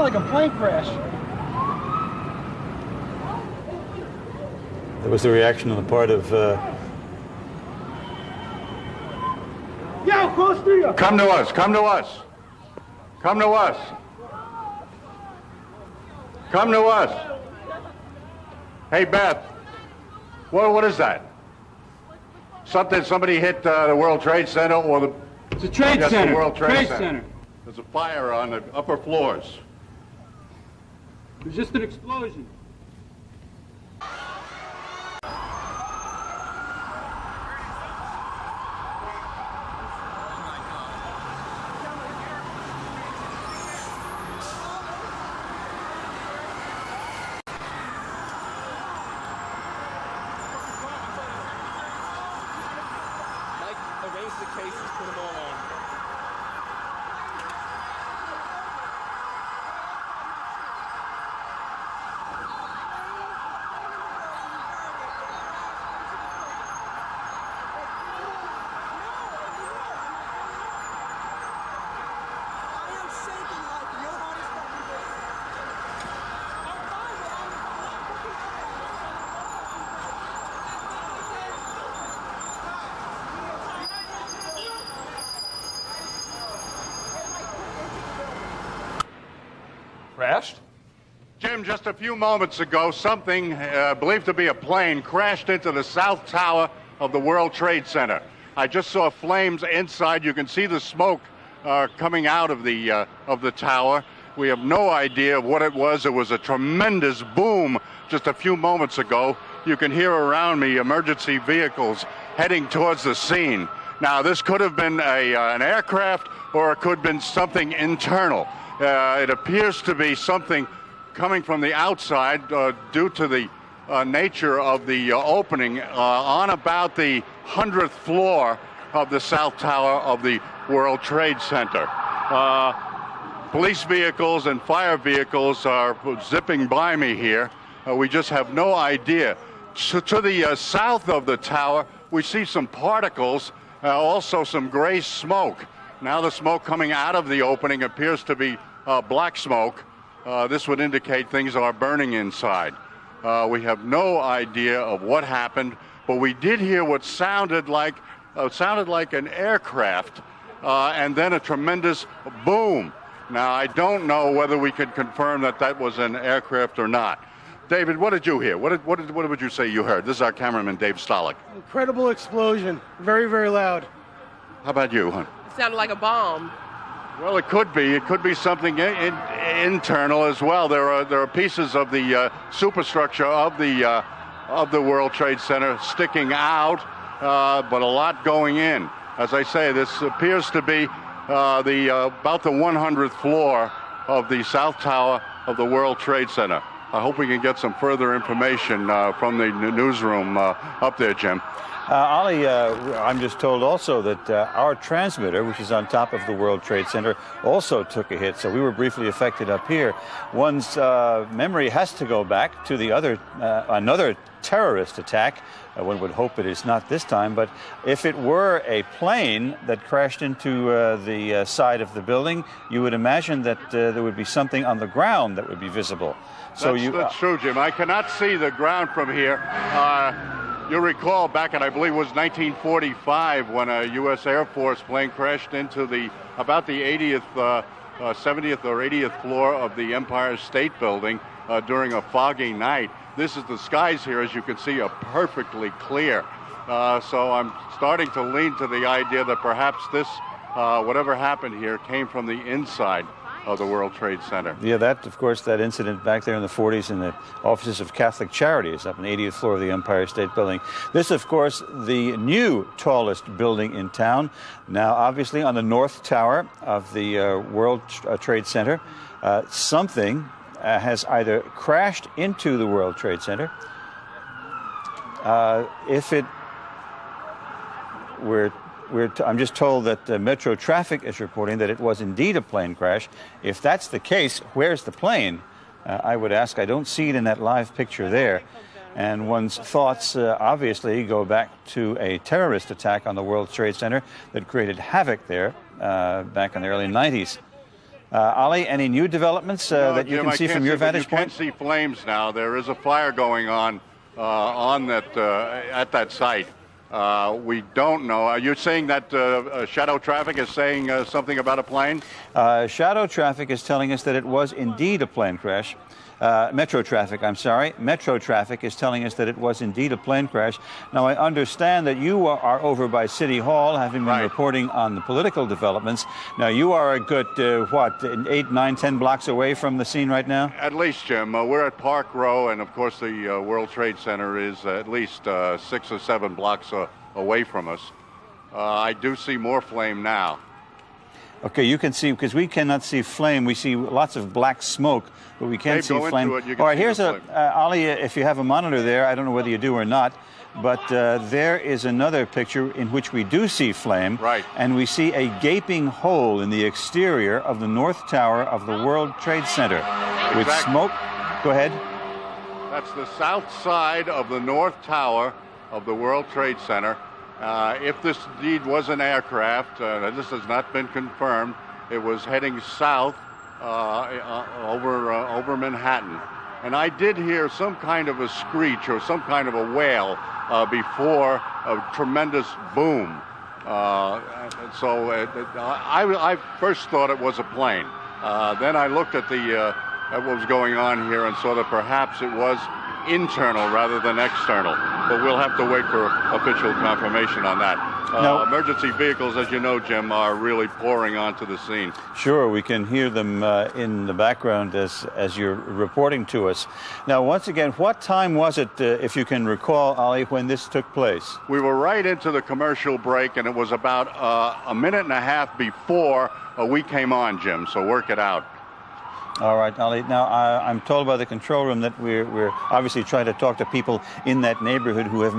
like a plane crash. There was the reaction on the part of... Yo, close to you! Come to us, come to us. Come to us. Come to us. Hey, Beth, what is that? Somebody hit the World Trade Center or the... It's a trade center. The World Trade Center. There's a fire on the upper floors. It was just an explosion. Arrange the cases, put them all on. Crashed? Jim, just a few moments ago, something believed to be a plane crashed into the south tower of the World Trade Center. I just saw flames inside. You can see the smoke coming out of the tower. We have no idea what it was. It was a tremendous boom just a few moments ago. You can hear around me emergency vehicles heading towards the scene. Now, this could have been an aircraft, or it could have been something internal. It appears to be something coming from the outside due to the nature of the opening on about the 100th floor of the south tower of the World Trade Center. Police vehicles and fire vehicles are zipping by me here. We just have no idea. To the south of the tower, we see some particles, also some gray smoke. Now the smoke coming out of the opening appears to be black smoke. This would indicate things are burning inside. We have no idea of what happened, but we did hear what sounded like an aircraft, and then a tremendous boom. Now, I don't know whether we can confirm that that was an aircraft or not. David, what did you hear? What would you say you heard? This is our cameraman, Dave Stolick. Incredible explosion. Very, very loud. How about you, hon? It sounded like a bomb. Well, it could be. It could be something internal as well. There are pieces of the superstructure of the World Trade Center sticking out, but a lot going in. As I say, this appears to be about the 100th floor of the south tower of the World Trade Center. I hope we can get some further information from the newsroom up there, Jim. Ollie, I'm just told also that our transmitter, which is on top of the World Trade Center, also took a hit. So we were briefly affected up here. One's memory has to go back to the another terrorist attack. One would hope it is not this time, but if it were a plane that crashed into the side of the building, you would imagine that there would be something on the ground that would be visible. So that's true, Jim. I cannot see the ground from here. You'll recall back in, I believe it was 1945, when a U.S. Air Force plane crashed into about the 70th or 80th floor of the Empire State Building during a foggy night. The skies here, as you can see, are perfectly clear. So I'm starting to lean to the idea that perhaps this, whatever happened here, came from the inside of the World Trade Center. Yeah, of course, that incident back there in the 40s in the offices of Catholic Charities up on the 80th floor of the Empire State Building. This, of course, the new tallest building in town. Now, obviously, on the north tower of the World Trade Center, something has either crashed into the World Trade Center. I'm just told that Metro Traffic is reporting that it was indeed a plane crash. If that's the case, where's the plane? I would ask. I don't see it in that live picture there. And one's thoughts obviously go back to a terrorist attack on the World Trade Center that created havoc there back in the early 90s. Ali, any new developments that you Jim, can I see can't from your but vantage point? You can see flames now. There is a fire going on that at that site. We don't know. Are you saying that shadow traffic is saying something about a plane? Shadow traffic is telling us that it was indeed a plane crash. Metro traffic, I'm sorry. Metro traffic is telling us that it was indeed a plane crash. Now, I understand that you are over by City Hall, having been reporting on the political developments. Now, you are a good, 8, 9, 10 blocks away from the scene right now? At least, Jim. We're at Park Row, and of course the World Trade Center is at least 6 or 7 blocks away from us. I do see more flame now. Okay, you can see, because we cannot see flame. We see lots of black smoke, but we can't see flame. All right, here's Ali, if you have a monitor there, I don't know whether you do or not, but there is another picture in which we do see flame. Right. And we see a gaping hole in the exterior of the North Tower of the World Trade Center with smoke. Go ahead. That's the south side of the North Tower of the World Trade Center. If this indeed was an aircraft, this has not been confirmed, it was heading south over Manhattan. And I did hear some kind of a screech or some kind of a wail before a tremendous boom. I first thought it was a plane. Then I looked at at what was going on here and saw that perhaps it was internal rather than external, but we'll have to wait for official confirmation on that. Emergency vehicles, as you know, Jim, are really pouring onto the scene. Sure, we can hear them in the background as you're reporting to us. Now, once again, what time was it, if you can recall, Ali, when this took place? We were right into the commercial break, and it was about a minute and a half before we came on, Jim, so work it out. All right, Ali. Now, I'm told by the control room that we're obviously trying to talk to people in that neighborhood who have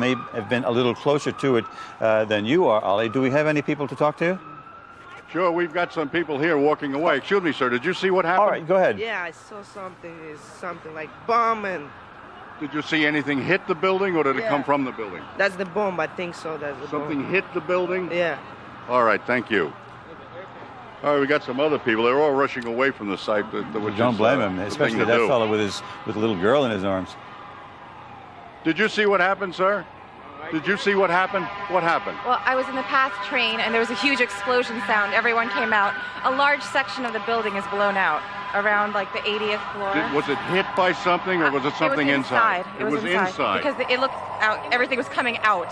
been a little closer to it than you are, Ali. Do we have any people to talk to? Sure, we've got some people here walking away. Excuse me, sir. Did you see what happened? All right, go ahead. Yeah, I saw something. It's something like bomb and... Did you see anything hit the building, or did it come from the building? That's the bomb, I think so. That's the Something bomb. hit the building? Yeah. All right, thank you. All right, we got some other people. They're all rushing away from the site. Don't blame him, especially that fellow with a little girl in his arms. Did you see what happened, sir? Did you see what happened? What happened? Well, I was in the past train, and there was a huge explosion sound. Everyone came out. A large section of the building is blown out, around like the 80th floor. Was it hit by something, or was it something inside? It was inside. Because it looked out. Everything was coming out.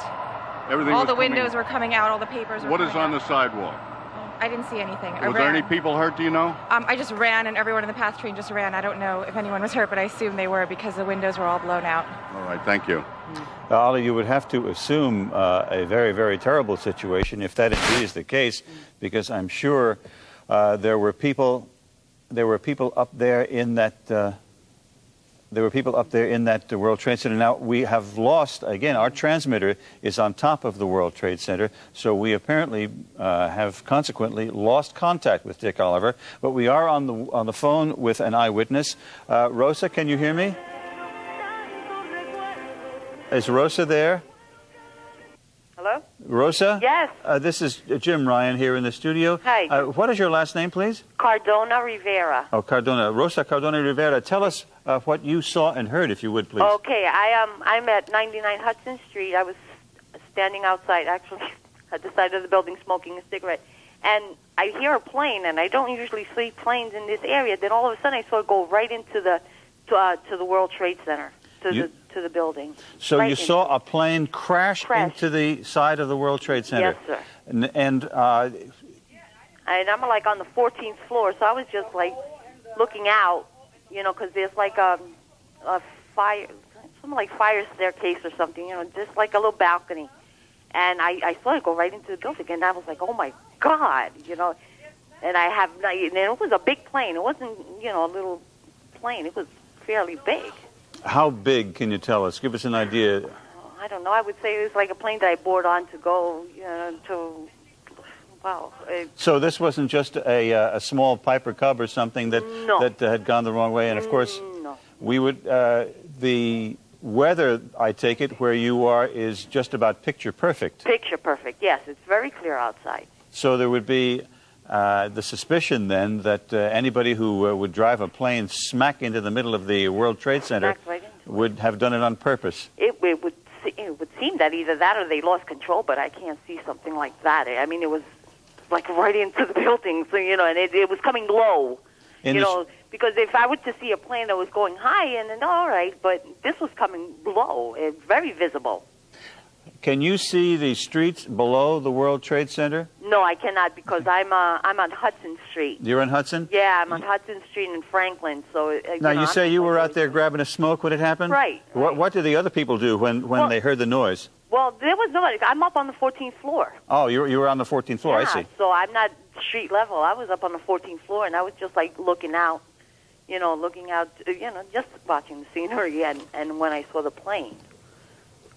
All the windows were coming out. All the papers were coming out. What is on the sidewalk? I didn't see anything. Was there any people hurt, do you know? I just ran, and everyone in the past train just ran. I don't know if anyone was hurt, but I assume they were because the windows were all blown out. All right, thank you. Ali, you would have to assume a very, very terrible situation if that indeed is the case, because I'm sure there were people up there in that. There were people up there in that World Trade Center. Now, we have lost, again, our transmitter is on top of the World Trade Center, so we apparently have consequently lost contact with Dick Oliver, but we are on the phone with an eyewitness. Rosa, can you hear me? Is Rosa there? Hello? Rosa? Yes. This is Jim Ryan here in the studio. Hi. What is your last name, please? Cardona Rivera. Oh, Cardona. Rosa Cardona Rivera. Tell us what you saw and heard, if you would, please. Okay, I'm at 99 Hudson Street. I was standing outside, actually, at the side of the building smoking a cigarette. And I hear a plane, and I don't usually see planes in this area. Then all of a sudden I saw it go right into the World Trade Center, to the building. So right you saw a plane crash into the side of the World Trade Center? Yes, sir. And I'm like on the 14th floor, so I was just like looking out, because there's like a fire, something like fire staircase or something, just like a little balcony. And I saw it go right into the building, and I was like, oh my God, And and it was a big plane. It wasn't, a little plane. It was fairly big. How big, can you tell us? Give us an idea. I don't know. I would say it was like a plane that I board on to go, So this wasn't just a small Piper Cub or something that had gone the wrong way, and of course, we would the weather, I take it, where you are is just about picture perfect. Picture perfect, yes. It's very clear outside. So there would be the suspicion then that anybody who would drive a plane smack into the middle of the World Trade Center Smacked right into it. would have done it on purpose. It would seem that either that or they lost control, but I can't see something like that. I mean, it was like right into the building, so and it was coming low, because if I were to see a plane that was going high, and then all right, but this was coming low, very visible. Can you see the streets below the World Trade Center? No, I cannot, because I'm on Hudson Street. You're on Hudson? Yeah, I'm on Hudson Street in Franklin. So now you say you were out there grabbing a smoke when it happened? Right. What did the other people do when they heard the noise? Well, there was nobody. I'm up on the 14th floor. Oh, you were on the 14th floor. Yeah, I see. So I'm not street level. I was up on the 14th floor, and I was just like looking out, just watching the scenery. And when I saw the plane.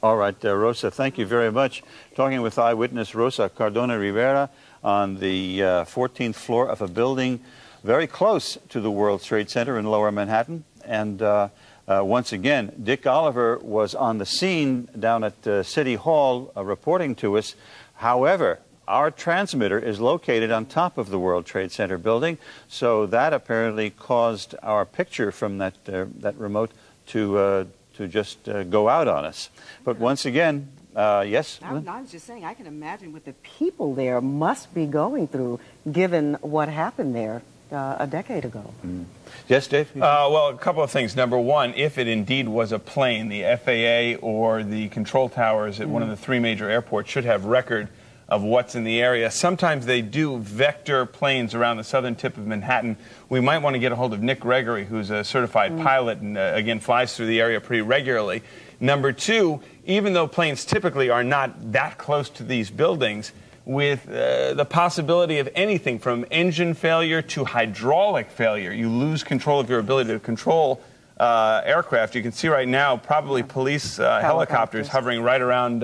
All right, Rosa, thank you very much. Talking with eyewitness Rosa Cardona Rivera on the 14th floor of a building very close to the World Trade Center in Lower Manhattan. And once again, Dick Oliver was on the scene down at City Hall reporting to us. However, our transmitter is located on top of the World Trade Center building, so that apparently caused our picture from that remote to just go out on us. But once again, yes? I was just saying, I can imagine what the people there must be going through, given what happened there a decade ago. Mm. Yes, Dave? Well, a couple of things. Number one, if it indeed was a plane, the FAA or the control towers at one of the three major airports should have record of what's in the area. Sometimes they do vector planes around the southern tip of Manhattan. We might want to get a hold of Nick Gregory, who's a certified pilot and, again, flies through the area pretty regularly. Number two, even though planes typically are not that close to these buildings, with the possibility of anything from engine failure to hydraulic failure, you lose control of your ability to control aircraft. You can see right now probably police helicopters hovering right around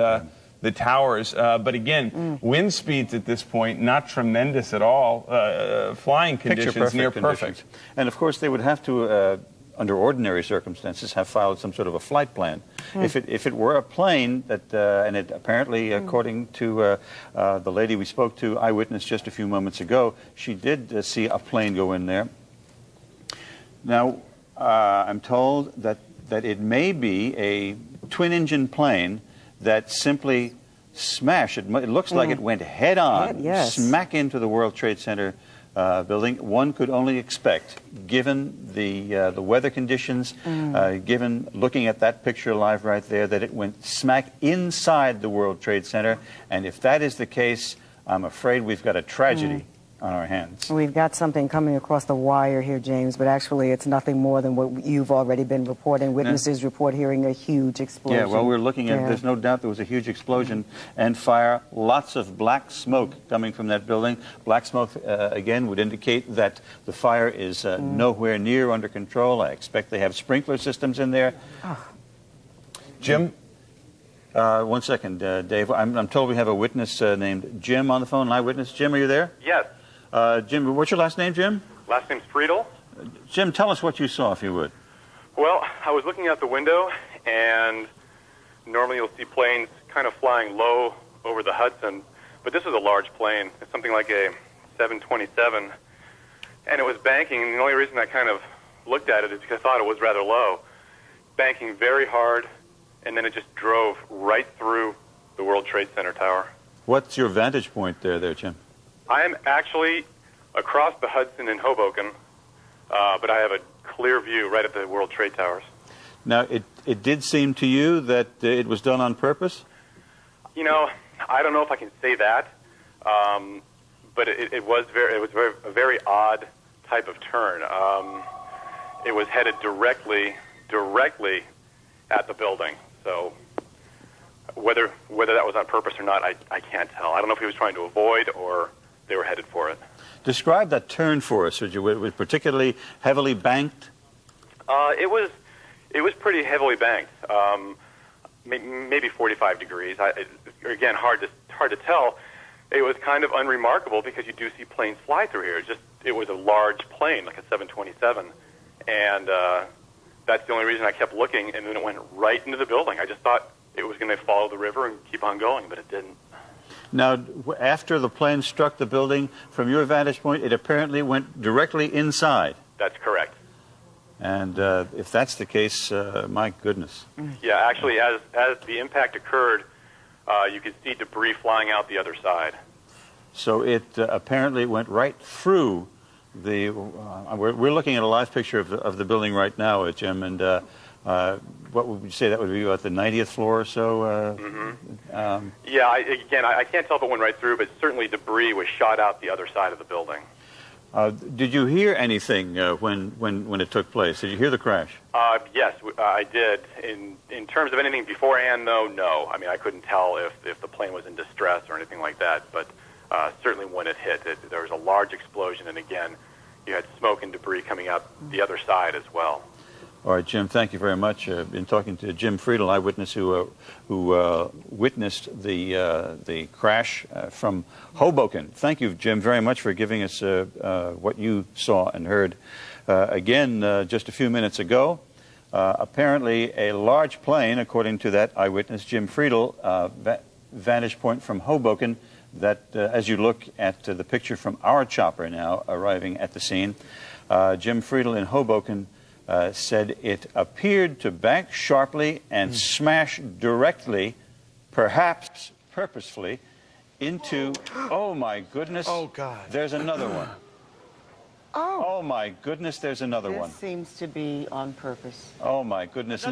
the towers. But again, wind speeds at this point, not tremendous at all. Flying conditions near perfect. And of course, they would have to, under ordinary circumstances, have filed some sort of a flight plan. If it were a plane that, and it apparently, according to the lady we spoke to, eyewitness just a few moments ago, she did see a plane go in there. Now, I'm told that it may be a twin-engine plane that simply smashed. It looks like it went head-on, smack into the World Trade Center building. One could only expect, given the weather conditions, given looking at that picture live right there, that it went smack inside the World Trade Center. And if that is the case, I'm afraid we've got a tragedy on our hands. We've got something coming across the wire here, James, but actually it's nothing more than what you've already been reporting. Witnesses report hearing a huge explosion. Yeah, well, we're looking at, there's no doubt there was a huge explosion and fire, lots of black smoke coming from that building. Black smoke, again, would indicate that the fire is nowhere near under control. I expect they have sprinkler systems in there. Jim? 1 second, Dave. I'm told we have a witness named Jim on the phone, an eyewitness. Jim, are you there? Yes. Jim, what's your last name, Jim? Last name's Friedel. Jim, tell us what you saw, if you would. Well, I was looking out the window, and normally you'll see planes kind of flying low over the Hudson, but this was a large plane. It's something like a 727, and it was banking, and the only reason I kind of looked at it is because I thought it was rather low. Banking very hard, and then it just drove right through the World Trade Center tower. What's your vantage point there, Jim? I am actually across the Hudson in Hoboken, but I have a clear view right at the World Trade Towers. Now, it did seem to you that it was done on purpose? You know, I don't know if I can say that, but it was a very odd type of turn. It was headed directly at the building. So whether that was on purpose or not, I can't tell. I don't know if he was trying to avoid or they were headed for it. Describe that turn for us. Was it particularly heavily banked? It was pretty heavily banked. Maybe 45 degrees. Again, hard to tell. It was kind of unremarkable because you do see planes fly through here. It was a large plane, like a 727, and that's the only reason I kept looking. And then it went right into the building. I just thought it was going to follow the river and keep on going, but it didn't. Now, after the plane struck the building, from your vantage point, it apparently went directly inside. That's correct. And if that's the case, my goodness. Yeah, actually, as the impact occurred, you could see debris flying out the other side. So it apparently went right through the. We're looking at a live picture of the building right now, Jim. And what would you say that would be about the 90th floor or so? Yeah, I can't tell if it went right through, but certainly debris was shot out the other side of the building. Did you hear anything when it took place? Did you hear the crash? Yes, I did. In terms of anything beforehand, though, no. I mean, I couldn't tell if the plane was in distress or anything like that, but certainly when it hit, there was a large explosion, and again, you had smoke and debris coming out the other side as well. All right, Jim, thank you very much. Been talking to Jim Friedel, eyewitness who witnessed the crash from Hoboken. Thank you, Jim, very much for giving us what you saw and heard. Again, just a few minutes ago, apparently a large plane, according to that eyewitness, Jim Friedel, vantage point from Hoboken, that as you look at the picture from our chopper now arriving at the scene, Jim Friedel in Hoboken said it appeared to bank sharply and smash directly, perhaps purposefully, into, oh my goodness, Oh, God. there's another one. Oh my goodness, there's another one. This seems to be on purpose. Oh my goodness,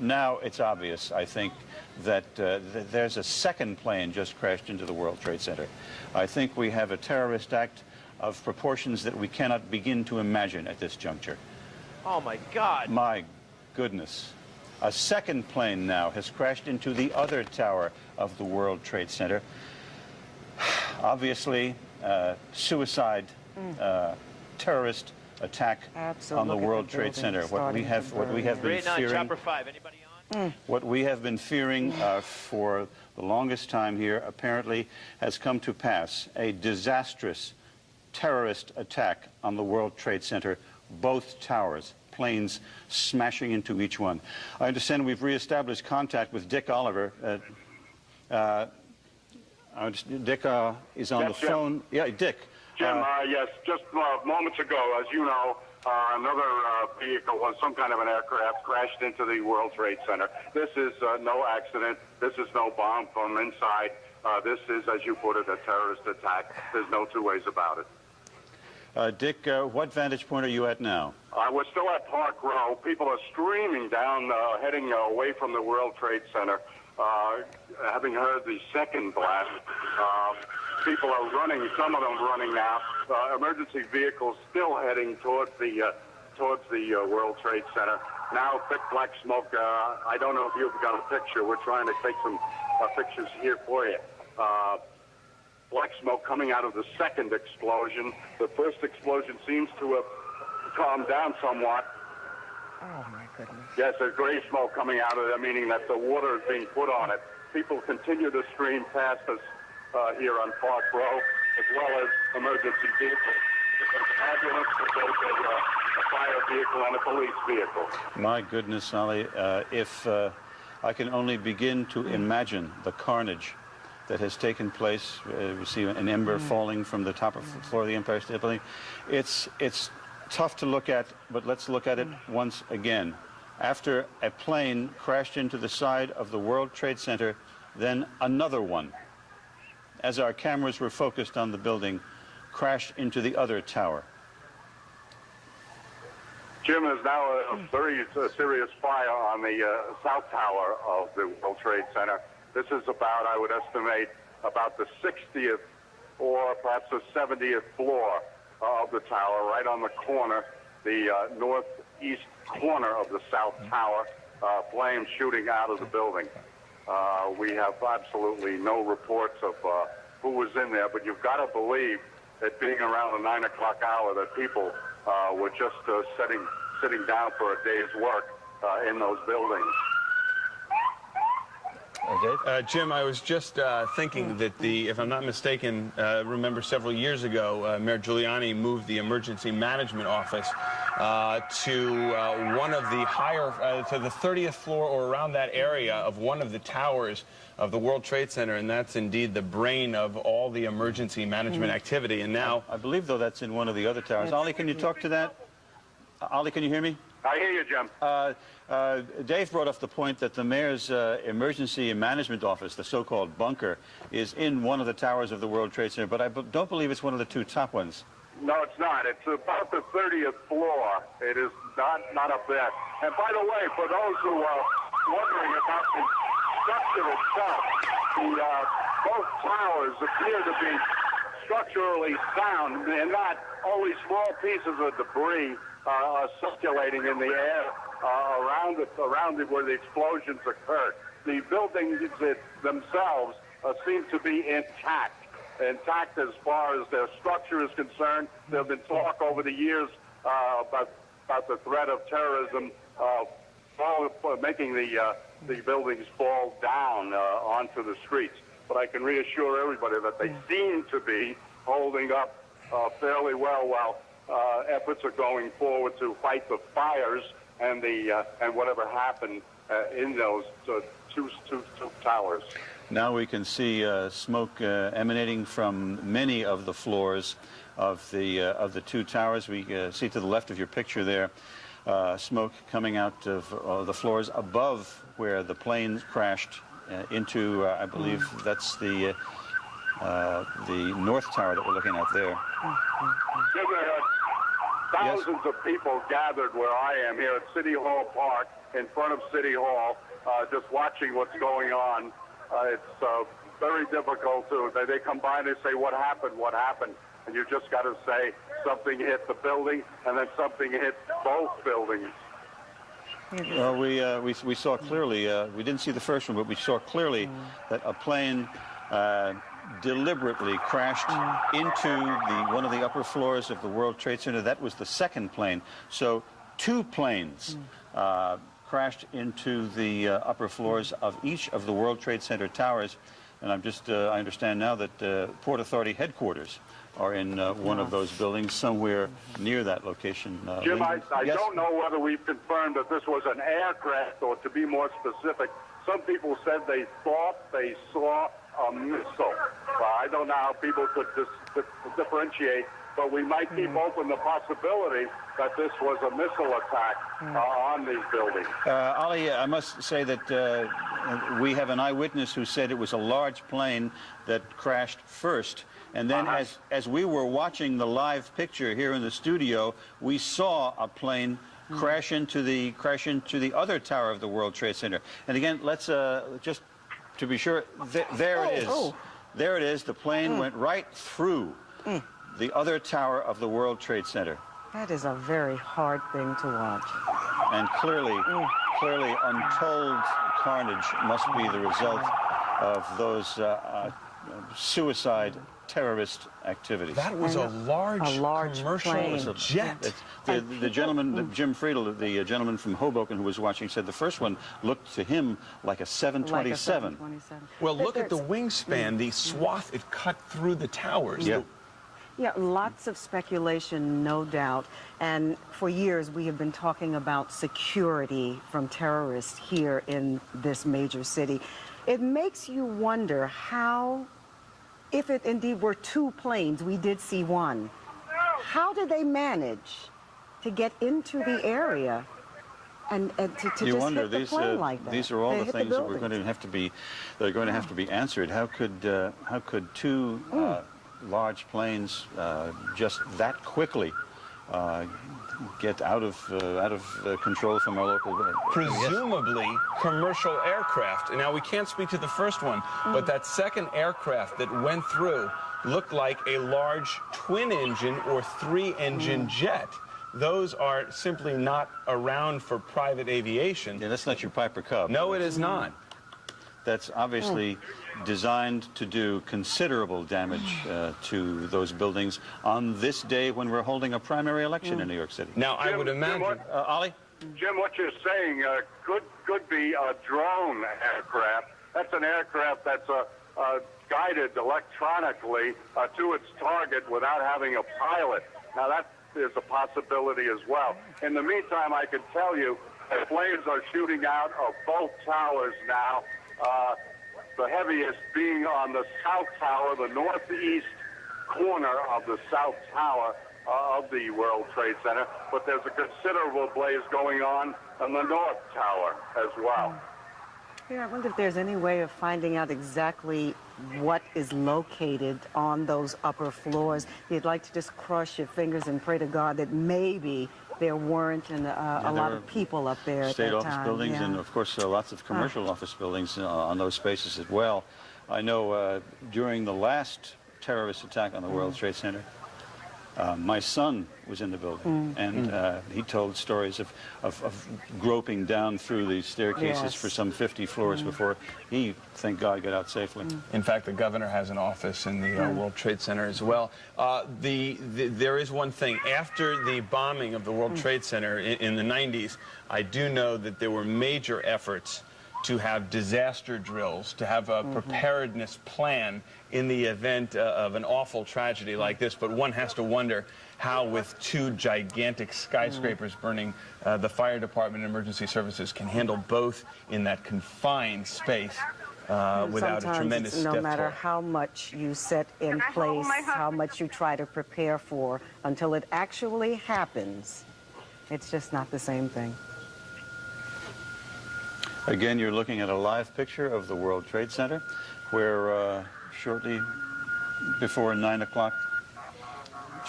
now it's obvious, I think, that there's a second plane just crashed into the World Trade Center. I think we have a terrorist act of proportions that we cannot begin to imagine at this juncture. Oh, my God. My goodness. A second plane now has crashed into the other tower of the World Trade Center. Obviously, suicide, terrorist attack on the World Trade Center. What we have been fearing. Chopper 5. Anybody on? What we have been fearing for the longest time here apparently has come to pass. A disastrous terrorist attack on the World Trade Center, both towers, planes smashing into each one. I understand we've reestablished contact with Dick Oliver. Dick is on the phone. Yeah, Dick. Jim, yes, just moments ago, as you know, another vehicle, some kind of an aircraft, crashed into the World Trade Center. This is no accident. This is no bomb from inside. This is, as you put it, a terrorist attack. There's no two ways about it. Dick, what vantage point are you at now? We're still at Park Row. People are streaming down, heading away from the World Trade Center. Having heard the second blast, people are running, some of them running now. Emergency vehicles still heading towards the World Trade Center. Now, thick black smoke. I don't know if you've got a picture. We're trying to take some pictures here for you. Black smoke coming out of the second explosion. The first explosion seems to have calmed down somewhat. Oh, my goodness. Yes, there's gray smoke coming out of there, meaning that the water is being put on it. People continue to stream past us here on Park Row, as well as emergency vehicles. There's an ambulance, there's a fire vehicle, and a police vehicle. My goodness, Ollie, if I can only begin to imagine the carnage that has taken place. We see an ember falling from the top of the floor of the Empire State Building. It's tough to look at, but let's look at it once again. After a plane crashed into the side of the World Trade Center, then another one, as our cameras were focused on the building, crashed into the other tower. Jim, is now a very serious fire on the South Tower of the World Trade Center. This is about, I would estimate, about the 60th or perhaps the 70th floor of the tower, right on the corner, the northeast corner of the South Tower, flames shooting out of the building. We have absolutely no reports of who was in there, but you've got to believe that being around the 9 o'clock hour that people were just sitting down for a day's work in those buildings. Dave? Jim, I was just thinking that if I'm not mistaken, remember several years ago, Mayor Giuliani moved the emergency management office to one of the higher, to the 30th floor or around that area of one of the towers of the World Trade Center, and that's indeed the brain of all the emergency management activity. And now, I believe, though, that's in one of the other towers. Ollie, can you talk to that? Ollie, can you hear me? I hear you, Jim. Dave brought up the point that the mayor's emergency management office, the so-called bunker, is in one of the towers of the World Trade Center, but I don't believe it's one of the two top ones. No, it's not. It's about the 30th floor. It is not up there. And by the way, for those who are wondering about the structure itself, both towers appear to be structurally sound, and not only small pieces of debris are circulating in the air around it where the explosions occurred. The buildings themselves seem to be intact as far as their structure is concerned. There have been talk over the years about the threat of terrorism making the buildings fall down onto the streets. But I can reassure everybody that they seem to be holding up fairly well while efforts are going forward to fight the fires and whatever happened in those two towers. Now we can see smoke emanating from many of the floors of the two towers. We see to the left of your picture there smoke coming out of the floors above where the plane crashed into, I believe that's the North Tower that we're looking at there. Thousands of people gathered where I am here at City Hall Park in front of City Hall, just watching what's going on. It's very difficult to, they come by and they say, what happened? And you just got to say something hit the building and then something hit both buildings. Well, we saw clearly, we didn't see the first one, but we saw clearly that a plane deliberately crashed into one of the upper floors of the World Trade Center. That was the second plane. So two planes crashed into the upper floors of each of the World Trade Center towers. And I understand now that Port Authority headquarters are in one of those buildings somewhere near that location. Jim, I don't know whether we've confirmed that this was an aircraft, or to be more specific, some people said they thought they saw a missile. I don't know how people could differentiate, but we might keep open the possibility that this was a missile attack on these buildings. Ollie, I must say that we have an eyewitness who said it was a large plane that crashed first. And then as we were watching the live picture here in the studio, we saw a plane crash into the other tower of the World Trade Center. And again, let's just to be sure, there it is. There it is. The plane went right through the other tower of the World Trade Center. That is a very hard thing to watch. And clearly untold carnage must be the result of those suicide terrorist activities. That was a large commercial plane. jet. The gentleman, Jim Friedel, the gentleman from Hoboken who was watching, said the first one looked to him like a 727. Well, look at the wingspan, the swath it cut through the towers. Yeah. Yeah, lots of speculation, no doubt. And for years, we have been talking about security from terrorists here in this major city. It makes you wonder how, if it indeed were two planes, we did see one, how did they manage to get into the area and to you just wonder, hit the plane like that? These are all the things that we're going to have to be answered. How could two large planes just that quickly get out of control from our local government? Presumably commercial aircraft. Now, we can't speak to the first one, but that second aircraft that went through looked like a large twin-engine or three-engine jet. Those are simply not around for private aviation. Yeah, that's not your Piper Cub. No, it is not. That's obviously designed to do considerable damage to those buildings on this day when we're holding a primary election in New York City. Now, I would imagine... Ollie? Jim, what you're saying could be a drone aircraft. That's an aircraft that's guided electronically to its target without having a pilot. Now, that is a possibility as well. In the meantime, I can tell you that flames are shooting out of both towers now, the heaviest being on the south tower, the northeast corner of the south tower of the World Trade Center, but there's a considerable blaze going on the north tower as well. Yeah, I wonder if there's any way of finding out exactly what is located on those upper floors. You'd like to just cross your fingers and pray to God that maybe there weren't a lot of people up there at that state time. office buildings, yeah. and of course lots of commercial office buildings on those spaces as well. I know during the last terrorist attack on the World Trade Center, my son was in the building, and he told stories of groping down through the staircases for some 50 floors before he, thank God, got out safely. In fact, the governor has an office in the World Trade Center as well. There is one thing. After the bombing of the World Trade Center in the 90s, I do know that there were major efforts to have disaster drills, to have a preparedness plan in the event of an awful tragedy like this. But one has to wonder how, with two gigantic skyscrapers burning, the fire department and emergency services can handle both in that confined space without a tremendous death toll. No matter how much you set in place, how much you try to prepare for, until it actually happens, it's just not the same thing. Again, you're looking at a live picture of the World Trade Center, where shortly before 9 o'clock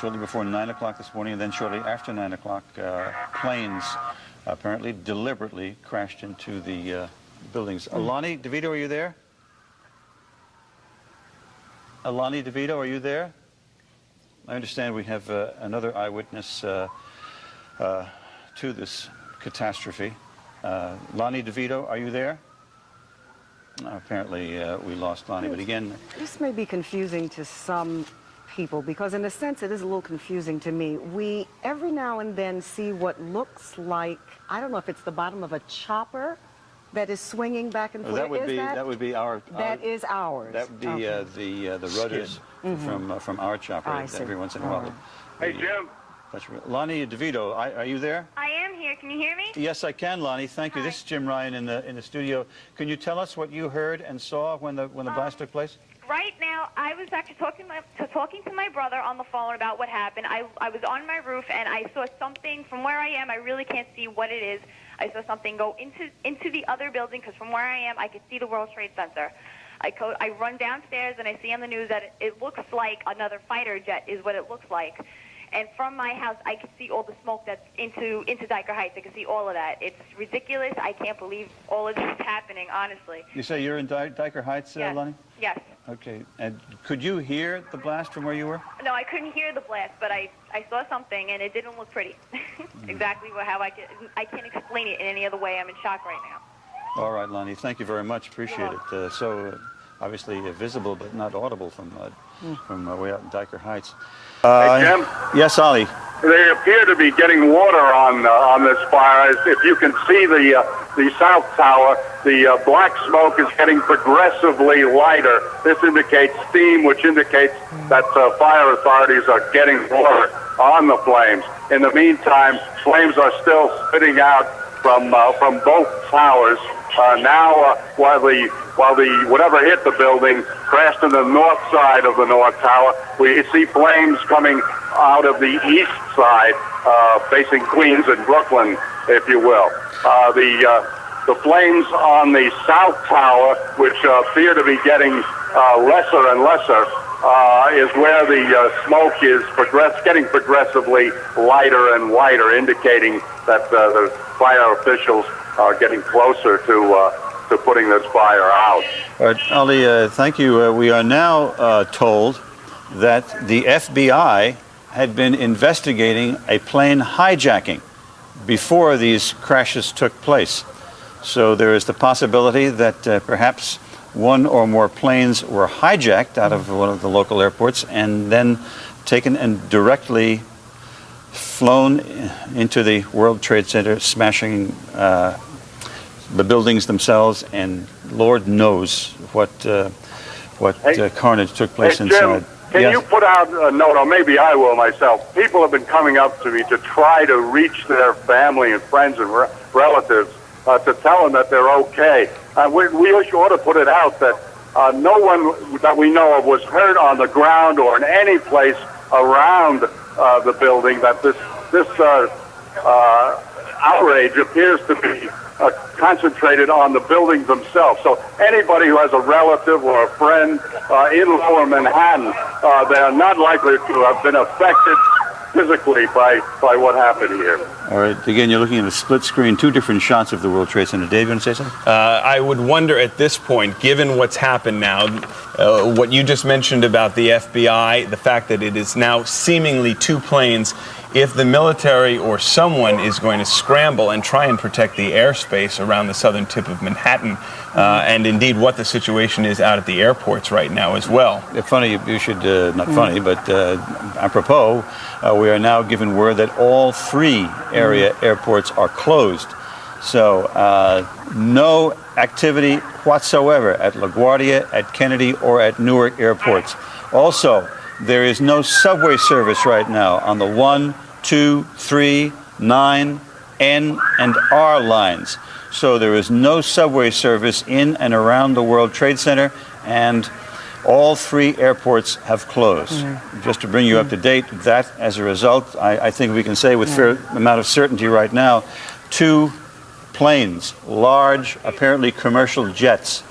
this morning, and then shortly after 9 o'clock, planes apparently deliberately crashed into the buildings. Alani DeVito, are you there? Alani DeVito, are you there? I understand we have another eyewitness to this catastrophe. Lonnie DeVito, are you there? Apparently we lost Lonnie, but again... This may be confusing to some people because in a sense it is a little confusing to me. We every now and then see what looks like, I don't know if it's the bottom of a chopper that is swinging back and forth. That would be our... That is ours. That would be the rudders from our chopper every once in a while. Hey, Jim. Lonnie DeVito, are you there? I am here. Can you hear me? Yes, I can, Lonnie. Thank you. This is Jim Ryan in the studio. Can you tell us what you heard and saw when the blast took place? Right now, I was actually talking to my brother on the phone about what happened. I was on my roof and I saw something from where I am. I really can't see what it is. I saw something go into the other building because from where I am, I could see the World Trade Center. I run downstairs and I see on the news that it looks like another fighter jet is what it looks like. And from my house, I could see all the smoke that's into Diker Heights. I could see all of that. It's ridiculous. I can't believe all of this is happening, honestly. You say you're in Diker Heights, yes. Lonnie? Yes. Okay. And could you hear the blast from where you were? No, I couldn't hear the blast, but I saw something, and it didn't look pretty. Exactly how I can't explain it in any other way. I'm in shock right now. All right, Lonnie. Thank you very much. Appreciate it. So obviously visible but not audible from way out in Diker Heights. Hey, Jim? Yes, Ollie. They appear to be getting water on this fire. If you can see the south tower, the black smoke is getting progressively lighter. This indicates steam, which indicates that fire authorities are getting water on the flames. In the meantime, flames are still spitting out from both towers. Now, while the whatever hit the building crashed in the north side of the north tower, we see flames coming out of the east side, facing Queens and Brooklyn, if you will. The flames on the south tower, which appear to be getting lesser and lesser, is where the smoke is getting progressively lighter and lighter, indicating that the fire officials are getting closer to putting this fire out. All right, Ali, thank you. We are now told that the FBI had been investigating a plane hijacking before these crashes took place. So there is the possibility that perhaps one or more planes were hijacked out of one of the local airports and then taken and directly flown into the World Trade Center, smashing the buildings themselves and Lord knows what carnage took place Hey, inside. Jim, can you put out a note, or maybe I will myself? People have been coming up to me to try to reach their family and friends and relatives to tell them that they're okay. We ought to put it out that no one that we know of was hurt on the ground or in any place around the building, that this outrage appears to be concentrated on the buildings themselves. So anybody who has a relative or a friend in Lower Manhattan, they are not likely to have been affected physically by what happened here. All right. Again, you're looking at a split screen, two different shots of the World Trade Center. Dave, you want to say something? I would wonder at this point, given what's happened now, what you just mentioned about the FBI, the fact that it is now seemingly two planes, if the military or someone is going to scramble and try and protect the airspace around the southern tip of Manhattan, and indeed what the situation is out at the airports right now as well. Funny, you should, not funny, but apropos, we are now given word that all three area airports are closed. So no activity whatsoever at LaGuardia, at Kennedy, or at Newark airports. Also, there is no subway service right now on the 1, 2, 3, 9, N, and R lines. So there is no subway service in and around the World Trade Center, and all three airports have closed. Just to bring you up to date, that as a result, I think we can say with fair amount of certainty right now, two planes, large, apparently commercial jets,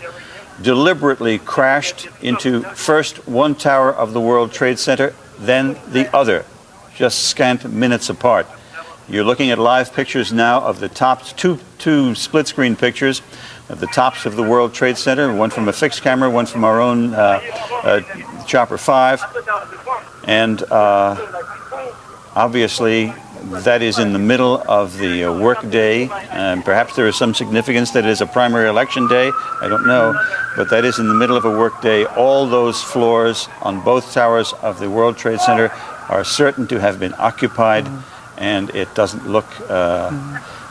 deliberately crashed into first one tower of the World Trade Center, then the other, just scant minutes apart. You're looking at live pictures now of the tops, two split-screen pictures of the tops of the World Trade Center, one from a fixed camera, one from our own Chopper 5. And obviously, that is in the middle of the work day, and perhaps there is some significance that it is a primary election day. I don't know, but that is in the middle of a work day. All those floors on both towers of the World Trade Center are certain to have been occupied, and it doesn't look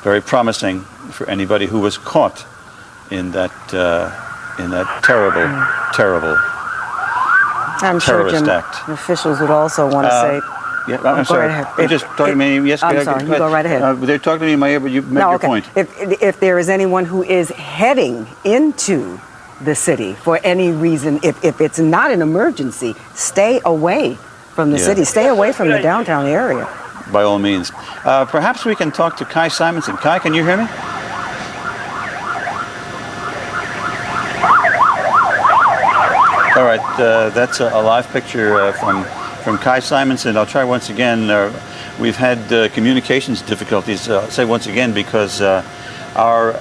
very promising for anybody who was caught in that terrible I'm sure, terrorist Jim, act. Officials would also want to say. Yeah, I'm sorry. You're just talking to me. Yes, I'm sorry. You go right ahead. They're talking to me in my ear, but you made your point. If there is anyone who is heading into the city for any reason, if it's not an emergency, stay away from the city. Stay away from the downtown area. By all means. Perhaps we can talk to Kai Simonson. Kai, can you hear me? All right, that's a live picture from Kai Simonson. I'll try once again. We've had communications difficulties. I'll say once again because our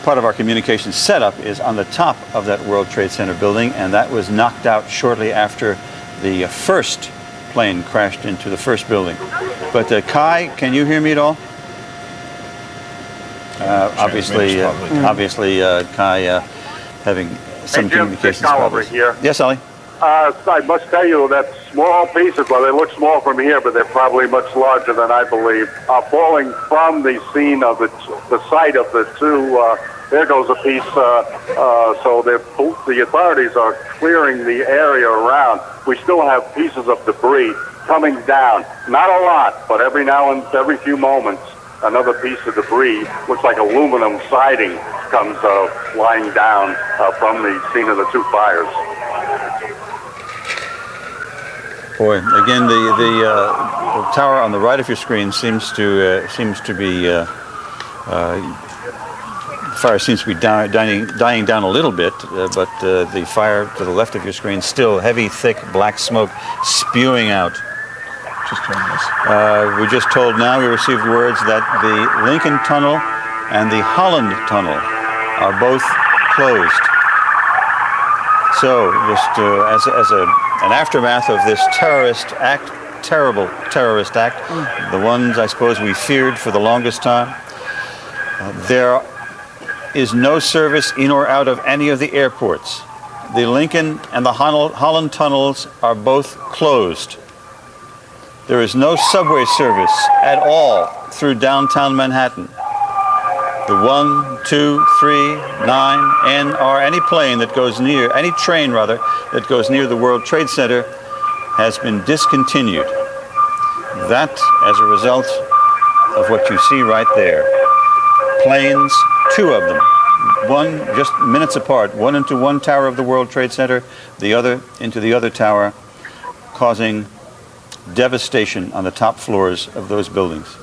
part of our communications setup is on the top of that World Trade Center building, and that was knocked out shortly after the first plane crashed into the first building. But Kai, can you hear me at all? Obviously, Kai having some communications problems. Here. Yes, Ollie? I must tell you that small pieces, well, they look small from here, but they're probably much larger than I believe, are falling from the scene of the site of the two. There goes a piece. So the authorities are clearing the area around. We still have pieces of debris coming down. Not a lot, but every now and every few moments, another piece of debris, looks like aluminum siding, comes lying down from the scene of the two fires. Boy, again, the tower on the right of your screen seems to be fire seems to be dying down a little bit, but the fire to the left of your screen still heavy, thick black smoke spewing out. We're just told now, we received words that the Lincoln Tunnel and the Holland Tunnel are both closed. So, just as an aftermath of this terrorist act, terrible terrorist act, the ones I suppose we feared for the longest time, there is no service in or out of any of the airports. The Lincoln and the Holland tunnels are both closed. There is no subway service at all through downtown Manhattan. The 1, 2, 3, 9, NR, any plane that goes near, any train rather, that goes near the World Trade Center has been discontinued. That as a result of what you see right there. Planes, 2 of them, one just minutes apart, one into one tower of the World Trade Center, the other into the other tower, causing devastation on the top floors of those buildings.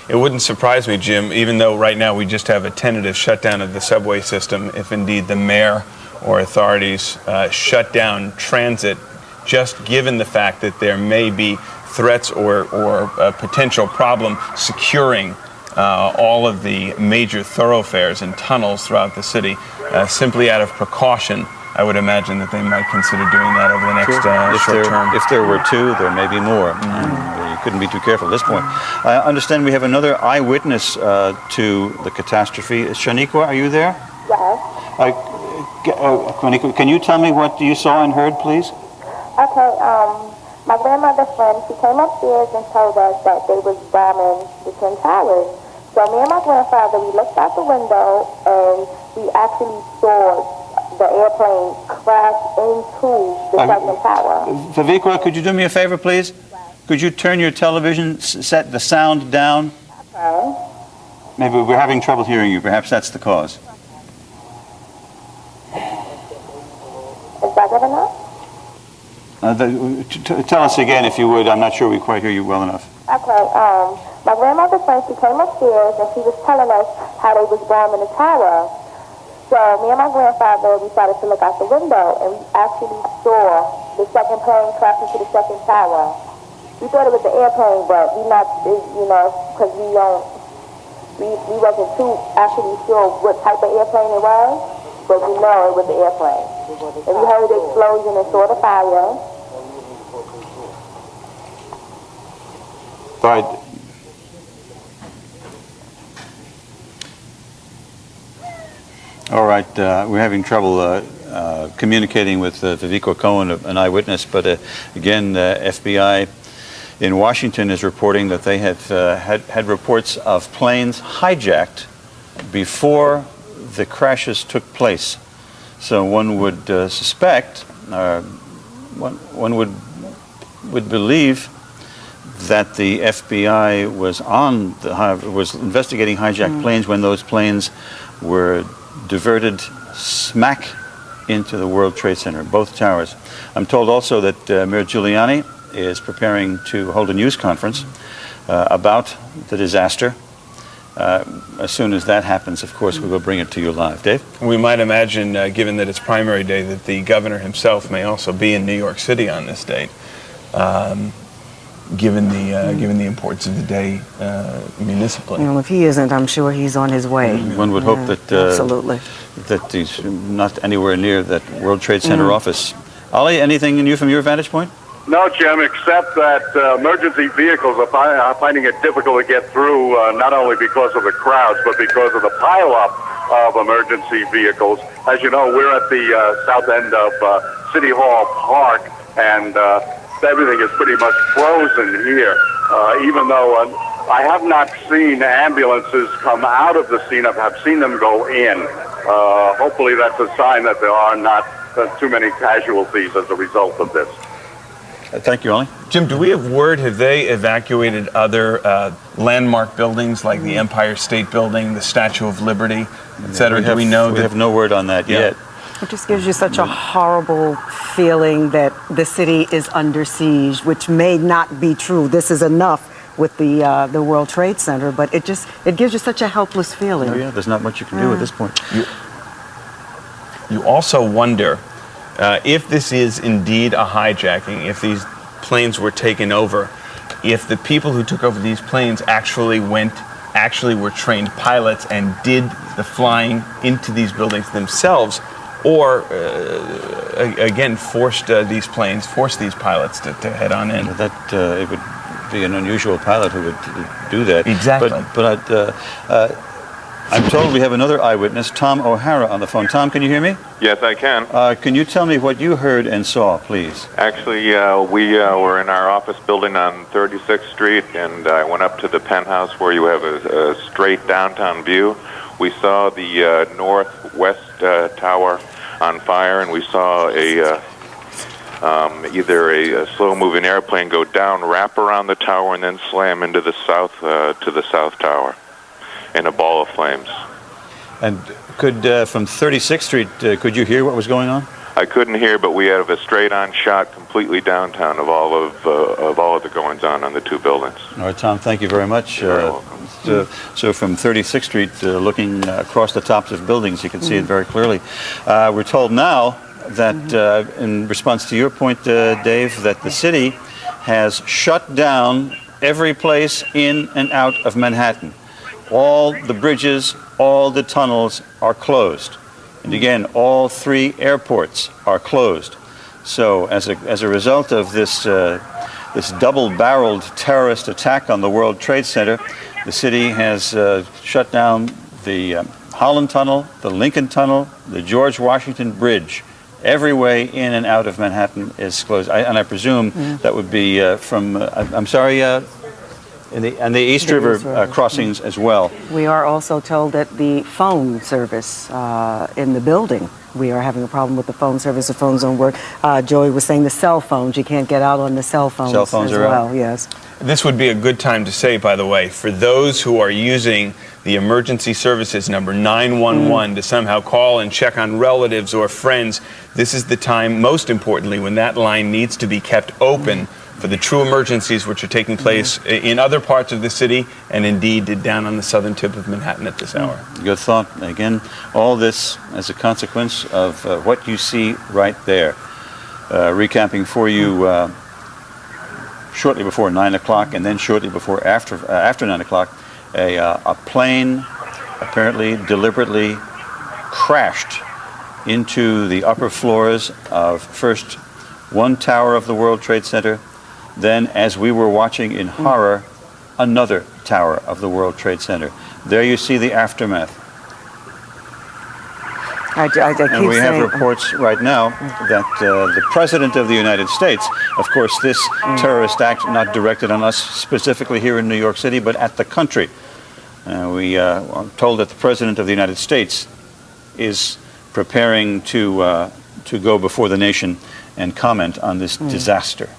It wouldn't surprise me, Jim, even though right now we just have a tentative shutdown of the subway system, if indeed the mayor or authorities shut down transit, just given the fact that there may be threats or a potential problem securing all of the major thoroughfares and tunnels throughout the city, simply out of precaution. I would imagine that they might consider doing that over the next short term. If there were 2, there may be more. You couldn't be too careful at this point. I understand we have another eyewitness to the catastrophe. Shaniqua, are you there? Yes. Can you tell me what you saw and heard, please? Okay, my grandmother's friend, she came upstairs and told us that they was bombing the Twin Towers. So me and my grandfather, we looked out the window and we actually saw the airplane crash into the second tower. Vivikwa, could you do me a favor, please? Could you turn your television, set the sound down? Okay. Maybe we're having trouble hearing you. Perhaps that's the cause. Is that good enough? Tell us again, if you would. I'm not sure we quite hear you well enough. Okay, my grandmother's friend, she came upstairs and she was telling us how they was bombing the tower. So me and my grandfather, we started to look out the window and we actually saw the second plane crash into the second tower. We thought it was the airplane, but we not, you know, because we wasn't too actually sure what type of airplane it was, but we know it was the airplane. And we heard the explosion and saw the fire. Right. All right, we're having trouble communicating with Vivikwa Cohen, an eyewitness, but again, FBI in Washington is reporting that they have had reports of planes hijacked before the crashes took place. So one would suspect, one would believe that the FBI was investigating hijacked planes when those planes were diverted smack into the World Trade Center, both towers. I'm told also that Mayor Giuliani is preparing to hold a news conference about the disaster. As soon as that happens, of course, we will bring it to you live. Dave? We might imagine, given that it's primary day, that the governor himself may also be in New York City on this date, given the importance of the day municipally. You know, if he isn't, I'm sure he's on his way. One would hope that absolutely that he's not anywhere near that World Trade Center office. Ali, anything new from your vantage point? No, Jim, except that emergency vehicles are finding it difficult to get through, not only because of the crowds, but because of the pileup of emergency vehicles. As you know, we're at the south end of City Hall Park, and everything is pretty much frozen here, even though I have not seen ambulances come out of the scene. I've seen them go in. Hopefully that's a sign that there are not too many casualties as a result of this. Thank you, Ollie. Jim, do we have word, have they evacuated other landmark buildings like the Empire State Building, the Statue of Liberty, et cetera? Do we know that? We have no word on that yet. It just gives you such a horrible feeling that the city is under siege, which may not be true. This is enough with the World Trade Center, but it gives you such a helpless feeling. Oh yeah, there's not much you can do at this point. You also wonder if this is indeed a hijacking, if these planes were taken over, if the people who took over these planes actually were trained pilots and did the flying into these buildings themselves, or again forced these pilots to head on in. That it would be an unusual pilot who would do that. Exactly. But I'm told we have another eyewitness, Tom O'Hara, on the phone. Tom, can you hear me? Yes, I can. Can you tell me what you heard and saw, please? Actually, we were in our office building on 36th Street, and I went up to the penthouse where you have a straight downtown view. We saw the northwest tower on fire, and we saw either a slow-moving airplane go down, wrap around the tower, and then slam into the south tower in a ball of flames. And could, from 36th Street, could you hear what was going on? I couldn't hear, but we had a straight-on shot completely downtown of all of the goings-on the two buildings. All right, Tom, thank you very much. You're very welcome. So from 36th Street, looking across the tops of buildings, you can see it very clearly. We're told now that, in response to your point, Dave, that the city has shut down every place in and out of Manhattan. All the bridges, all the tunnels are closed. And again, all 3 airports are closed. So as a result of this double-barreled terrorist attack on the World Trade Center, the city has shut down the Holland Tunnel, the Lincoln Tunnel, the George Washington Bridge. Every way in and out of Manhattan is closed. And I presume that would be from, I'm sorry, and the East River crossings as well. We are also told that the phone service in the building, we are having a problem with the phone service. The phones don't work. Joey was saying the cell phones, you can't get out on the cell phones, cell phones as are well. out. Yes. This would be a good time to say, by the way, for those who are using the emergency services number 911 to somehow call and check on relatives or friends, this is the time, most importantly, when that line needs to be kept open for the true emergencies which are taking place in other parts of the city and indeed down on the southern tip of Manhattan at this hour. Good thought. Again, all this as a consequence of what you see right there. Recapping for you shortly before 9 o'clock and then shortly before after 9 o'clock, a plane apparently deliberately crashed into the upper floors of first one tower of the World Trade Center, then, as we were watching in horror, another tower of the World Trade Center. There you see the aftermath. And we have reports right now that the President of the United States, of course, this terrorist act not directed on us specifically here in New York City, but at the country. We are told that the President of the United States is preparing to go before the nation and comment on this disaster.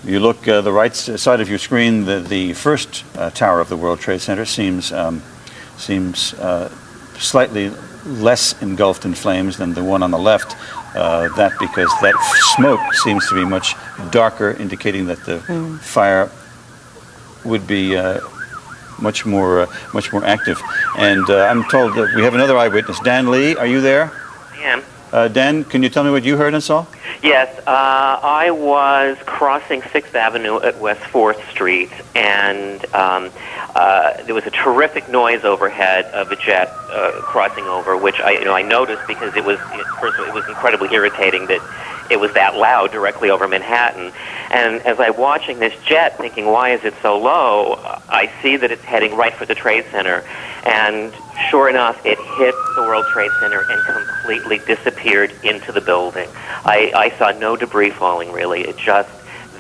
You look the right side of your screen, the first tower of the World Trade Center seems slightly less engulfed in flames than the one on the left. That because that smoke seems to be much darker, indicating that the fire would be much more active. And I'm told that we have another eyewitness, Dan Lee. Are you there? I am. Dan, can you tell me what you heard and saw? Yes, I was crossing 6th Avenue at West 4th Street, and there was a terrific noise overhead of a jet crossing over, which I noticed because it was, first of all, it was incredibly irritating that it was that loud directly over Manhattan. And as I'm watching this jet, thinking, why is it so low, I see that it's heading right for the Trade Center. And sure enough, it hit the World Trade Center and completely disappeared into the building. I saw no debris falling, really. It just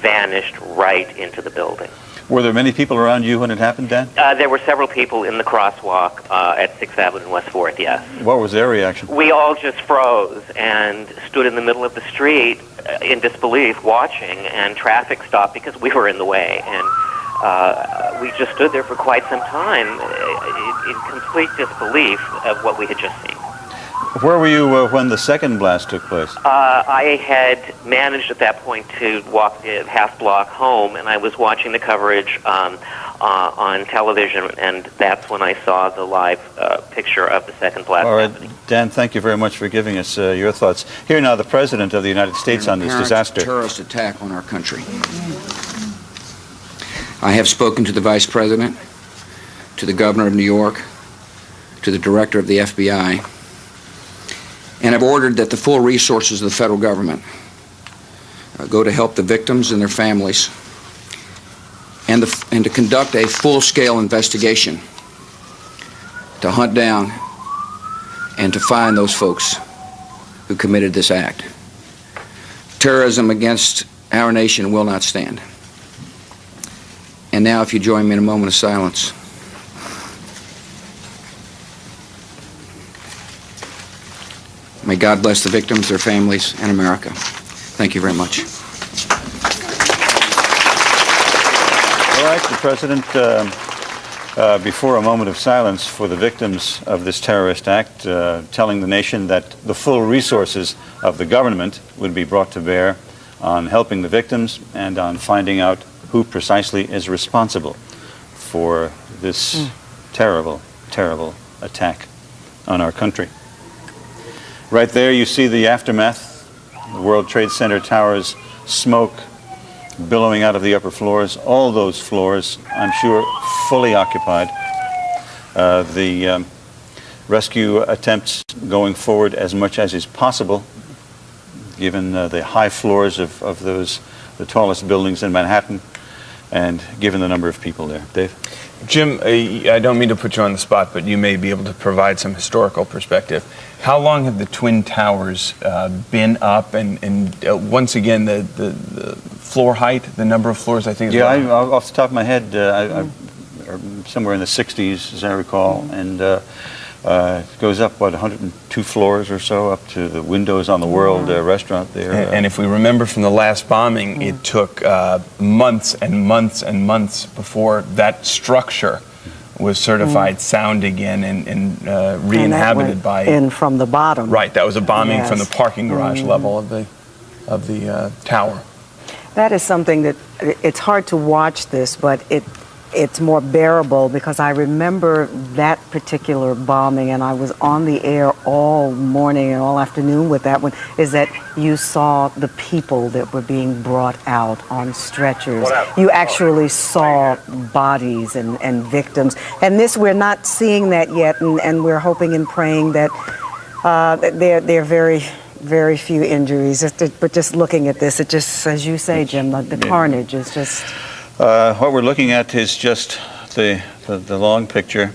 vanished right into the building. Were there many people around you when it happened, Dan? There were several people in the crosswalk at 6th Avenue and West 4th, yes. What was their reaction? We all just froze and stood in the middle of the street in disbelief watching, and traffic stopped because we were in the way. And we just stood there for quite some time in complete disbelief of what we had just seen. Where were you when the second blast took place? I had managed at that point to walk the half block home, and I was watching the coverage on television, and that's when I saw the live picture of the second blast. All right, Dan, thank you very much for giving us your thoughts. Here now, the President of the United States on this disaster. Terrorist attack on our country. I have spoken to the Vice President, to the Governor of New York, to the Director of the FBI, and have ordered that the full resources of the federal government go to help the victims and their families, and to conduct a full-scale investigation to hunt down and to find those folks who committed this act. Terrorism against our nation will not stand. And now, if you join me in a moment of silence. May God bless the victims, their families, and America. Thank you very much. All right, the President, before a moment of silence for the victims of this terrorist act, telling the nation that the full resources of the government would be brought to bear on helping the victims and on finding out who precisely is responsible for this terrible, terrible attack on our country. Right there you see the aftermath, the World Trade Center towers, smoke billowing out of the upper floors, all those floors, I'm sure, fully occupied. The rescue attempts going forward as much as is possible, given the high floors of the tallest buildings in Manhattan, and given the number of people there. Dave? Jim, I don't mean to put you on the spot, but you may be able to provide some historical perspective. How long have the Twin Towers been up? And once again, the floor height, the number of floors, I think is off the top of my head, somewhere in the 60s, as I recall, and it goes up, what, 102 floors or so, up to the windows on the World restaurant there. And if we remember from the last bombing, it took months and months and months before that structure was certified sound again and re-inhabited by... in from the bottom. Right, that was a bombing from the parking garage level of the tower. That is something that, it's hard to watch this, but it's more bearable because I remember that particular bombing, and I was on the air all morning and all afternoon with that one, is that you saw the people that were being brought out on stretchers. You actually saw bodies and victims. And this, we're not seeing that yet, and we're hoping and praying that there are very, very few injuries. But just looking at this, it just, as you say, Jim, the carnage is just... what we're looking at is just the long picture.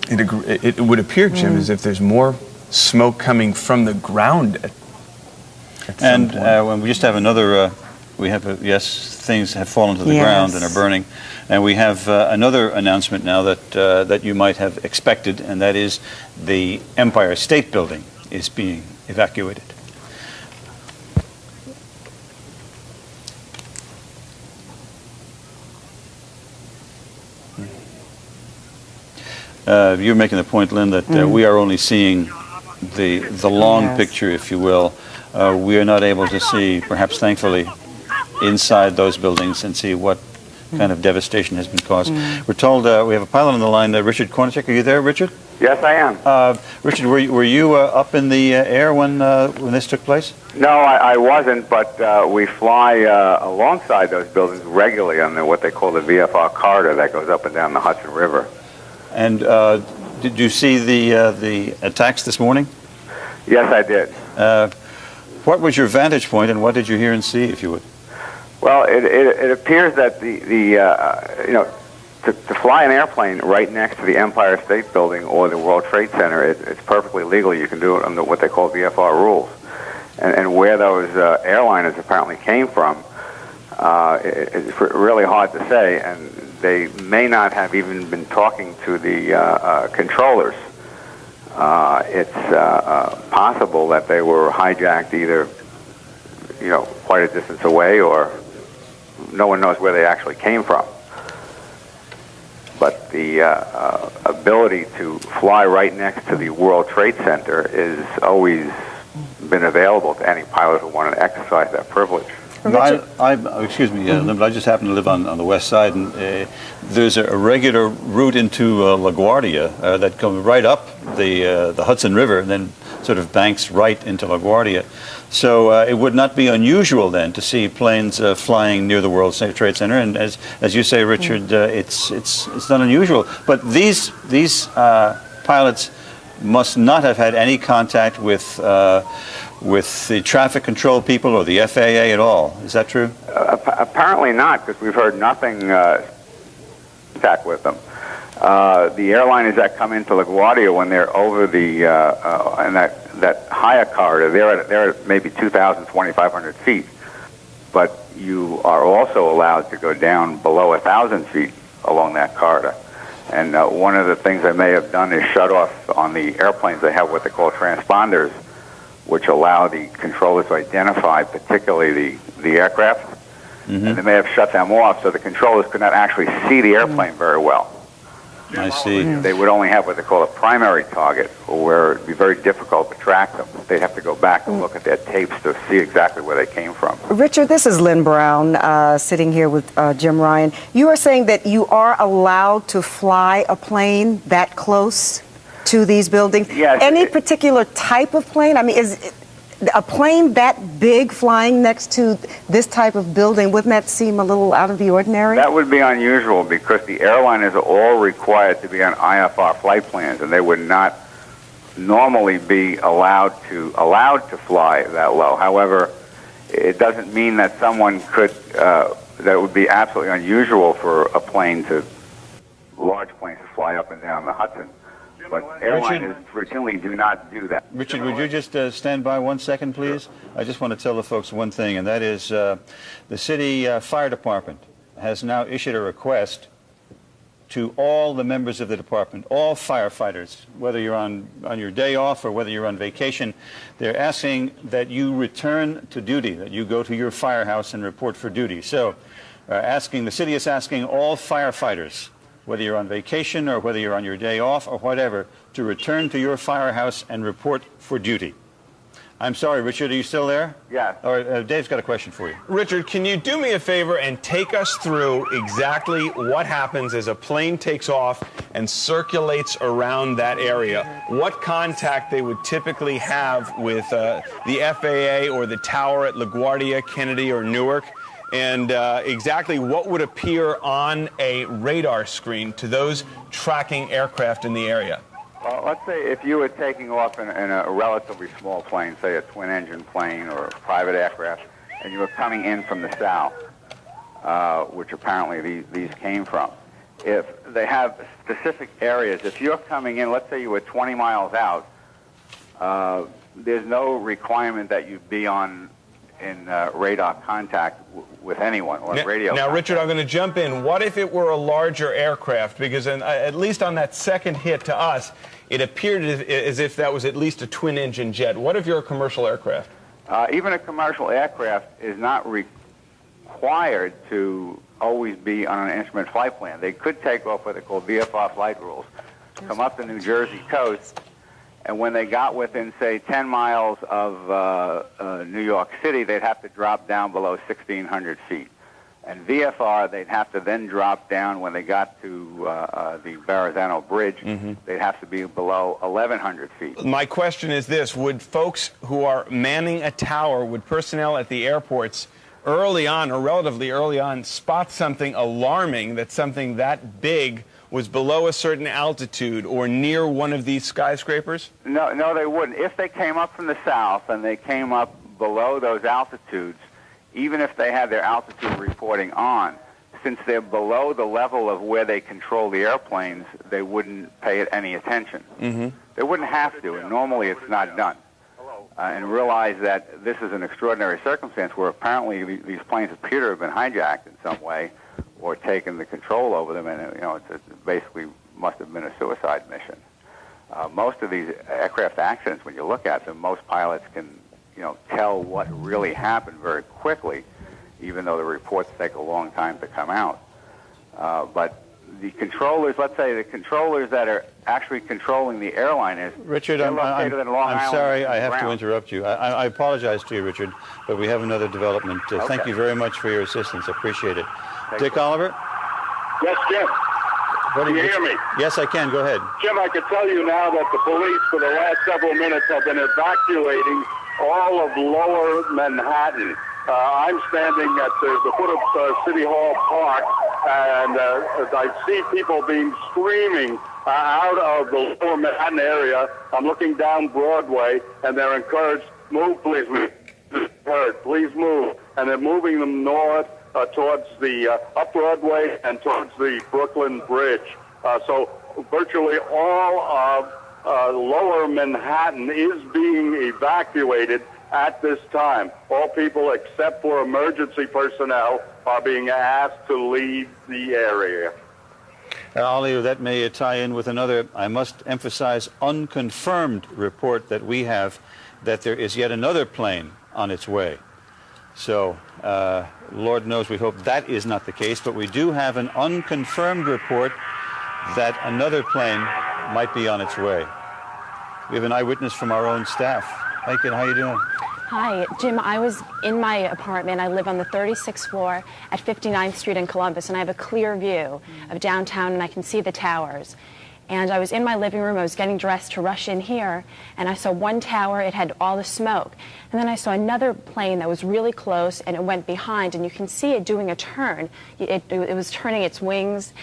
It would appear, Jim, as if there's more smoke coming from the ground at some point. When we just have another, yes, things have fallen to the ground and are burning. And we have another announcement now that you might have expected, and that is the Empire State Building is being evacuated. You're making the point, Lynn, that we are only seeing the long picture, if you will. We are not able to see, perhaps thankfully, inside those buildings and see what kind of devastation has been caused. We're told we have a pilot on the line, Richard Kornacek. Are you there, Richard? Yes, I am. Richard, were you up in the air when this took place? No, I wasn't, but we fly alongside those buildings regularly on what they call the VFR corridor that goes up and down the Hudson River. And did you see the attacks this morning? Yes, I did. What was your vantage point, and what did you hear and see, if you would? Well, it appears that to fly an airplane right next to the Empire State Building or the World Trade Center, it's perfectly legal. You can do it under what they call VFR rules. And where those airliners apparently came from, it's really hard to say, and they may not have even been talking to the controllers. It's possible that they were hijacked either, quite a distance away, or no one knows where they actually came from. But the ability to fly right next to the World Trade Center has always been available to any pilot who wanted to exercise that privilege. Excuse me, but I just happen to live on the west side, and there's a regular route into LaGuardia that comes right up the Hudson River and then sort of banks right into LaGuardia. So it would not be unusual then to see planes flying near the World Trade Center, and as you say, Richard, it's not unusual. But these pilots must not have had any contact with the traffic control people or the FAA at all. Is that true? Apparently not, because we've heard nothing contact with them. The airliners that come into LaGuardia, when they're over the and that higher corridor, they're at maybe 2,000, 2,500 feet. But you are also allowed to go down below 1,000 feet along that corridor. And one of the things they may have done is shut off on the airplanes. They have what they call transponders, which allow the controllers to identify particularly the aircraft. And they may have shut them off so the controllers could not actually see the airplane very well. I see. They would only have what they call a primary target, where it would be very difficult to track them. They'd have to go back and look at their tapes to see exactly where they came from. Richard, this is Lynn Brown sitting here with Jim Ryan. You are saying that you are allowed to fly a plane that close to these buildings? Yes. Any particular type of plane? I mean, is a plane that big flying next to this type of building, wouldn't that seem a little out of the ordinary? That would be unusual because the airliners are all required to be on IFR flight plans, and they would not normally be allowed to fly that low. However, it doesn't mean that someone could, that would be absolutely unusual for a plane large planes to fly up and down the Hudson. But airliners routinely do not do that. Richard, would you just stand by 1 second, please? I just want to tell the folks one thing, and that is the city fire department has now issued a request to all the members of the department, all firefighters, whether you're on your day off or whether you're on vacation. They're asking that you return to duty, that you go to your firehouse and report for duty. So the city is asking all firefighters, whether you're on vacation or whether you're on your day off or whatever, to return to your firehouse and report for duty. I'm sorry, Richard, are you still there? Yes. All right, Dave's got a question for you. Richard, can you do me a favor and take us through exactly what happens as a plane takes off and circulates around that area? What contact they would typically have with the FAA or the tower at LaGuardia, Kennedy, or Newark? And exactly what would appear on a radar screen to those tracking aircraft in the area? Well, let's say if you were taking off in a relatively small plane, say a twin-engine plane or a private aircraft, and you were coming in from the south, which apparently these came from. If they have specific areas, if you're coming in, let's say you were 20 miles out, there's no requirement that you be in radar contact with anyone or radio Now, contact. Richard, I'm going to jump in. What if it were a larger aircraft? Because at least on that second hit to us, it appeared as if that was at least a twin-engine jet. What if you're a commercial aircraft? Even a commercial aircraft is not required to always be on an instrument flight plan. They could take off what they call VFR flight rules, come up the New Jersey coast, and when they got within, say, 10 miles of New York City, they'd have to drop down below 1,600 feet. And VFR, they'd have to then drop down when they got to the Verrazano Bridge. They'd have to be below 1,100 feet. My question is this. Would folks who are manning a tower, would personnel at the airports early on, or relatively early on, spot something alarming, that something that big was below a certain altitude or near one of these skyscrapers? No, they wouldn't. If they came up from the south and they came up below those altitudes, even if they had their altitude reporting on, since they're below the level of where they control the airplanes, they wouldn't pay it any attention. They wouldn't have to, and normally it's not done. And realize that this is an extraordinary circumstance where apparently these planes appear to have been hijacked in some way or taken the control over them, and it basically must have been a suicide mission. Most of these aircraft accidents, when you look at them, most pilots can tell what really happened very quickly, even though the reports take a long time to come out. But the controllers, let's say the controllers that are actually controlling the airliners, Richard, they're I'm located in Long Island sorry, I have to ground. interrupt you. I apologize to you, Richard, but we have another development. Thank you very much for your assistance. I appreciate it. Dick Oliver? Yes, Jim. What Can you hear me? Yes, I can. Go ahead. Jim, I can tell you now that the police for the last several minutes have been evacuating all of lower Manhattan. I'm standing at the foot of City Hall Park, and I see people being screaming out of the lower Manhattan area. I'm looking down Broadway, and they're encouraged, move, please move. Please move. And they're moving them north towards the up Broadway and towards the Brooklyn Bridge. So virtually all of lower Manhattan is being evacuated at this time. All people except for emergency personnel are being asked to leave the area. Ali, that may tie in with another, I must emphasize, unconfirmed report that we have that there is yet another plane on its way. So, Lord knows we hope that is not the case, but we do have an unconfirmed report that another plane might be on its way. We have an eyewitness from our own staff. Hi, kid, how you doing? Hi, Jim. I was in my apartment. I live on the 36th floor at 59th Street in Columbus, and I have a clear view of downtown, and I can see the towers. And I was in my living room. I was getting dressed to rush in here, and I saw one tower. It had all the smoke. And then I saw another plane that was really close, and it went behind, and you can see it doing a turn. It was turning its wings,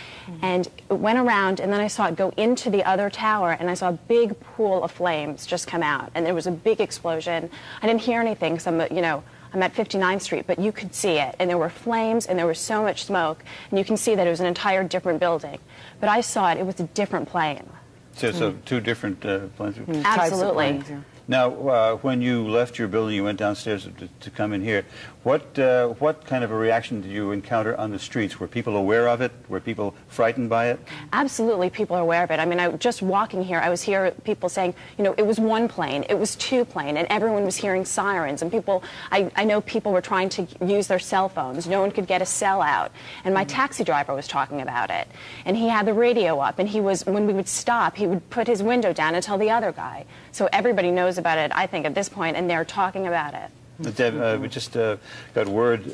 and it went around, and then I saw it go into the other tower, and I saw a big pool of flames just come out, and there was a big explosion. I didn't hear anything, because I'm at 59th Street, but you could see it, and there were flames, and there was so much smoke, and you can see that it was an entire different building. But I saw it was a different plane. So two different planes? Absolutely. Now, when you left your building, you went downstairs to come in here. What kind of a reaction did you encounter on the streets? Were people aware of it? Were people frightened by it? Absolutely, people are aware of it. I mean, just walking here, I was hearing people saying, it was one plane, it was two plane, and everyone was hearing sirens. And people, I know people were trying to use their cell phones. No one could get a cell out. And my taxi driver was talking about it. And he had the radio up, and when we would stop, he would put his window down and tell the other guy. So everybody knows about it, I think, at this point, and they're talking about it. Deb, we just got word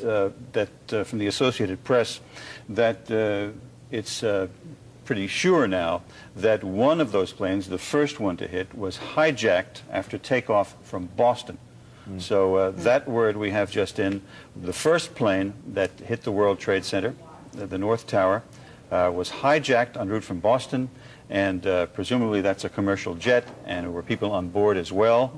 that from the Associated Press that it's pretty sure now that one of those planes, the first one to hit, was hijacked after takeoff from Boston. So that word we have just in. The first plane that hit the World Trade Center, the North Tower, was hijacked en route from Boston, and presumably that's a commercial jet, and there were people on board as well.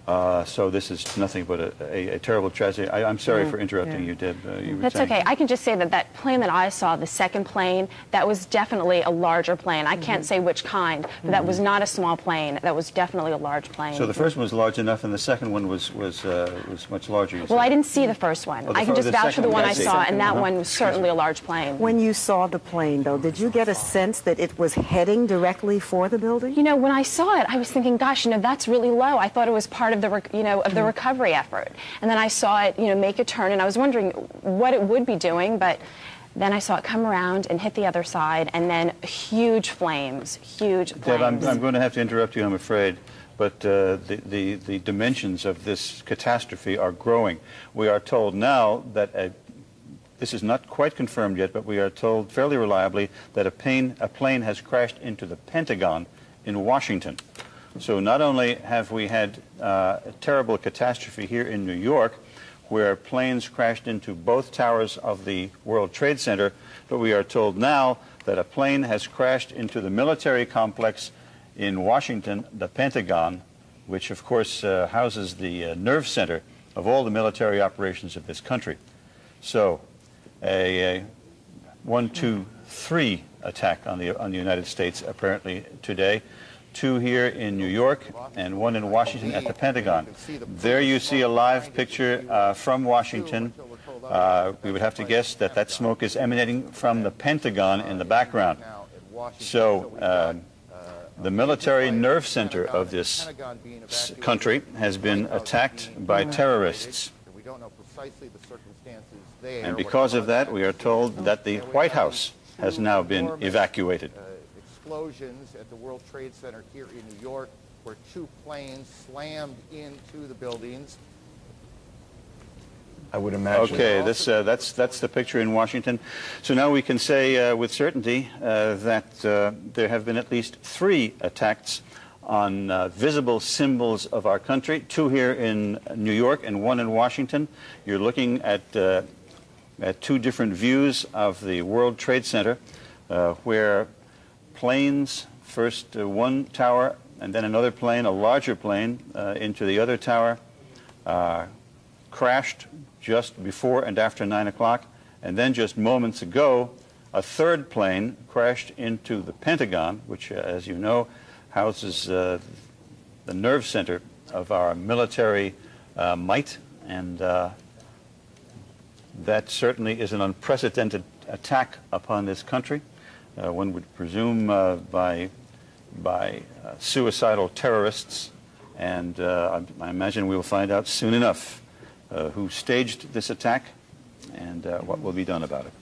So this is nothing but a terrible tragedy. I'm sorry for interrupting you, Deb. That's okay. I can just say that plane that I saw, the second plane, that was definitely a larger plane. I can't say which kind, but that was not a small plane. That was definitely a large plane. So the first one was large enough, and the second one was much larger. Well, I didn't see the first one. I can just vouch for the one I saw, and that one was certainly a large plane. When you saw the plane, though, did you get a sense that it was heading directly for the building? When I saw it, I was thinking, gosh, that's really low. I thought it was part of the recovery effort. And then I saw it, make a turn, and I was wondering what it would be doing, but then I saw it come around and hit the other side, and then huge flames, huge flames. Deb, I'm going to have to interrupt you, I'm afraid, but the dimensions of this catastrophe are growing. We are told now that this is not quite confirmed yet, but we are told fairly reliably that a plane has crashed into the Pentagon in Washington. So not only have we had a terrible catastrophe here in New York, where planes crashed into both towers of the World Trade Center, but we are told now that a plane has crashed into the military complex in Washington, the Pentagon, which of course houses the nerve center of all the military operations of this country. So a 1, 2, 3 attack on the United States apparently today. 2 here in New York and 1 in Washington at the Pentagon. There you see a live picture from Washington. We would have to guess that smoke is emanating from the Pentagon in the background. So the military nerve center of this country has been attacked by terrorists. And because of that, we are told that the White House has now been evacuated. Explosions at the World Trade Center here in New York, where 2 planes slammed into the buildings. I would imagine. Okay, that's the picture in Washington. So now we can say with certainty that there have been at least 3 attacks on visible symbols of our country. 2 here in New York and 1 in Washington. You're looking at 2 different views of the World Trade Center, where planes, first one tower and then another plane, a larger plane, into the other tower, crashed just before and after 9 o'clock, and then just moments ago, a third plane crashed into the Pentagon, which, as you know, houses the nerve center of our military might, and that certainly is an unprecedented attack upon this country. One would presume by suicidal terrorists, and I imagine we will find out soon enough who staged this attack and what will be done about it.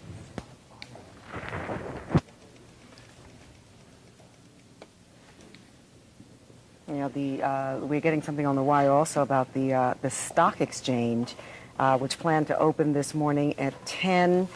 You know, we're getting something on the wire also about the stock exchange, which planned to open this morning at 10,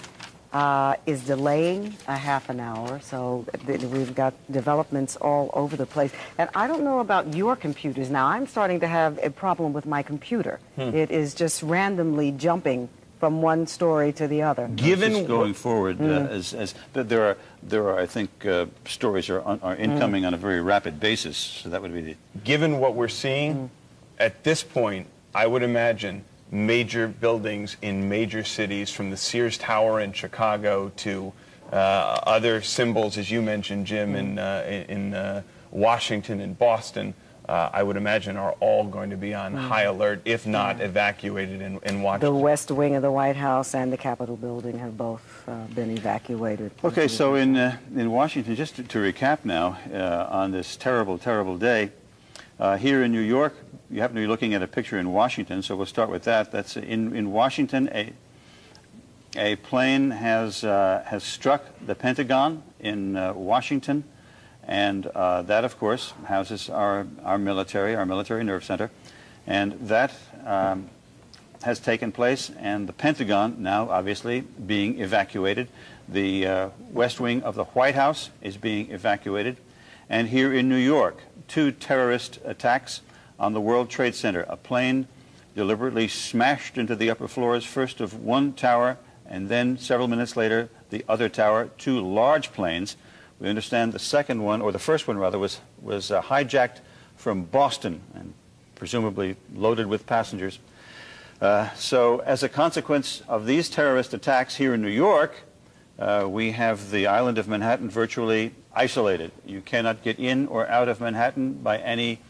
is delaying a half an hour. So we've got developments all over the place. And I don't know about your computers now. I'm starting to have a problem with my computer. It is just randomly jumping from one story to the other. Given going forward, as there are, I think, stories are incoming on a very rapid basis. So that would be the. Given what we're seeing at this point, I would imagine major buildings in major cities, from the Sears Tower in Chicago to other symbols, as you mentioned, Jim, in Washington and Boston, I would imagine are all going to be on high alert, if not evacuated in Washington. The West Wing of the White House and the Capitol building have both been evacuated. Okay, so in Washington, just to recap now, on this terrible, terrible day, here in New York, you happen to be looking at a picture in Washington, so we'll start with that. That's in Washington, a plane has struck the Pentagon in Washington. And that, of course, houses our military nerve center. And that has taken place, and the Pentagon now obviously being evacuated. The West Wing of the White House is being evacuated. And here in New York, 2 terrorist attacks on the World Trade Center. A plane deliberately smashed into the upper floors, first of one tower, and then several minutes later, the other tower. 2 large planes. We understand the second one, or the first one rather, was hijacked from Boston and presumably loaded with passengers. So as a consequence of these terrorist attacks here in New York, we have the island of Manhattan virtually isolated. You cannot get in or out of Manhattan by any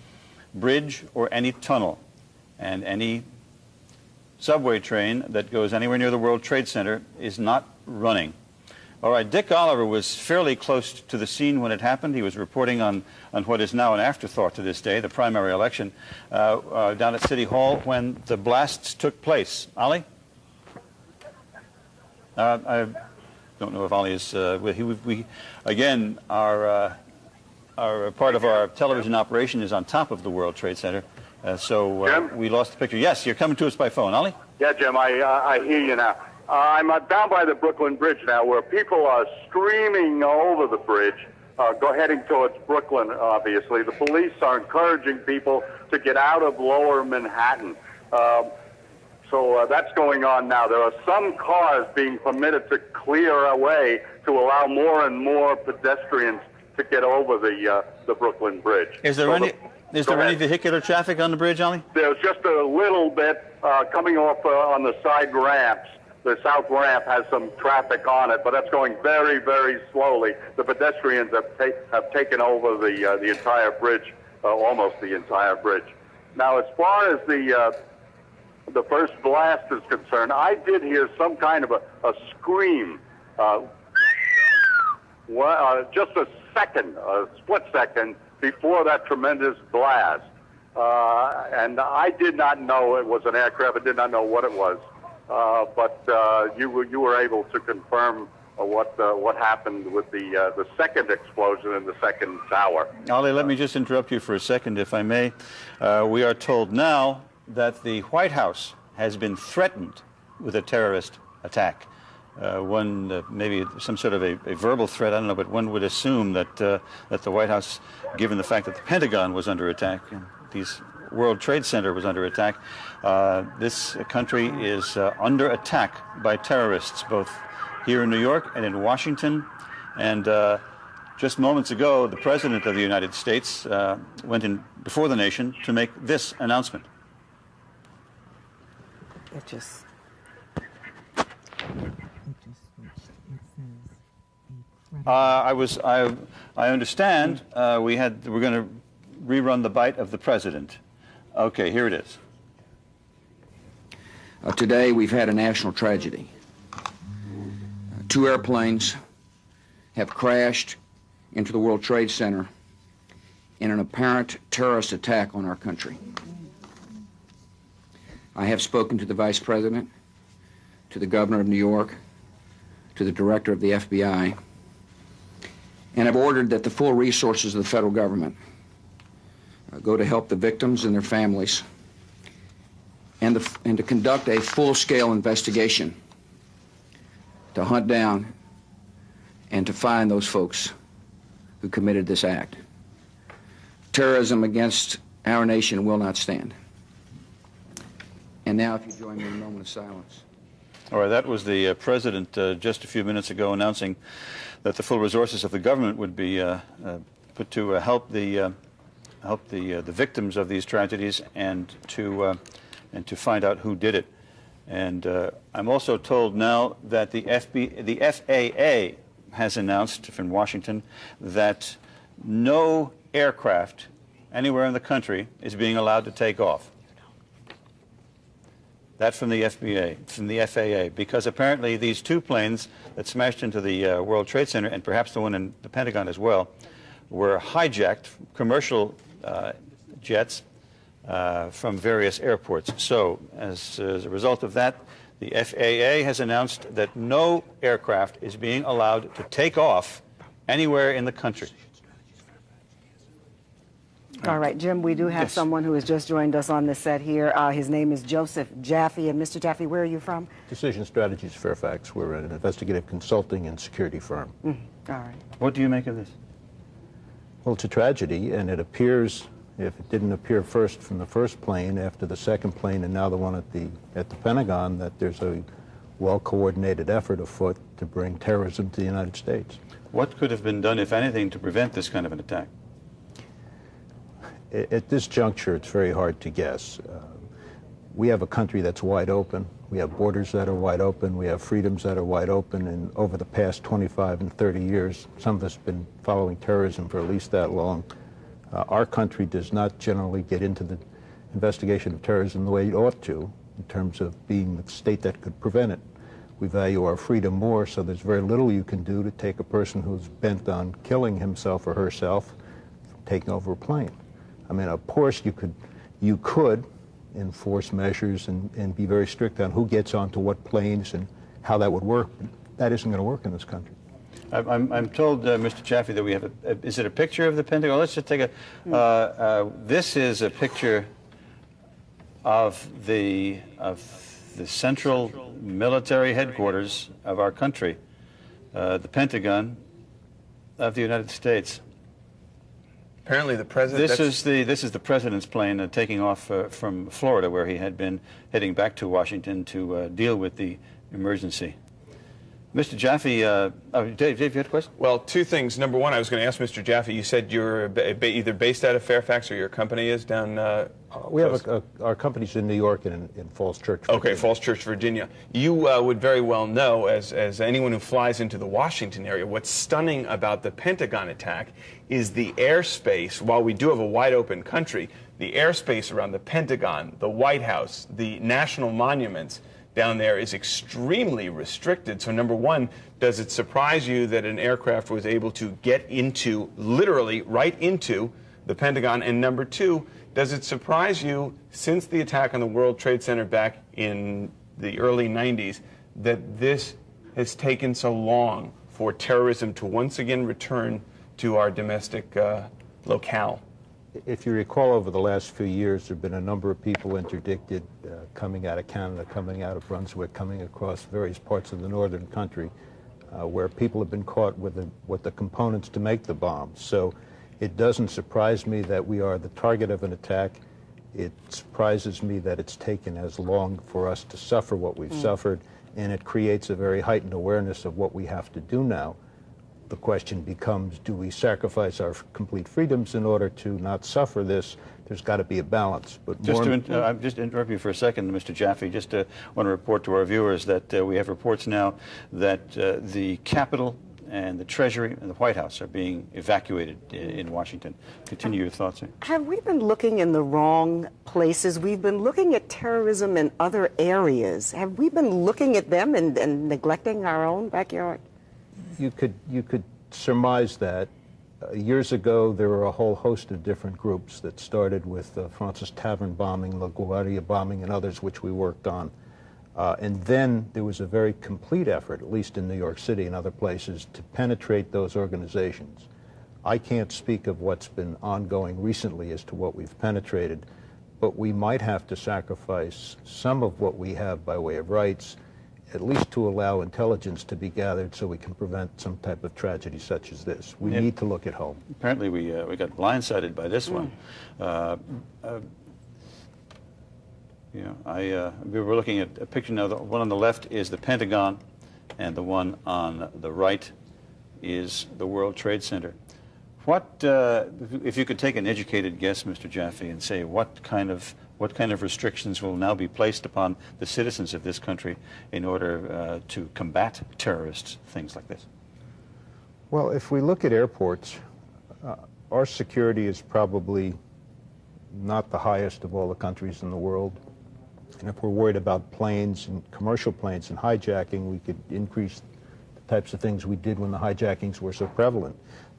bridge or any tunnel. And any subway train that goes anywhere near the World Trade Center is not running. All right, Dick Oliver was fairly close to the scene when it happened. He was reporting on what is now an afterthought to this day, the primary election, down at City Hall when the blasts took place. Ollie? I don't know if Ollie is we again, our part of our television operation is on top of the World Trade Center, so we lost the picture. Yes, you're coming to us by phone. Ollie? Yeah, Jim, I hear you now. I'm down by the Brooklyn Bridge now, where people are streaming over the bridge, heading towards Brooklyn, obviously. The police are encouraging people to get out of lower Manhattan. So that's going on now. There are some cars being permitted to clear away to allow more and more pedestrians to get over the Brooklyn Bridge. Is there any vehicular traffic on the bridge, Ollie? There's just a little bit coming off on the side ramps. The south ramp has some traffic on it, but that's going very, very slowly. The pedestrians have taken over the entire bridge, almost the entire bridge. Now, as far as the first blast is concerned, I did hear some kind of a scream. Just a split second before that tremendous blast. And I did not know it was an aircraft. I did not know what it was. But you were able to confirm what happened with the second explosion in the second tower. Ollie, let me just interrupt you for a second, if I may. We are told now that the White House has been threatened with a terrorist attack. Maybe some sort of a verbal threat, I don't know, but one would assume that the White House, given the fact that the Pentagon was under attack, and these World Trade Center was under attack, this country is under attack by terrorists, both here in New York and in Washington. And just moments ago, the President of the United States went in before the nation to make this announcement. I understand we're going to rerun the bite of the president. Okay, here it is. Today we've had a national tragedy. Two airplanes have crashed into the World Trade Center in an apparent terrorist attack on our country. I have spoken to the Vice President, to the Governor of New York, to the Director of the FBI, and have ordered that the full resources of the federal government go to help the victims and their families, and to conduct a full-scale investigation to hunt down and to find those folks who committed this act. Terrorism against our nation will not stand. And now, if you join me in a moment of silence. All right, that was the president just a few minutes ago announcing that the full resources of the government would be put to help the victims of these tragedies and to find out who did it. And I'm also told now that the FAA has announced from Washington that no aircraft anywhere in the country is being allowed to take off. That's from the FAA, because apparently these two planes that smashed into the World Trade Center, and perhaps the one in the Pentagon as well, were hijacked commercial jets from various airports. So, as a result of that, the FAA has announced that no aircraft is being allowed to take off anywhere in the country. All right, Jim, we do have someone who has just joined us on the set here. His name is Joseph Jaffe. And Mr. Jaffe, where are you from? Decision Strategies Fairfax. We're an investigative consulting and security firm. All right. What do you make of this? Well, it's a tragedy, and it appears, if it didn't appear first from the first plane, after the second plane, and now the one at the Pentagon, that there's a well-coordinated effort afoot to bring terrorism to the United States. What could have been done, if anything, to prevent this kind of an attack? At this juncture, it's very hard to guess. We have a country that's wide open. We have borders that are wide open. We have freedoms that are wide open. And over the past 25 and 30 years, some of us have been following terrorism for at least that long. Our country does not generally get into the investigation of terrorism the way it ought to, in terms of being the state that could prevent it. We value our freedom more, so there's very little you can do to take a person who's bent on killing himself or herself from taking over a plane. I mean, of course, you could enforce measures and be very strict on who gets onto what planes and how that would work. But that isn't going to work in this country. I'm told, Mr. Jaffe, that we have is it a picture of the Pentagon? Let's just take a. This is a picture of the central military headquarters of our country, the Pentagon of the United States. Apparently, the president. This is the president's plane taking off from Florida, where he had been heading back to Washington to deal with the emergency. Mr. Jaffe, Dave, you had a question? Well, two things. Number one, I was going to ask Mr. Jaffe. You said you're either based out of Fairfax or your company is down. We have our company's in New York and in Falls Church, Virginia. Okay, Falls Church, Virginia. You would very well know, as anyone who flies into the Washington area, what's stunning about the Pentagon attack is the airspace. While we do have a wide open country, the airspace around the Pentagon, the White House, the national monuments down there is extremely restricted. So number one, does it surprise you that an aircraft was able to get into, literally right into, the Pentagon? And number two, does it surprise you, since the attack on the World Trade Center back in the early 90s, that this has taken so long for terrorism to once again return to our domestic locale? If you recall, over the last few years, there have been a number of people interdicted coming out of Canada, coming out of Brunswick, coming across various parts of the northern country, where people have been caught with the components to make the bombs. So it doesn't surprise me that we are the target of an attack. It surprises me that it's taken as long for us to suffer what we've suffered, and it creates a very heightened awareness of what we have to do now. The question becomes, do we sacrifice our complete freedoms in order to not suffer this? There's got to be a balance. But I'm just interrupt you for a second, Mr. Jaffe. Want to report to our viewers that we have reports now that the Capitol and the Treasury and the White House are being evacuated in Washington. Continue your thoughts. Have we been looking in the wrong places? We've been looking at terrorism in other areas. Have we been looking at them and neglecting our own backyard? You could surmise that. Years ago, there were a whole host of different groups that started with the Francis Tavern bombing, LaGuardia bombing, and others which we worked on. And then there was a very complete effort, at least in New York City and other places, to penetrate those organizations. I can't speak of what's been ongoing recently as to what we've penetrated, but we might have to sacrifice some of what we have by way of rights, at least to allow intelligence to be gathered so we can prevent some type of tragedy such as this. We need to look at home. Apparently we got blindsided by this one. You know, we were looking at a picture now. The one on the left is the Pentagon, and the one on the right is the World Trade Center. What, if you could take an educated guess, Mr. Jaffe, and say what kind of restrictions will now be placed upon the citizens of this country in order to combat terrorists, things like this? Well, if we look at airports, our security is probably not the highest of all the countries in the world. And if we're worried about planes and commercial planes and hijacking, we could increase the types of things we did when the hijackings were so prevalent.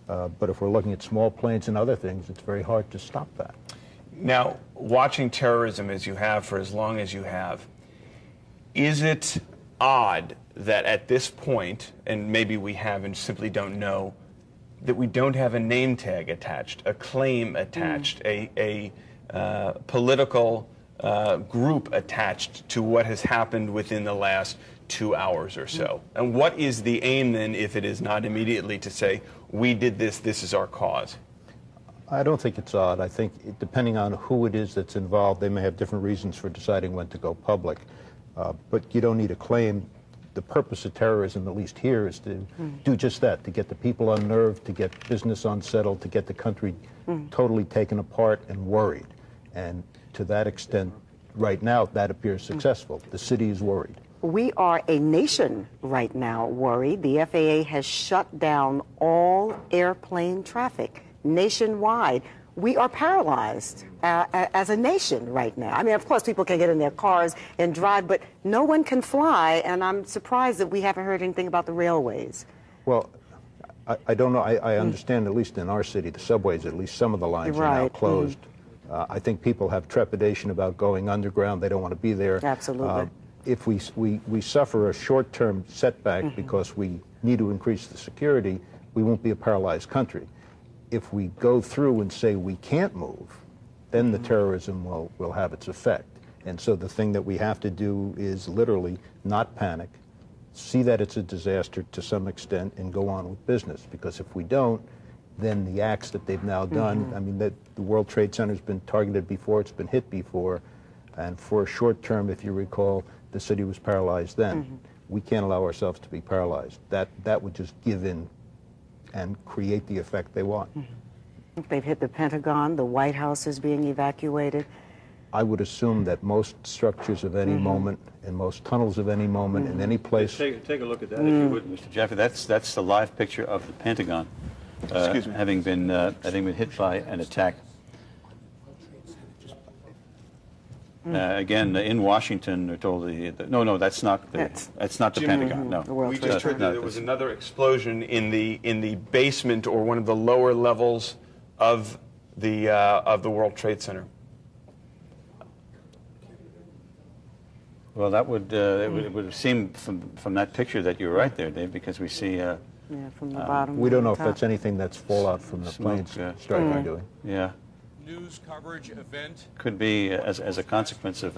But if we're looking at small planes and other things, it's very hard to stop that. Now, watching terrorism as you have for as long as you have, is it odd that at this point, and maybe we have and simply don't know, that we don't have a name tag attached, a claim attached, a political group attached to what has happened within the last 2 hours or so? And what is the aim then, if it is not immediately to say, we did this, this is our cause? I don't think it's odd. I think depending on who it is that's involved, they may have different reasons for deciding when to go public. But you don't need a claim. The purpose of terrorism, at least here, is to do just that, to get the people unnerved, to get business unsettled, to get the country totally taken apart and worried. And to that extent, right now, that appears successful. The city is worried. We are a nation right now worried. The FAA has shut down all airplane traffic nationwide. We are paralyzed as a nation right now. I mean, of course, people can get in their cars and drive, but no one can fly, and I'm surprised that we haven't heard anything about the railways. Well, I don't know. I understand, at least in our city, the subways, at least some of the lines are now closed. I think people have trepidation about going underground. They don't want to be there. Absolutely. If we suffer a short-term setback because we need to increase the security, we won't be a paralyzed country. If we go through and say we can't move, then the terrorism will have its effect. And so the thing that we have to do is literally not panic, see that it's a disaster to some extent, and go on with business. Because if we don't, then the acts that they've now done, I mean, the World Trade Center's been targeted before, it's been hit before, and for a short term, if you recall, the city was paralyzed then. We can't allow ourselves to be paralyzed. That would just give in and create the effect they want. They've hit the Pentagon, the White House is being evacuated. I would assume that most structures of any moment and most tunnels of any moment in any place... Take a look at that, if you would, Mr. Jaffe. That's the live picture of the Pentagon having been hit by an attack. Again, in Washington, they're told no, that's not the Pentagon. No, we just heard that there was another explosion in the basement or one of the lower levels of the World Trade Center. Well, that would it would seem from that picture that you're right there, Dave, because we see. From the bottom. We don't know if that's anything that's fallout from the planes striking doing. Yeah. News coverage event. Could be as a consequence of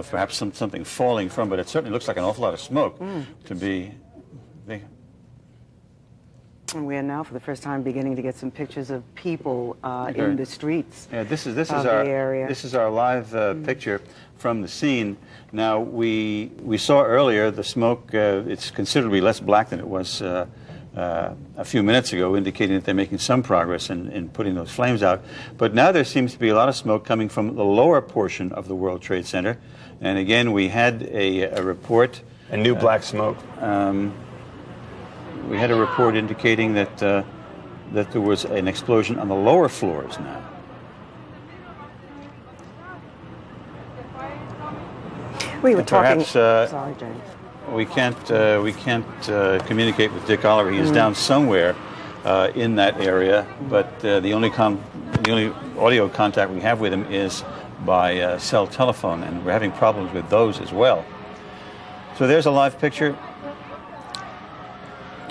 perhaps something falling from, but it certainly looks like an awful lot of smoke to be. And we are now, for the first time, beginning to get some pictures of people in the streets. Yeah, this is our live picture from the scene. Now we saw earlier the smoke. It's considerably less black than it was a few minutes ago, indicating that they're making some progress in putting those flames out. But now there seems to be a lot of smoke coming from the lower portion of the World Trade Center. And again, we had a report. A new black smoke. we had a report indicating that that there was an explosion on the lower floors now. We were talking. Perhaps sorry, James. we can't communicate with Dick Oliver. He is down somewhere in that area, but the only audio contact we have with him is by cell telephone, and we're having problems with those as well. So there's a live picture.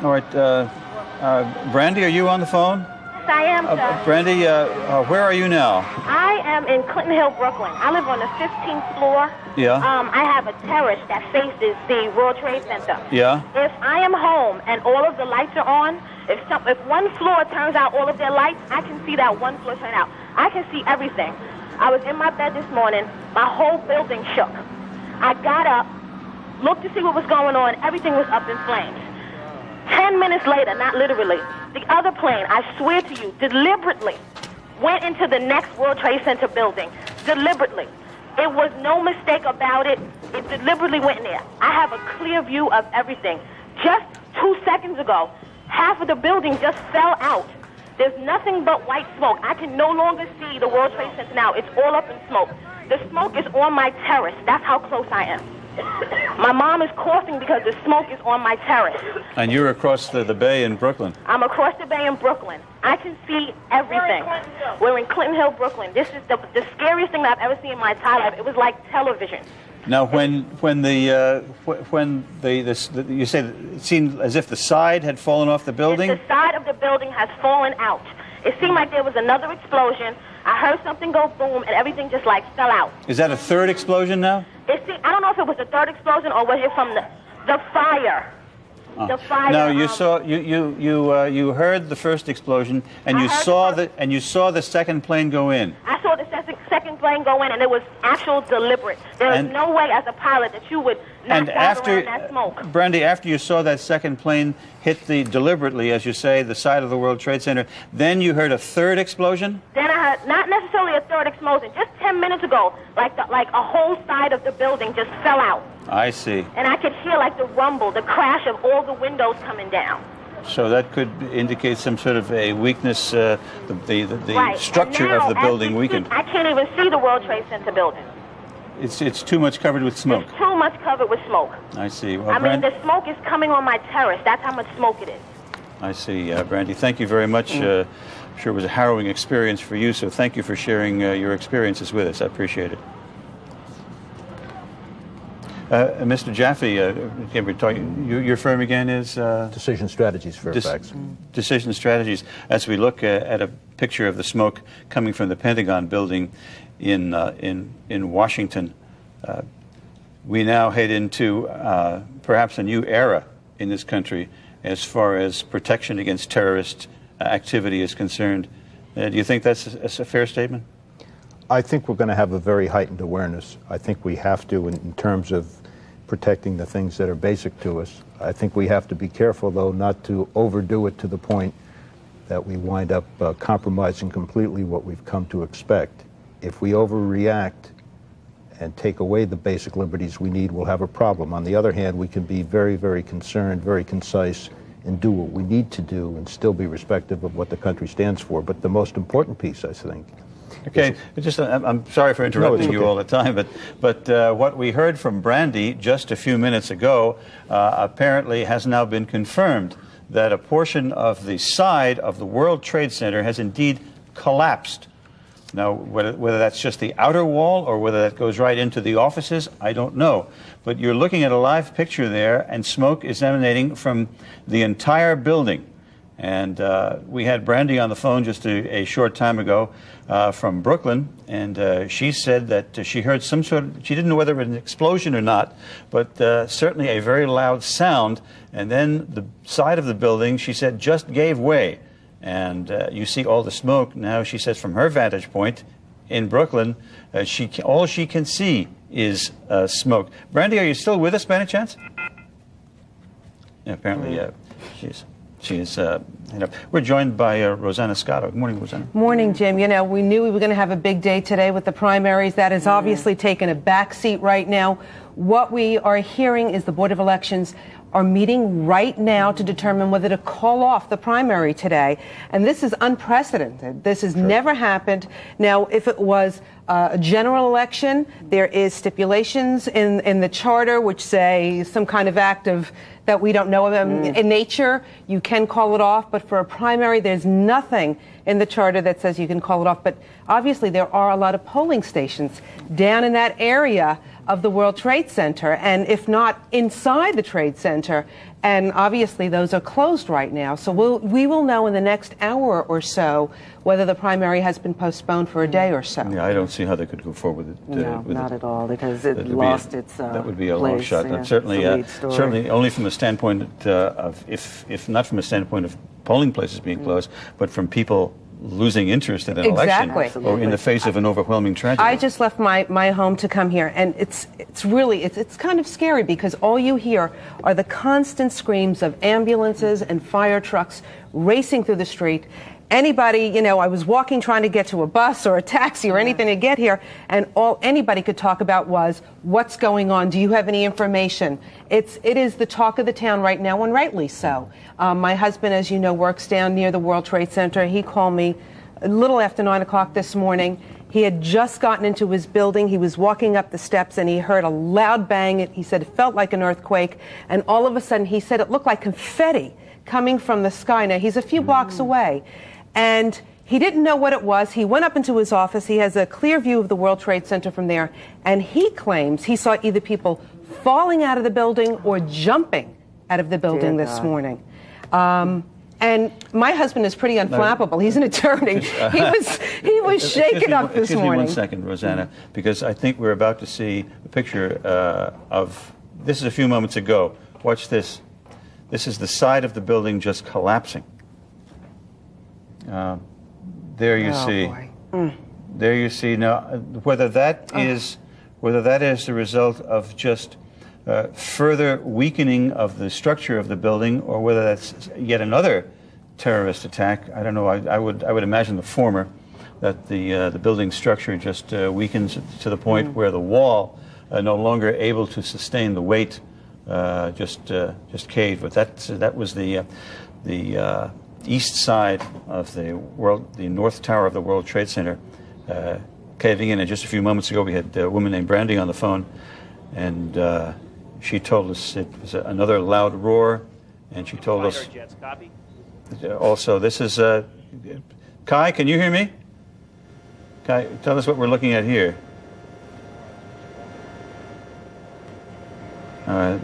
All right, Brandy, are you on the phone? Yes, I am, sir. Brandy, where are you now? I am in Clinton Hill, Brooklyn. I live on the 15th floor. Yeah. I have a terrace that faces the World Trade Center. Yeah. If I am home and all of the lights are on, if one floor turns out all of their lights, I can see that one floor turn out. I can see everything. I was in my bed this morning. My whole building shook. I got up, looked to see what was going on. Everything was up in flames. 10 minutes later, not literally, the other plane, I swear to you, deliberately went into the next World Trade Center building. Deliberately. It was no mistake about it. It deliberately went in there. I have a clear view of everything. Just 2 seconds ago, half of the building just fell out. There's nothing but white smoke. I can no longer see the World Trade Center now. It's all up in smoke. The smoke is on my terrace. That's how close I am. My mom is coughing because the smoke is on my terrace. And you're across the bay in Brooklyn. I'm across the bay in Brooklyn. I can see everything. We're in Clinton Hill, Brooklyn. This is the scariest thing I've ever seen in my entire life. It was like television. Now, when you say it seemed as if the side had fallen off the building. The side of the building has fallen out. It seemed like there was another explosion. I heard something go boom, and everything just like fell out. Is that a third explosion now? I don't know if it was the third explosion or was it from the fire. Oh. The fire. No, you saw you heard the first explosion, and you saw the second plane go in. I saw the second plane go in, and it was actual deliberate. There is no way as a pilot that you would not drive around that smoke. Brandy, after you saw that second plane hit deliberately, as you say, the side of the World Trade Center, then you heard a third explosion? Then I heard, not necessarily a third explosion, just 10 minutes ago, like a whole side of the building just fell out. I see. And I could hear like the rumble, the crash of all the windows coming down. So that could indicate some sort of a weakness, the Right. structure And now, of the building weakened. I can't even see the World Trade Center building. It's too much covered with smoke. It's too much covered with smoke. I see. Well, I mean, the smoke is coming on my terrace. That's how much smoke it is. I see. Brandy, thank you very much. I'm sure it was a harrowing experience for you, so thank you for sharing your experiences with us. I appreciate it. Mr. Jaffe, your firm again is? Decision Strategies, Fairfax. Decision Strategies. As we look at a picture of the smoke coming from the Pentagon building in Washington, we now head into perhaps a new era in this country as far as protection against terrorist activity is concerned. Do you think that's a fair statement? I think we're going to have a very heightened awareness. I think we have to in terms of protecting the things that are basic to us. I think we have to be careful, though, not to overdo it to the point that we wind up compromising completely what we've come to expect. If we overreact and take away the basic liberties we need, we'll have a problem. On the other hand, we can be very, very concerned, very concise, and do what we need to do and still be respectful of what the country stands for. But the most important piece, I think. Okay, I'm sorry for interrupting you all the time, but what we heard from Brandy just a few minutes ago apparently has now been confirmed that a portion of the side of the World Trade Center has indeed collapsed. Now, whether that's just the outer wall or whether that goes right into the offices, I don't know. But you're looking at a live picture there, and smoke is emanating from the entire building. And we had Brandy on the phone just a short time ago from Brooklyn, and she said that she heard some sort of, she didn't know whether it was an explosion or not, but certainly a very loud sound. And then the side of the building, she said, just gave way. And you see all the smoke. Now, she says from her vantage point in Brooklyn, all she can see is smoke. Brandy, are you still with us by any chance? Yeah, apparently she's we're joined by Rosanna Scotto. Good morning, Rosanna. Morning, Jim. You know, we knew we were going to have a big day today with the primaries. That has obviously taken a backseat right now. What we are hearing is the Board of Elections are meeting right now to determine whether to call off the primary today. And this is unprecedented. This has never happened. Now, if it was a general election, there is stipulations in the charter which say some kind of act of that we don't know of in nature, you can call it off. But for a primary, there's nothing in the charter that says you can call it off. But obviously, there are a lot of polling stations down in that area of the World Trade Center, and if not inside the Trade Center, and obviously those are closed right now. So we will know in the next hour or so whether the primary has been postponed for a day or so. Yeah, I don't see how they could go forward with it. No, not at all, because it lost its that would be a long place, shot. yeah. And certainly only from the standpoint of, if not from the standpoint of polling places being closed, but from people losing interest in an election or in the face of an overwhelming tragedy. I just left my home to come here, and it's kind of scary because all you hear are the constant screams of ambulances and fire trucks racing through the street. Anybody, I was walking trying to get to a bus or a taxi or anything to get here, and all anybody could talk about was, what's going on? Do you have any information? It is the talk of the town right now, and rightly so. My husband, as you know, works down near the World Trade Center. He called me a little after 9 o'clock this morning. He had just gotten into his building. He was walking up the steps, and he heard a loud bang. He said it felt like an earthquake, and all of a sudden, he said it looked like confetti coming from the sky. Now, he's a few blocks away. And he didn't know what it was. He went up into his office. He has a clear view of the World Trade Center from there. And he claims he saw either people falling out of the building or jumping out of the building this morning. And my husband is pretty unflappable. He's an attorney. He was shaken up this morning. Excuse me 1 second, Rosanna, because I think we're about to see a picture of, this is a few moments ago. Watch this. This is the side of the building just collapsing. There you see. There you see. Now, whether that is the result of just further weakening of the structure of the building, or whether that's yet another terrorist attack, I don't know. I would imagine the former, that the building structure just weakens to the point where the wall, no longer able to sustain the weight, just caved. But that was the east side of the north tower of the World Trade Center caving in. And just a few moments ago, we had a woman named Brandy on the phone, and she told us it was another loud roar, and she told us also, this is Kai, can you hear me? Kai, tell us what we're looking at here.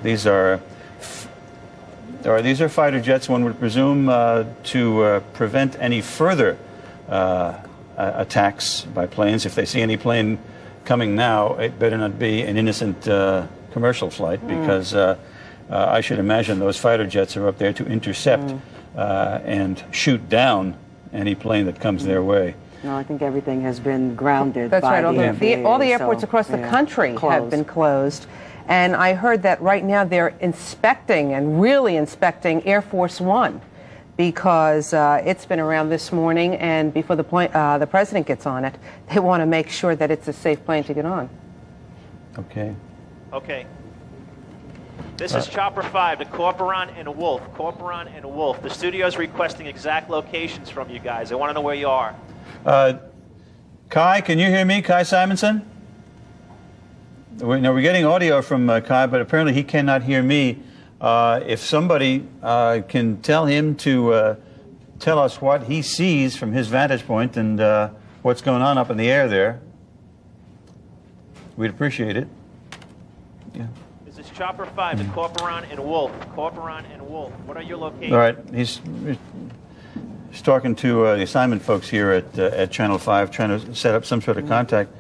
These are fighter jets, one would presume, to prevent any further attacks by planes. If they see any plane coming now, it better not be an innocent commercial flight, because I should imagine those fighter jets are up there to intercept and shoot down any plane that comes their way. No, I think everything has been grounded. That's right. by All the airports across the country have been closed. And I heard that right now they're inspecting, and really inspecting, Air Force One, because it's been around this morning, and before the president gets on it, they want to make sure that it's a safe plane to get on. Okay. Okay. This is Chopper 5 to Corporon and Wolf. Corporon and Wolf. The studio's requesting exact locations from you guys. I want to know where you are. Kai, can you hear me? Kai Simonson? We're getting audio from Kai, but apparently he cannot hear me. If somebody can tell him to tell us what he sees from his vantage point and what's going on up in the air there, we'd appreciate it. Yeah. This is Chopper 5 to Corporon and Wolf. Corporon and Wolf. What are your locations? All right. He's talking to the assignment folks here at Channel 5, trying to set up some sort of contact.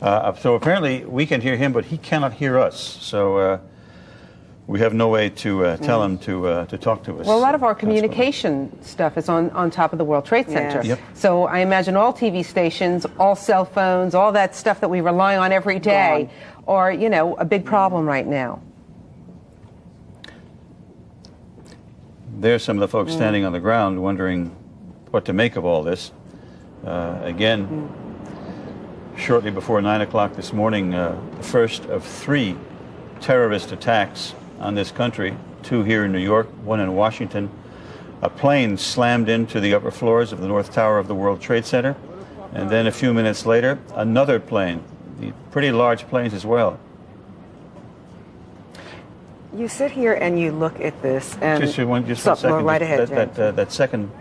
So apparently we can hear him, but he cannot hear us. So we have no way to tell him to talk to us. Well, a lot of our communication stuff is on top of the World Trade Center. Yes. Yep. So I imagine all TV stations, all cell phones, all that stuff that we rely on every day are, a big problem right now. There's some of the folks standing on the ground wondering what to make of all this. Again, shortly before 9 o'clock this morning, the first of 3 terrorist attacks on this country 2 here in New York, 1 in Washington. A plane slammed into the upper floors of the North Tower of the World Trade Center. And then a few minutes later, another plane, pretty large planes as well. You sit here and you look at this, and Just one second. right ahead, that second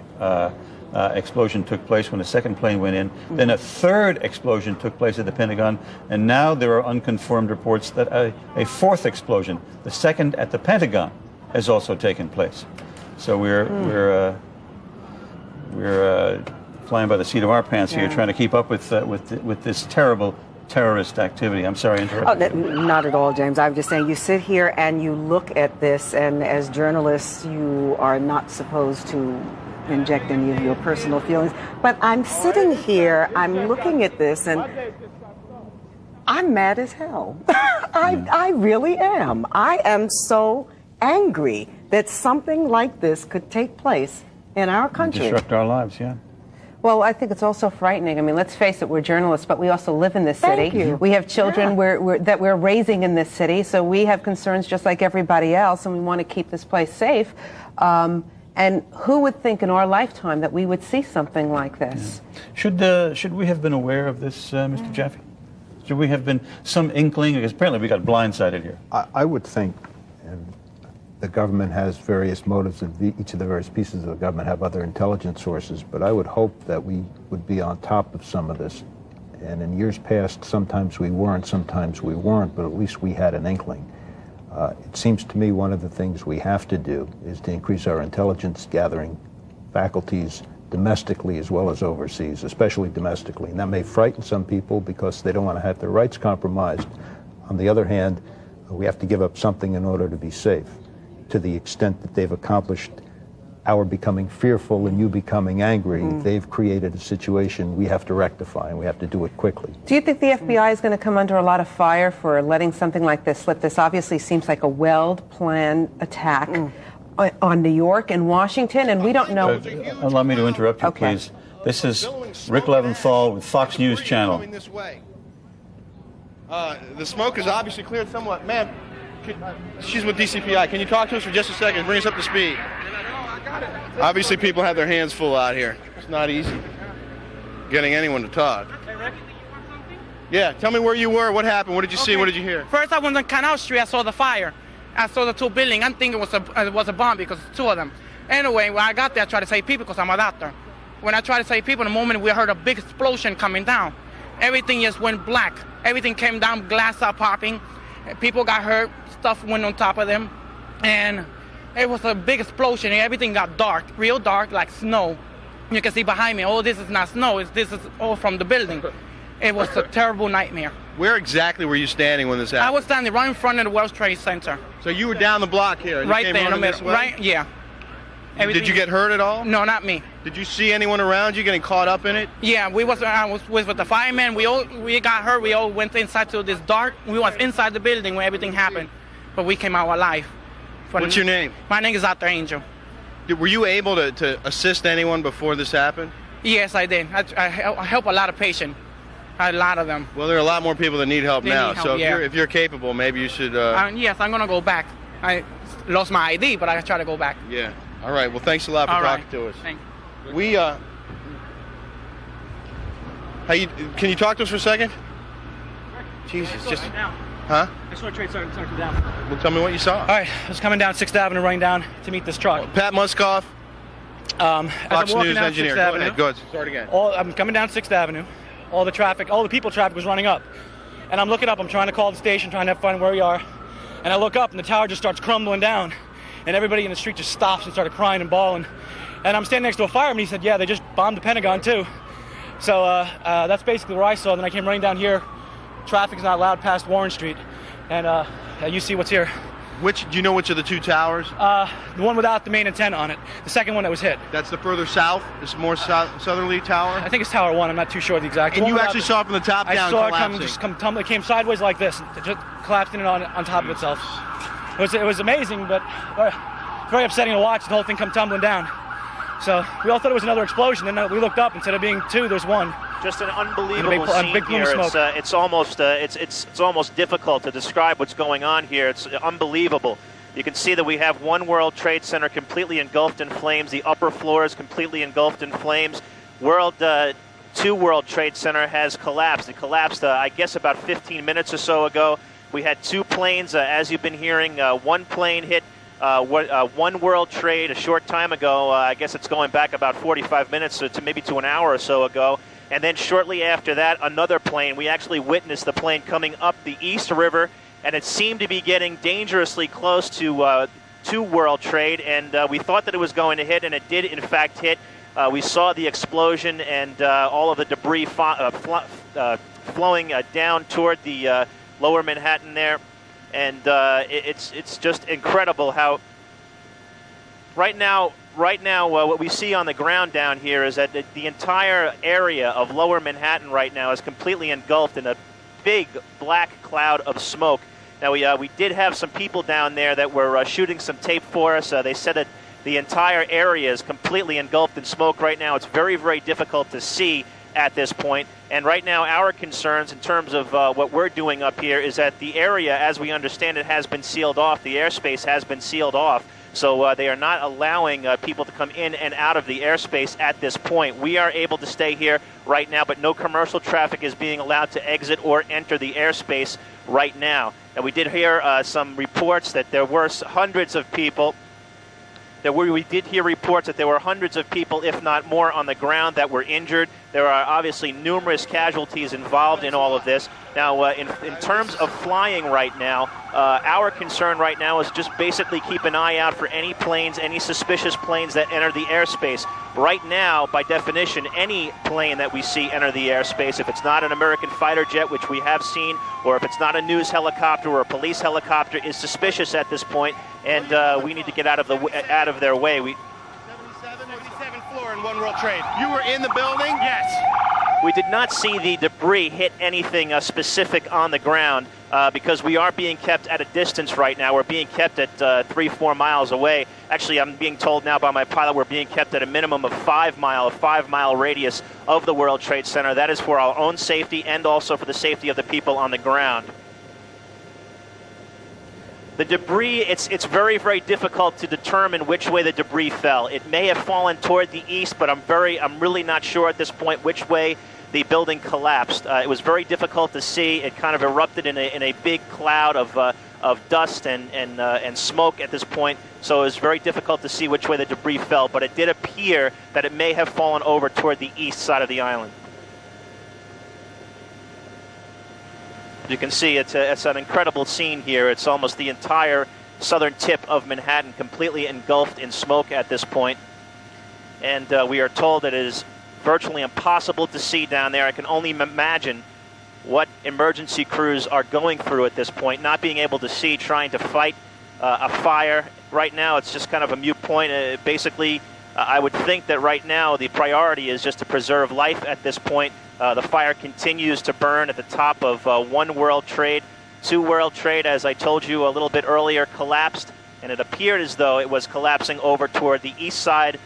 explosion took place when a second plane went in. Then a third explosion took place at the Pentagon, and now there are unconfirmed reports that a fourth explosion, the second at the Pentagon, has also taken place. So we're flying by the seat of our pants here, trying to keep up with this terrible terrorist activity. I'm sorry, I interrupted. Not at all, James. I'm just saying you sit here and you look at this, and as journalists, you are not supposed to inject any of your personal feelings. But I'm sitting here, I'm looking at this, and I'm mad as hell. I really am. I am so angry that something like this could take place in our country. Disrupt our lives, yeah. Well, I think it's also frightening. I mean, let's face it, we're journalists, but we also live in this city. Thank you. We have children that we're raising in this city, so we have concerns just like everybody else, and we want to keep this place safe. And who would think in our lifetime that we would see something like this? Yeah. Should we have been aware of this, Mr. Jaffe? Should we have been some inkling? Because apparently we got blindsided here. I would think, and the government has various motives, and each of the various pieces of the government have other intelligence sources, but I would hope that we would be on top of some of this. And in years past, sometimes we weren't, sometimes we weren't, but at least we had an inkling. It seems to me one of the things we have to do is to increase our intelligence gathering faculties domestically as well as overseas, especially domestically. And that may frighten some people because they don't want to have their rights compromised. On the other hand, we have to give up something in order to be safe. To the extent that they've accomplished our becoming fearful and you becoming angry, they've created a situation we have to rectify, and we have to do it quickly. Do you think the FBI is going to come under a lot of fire for letting something like this slip? This obviously seems like a well-planned attack on New York and Washington, and we don't know. Allow me to interrupt you, please. This is Rick Leventhal with Fox News Channel. The smoke is obviously cleared somewhat. Ma'am, she's with DCPI. Can you talk to us for just a second? Bring us up to speed. Obviously, people have their hands full out here. It's not easy getting anyone to talk. Yeah, tell me where you were. What happened? What did you see? What did you hear? First, I was on Canal Street. I saw the fire. I saw the two buildings. I'm thinking it was a bomb because it's two of them. Anyway, when I got there, I tried to save people because I'm a doctor. When I tried to save people, in the moment we heard a big explosion coming down. Everything just went black. Everything came down, glass started popping. People got hurt. Stuff went on top of them. And it was a big explosion, and everything got dark, real dark, like snow. You can see behind me, oh, this is not snow, this is all from the building. It was a terrible nightmare. Where exactly were you standing when this happened? I was standing right in front of the World Trade Center. So you were down the block here? And Right you came there in the running this middle, way? right? Yeah. Did you get hurt at all? No, not me. Did you see anyone around you getting caught up in it? Yeah, I was with the firemen. We got hurt. We all went inside to this dark. We was inside the building when everything happened, but we came out alive. What's your name? My name is Dr. Angel. Were you able to assist anyone before this happened? Yes, I did. I help a lot of patients. A lot of them. Well, there are a lot more people that need help now. Need help, so yeah. if you're capable, maybe you should. Yes, I'm gonna go back. I lost my ID, but I try to go back. Yeah. All right. Well, thanks a lot for All talking right. to us. Thanks. We can you talk to us for a second? Jesus, just. Huh? I saw a Trade Center come down. Well, tell me what you saw. All right, I was coming down 6th Avenue, running down to meet this truck. Pat Muskoff, Fox News engineer. Go ahead. Go ahead. Start again. I'm coming down 6th Avenue. All the people traffic was running up. And I'm looking up. I'm trying to call the station, trying to find where we are. And I look up, and the tower just starts crumbling down. And everybody in the street just stops and started crying and bawling. And I'm standing next to a fireman. He said, yeah, they just bombed the Pentagon, too. So that's basically where I saw. Then I came running down here. Traffic's not allowed past Warren Street. And you see what's here. Do you know which of the two towers? The one without the main antenna on it. The second one that was hit. That's the further south? This more southerly tower? I think it's Tower 1. I'm not too sure the exact. And you actually saw it from the top down I saw collapsing. it came sideways like this. It just collapsed in on top of itself. It was amazing, but very upsetting to watch the whole thing come tumbling down. So we all thought it was another explosion. Then we looked up. Instead of being two, there's one. Just an unbelievable scene big plume here. of smoke. It's almost difficult to describe what's going on here. It's unbelievable. You can see that we have One World Trade Center completely engulfed in flames. The upper floor is completely engulfed in flames. Two World Trade Center has collapsed. It collapsed, I guess, about 15 minutes or so ago. We had two planes, as you've been hearing. One plane hit One World Trade a short time ago. I guess it's going back about 45 minutes to maybe to an hour or so ago. And then shortly after that, another plane. We actually witnessed the plane coming up the East River, and it seemed to be getting dangerously close to World Trade, and we thought that it was going to hit, and it did in fact hit. We saw the explosion and all of the debris flowing down toward the lower Manhattan there, and it's just incredible how right now what we see on the ground down here is that the entire area of lower Manhattan right now is completely engulfed in a big black cloud of smoke. Now, we did have some people down there that were shooting some tape for us. They said that the entire area is completely engulfed in smoke right now. It's very, very difficult to see at this point. And right now, our concerns in terms of what we're doing up here is that the area, as we understand it, has been sealed off. The airspace has been sealed off. So they are not allowing people to come in and out of the airspace at this point. We are able to stay here right now, but no commercial traffic is being allowed to exit or enter the airspace right now. And we did hear some reports that there were hundreds of people. We did hear reports that there were hundreds of people, if not more, on the ground that were injured. There are obviously numerous casualties involved in all of this. Now, in terms of flying right now, our concern right now is just basically keep an eye out for any planes, any suspicious planes that enter the airspace. Right now, by definition, any plane that we see enter the airspace, if it's not an American fighter jet, which we have seen, or if it's not a news helicopter or a police helicopter, is suspicious at this point, and we need to get out of their way. 77th floor in One World Trade. You were in the building? Yes. We did not see the debris hit anything specific on the ground because we are being kept at a distance right now. We're being kept at 3-4 miles away. Actually, I'm being told now by my pilot we're being kept at a minimum of 5 mile radius of the World Trade Center. That is for our own safety and also for the safety of the people on the ground. The debris, it's very, very difficult to determine which way the debris fell. It may have fallen toward the east, but I'm really not sure at this point which way the building collapsed. It was very difficult to see. It kind of erupted in a big cloud of dust and smoke at this point, so it was very difficult to see which way the debris fell, but it did appear that it may have fallen over toward the east side of the island. You can see it's an incredible scene here. It's almost the entire southern tip of Manhattan completely engulfed in smoke at this point. And we are told that it is virtually impossible to see down there. I can only imagine what emergency crews are going through at this point, not being able to see, trying to fight a fire. Right now, it's just kind of a moot point. Basically, I would think that right now the priority is just to preserve life at this point. The fire continues to burn at the top of One World Trade. Two World Trade, as I told you a little bit earlier, collapsed, and it appeared as though it was collapsing over toward the east side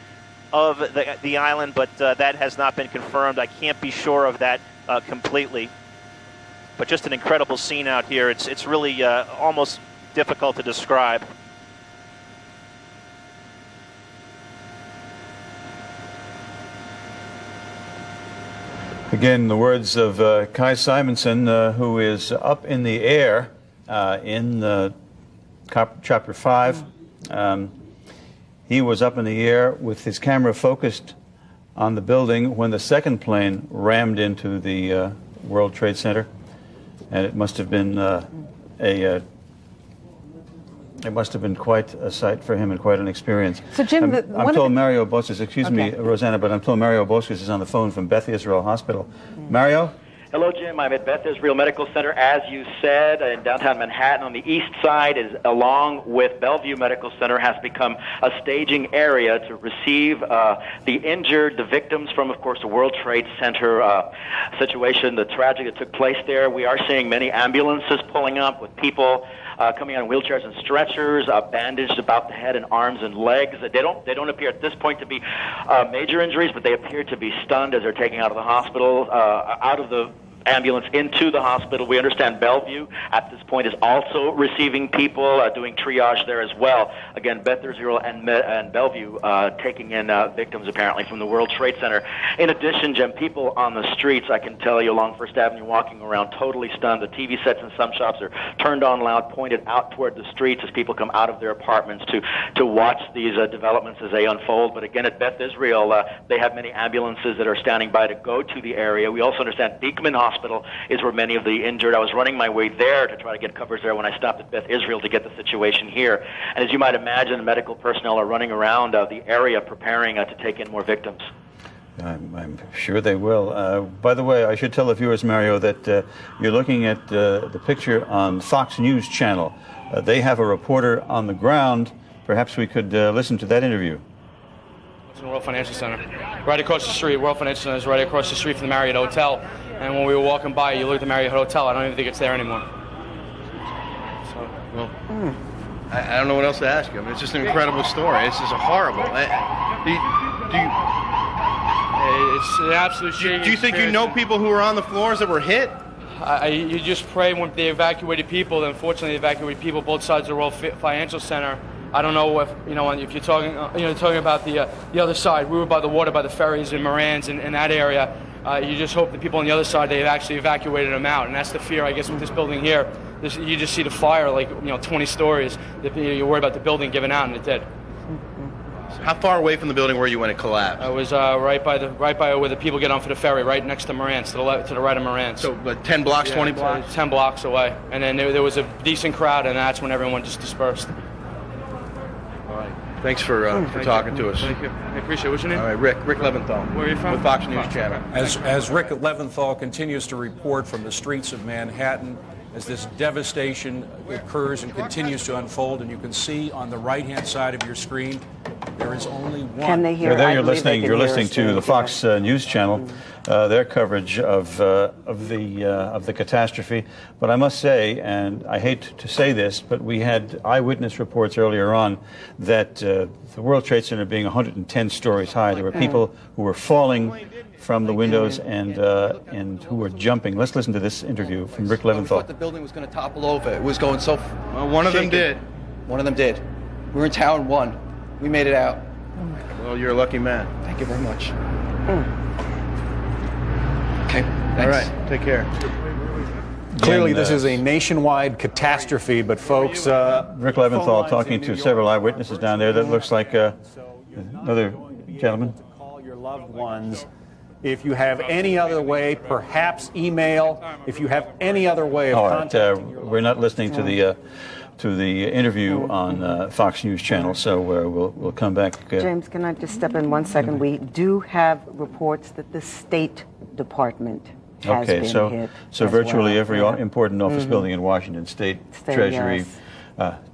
of the island, but that has not been confirmed. I can't be sure of that completely. But just an incredible scene out here. It's really almost difficult to describe. Again, the words of Kai Simonson, who is up in the air in Chapter 5. He was up in the air with his camera focused on the building when the second plane rammed into the World Trade Center, and it must have been it must have been quite a sight for him and quite an experience. So, Jim, I'm told Mario Bosques, excuse me, Rosanna, but I'm told Mario Bosques is on the phone from Beth Israel Hospital. Mario? Hello, Jim. I'm at Beth Israel Medical Center, as you said, in downtown Manhattan. On the east side, along with Bellevue Medical Center, has become a staging area to receive the injured, the victims from, of course, the World Trade Center situation, the tragedy that took place there. We are seeing many ambulances pulling up with people coming on wheelchairs and stretchers, bandaged about the head and arms and legs. They don't appear at this point to be major injuries, but they appear to be stunned as they're taken out of the hospital, out of the ambulance into the hospital. We understand Bellevue at this point is also receiving people, doing triage there as well. Again, Beth Israel and Bellevue taking in victims apparently from the World Trade Center. In addition, Jim, people on the streets, I can tell you, along First Avenue walking around totally stunned. The TV sets in some shops are turned on loud, pointed out toward the streets as people come out of their apartments to watch these developments as they unfold. But again, at Beth Israel, they have many ambulances that are standing by to go to the area. We also understand Beekman Hospital is where many of the injured. I was running my way there to try to get coverage there when I stopped at Beth Israel to get the situation here. And as you might imagine, medical personnel are running around the area preparing to take in more victims. I'm sure they will. By the way, I should tell the viewers, Mario, that you're looking at the picture on Fox News Channel. They have a reporter on the ground. Perhaps we could listen to that interview. It's in World Financial Center. Right across the street. World Financial Center is right across the street from the Marriott Hotel. And when we were walking by, you look at the Marriott Hotel, I don't even think it's there anymore. So, well, I don't know what else to ask you. I mean, it's just an incredible story. It's just horrible. It's an absolute shame. Do you think you know people who were on the floors that were hit? You just pray when they evacuated people. Unfortunately, they evacuated people both sides of the World Financial Center. I don't know if if you're talking talking about the other side. We were by the water, by the ferries and Moran's in that area. You just hope the people on the other side, they've actually evacuated them out, and that's the fear, I guess, with this building here. You just see the fire, like 20 stories. You worry about the building giving out, and it did. How far away from the building were you when it collapsed? I was right by where the people get on for the ferry, right next to Moran's, to the right of Moran's. So 10 blocks, 20 blocks? 10 blocks away. And then there was a decent crowd, and that's when everyone just dispersed. All right. Thanks for talking to us. Thank you. I appreciate it. What's your name? All right, Rick Leventhal. Where are you from? With Fox News Channel. As Rick Leventhal continues to report from the streets of Manhattan, as this devastation occurs and continues to unfold, and you can see on the right-hand side of your screen, there is only one. Can they hear? There you're listening to the Fox News Channel, their coverage of the catastrophe. But I must say, and I hate to say this, but we had eyewitness reports earlier on that the World Trade Center being 110 stories high, there were people who were falling from the windows and who were jumping. Let's listen to this interview from Rick Leventhal. We thought the building was going to topple over. It was going so. Well, one of them did. One of them did. We were in town one. We made it out. Well, you're a lucky man. Thank you very much. Okay. Thanks. All right. Take care. Clearly, this is a nationwide catastrophe, but folks... Rick Leventhal talking to several eyewitnesses down there. That looks like another gentleman. Call your loved ones. If you have any other way, perhaps email. If you have any other way of contacting we're not listening to the interview on Fox News Channel, so we'll come back. James, can I just step in 1 second? We do have reports that the State Department has been hit. So virtually every important office building in Washington State, Treasury,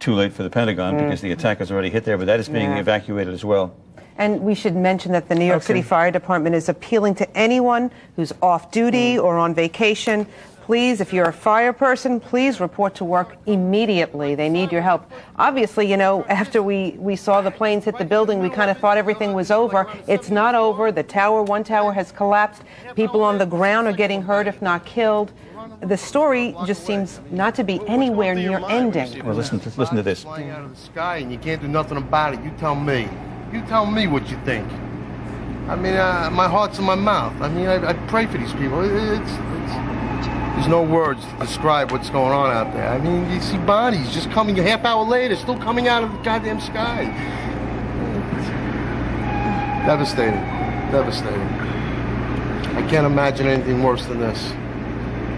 too late for the Pentagon because the attack has already hit there, but that is being evacuated as well. And we should mention that the New York City Fire Department is appealing to anyone who's off duty or on vacation. Please, if you're a fire person, please report to work immediately. They need your help. Obviously, after we saw the planes hit the building, we kind of thought everything was over. It's not over. One tower has collapsed. People on the ground are getting hurt, if not killed. The story just seems not to be anywhere near ending. Well, listen to this. Flying out of the sky and you can't do nothing about it. You tell me. You tell me what you think. I mean, my heart's in my mouth. I mean, I pray for these people. There's no words to describe what's going on out there. I mean, you see bodies just coming a half hour later, still coming out of the goddamn sky. Devastating. Devastating. I can't imagine anything worse than this.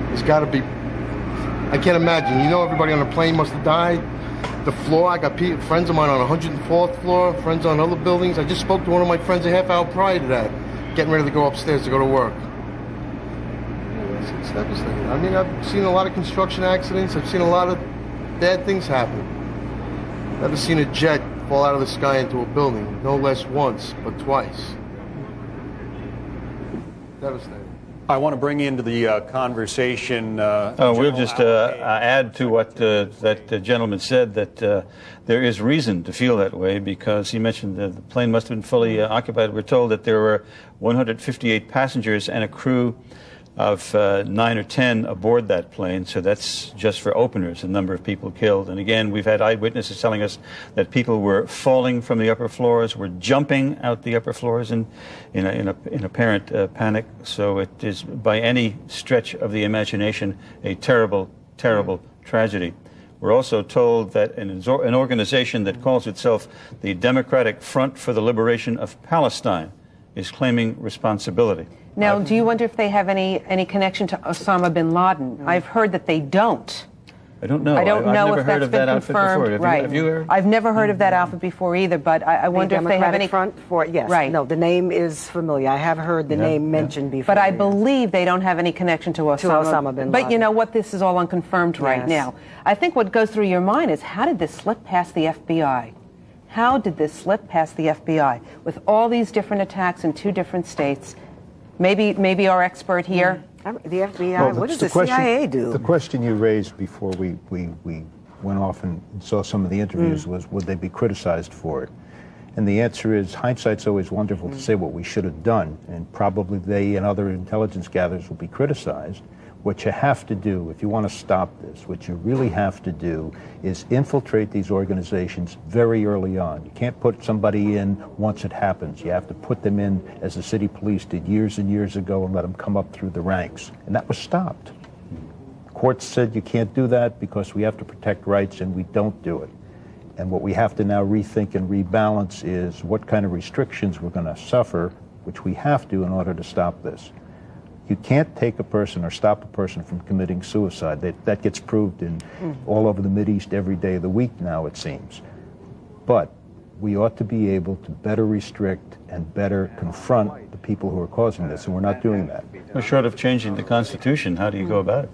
There's got to be... I can't imagine. Everybody on the plane must have died. The floor, I got friends of mine on 104th floor, friends on other buildings. I just spoke to one of my friends a half hour prior to that, getting ready to go upstairs to go to work. It's devastating. I mean, I've seen a lot of construction accidents. I've seen a lot of bad things happen. Never seen a jet fall out of the sky into a building, no less once, but twice. Devastating. I want to bring into the conversation... we'll just add to what that gentleman said, that there is reason to feel that way because he mentioned that the plane must have been fully occupied. We're told that there were 158 passengers and a crew of 9 or 10 aboard that plane, so that's just for openers, a number of people killed. And again, we've had eyewitnesses telling us that people were falling from the upper floors, were jumping out the upper floors in apparent panic. So it is, by any stretch of the imagination, a terrible, terrible tragedy. We're also told that an organization that calls itself the Democratic Front for the Liberation of Palestine is claiming responsibility. Now, do you wonder if they have any connection to Osama bin Laden? I've heard that they don't. I don't know. I don't I've know never if heard that's of been that outfit confirmed. before. Right. Have you heard? I've never heard of that outfit before either, but I wonder if they have any... Front for, yes. Right. No, the name is familiar. I have heard the name mentioned before. But I believe they don't have any connection to Osama bin Laden. But you know what? This is all unconfirmed right now. I think what goes through your mind is, how did this slip past the FBI? How did this slip past the FBI? With all these different attacks in 2 different states, maybe our expert here. The FBI, what does the CIA do? The question you raised before we went off and saw some of the interviews was, would they be criticized for it? And the answer is, hindsight's always wonderful to say what we should have done, and probably they and other intelligence gatherers will be criticized. What you have to do, if you want to stop this, what you really have to do is infiltrate these organizations very early on. You can't put somebody in once it happens. You have to put them in, as the city police did years and years ago, and let them come up through the ranks. And that was stopped. Courts said you can't do that because we have to protect rights, and we don't do it. And what we have to now rethink and rebalance is what kind of restrictions we're going to suffer, which we have to in order to stop this. You can't take a person or stop a person from committing suicide. That gets proved in all over the Mideast every day of the week now, it seems. But we ought to be able to better restrict and better confront the people who are causing this, and we're not doing that. Well, short of changing the Constitution, how do you go about it?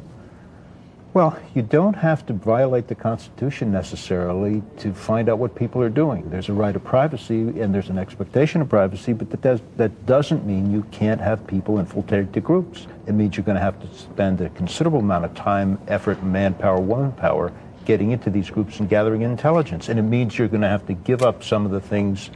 Well, you don't have to violate the Constitution necessarily to find out what people are doing. There's a right of privacy and there's an expectation of privacy, but that doesn't mean you can't have people infiltrate the groups. It means you're going to have to spend a considerable amount of time, effort, manpower, womanpower getting into these groups and gathering intelligence. And it means you're going to have to give up some of the things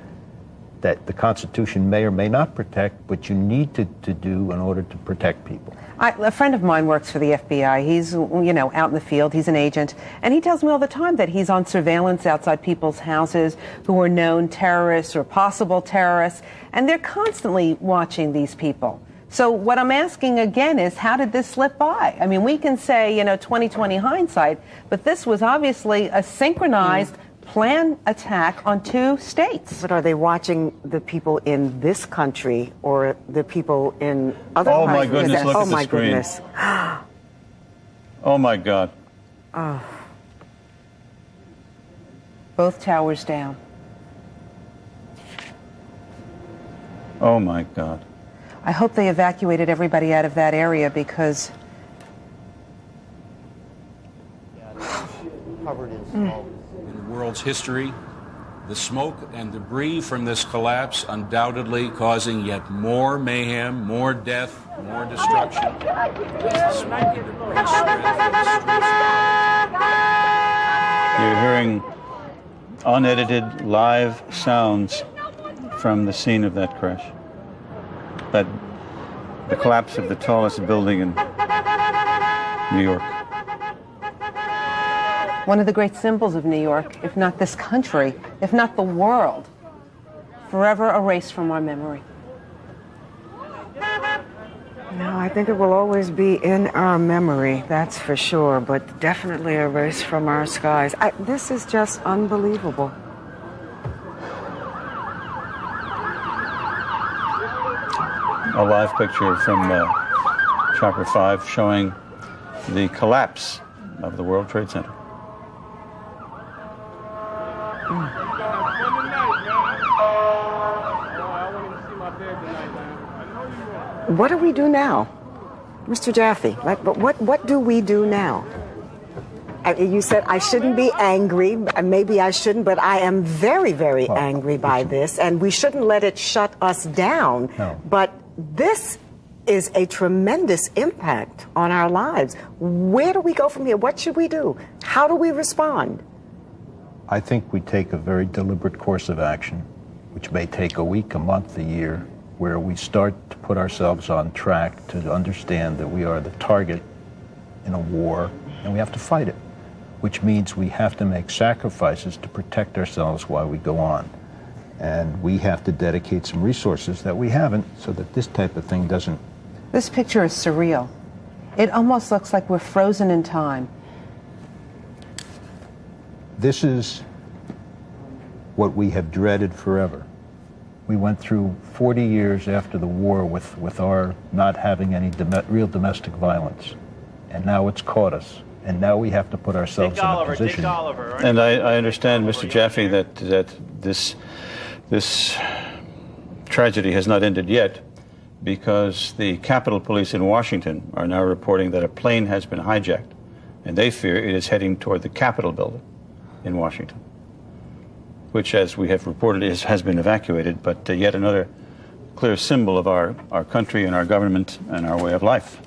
that the Constitution may or may not protect, but you need to do in order to protect people. A friend of mine works for the FBI. He's, out in the field. He's an agent. And he tells me all the time that he's on surveillance outside people's houses who are known terrorists or possible terrorists. And they're constantly watching these people. So what I'm asking again is, how did this slip by? I mean, we can say, 20/20 hindsight, but this was obviously a synchronized planned attack on 2 states. But are they watching the people in this country or the people in other countries? countries? Oh my goodness, look at the screen. Goodness. Oh my God. Oh. Both towers down. Oh my God. I hope they evacuated everybody out of that area, because covered in smoke. In the world's history, the smoke and debris from this collapse undoubtedly causing yet more mayhem, more death, more destruction. As the smoke and debris spread through the streets. You're hearing unedited live sounds from the scene of that crash. The collapse of the tallest building in New York. one of the great symbols of New York, if not this country, if not the world, forever erased from our memory. No, I think it will always be in our memory, that's for sure, but definitely erased from our skies. This is just unbelievable. A live picture from Chopper 5 showing the collapse of the World Trade Center. What do we do now? Mr. Jaffe, what do we do now? You said I shouldn't be angry. Maybe I shouldn't, but I am very, very angry by this, and we shouldn't let it shut us down. No. But this is a tremendous impact on our lives. Where do we go from here? What should we do? How do we respond? I think we take a very deliberate course of action, which may take a week, a month, a year, where we start to put ourselves on track to understand that we are the target in a war and we have to fight it, which means we have to make sacrifices to protect ourselves while we go on. And we have to dedicate some resources that we haven't so that this type of thing doesn't. This picture is surreal. It almost looks like we're frozen in time. This is what we have dreaded forever. We went through 40 years after the war with our not having any real domestic violence. And now it's caught us. And now we have to put ourselves in a position. Right? And I understand, Mr. Jaffe, that this tragedy has not ended yet, because the Capitol Police in Washington are now reporting that a plane has been hijacked, and they fear it is heading toward the Capitol building in Washington, which, as we have reported, has been evacuated, but yet another clear symbol of our country and our government and our way of life.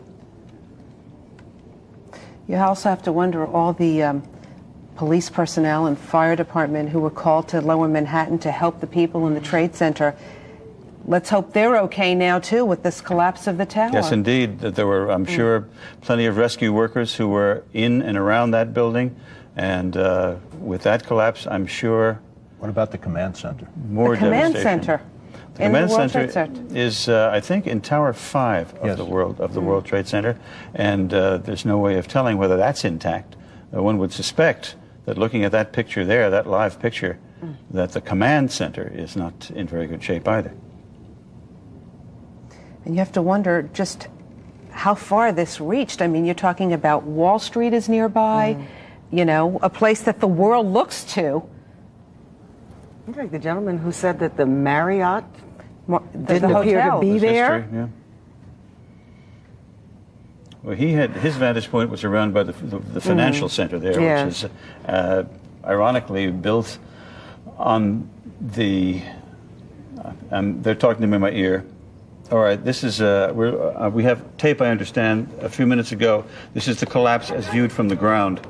You also have to wonder all the police personnel and fire department who were called to Lower Manhattan to help the people in the Trade Center. Let's hope they're okay now, too, with this collapse of the tower. Yes, indeed. There were, I'm sure, plenty of rescue workers who were in and around that building. And with that collapse, I'm sure... What about the command center? More devastation. The command center. The command center is, I think, in Tower 5 of the World Trade Center. And there's no way of telling whether that's intact. One would suspect that looking at that picture there, that live picture, that the command center is not in very good shape either. And you have to wonder just how far this reached. I mean, you're talking about Wall Street is nearby, you know, a place that the world looks to. Like the gentleman who said that the Marriott didn't the appear hotel. to be there. History, yeah. Well, his vantage point was around by the financial center there, which is ironically built on the. They're talking to me in my ear. All right, this is we have tape. I understand a few minutes ago. This is the collapse as viewed from the ground.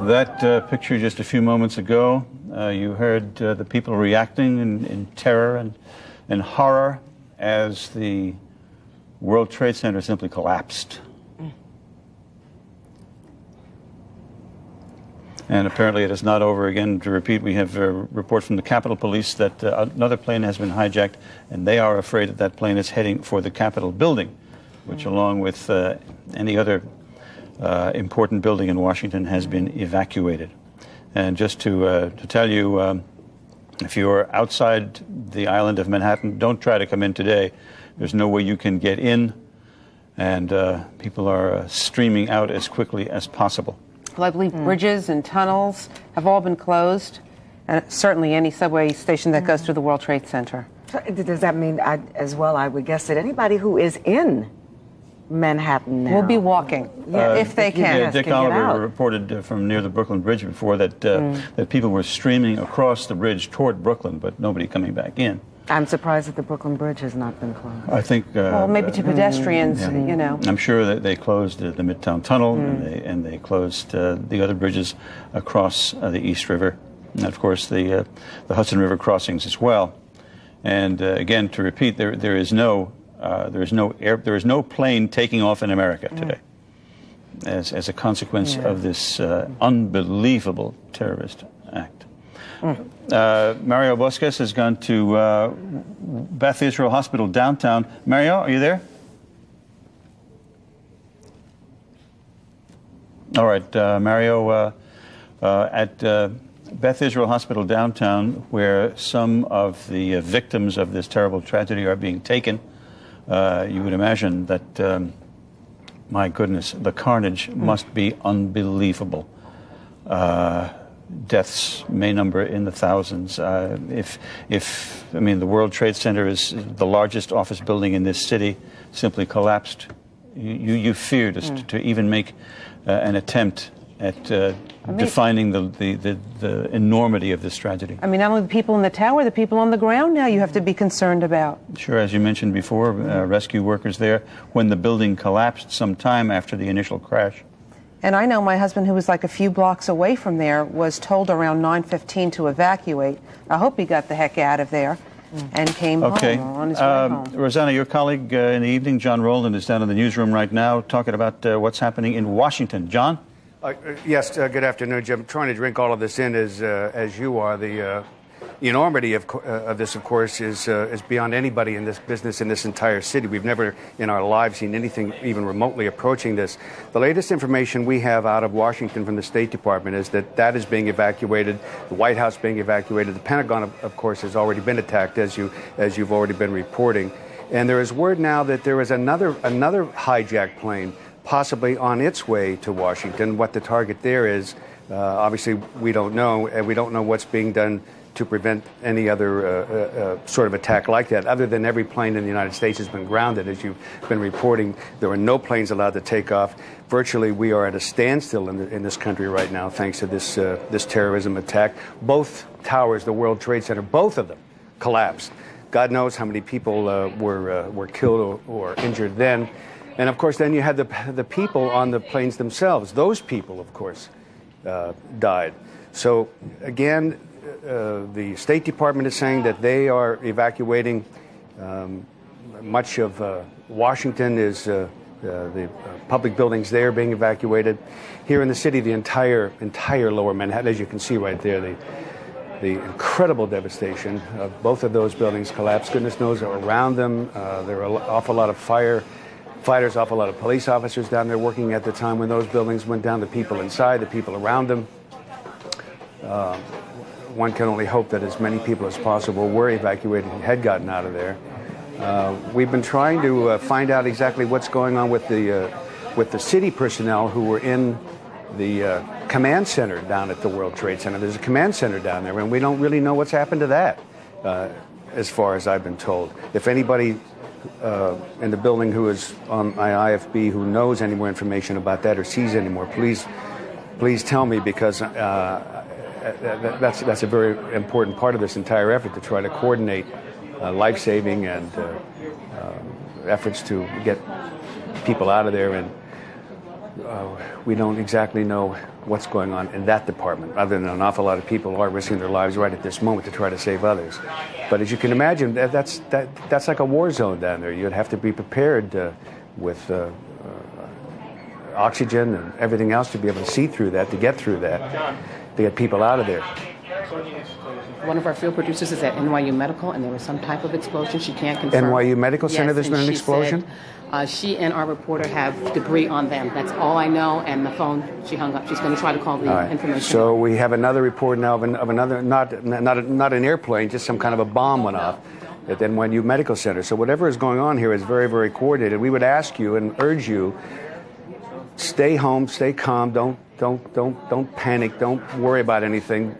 That picture just a few moments ago, you heard the people reacting in terror and horror as the World Trade Center simply collapsed. And apparently it is not over. Again, to repeat, we have a report from the Capitol Police that another plane has been hijacked, and they are afraid that that plane is heading for the Capitol building, which along with any other important building in Washington has been evacuated. And just to tell you, if you're outside the island of Manhattan, don't try to come in today. There's no way you can get in, and people are streaming out as quickly as possible. Well, I believe bridges and tunnels have all been closed, and certainly any subway station that goes through the World Trade Center. So does that mean, as well, I would guess that anybody who is in Manhattan now will be walking, if they can. Yeah, Dick Oliver reported from near the Brooklyn Bridge before that that people were streaming across the bridge toward Brooklyn, but nobody coming back in. I'm surprised that the Brooklyn Bridge has not been closed. I think. Well, maybe to pedestrians, you know. I'm sure that they closed the Midtown Tunnel and they closed the other bridges across the East River, and of course the Hudson River crossings as well. And again, to repeat, there is no plane taking off in America today as a consequence of this unbelievable terrorist act. Mario Bosques has gone to Beth Israel Hospital downtown. Mario, are you there? All right, Mario, at Beth Israel Hospital downtown, where some of the victims of this terrible tragedy are being taken. You would imagine that, my goodness, the carnage must be unbelievable. deaths may number in the thousands. I mean, the World Trade Center is the largest office building in this city, simply collapsed. You fear to even make an attempt at defining the enormity of this tragedy. I mean, not only the people in the tower, the people on the ground now you have to be concerned about. Sure, as you mentioned before, rescue workers there when the building collapsed some time after the initial crash. And I know my husband, who was like a few blocks away from there, was told around 9:15 to evacuate. I hope he got the heck out of there and came home on his way home. Rosanna, your colleague in the evening, John Rowland, is down in the newsroom right now talking about what's happening in Washington. John? Yes, good afternoon, Jim. Trying to drink all of this in as you are. The enormity of this, of course, is beyond anybody in this business in this entire city. We've never in our lives seen anything even remotely approaching this. The latest information we have out of Washington from the State Department is that is being evacuated, the White House being evacuated. The Pentagon, of course, has already been attacked, as you've already been reporting. And there is word now that there is another hijacked plane possibly on its way to Washington. What the target there is, obviously, we don't know, and we don't know what's being done to prevent any other sort of attack like that, other than every plane in the United States has been grounded. As you've been reporting, there are no planes allowed to take off. Virtually, we are at a standstill in this country right now, thanks to this terrorism attack. Both towers, the World Trade Center, both of them collapsed. God knows how many people were killed or injured then. And, of course, then you had the people on the planes themselves. Those people, of course, died. So, again, the State Department is saying that they are evacuating. Much of Washington is the public buildings there being evacuated. Here in the city, the entire lower Manhattan, as you can see right there, the incredible devastation of both of those buildings collapsed. Goodness knows around them. There are an awful lot of firefighters, awful lot of police officers down there working at the time when those buildings went down, the people inside, the people around them. One can only hope that as many people as possible were evacuated and had gotten out of there. We've been trying to find out exactly what's going on with the city personnel who were in the command center down at the World Trade Center. There's a command center down there, and we don't really know what's happened to that, as far as I've been told. If anybody in the building who is on my IFB who knows any more information about that or sees any more, please tell me, because that's a very important part of this entire effort, to try to coordinate life-saving and efforts to get people out of there. And we don't exactly know what's going on in that department, other than an awful lot of people are risking their lives right at this moment to try to save others. But as you can imagine, that's like a war zone down there. You'd have to be prepared with oxygen and everything else to be able to see through that, to get through that, to get people out of there. One of our field producers is at NYU Medical, and there was some type of explosion. She can't confirm. NYU Medical Center, yes, there's been an explosion? Said, she and our reporter have debris on them. That's all I know, and the phone, she hung up. She's going to try to call the information. So we have another report now of another, not an airplane, just some kind of a bomb went off at NYU Medical Center. So whatever is going on here is very, very coordinated. We would ask you and urge you, stay home, stay calm, don't panic, don't worry about anything.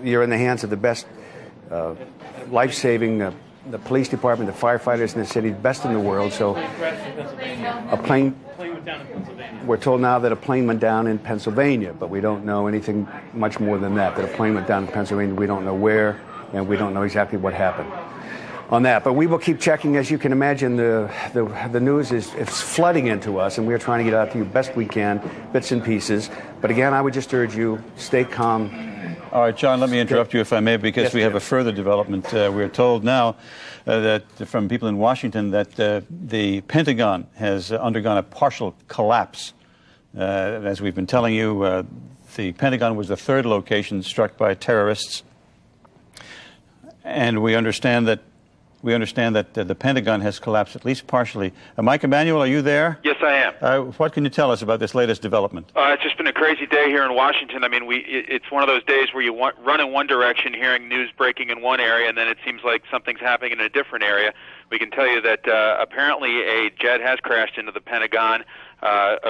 You're in the hands of the best life-saving, the police department, the firefighters in the city, best in the world. So a plane, we're told now that a plane went down in Pennsylvania, but we don't know anything much more than that a plane went down in Pennsylvania. We don't know where, and we don't know exactly what happened on that. But we will keep checking. As you can imagine, the news is flooding into us, and we're trying to get out to you best we can, bits and pieces. But again, I would just urge you, stay calm. All right, John, let me interrupt you if I may, because we have a further development. We're told now that from people in Washington that the Pentagon has undergone a partial collapse. As we've been telling you, the Pentagon was the third location struck by terrorists. And we understand that the Pentagon has collapsed at least partially. Mike Emanuel, are you there? Yes, I am. What can you tell us about this latest development? It's just been a crazy day here in Washington. I mean, it's one of those days where you run in one direction, hearing news breaking in one area, and then it seems like something's happening in a different area. We can tell you that apparently a jet has crashed into the Pentagon.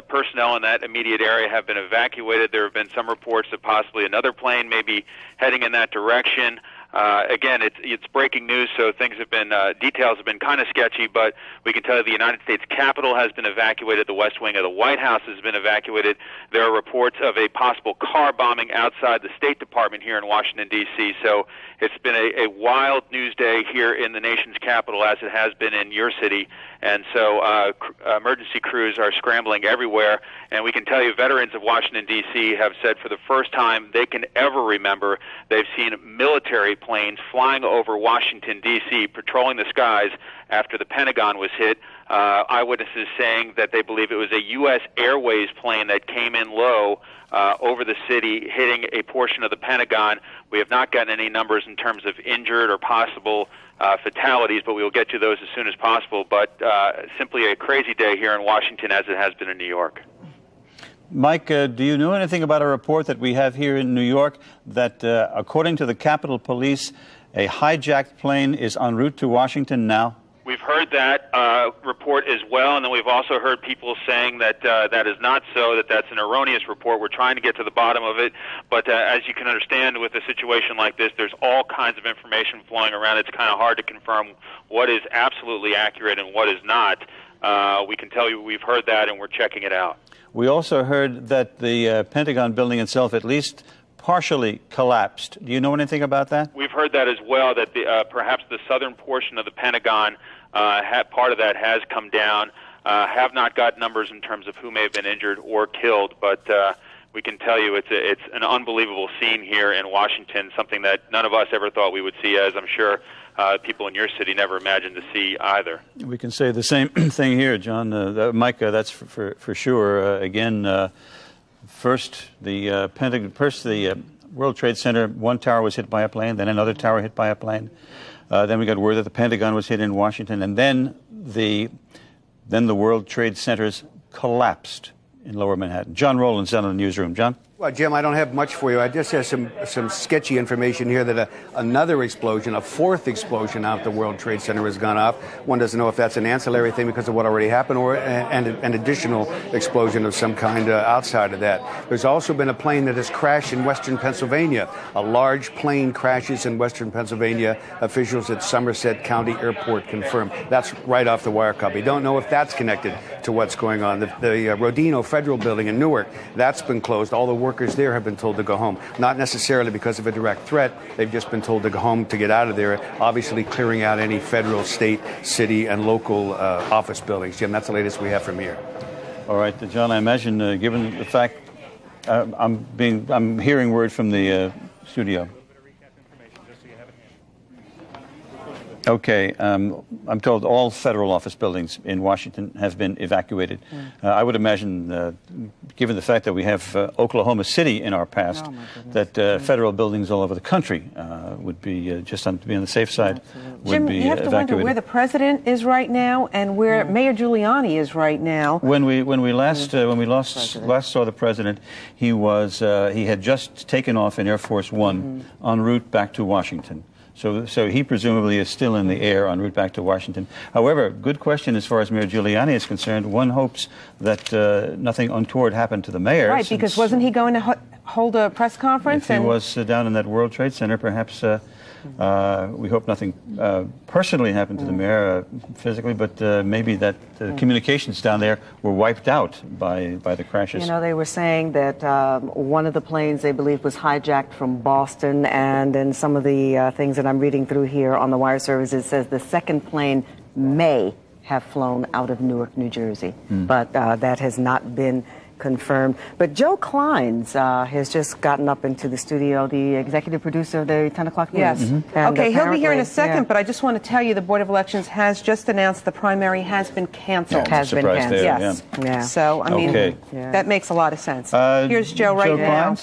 Personnel in that immediate area have been evacuated. There have been some reports that possibly another plane may be heading in that direction. Again, it's breaking news, so things have been details have been kind of sketchy. But we can tell you the United States Capitol has been evacuated. The West Wing of the White House has been evacuated. There are reports of a possible car bombing outside the State Department here in Washington D.C. So it's been a wild news day here in the nation's capital, as it has been in your city. And so emergency crews are scrambling everywhere. And we can tell you, veterans of Washington D.C. have said for the first time they can ever remember they've seen military planes flying over Washington, D.C., patrolling the skies after the Pentagon was hit. Eyewitnesses saying that they believe it was a U.S. Airways plane that came in low over the city, hitting a portion of the Pentagon. We have not gotten any numbers in terms of injured or possible fatalities, but we will get to those as soon as possible. But simply a crazy day here in Washington, as it has been in New York. Mike, do you know anything about a report that we have here in New York that, according to the Capitol Police, a hijacked plane is en route to Washington now? We've heard that report as well, and then we've also heard people saying that that is not so, that that's an erroneous report. We're trying to get to the bottom of it, but as you can understand, with a situation like this, there's all kinds of information flowing around. It's kind of hard to confirm what is absolutely accurate and what is not. We can tell you we've heard that, and we're checking it out. We also heard that the Pentagon building itself at least partially collapsed. Do you know anything about that? We've heard that as well, that perhaps the southern portion of the Pentagon, part of that has come down. Have not got numbers in terms of who may have been injured or killed, but we can tell you it's an unbelievable scene here in Washington, something that none of us ever thought we would see, as I'm sure people in your city never imagined to see either. We can say the same thing here, John. Mike, that's for sure. Again, first the World Trade Center, one tower was hit by a plane, then another tower hit by a plane. Then we got word that the Pentagon was hit in Washington, and then the World Trade Centers collapsed in Lower Manhattan. John Rowland's down in the newsroom. John? Well, Jim, I don't have much for you. I just have some sketchy information here that another explosion, a fourth explosion out the World Trade Center has gone off. One doesn't know if that's an ancillary thing because of what already happened or an additional explosion of some kind outside of that. There's also been a plane that has crashed in western Pennsylvania. A large plane crashes in western Pennsylvania. Officials at Somerset County Airport confirmed. That's right off the wire copy. Don't know if that's connected to what's going on. The Rodino Federal Building in Newark, that's been closed. All the workers there have been told to go home. Not necessarily because of a direct threat. They've just been told to go home to get out of there, obviously clearing out any federal, state, city, and local office buildings. Jim, that's the latest we have from here. All right, John, I imagine, given the fact I'm hearing word from the studio. Okay, I'm told all federal office buildings in Washington have been evacuated. I would imagine, given the fact that we have Oklahoma City in our past, that federal buildings all over the country would be, just to be on the safe side, would be evacuated. Jim, you have to wonder where the president is right now and where Mayor Giuliani is right now. When we last saw the president, he had just taken off in Air Force One en route back to Washington. So he presumably is still in the air en route back to Washington. However, good question as far as Mayor Giuliani is concerned. One hopes that nothing untoward happened to the mayor. Right, because wasn't he going to hold a press conference? If he was down in that World Trade Center, perhaps we hope nothing personally happened to the mayor physically, but maybe that communications down there were wiped out by the crashes. You know, they were saying that one of the planes they believe was hijacked from Boston, and in some of the things that I'm reading through here on the wire service, it says the second plane may have flown out of Newark, New Jersey, but that has not been confirmed. But Joe Kleins has just gotten up into the studio, the executive producer of the 10 o'clock news. Yes. Okay, he'll be here in a second, but I just want to tell you the Board of Elections has just announced the primary has been canceled. Has been canceled. Yes. Yeah. So, I mean, that makes a lot of sense. Here's Joe right now.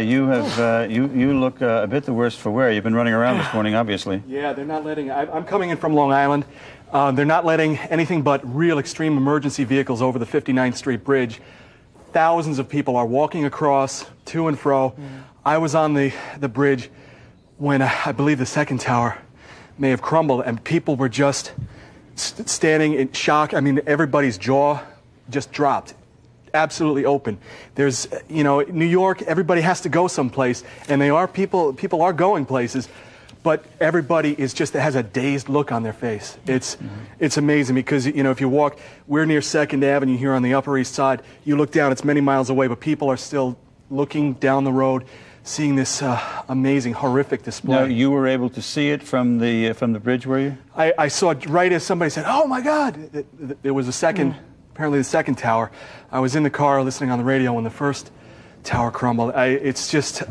You look a bit the worse for wear. You've been running around this morning, obviously. Yeah, they're not letting... I'm coming in from Long Island. They're not letting anything but real extreme emergency vehicles over the 59th Street Bridge. Thousands of people are walking across, to and fro. I was on the bridge when I believe the second tower may have crumbled, and people were just standing in shock. I mean, everybody's jaw just dropped. Absolutely open. There's, you know, New York, everybody has to go someplace, and people are going places, but everybody is just has a dazed look on their face. It's amazing because, you know, if you walk, we're near 2nd Avenue here on the Upper East Side. You look down, it's many miles away, but people are still looking down the road, seeing this amazing, horrific display. Now, you were able to see it from the bridge, were you? I saw it right as somebody said, "Oh my God!" There was a second. Apparently the second tower. I was in the car listening on the radio when the first tower crumbled. It's just,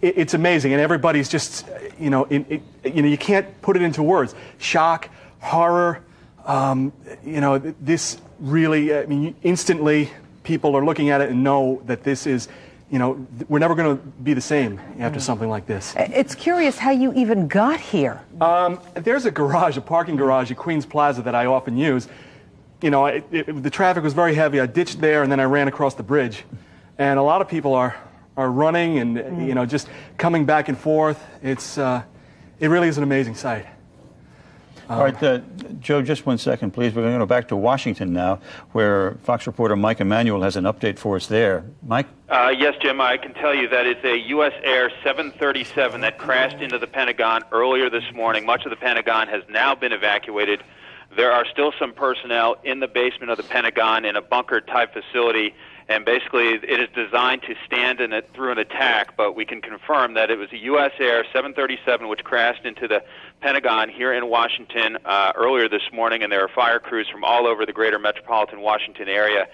it's amazing, and everybody's just, you know, you can't put it into words. Shock, horror, you know, this really, I mean, instantly people are looking at it and know that this is, you know, we're never going to be the same after something like this. It's curious how you even got here. There's a garage, a parking garage at Queens Plaza that I often use. You know, the traffic was very heavy. I ditched there, and then I ran across the bridge. And a lot of people are running and, you know, just coming back and forth. It really is an amazing sight. All right, Joe, just 1 second, please. We're going to go back to Washington now, where Fox reporter Mike Emanuel has an update for us there. Mike? Yes, Jim, I can tell you that it's a U.S. Air 737 that crashed into the Pentagon earlier this morning. Much of the Pentagon has now been evacuated. There are still some personnel in the basement of the Pentagon in a bunker-type facility, and basically it is designed to stand in it through an attack, but we can confirm that it was a U.S. Air 737 which crashed into the Pentagon here in Washington earlier this morning, and there are fire crews from all over the greater metropolitan Washington area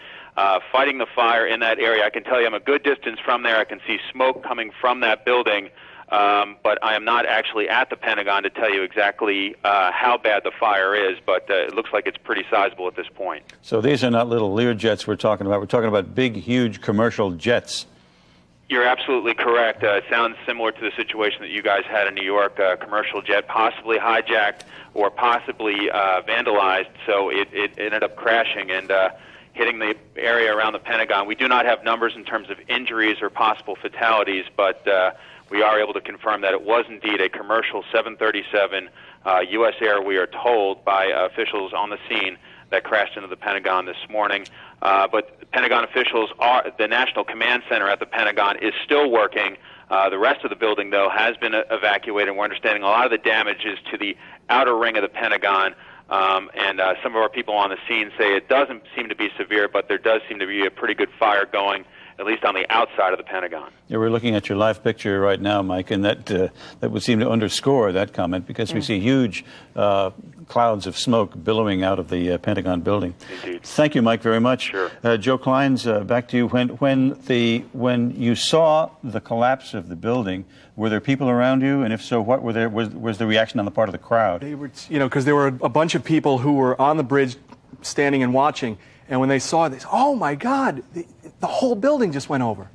fighting the fire in that area. I can tell you I'm a good distance from there. I can see smoke coming from that building. But I am not actually at the Pentagon to tell you exactly how bad the fire is, but it looks like it's pretty sizable at this point. So these are not little Lear jets we're talking about. We're talking about big, huge commercial jets. You're absolutely correct. It sounds similar to the situation that you guys had in New York, a commercial jet possibly hijacked or possibly vandalized, so it ended up crashing and hitting the area around the Pentagon. We do not have numbers in terms of injuries or possible fatalities, but we are able to confirm that it was indeed a commercial 737 U.S. Air, we are told by officials on the scene, that crashed into the Pentagon this morning. But Pentagon officials the National Command Center at the Pentagon is still working. The rest of the building, though, has been evacuated, and we're understanding a lot of the damage is to the outer ring of the Pentagon. And some of our people on the scene say it doesn't seem to be severe, but there does seem to be a pretty good fire going, at least on the outside of the Pentagon. Yeah, we're looking at your live picture right now, Mike, and that would seem to underscore that comment because we see huge clouds of smoke billowing out of the Pentagon building. Indeed. Thank you, Mike, very much. Sure. Joe Kleins, back to you. When you saw the collapse of the building, were there people around you, and if so, what was the reaction on the part of the crowd? They were, you know, because there were a bunch of people who were on the bridge, standing and watching. And when they saw it, they said, "Oh my God, the whole building just went over."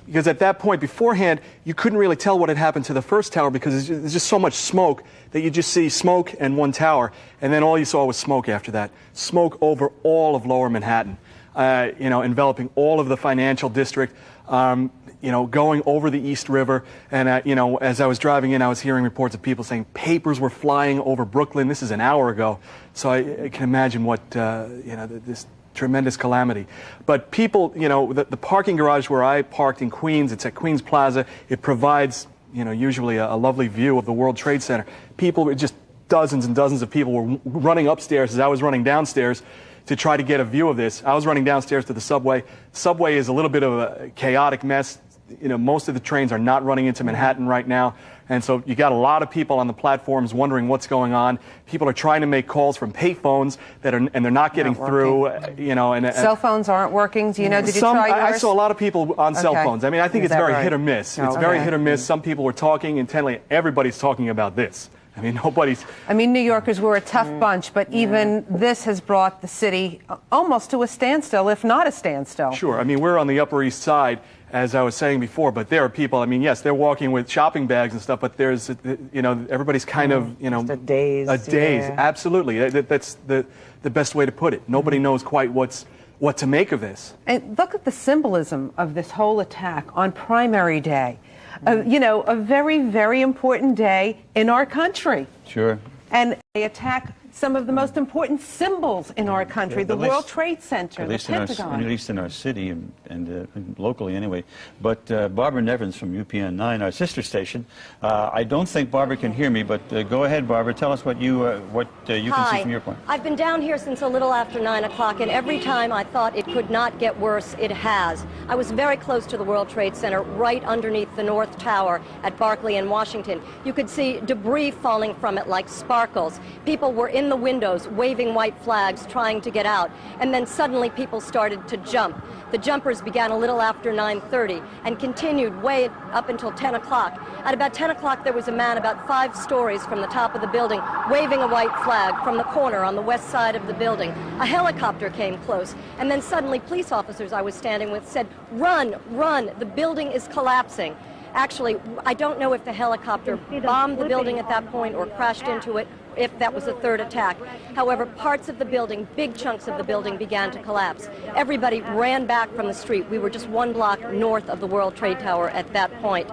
Because at that point, beforehand, you couldn't really tell what had happened to the first tower because there's just so much smoke that you just see smoke and one tower, and then all you saw was smoke after that. Smoke over all of Lower Manhattan, you know, enveloping all of the financial district, you know, going over the East River. And, you know, as I was driving in, I was hearing reports of people saying papers were flying over Brooklyn. This is an hour ago. So I can imagine what, you know, this tremendous calamity. But people, you know, the parking garage where I parked in Queens, it's at Queens Plaza. It provides, you know, usually a lovely view of the World Trade Center. People, just dozens and dozens of people were running upstairs as I was running downstairs to try to get a view of this. I was running downstairs to the subway. Subway is a little bit of a chaotic mess. You know, most of the trains are not running into Manhattan right now. And so you got a lot of people on the platforms wondering what's going on. People are trying to make calls from payphones and they're not getting through, you know. And cell phones aren't working. Do you know, did you try yours? I saw a lot of people on cell phones. I mean, I think it's very hit or miss. It's very hit or miss. Some people were talking intently. Everybody's talking about this. I mean, nobody's... I mean, New Yorkers were a tough bunch, but even this has brought the city almost to a standstill, if not a standstill. Sure. I mean, we're on the Upper East Side, as I was saying before, but there are people, I mean, yes, they're walking with shopping bags and stuff, but there's, you know, everybody's kind of, you know... Just a daze. A daze, absolutely. That's the best way to put it. Nobody knows quite what to make of this. And look at the symbolism of this whole attack on primary day. You know, a very, very important day in our country. Sure. And they attack some of the most important symbols in our country, the World Trade Center, the Pentagon. At least in our city and locally anyway. But Barbara Nevins from UPN 9, our sister station. I don't think Barbara can hear me, but go ahead, Barbara. Tell us what you can see from your point. I've been down here since a little after 9 o'clock, and every time I thought it could not get worse, it has. I was very close to the World Trade Center, right underneath the North Tower at Barclay in Washington. You could see debris falling from it like sparkles. People were in the windows waving white flags trying to get out, and then suddenly people started to jump. The jumpers began a little after 9:30 and continued way up until 10 o'clock. At about 10 o'clock there was a man about 5 stories from the top of the building waving a white flag from the corner on the west side of the building. A helicopter came close, and then suddenly police officers I was standing with said, "Run, run, the building is collapsing." Actually, I don't know if the helicopter bombed the building at that point or crashed into it, if that was a third attack. However, parts of the building, big chunks of the building began to collapse. Everybody ran back from the street. We were just 1 block north of the World Trade Tower at that point.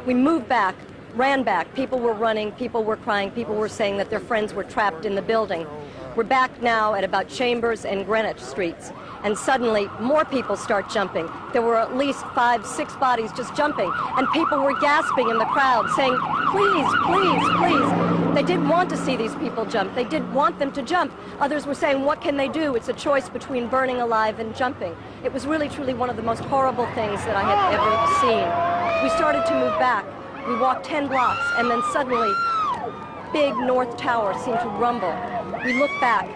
We moved back, ran back. People were running, people were crying, people were saying that their friends were trapped in the building. We're back now at about Chambers and Greenwich Streets, and suddenly more people start jumping. There were at least 5, 6 bodies just jumping, and people were gasping in the crowd saying, "Please, please, please." They didn't want to see these people jump. They didn't want them to jump. Others were saying, "What can they do? It's a choice between burning alive and jumping." It was really, truly one of the most horrible things that I had ever seen. We started to move back. We walked 10 blocks, and then suddenly big North Tower seemed to rumble. We looked back.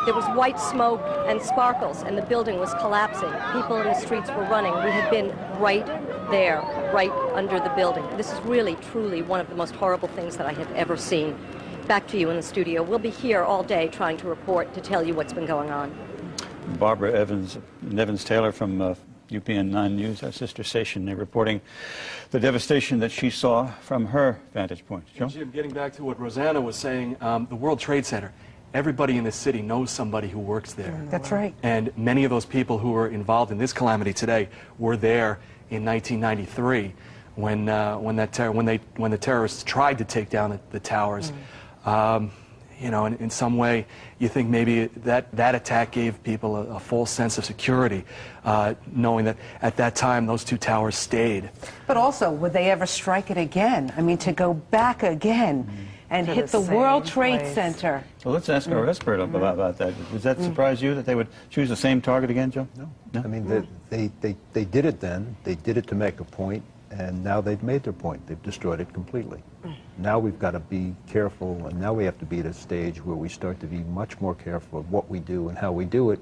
There was white smoke and sparkles, and the building was collapsing. People in the streets were running. We had been right there, right under the building. This is really, truly one of the most horrible things that I have ever seen. Back to you in the studio. We'll be here all day trying to report, to tell you what's been going on. Barbara Nevins Taylor from UPN 9 News, our sister station, reporting the devastation that she saw from her vantage point. Joe? Jim, getting back to what Rosanna was saying, the World Trade Center, everybody in this city knows somebody who works there. That's right. And many of those people who are involved in this calamity today were there in 1993 when the terrorists tried to take down the towers. You know, in some way, you think maybe that attack gave people a false sense of security, knowing that at that time those 2 towers stayed. But also, would they ever strike it again? I mean, to go back again and hit the World Trade Center. Well, let's ask our expert about that. Does that surprise you that they would choose the same target again, Joe? No. I mean, they did it then. They did it to make a point, and now they've made their point. They've destroyed it completely. Now we've got to be careful, and now we have to be at a stage where we start to be much more careful of what we do and how we do it,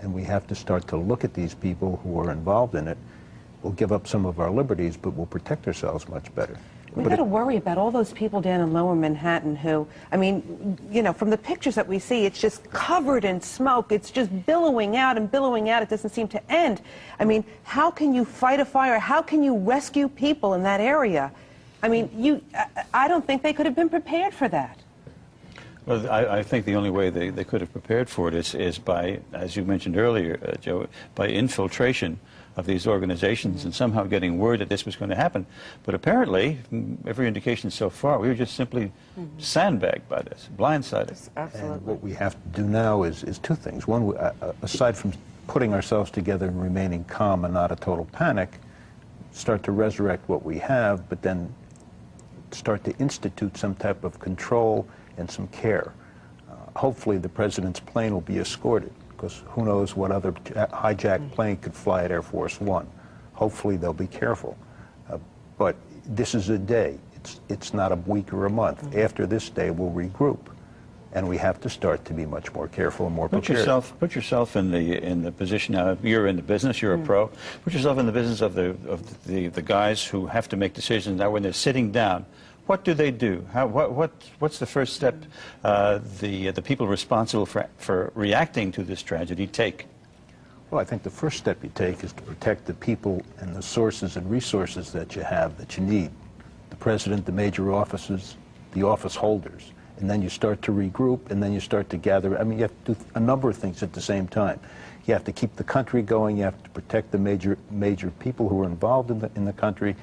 and we have to start to look at these people who are involved in it. We'll give up some of our liberties, but we'll protect ourselves much better. We've got to worry about all those people down in Lower Manhattan who, I mean, you know, from the pictures that we see, it's just covered in smoke. It's just billowing out and billowing out. It doesn't seem to end. I mean, how can you fight a fire? How can you rescue people in that area? I mean, I don't think they could have been prepared for that. Well, I think the only way they could have prepared for it is by, as you mentioned earlier, Joe, by infiltration of these organizations and somehow getting word that this was going to happen. But apparently, every indication so far, we were just simply sandbagged by this, blindsided. Absolutely. And what we have to do now is 2 things. One, aside from putting ourselves together and remaining calm and not a total panic, start to resurrect what we have, but then start to institute some type of control and some care. Hopefully the president's plane will be escorted, because who knows what other hijacked plane could fly at Air Force One. Hopefully they'll be careful. But this is a day. It's not a week or a month. After this day, we'll regroup. And we have to start to be much more careful and more prepared. Put yourself in the position now. You're in the business. You're a pro. Put yourself in the business of the guys who have to make decisions now when they're sitting down. What do they do? What's the first step the people responsible for reacting to this tragedy take? Well, I think the first step you take is to protect the people and the sources and resources that you have, that you need. The president, the major offices, the office holders. And then you start to regroup, and then you start to gather. I mean, you have to do a number of things at the same time. You have to keep the country going. You have to protect the major people who are involved in the country.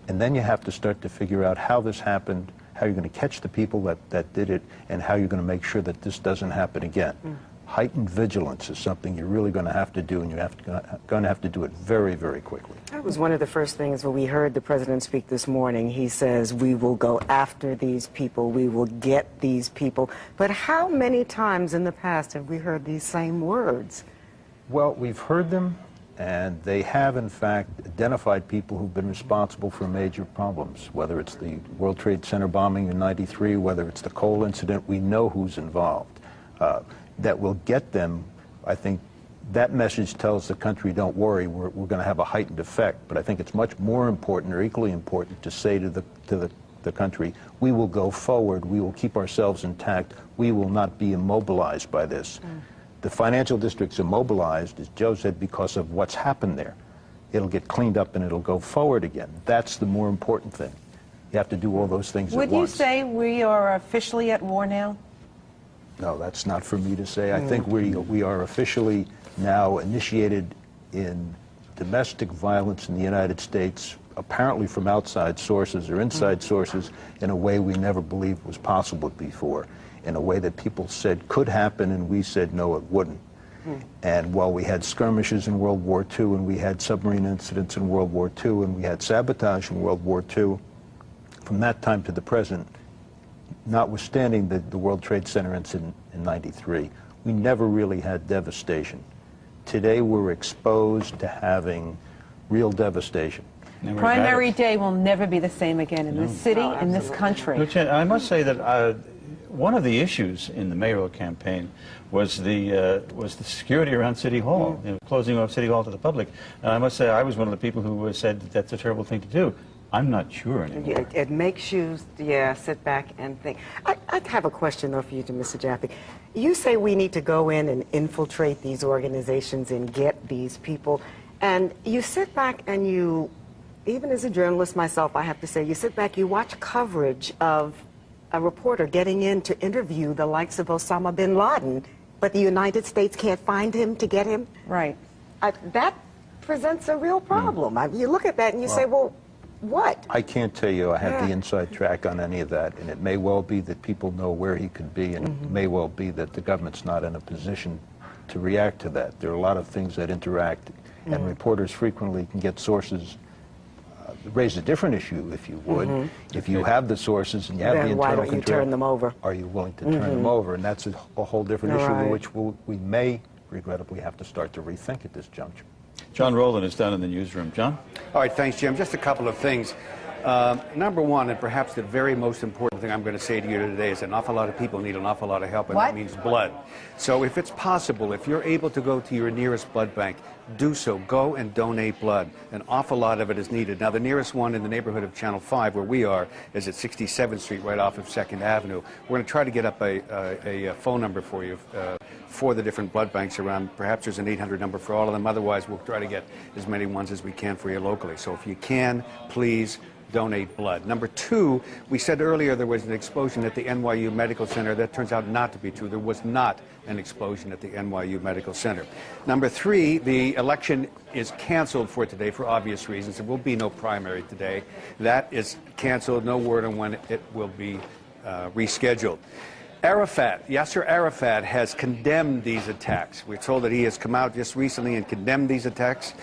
And then you have to start to figure out how this happened, how you're going to catch the people that did it, and how you're going to make sure that this doesn't happen again. Heightened vigilance is something you're really going to have to do, and you're going to have to do it very, very quickly. That was one of the first things when we heard the president speak this morning. He says, we will go after these people, we will get these people. But how many times in the past have we heard these same words? Well, we've heard them, and they have, in fact, identified people who've been responsible for major problems, whether it's the World Trade Center bombing in '93, whether it's the coal incident. We know who's involved. That will get them. I think that message tells the country, don't worry, we're going to have a heightened effect. But I think it's much more important, or equally important, to say to the country, we will go forward, we will keep ourselves intact, we will not be immobilized by this. The financial district's immobilized, as Joe said, because of what's happened there. It'll get cleaned up and it'll go forward again. That's the more important thing. You have to do all those things at once. Would you say we are officially at war now? No, that's not for me to say. I think we are officially now initiated in domestic violence in the United States, apparently from outside sources or inside sources, in a way we never believed was possible before, in a way that people said could happen, and we said no, it wouldn't. And while we had skirmishes in World War II, and we had submarine incidents in World War II, and we had sabotage in World War II, from that time to the present, notwithstanding the World Trade Center incident in '93, we never really had devastation. Today we're exposed to having real devastation. Primary Day will never be the same again in this city, in this country. I must say that one of the issues in the mayoral campaign was the security around City Hall, closing off City Hall to the public. And I must say I was one of the people who said that that's a terrible thing to do. I'm not sure anymore. It makes you, sit back and think. I have a question, though, for you, Mr. Jaffe. You say we need to go in and infiltrate these organizations and get these people. And you sit back and you, even as a journalist myself, I have to say, you sit back, you watch coverage of a reporter getting in to interview the likes of Osama bin Laden, but the United States can't find him to get him. Right. That presents a real problem. You look at that and you say, well, what? I can't tell you I have the inside track on any of that, and it may well be that people know where he could be, and it may well be that the government's not in a position to react to that. There are a lot of things that interact, and reporters frequently can get sources, raise a different issue, if you would. If you have the sources and you have the internal control, why don't you turn them over? Are you willing to turn them over? And that's a whole different issue, which we may, regrettably, have to start to rethink at this juncture. John Rowland is down in the newsroom. John? All right, thanks, Jim. Just a couple of things. Number one, and perhaps the very most important thing I'm going to say to you today, is an awful lot of people need an awful lot of help, and that means blood. So if it's possible, if you're able to go to your nearest blood bank, do so. Go and donate blood. An awful lot of it is needed. Now, the nearest one in the neighborhood of Channel 5, where we are, is at 67th Street, right off of 2nd Avenue. We're going to try to get up a phone number for you for the different blood banks around. Perhaps there's an 800 number for all of them. Otherwise, we'll try to get as many ones as we can for you locally. So if you can, please donate blood. Number two, we said earlier there was an explosion at the NYU Medical Center. That turns out not to be true. There was not an explosion at the NYU Medical Center. Number three, the election is canceled for today for obvious reasons. There will be no primary today. That is canceled. No word on when it will be rescheduled. Yasser Arafat has condemned these attacks. We're told that he has come out just recently and condemned these attacks.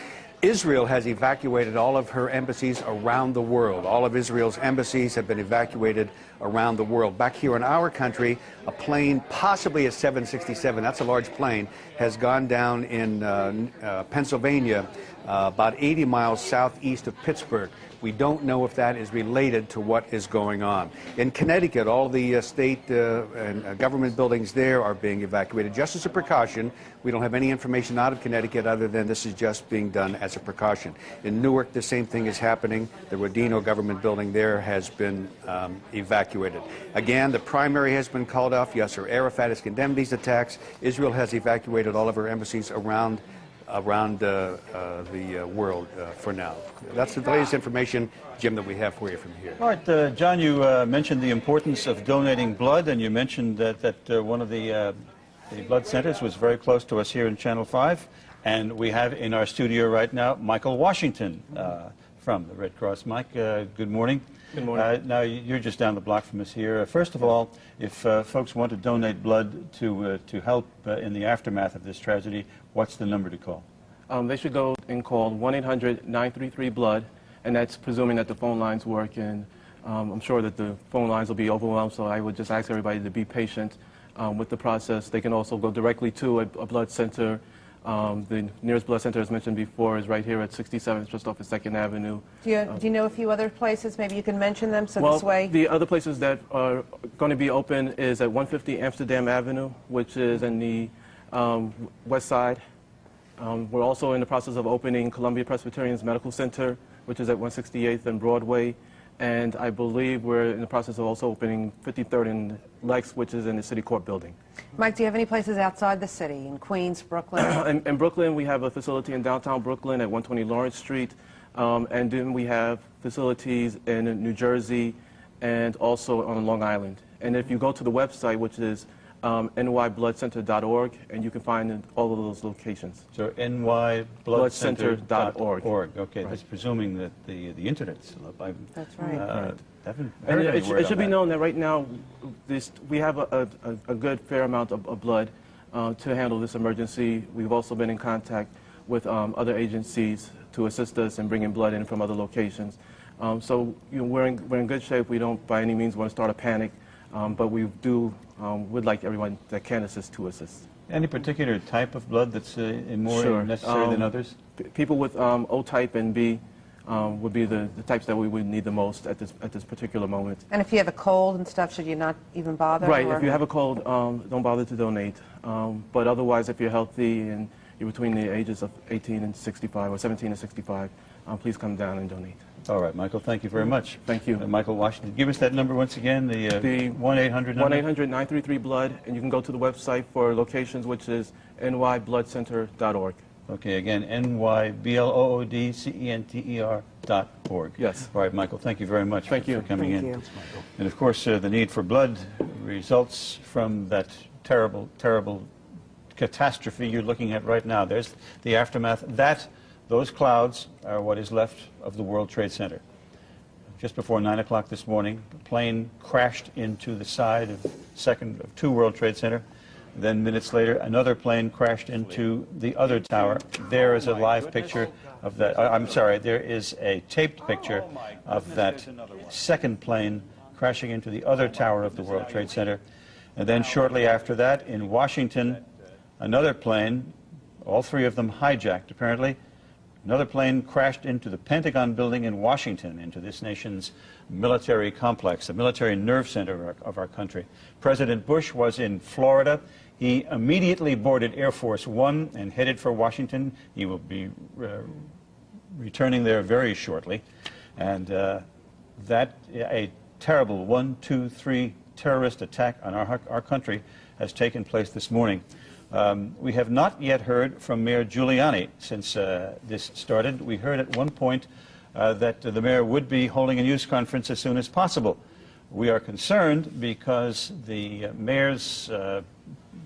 Israel has evacuated all of her embassies around the world. All of Israel's embassies have been evacuated around the world. Back here in our country, a plane, possibly a 767, that's a large plane, has gone down in Pennsylvania, about 80 miles southeast of Pittsburgh. We don't know if that is related to what is going on. In Connecticut, all the state and government buildings there are being evacuated just as a precaution. We don't have any information out of Connecticut other than this is just being done as a precaution. In Newark, the same thing is happening. The Rodino government building there has been evacuated. Again, the primary has been called off. Yasser Arafat has condemned these attacks. Israel has evacuated all of her embassies around the world for now. That's the latest information, Jim, that we have for you from here. All right, John, you mentioned the importance of donating blood, and you mentioned that one of the blood centers was very close to us here in Channel 5, and we have in our studio right now Michael Washington from the Red Cross. Mike, good morning. Good morning. Now, you're just down the block from us here. First of all, if folks want to donate blood to help in the aftermath of this tragedy, what's the number to call? They should go and call 1-800-933-BLOOD, and that's presuming that the phone lines work. And I'm sure that the phone lines will be overwhelmed, so I would just ask everybody to be patient with the process. They can also go directly to a blood center. The nearest blood center, as mentioned before, is right here at 67th, just off of 2nd Avenue. Do you know a few other places? Maybe you can mention them so Well, this way. the other places that are going to be open is at 150 Amsterdam Avenue, which is in the west side. We're also in the process of opening Columbia Presbyterian's Medical Center, which is at 168th and Broadway. And I believe we're in the process of also opening 53rd and Lex, which is in the City Court building. Mike, do you have any places outside the city, in Queens, Brooklyn? In Brooklyn, we have a facility in downtown Brooklyn at 120 Lawrence Street. And then we have facilities in New Jersey and also on Long Island. And if you go to the website, which is nybloodcenter.org, and you can find all of those locations. So nybloodcenter.org. Okay, that's presuming that the internet's up. That's right. Haven't And heard any word it should on be that. known that right now we have a good fair amount of blood to handle this emergency. We've also been in contact with other agencies to assist us in bringing blood in from other locations. So we're in good shape. We don't by any means want to start a panic, but we would like everyone that can assist to assist. Any particular type of blood that's more necessary than others? People with O type and B would be the types that we would need the most at this particular moment. And if you have a cold and stuff, should you not even bother? Right. Or? If you have a cold, don't bother to donate. But otherwise, if you're healthy and you're between the ages of 18 and 65 or 17 and 65, please come down and donate. All right, Michael, thank you very much. Thank you. Michael Washington, give us that number once again, the 1-800 number. 1-800-933-BLOOD, and you can go to the website for locations, which is nybloodcenter.org. Okay, again, nybloodcenter.org. Yes. All right, Michael, thank you very much for coming in. Thank you. And of course, the need for blood results from that terrible, terrible catastrophe you're looking at right now. There's the aftermath. Those clouds are what is left of the World Trade Center. Just before 9 o'clock this morning, a plane crashed into the side of 2 World Trade Center. Then minutes later, another plane crashed into the other tower. There is a live picture of that. I'm sorry, there is a taped picture of that second plane crashing into the other tower of the World Trade Center. And then shortly after that, in Washington, another plane, all 3 of them hijacked apparently. Another plane crashed into the Pentagon building in Washington, into this nation's military complex, the military nerve center of our country. President Bush was in Florida. He immediately boarded Air Force One and headed for Washington. He will be returning there very shortly. And a terrible 1, 2, 3 terrorist attack on our country has taken place this morning. We have not yet heard from Mayor Giuliani since this started. We heard at one point that the mayor would be holding a news conference as soon as possible. We are concerned because the mayor's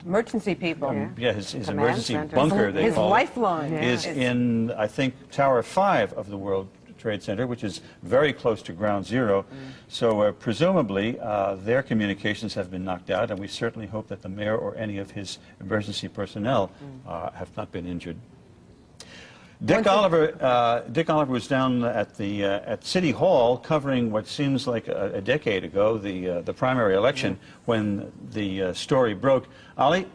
emergency people. His emergency bunker, they call it, lifeline is in, I think, Tower 5 of the World Trade Center, which is very close to Ground Zero. So presumably their communications have been knocked out, and we certainly hope that the mayor or any of his emergency personnel have not been injured. Dick Oliver was down at City Hall covering what seems like a decade ago, the primary election, when the story broke. Ollie?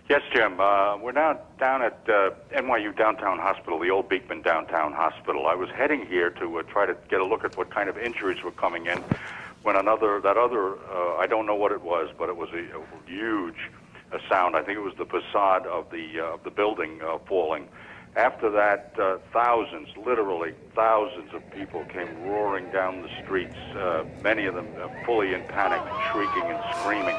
Yes, Jim. We're now down at NYU Downtown Hospital, the old Beekman Downtown Hospital. I was heading here to try to get a look at what kind of injuries were coming in when I don't know what it was, but it was a huge sound. I think it was the facade of the building falling. After that, thousands, literally thousands of people came roaring down the streets, many of them fully in panic, shrieking and screaming,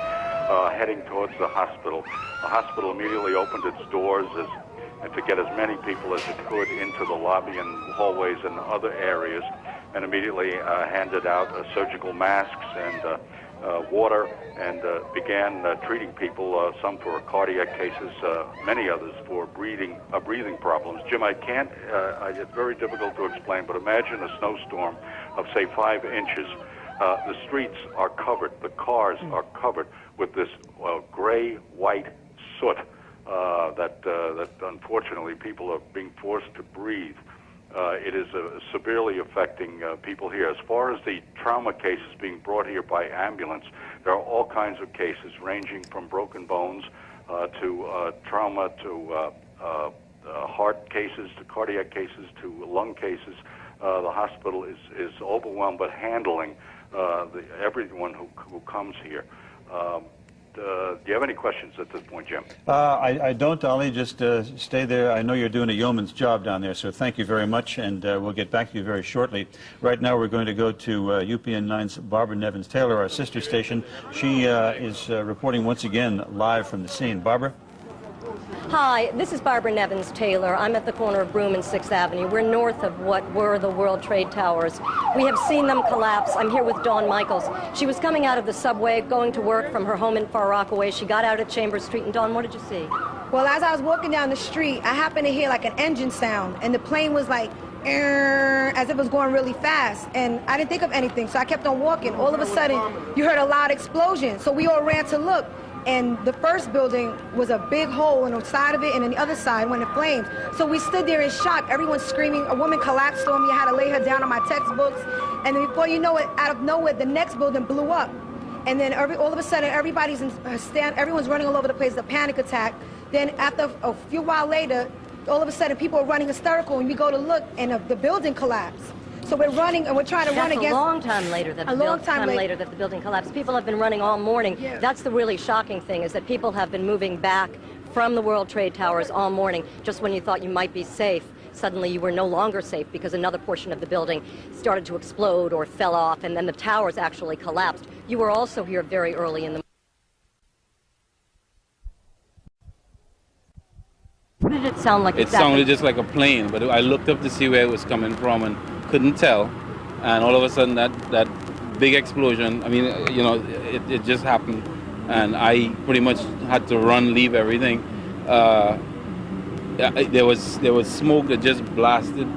heading towards the hospital. The hospital immediately opened its doors and to get as many people as it could into the lobby and hallways and other areas, and immediately handed out surgical masks and water and began treating people, some for cardiac cases, many others for breathing problems. Jim, it's very difficult to explain, but imagine a snowstorm of, say, 5 inches. The streets are covered, the cars are covered with this gray-white soot that unfortunately people are being forced to breathe. It is severely affecting people here. As far as the trauma cases being brought here by ambulance, there are all kinds of cases ranging from broken bones to trauma to heart cases to cardiac cases to lung cases. The hospital is overwhelmed, but handling everyone who comes here. Do you have any questions at this point, Jim? I don't, Ollie. Just stay there. I know you're doing a yeoman's job down there, so thank you very much, and we'll get back to you very shortly. Right now, we're going to go to UPN 9's Barbara Nevins-Taylor, our sister station. She is reporting once again live from the scene. Barbara? Hi, this is Barbara Nevins-Taylor. I'm at the corner of Broome and 6th Avenue. We're north of what were the World Trade Towers. We have seen them collapse. I'm here with Dawn Michaels. She was coming out of the subway, going to work from her home in Far Rockaway. She got out at Chambers Street. And Dawn, what did you see? Well, as I was walking down the street, I happened to hear like an engine sound, and the plane was like, as if it was going really fast. And I didn't think of anything, so I kept on walking. All of a sudden, you heard a loud explosion. So we all ran to look. And the first building was a big hole on the side of it, and on the other side went in flames. So we stood there in shock, everyone screaming. A woman collapsed on me. I had to lay her down on my textbooks. And then before you know it, out of nowhere, the next building blew up. And then all of a sudden, everyone's running all over the place, a panic attack. Then after a few while later, all of a sudden, people are running hysterical, and we go to look, and the building collapsed. So we're running, and we're trying to run against... That's a long time later that the building collapsed. People have been running all morning. Yeah. That's the really shocking thing, is that people have been moving back from the World Trade Towers all morning. Just when you thought you might be safe, suddenly you were no longer safe because another portion of the building started to explode or fell off, and then the towers actually collapsed. You were also here very early in the... What did it sound like exactly? It sounded just like a plane, but I looked up to see where it was coming from and couldn't tell. And all of a sudden, that big explosion, I mean, you know, it just happened. And I pretty much had to run, leave everything. There was smoke that just blasted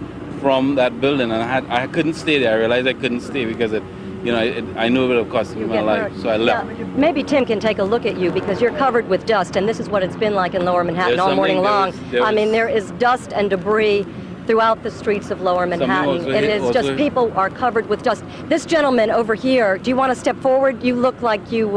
from that building, and I couldn't stay there. I realized I couldn't stay because I knew it would have cost me my life, so I left. Yeah. Maybe Tim can take a look at you, because you're covered with dust, and this is what it's been like in Lower Manhattan all morning long. I mean, there is dust and debris throughout the streets of Lower Manhattan. It is just, people are covered with dust. This gentleman over here, do you want to step forward? You look like you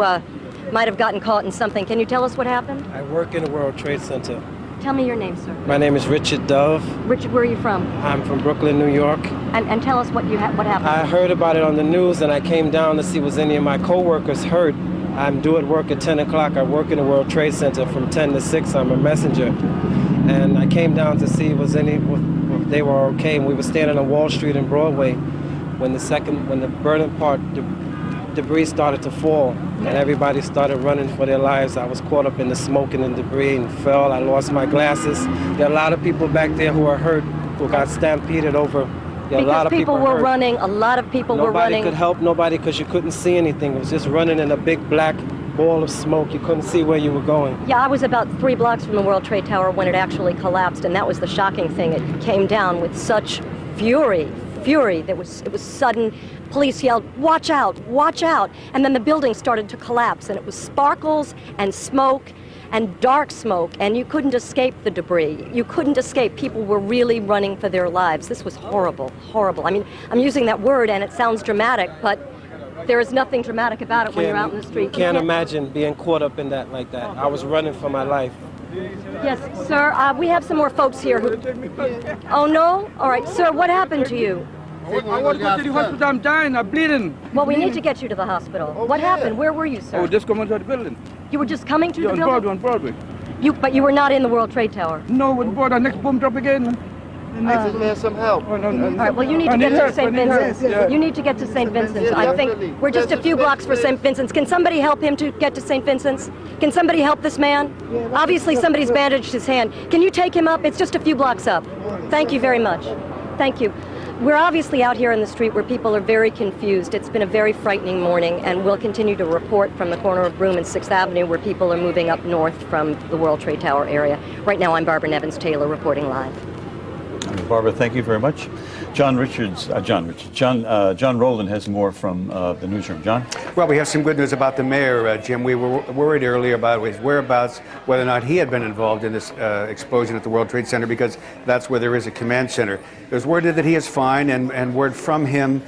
might have gotten caught in something. Can you tell us what happened? I work in the World Trade Center. Tell me your name, sir. My name is Richard Dove. Richard, where are you from? I'm from Brooklyn, New York. And tell us what happened. I heard about it on the news, and I came down to see was any of my co-workers hurt. I'm due at work at 10 o'clock. I work in the World Trade Center from 10 to 6. I'm a messenger. And I came down to see if they were okay. And we were standing on Wall Street and Broadway when the burning part, debris started to fall, and everybody started running for their lives. I was caught up in the smoke and the debris and fell. I lost my glasses. There are a lot of people back there who are hurt, who got stampeded over. Because a lot of people were running. A lot of people were running. Nobody could help nobody because you couldn't see anything. It was just running in a big black ball of smoke. You couldn't see where you were going. Yeah, I was about 3 blocks from the World Trade Tower when it actually collapsed, and that was the shocking thing. It came down with such fury. It was sudden. Police yelled, "Watch out, watch out." And then the building started to collapse, and it was sparkles and smoke and dark smoke, and you couldn't escape the debris. You couldn't escape. People were really running for their lives. This was horrible, horrible. I mean, I'm using that word, and it sounds dramatic, but there is nothing dramatic about it when you're out in the street. You can't imagine being caught up in that like that. I was running for my life. Yes, sir, we have some more folks here who... Oh, no? All right, sir, what happened to you? I want to go to the hospital. I'm dying. I'm bleeding. Well, we need to get you to the hospital. What happened? Where were you, sir? I was just coming to the building. You were just coming to the building? On Broadway. But you were not in the World Trade Tower? No, with the next boom drop again. Next man some help. All right, well, you need to get to St. Vincent's. You need to get to St. Vincent's. I think we're just a few blocks for St. Vincent's. Can somebody help him to get to St. Vincent's? Can somebody help this man? Obviously, somebody's bandaged his hand. Can you take him up? It's just a few blocks up. Thank you very much. Thank you. We're obviously out here in the street where people are very confused. It's been a very frightening morning, and we'll continue to report from the corner of Broome and 6th Avenue where people are moving up north from the World Trade Tower area. Right now, I'm Barbara Nevins-Taylor reporting live. Barbara, thank you very much. John Rowland has more from the newsroom. John? Well, we have some good news about the mayor, Jim. We were worried earlier about his whereabouts, whether or not he had been involved in this explosion at the World Trade Center, because that's where there is a command center. There's word that he is fine, and word from him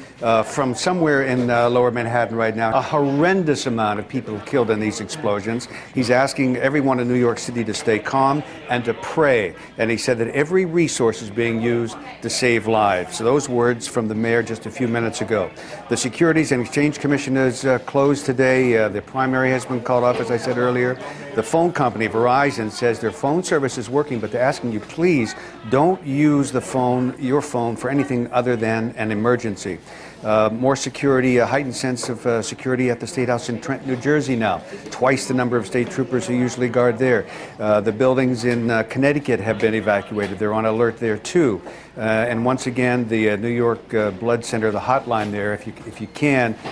from somewhere in lower Manhattan right now. A horrendous amount of people killed in these explosions. He's asking everyone in New York City to stay calm and to pray. And he said that every resource is being used to save lives. So those words from the mayor just a few minutes ago. The Securities and Exchange Commission is closed today. The primary has been called off, as I said earlier. The phone company, Verizon, says their phone service is working, but they're asking you, please don't use the phone, your phone, for anything other than an emergency. More security, a heightened sense of security at the State House in Trenton, New Jersey now. Twice the number of state troopers who usually guard there. The buildings in Connecticut have been evacuated. They're on alert there too. And once again, the New York Blood Center, the hotline there, if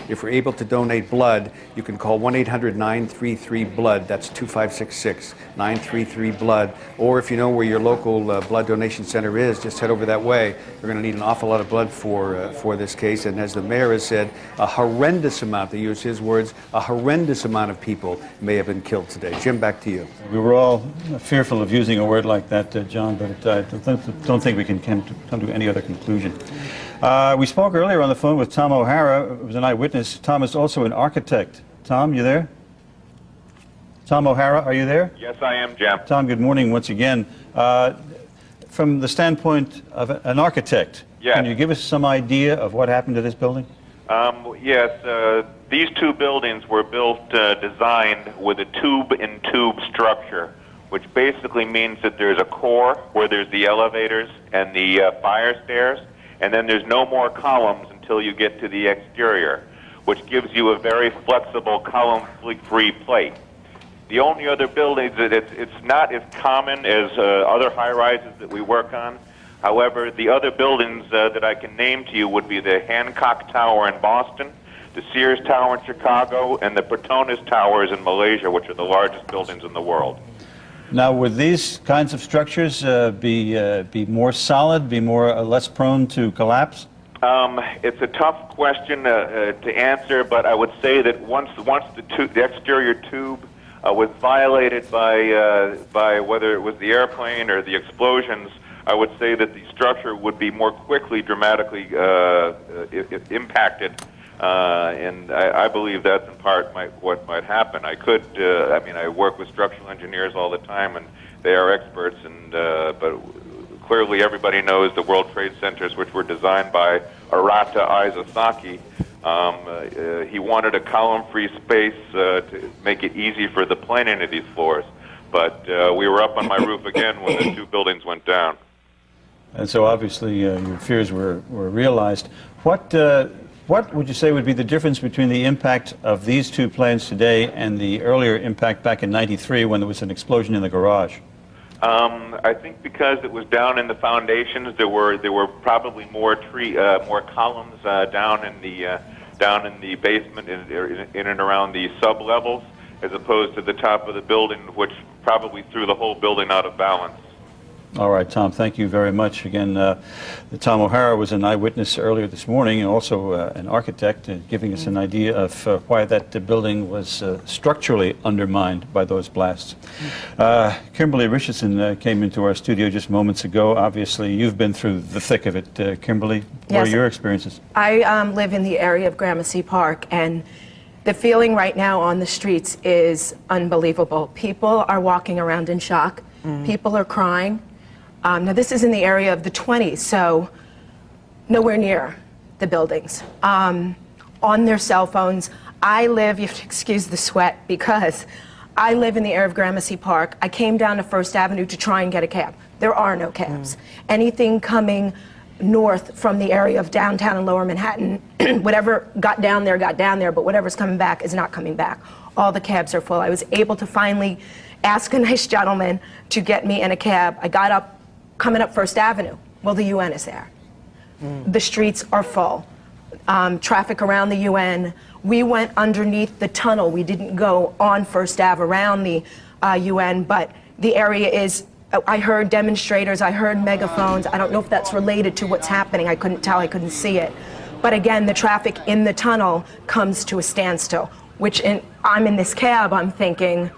you're able to donate blood, you can call 1-800-933-BLOOD. That's 2566, 933-BLOOD. Or if you know where your local blood donation center is, just head over that way. You're going to need an awful lot of blood for this case. And as the mayor has said, a horrendous amount, to use his words, a horrendous amount of people may have been killed today. Jim, back to you. We were all fearful of using a word like that, John, but I don't think we can come to any other conclusion. We spoke earlier on the phone with Tom O'Hara, who was an eyewitness. Tom is also an architect. Tom, you there? Tom O'Hara, are you there? Yes, I am, Jim. Tom, good morning once again. From the standpoint of an architect, yes. Can you give us some idea of what happened to this building? Yes, these two buildings were built, designed with a tube-in-tube structure, which basically means that there's a core where there's the elevators and the fire stairs, and then there's no more columns until you get to the exterior, which gives you a very flexible column-free plate. The only other buildings that it's not as common as other high-rises that we work on. However, the other buildings that I can name to you would be the Hancock Tower in Boston, the Sears Tower in Chicago, and the Petronas Towers in Malaysia, which are the largest buildings in the world. Now, would these kinds of structures be more solid, be less prone to collapse? It's a tough question to answer, but I would say that once the exterior tube was violated by whether it was the airplane or the explosions, I would say that the structure would be more quickly, dramatically impacted. And I believe that's in part what might happen. I work with structural engineers all the time, and they are experts. But clearly, everybody knows the World Trade Centers, which were designed by Arata Isazaki. He wanted a column-free space to make it easy for the plane into these floors. But we were up on my roof again when the two buildings went down. And so, obviously, your fears were realized. What would you say would be the difference between the impact of these two planes today and the earlier impact back in '93 when there was an explosion in the garage? I think because it was down in the foundations, there were probably more columns down in the basement, in and around the sub levels, as opposed to the top of the building, which probably threw the whole building out of balance. All right, Tom, thank you very much. Again, Tom O'Hara was an eyewitness earlier this morning and also an architect, giving us an idea of why that building was structurally undermined by those blasts. Kimberly Richardson came into our studio just moments ago. Obviously, you've been through the thick of it. Kimberly, what are your experiences? I live in the area of Gramercy Park, and the feeling right now on the streets is unbelievable. People are walking around in shock. People are crying. Now, this is in the area of the 20s, so nowhere near the buildings. On their cell phones. I live, you have to excuse the sweat, because I live in the area of Gramercy Park. I came down to First Avenue to try and get a cab. There are no cabs. Anything coming north from the area of downtown and lower Manhattan, whatever got down there, but whatever's coming back is not coming back. All the cabs are full. I was able to finally ask a nice gentleman to get me in a cab. I got up, coming up First Avenue. Well, the UN is there. The streets are full. Traffic around the UN. We went underneath the tunnel. We didn't go on First Ave around the UN, but the area is, I heard demonstrators, I heard megaphones. I don't know if that's related to what's happening. I couldn't tell, I couldn't see it. But again, the traffic in the tunnel comes to a standstill, which I'm in this cab, I'm thinking,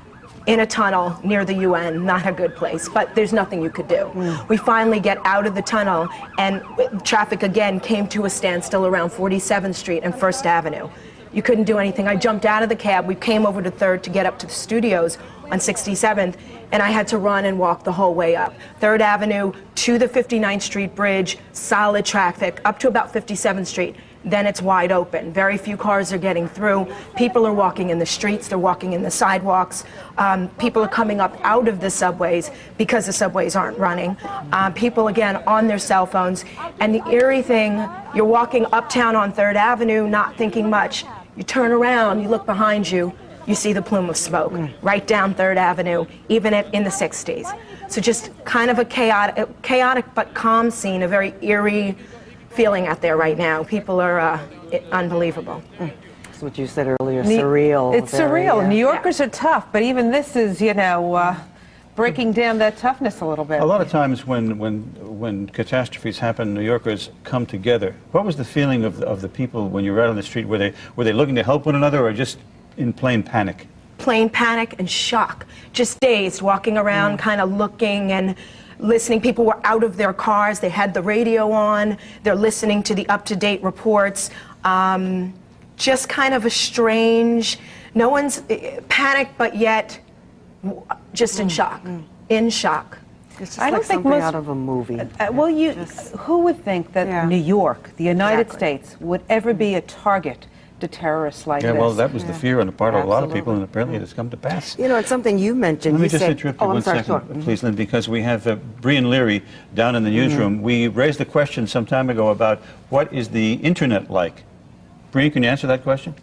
in a tunnel near the UN, not a good place, but there's nothing you could do. We finally get out of the tunnel, and traffic again came to a standstill around 47th Street and First Avenue. You couldn't do anything. I jumped out of the cab. We came over to 3rd to get up to the studios on 67th, and I had to run and walk the whole way up. 3rd Avenue to the 59th Street Bridge, solid traffic, up to about 57th Street. Then it's wide open. Very few cars are getting through. People are walking in the streets. They're walking in the sidewalks. People are coming up out of the subways because the subways aren't running. People, again, on their cell phones. And the eerie thing, you're walking uptown on 3rd Avenue, not thinking much. You turn around, you look behind you, you see the plume of smoke right down 3rd Avenue, even in the 60s. So just kind of a chaotic but calm scene, a very eerie feeling out there right now. People are unbelievable. That's what you said earlier, surreal. It's surreal. New Yorkers are tough, but even this is, you know, breaking down that toughness a little bit. A lot of times when catastrophes happen, New Yorkers come together. What was the feeling of the people when you were out on the street? Were they looking to help one another or just in plain panic? Plain panic and shock. Just dazed, walking around, kind of looking and listening. People were out of their cars. They had the radio on. They're listening to the up-to-date reports. Just kind of a strange, no one's panicked, but yet just in shock. In shock. It's just like something out of a movie. Well, who would think that New York, the United States, would ever be a target to terrorists like this? Yeah, well, that was the fear on the part of a lot of people, and apparently it has come to pass. You know, it's something you mentioned. Let me just interrupt you one second, please, Lynn, because we have Brian Leary down in the newsroom. We raised the question some time ago about what is the internet like. Brian, can you answer that question?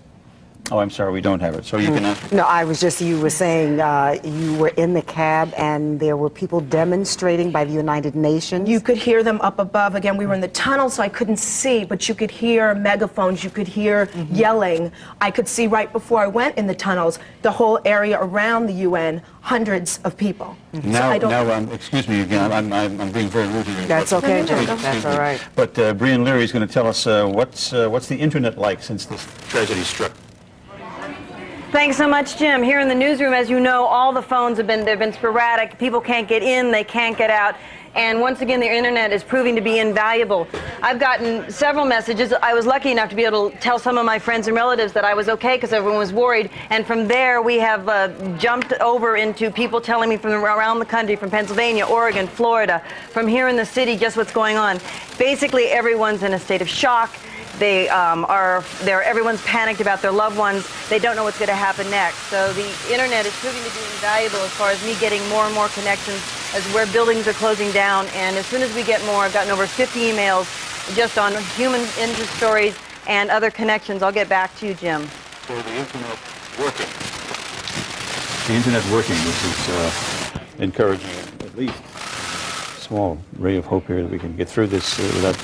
Oh, I'm sorry, we don't have it, so you can answer. No, you were saying you were in the cab and there were people demonstrating by the United Nations. You could hear them up above. Again, we were in the tunnel, so I couldn't see, but you could hear megaphones, you could hear yelling. I could see right before I went in the tunnels, the whole area around the UN, hundreds of people. Now, excuse me again, I'm being very rude here. That's okay, Jim. That's all right. But Brian Leary is going to tell us what's the internet like since this tragedy struck. Thanks so much, Jim. Here in the newsroom, as you know, all the phones they've been sporadic. People can't get in, they can't get out. And once again, the internet is proving to be invaluable. I've gotten several messages. I was lucky enough to be able to tell some of my friends and relatives that I was okay because everyone was worried. And from there, we have jumped over into people telling me from around the country, from Pennsylvania, Oregon, Florida, from here in the city, just what's going on. Basically, everyone's in a state of shock. Everyone's panicked about their loved ones. They don't know what's going to happen next. So the internet is proving to be invaluable as far as me getting more and more connections as where buildings are closing down. And as soon as we get more, I've gotten over 50 emails just on human interest stories and other connections. I'll get back to you, Jim. So the internet working. The internet working, which is encouraging, at least a small ray of hope here that we can get through this without...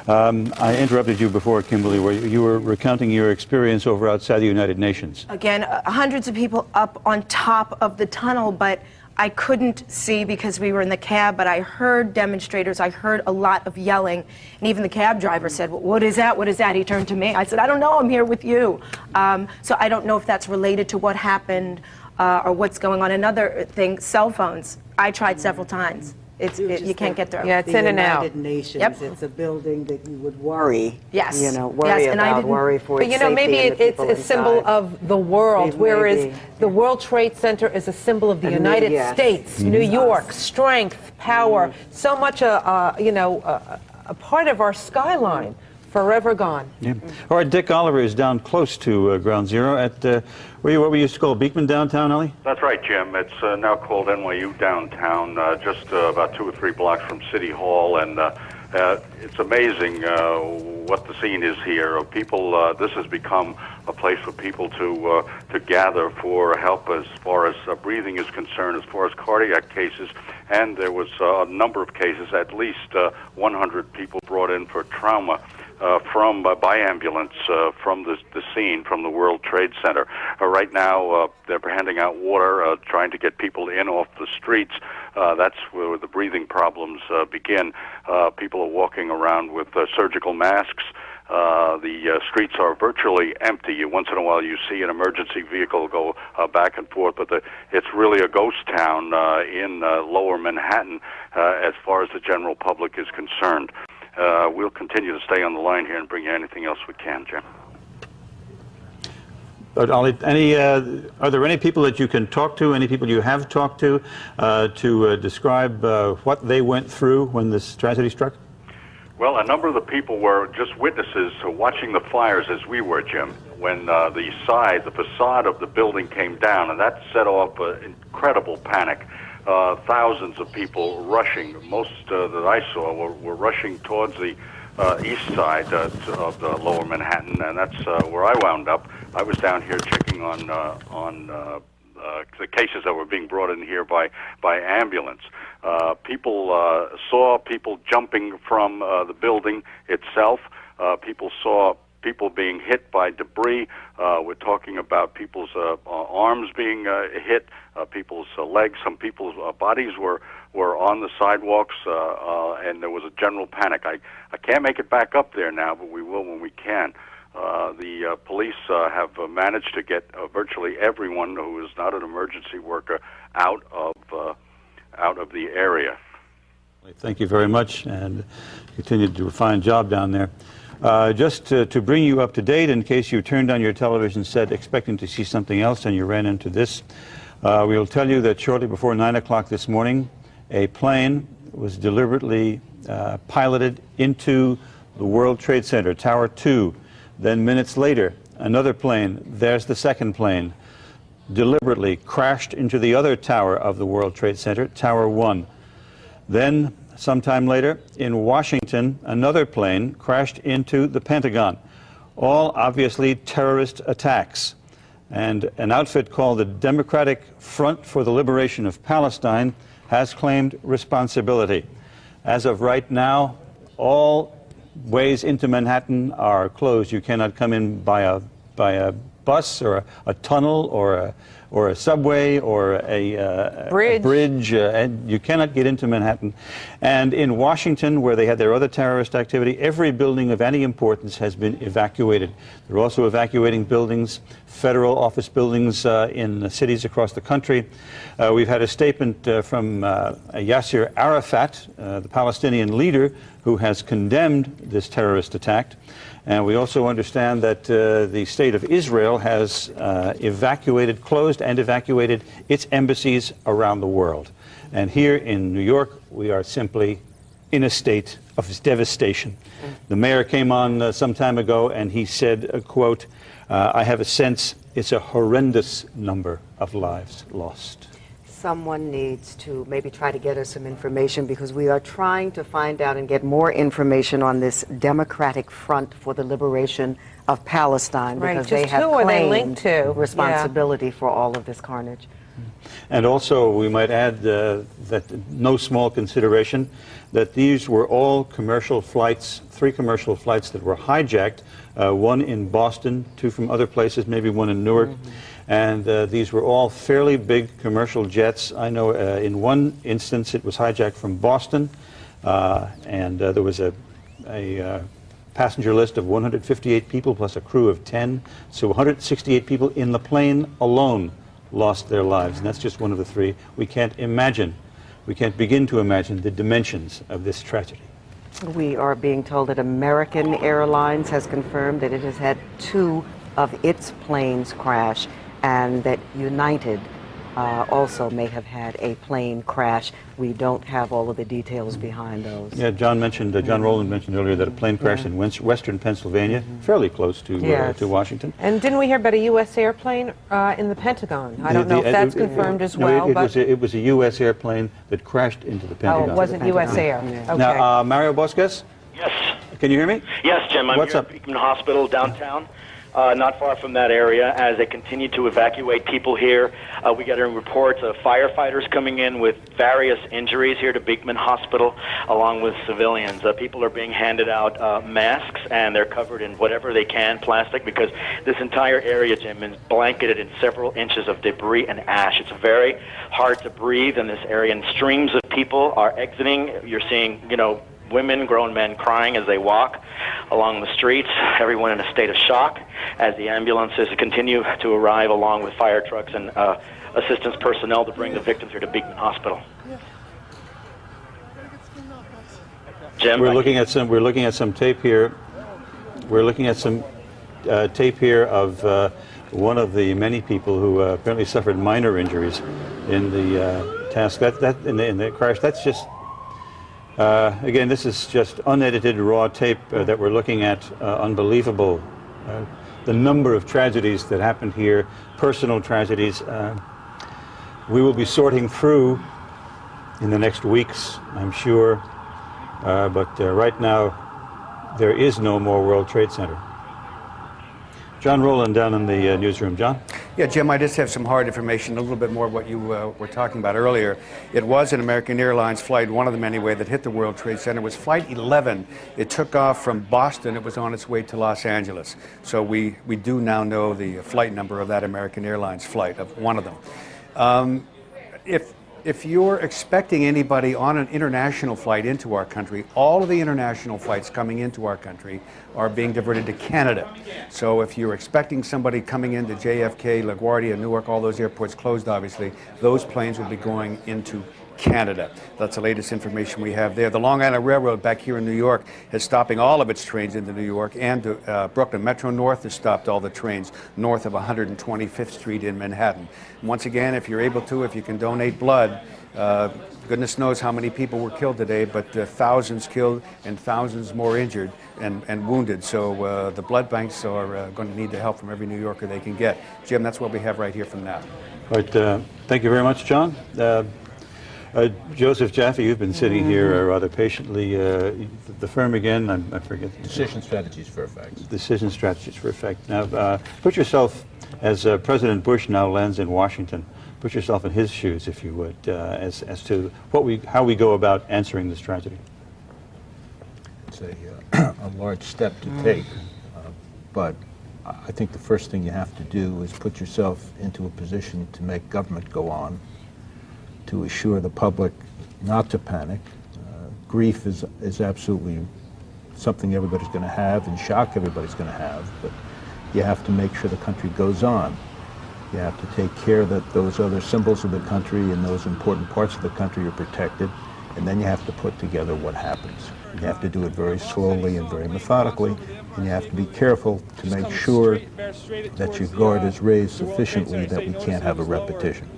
I interrupted you before, Kimberly, where you were recounting your experience over outside the United Nations. Again, hundreds of people up on top of the tunnel, but I couldn't see because we were in the cab, but I heard demonstrators. I heard a lot of yelling, and even the cab driver said, well, what is that? What is that? He turned to me. I said, I don't know. I'm here with you. So I don't know if that's related to what happened or what's going on. Another thing, cell phones. I tried several times. You can't get through. Yeah, it's in and out. United Nations. Yep. It's a building that you would worry. Yes. You know, worry about, worry for its safety. But you know, maybe it's a symbol of the world, whereas the World Trade Center is a symbol of the United States, New York, strength, power, so much a part of our skyline. Forever gone. Yeah. All right, Dick Oliver is down close to Ground Zero at what we used to call Beekman downtown, Ellie? That's right, Jim. It's now called NYU downtown, just about 2 or 3 blocks from City Hall, and It's amazing what the scene is here. People, this has become a place for people to gather for help as far as breathing is concerned, as far as cardiac cases, and there was a number of cases, at least 100 people brought in for trauma by ambulance from the scene, from the World Trade Center. Right now, they're handing out water, trying to get people in off the streets. That's where the breathing problems begin. People are walking around with surgical masks. The streets are virtually empty. Once in a while you see an emergency vehicle go back and forth, but it's really a ghost town in lower Manhattan as far as the general public is concerned. We'll continue to stay on the line here and bring you anything else we can, Jim. But Ollie, are there any people that you can talk to, any people you have talked to describe what they went through when this tragedy struck? Well, a number of the people were just witnesses to watching the fires as we were, Jim, when the facade of the building came down, and that set off incredible panic. Thousands of people rushing. Most that I saw were rushing towards the east side of the lower Manhattan, and that's where I wound up. I was down here checking on the cases that were being brought in here by ambulance. People saw people jumping from the building itself. People saw people being hit by debris. We're talking about people's arms being hit, people's legs. Some people's bodies were on the sidewalks, and there was a general panic. I can't make it back up there now, but we will when we can. The police have managed to get virtually everyone who is not an emergency worker out of the area. Thank you very much, and continue to do a fine job down there. Just to bring you up to date, in case you turned on your television set expecting to see something else and you ran into this, we will tell you that shortly before 9 o'clock this morning, a plane was deliberately piloted into the World Trade Center, Tower 2. Then minutes later, another plane, there's the second plane, deliberately crashed into the other tower of the World Trade Center, Tower 1. Then, sometime later, in Washington, another plane crashed into the Pentagon. All obviously terrorist attacks. And an outfit called the Democratic Front for the Liberation of Palestine has claimed responsibility. As of right now, all ways into Manhattan are closed. You cannot come in by a bus or a tunnel or a subway or a bridge, and you cannot get into Manhattan. And in Washington, where they had their other terrorist activity, every building of any importance has been evacuated. They're also evacuating buildings, federal office buildings in cities across the country. We've had a statement from Yasser Arafat, the Palestinian leader, who has condemned this terrorist attack. And we also understand that the state of Israel has closed and evacuated its embassies around the world. And here in New York, we are simply in a state of devastation. The mayor came on some time ago and he said, quote, I have a sense it's a horrendous number of lives lost. Someone needs to maybe try to get us some information, because we are trying to find out and get more information on this Democratic Front for the Liberation of Palestine, because they have claimed responsibility for all of this carnage. And also, we might add that no small consideration, that these were all commercial flights, 3 commercial flights that were hijacked, one in Boston, 2 from other places, maybe one in Newark. And these were all fairly big commercial jets. I know in one instance it was hijacked from Boston, and there was a passenger list of 158 people plus a crew of 10. So 168 people in the plane alone lost their lives, and that's just one of the 3. We can't begin to imagine the dimensions of this tragedy. We are being told that American Airlines has confirmed that it has had 2 of its planes crash, and that United also may have had a plane crash. We don't have all of the details behind those. Yeah, John Rowland mentioned earlier that a plane crashed in western Pennsylvania, fairly close to Washington. And didn't we hear about a U.S. airplane in the Pentagon? I don't know if that's confirmed as well. It was a U.S. airplane that crashed into the Pentagon. Oh, it wasn't U.S. Air. Okay. Now, Mario Bosques? Yes. Can you hear me? Yes, Jim. I'm What's here up? at Beekman Hospital downtown, not far from that area, as they continue to evacuate people here. We get reports of firefighters coming in with various injuries here to Beekman Hospital, along with civilians. People are being handed out masks, and they're covered in whatever they can, plastic, because this entire area, Jim, is blanketed in several inches of debris and ash. It's very hard to breathe in this area, and streams of people are exiting. You're seeing, women, grown men crying as they walk along the streets, everyone in a state of shock as the ambulances continue to arrive along with fire trucks and assistance personnel to bring the victims here to Beekman Hospital. Jim, we're looking at some tape here. We're looking at some tape here of one of the many people who apparently suffered minor injuries in the task in the crash. That's just again, this is just unedited raw tape that we're looking at. Unbelievable. The number of tragedies that happened here, personal tragedies. We will be sorting through in the next weeks, I'm sure. But right now, there is no more World Trade Center. John Rowland down in the newsroom. John? Yeah, Jim, I just have some hard information, a little bit more of what you were talking about earlier. It was an American Airlines flight, one of them anyway, that hit the World Trade Center. It was Flight 11. It took off from Boston. It was on its way to Los Angeles. So we do now know the flight number of that American Airlines flight, of one of them. If you're expecting anybody on an international flight into our country, all of the international flights coming into our country are being diverted to Canada. So if you're expecting somebody coming into JFK, LaGuardia, Newark, all those airports closed obviously, those planes will be going into Canada. That's the latest information we have there. The Long Island Railroad back here in New York is stopping all of its trains into New York, and Brooklyn Metro North has stopped all the trains north of 125th Street in Manhattan. Once again, if you're able to, if you can donate blood, goodness knows how many people were killed today, but thousands killed and thousands more injured and wounded. So the blood banks are going to need the help from every New Yorker they can get. Jim, that's what we have right here from now. All right, thank you very much, John. Joseph Jaffe, you've been sitting here rather patiently. The firm again, I forget. Decision Strategies for Effect. Decision Strategies for Effect. Now, put yourself, as President Bush now lands in Washington, put yourself in his shoes, if you would, as to how we go about answering this tragedy. It's a large step to take, but I think the first thing you have to do is put yourself into a position to make government go on, to assure the public not to panic. Grief is absolutely something everybody's going to have, and shock everybody's going to have, but you have to make sure the country goes on. You have to take care that those other symbols of the country and those important parts of the country are protected, and then you have to put together what happens. You have to do it very slowly and very methodically, and you have to be careful to make sure that your guard is raised sufficiently that we can't have a repetition.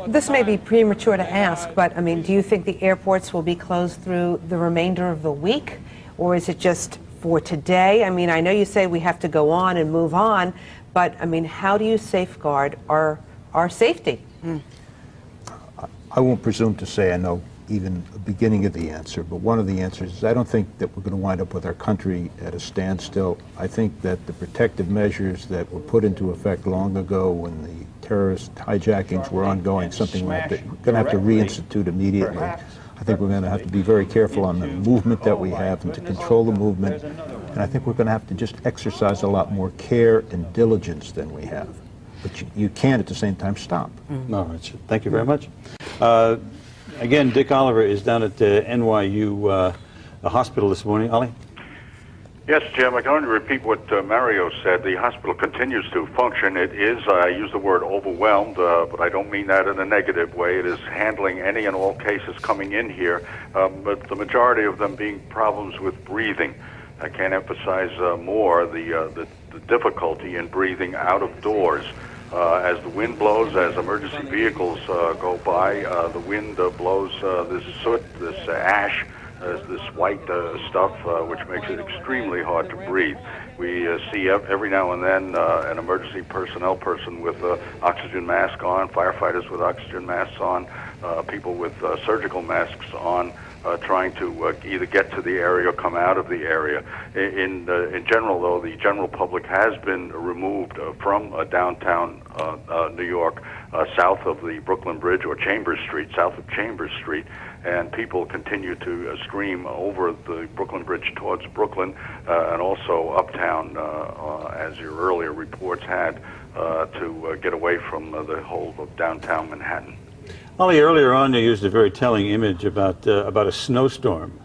This may be premature to ask, but I mean, do you think the airports will be closed through the remainder of the week, or is it just for today? I mean, I know you say we have to go on and move on, but I mean, how do you safeguard our safety? I won't presume to say I know even the beginning of the answer, but one of the answers is I don't think that we're going to wind up with our country at a standstill. I think that the protective measures that were put into effect long ago when the terrorist hijackings were ongoing, something we're going to have to reinstitute immediately. I think we're going to have to be very careful on the movement that we have and to control the movement, and I think we're going to have to just exercise a lot more care and diligence than we have. But you can at the same time stop. All right, thank you very much. Again, Dick Oliver is down at NYU hospital this morning. Ollie? Yes, Jim, I can only repeat what Mario said. The hospital continues to function. It is, I use the word overwhelmed, but I don't mean that in a negative way. It is handling any and all cases coming in here, but the majority of them being problems with breathing. I can't emphasize more the difficulty in breathing out of doors. As the wind blows, as emergency vehicles go by, the wind blows this soot, this ash, this white stuff, which makes it extremely hard to breathe. We see every now and then an emergency personnel person with oxygen mask on, firefighters with oxygen masks on, people with surgical masks on, trying to either get to the area or come out of the area. In general, though, the general public has been removed from downtown New York, south of the Brooklyn Bridge or Chambers Street, south of Chambers Street, and people continue to stream over the Brooklyn Bridge towards Brooklyn and also uptown, as your earlier reports had, to get away from the whole of downtown Manhattan. Ollie, earlier on you used a very telling image about a snowstorm.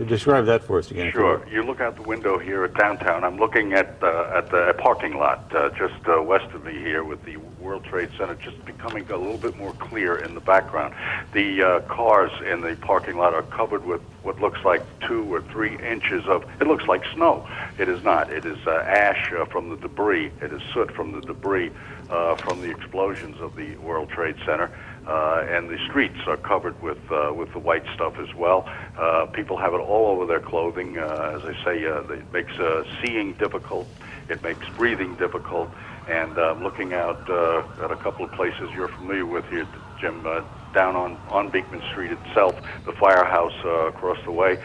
Describe that for us again. Sure. You look out the window here at downtown. I'm looking at the parking lot just west of me here with the World Trade Center just becoming a little bit more clear in the background. The cars in the parking lot are covered with what looks like 2 or 3 inches of, it looks like snow. It is not. It is ash from the debris. It is soot from the debris from the explosions of the World Trade Center. And the streets are covered with the white stuff as well. People have it all over their clothing. As I say, it makes seeing difficult. It makes breathing difficult. And looking out at a couple of places you're familiar with here, Jim, down on Beekman Street itself, the firehouse across the way,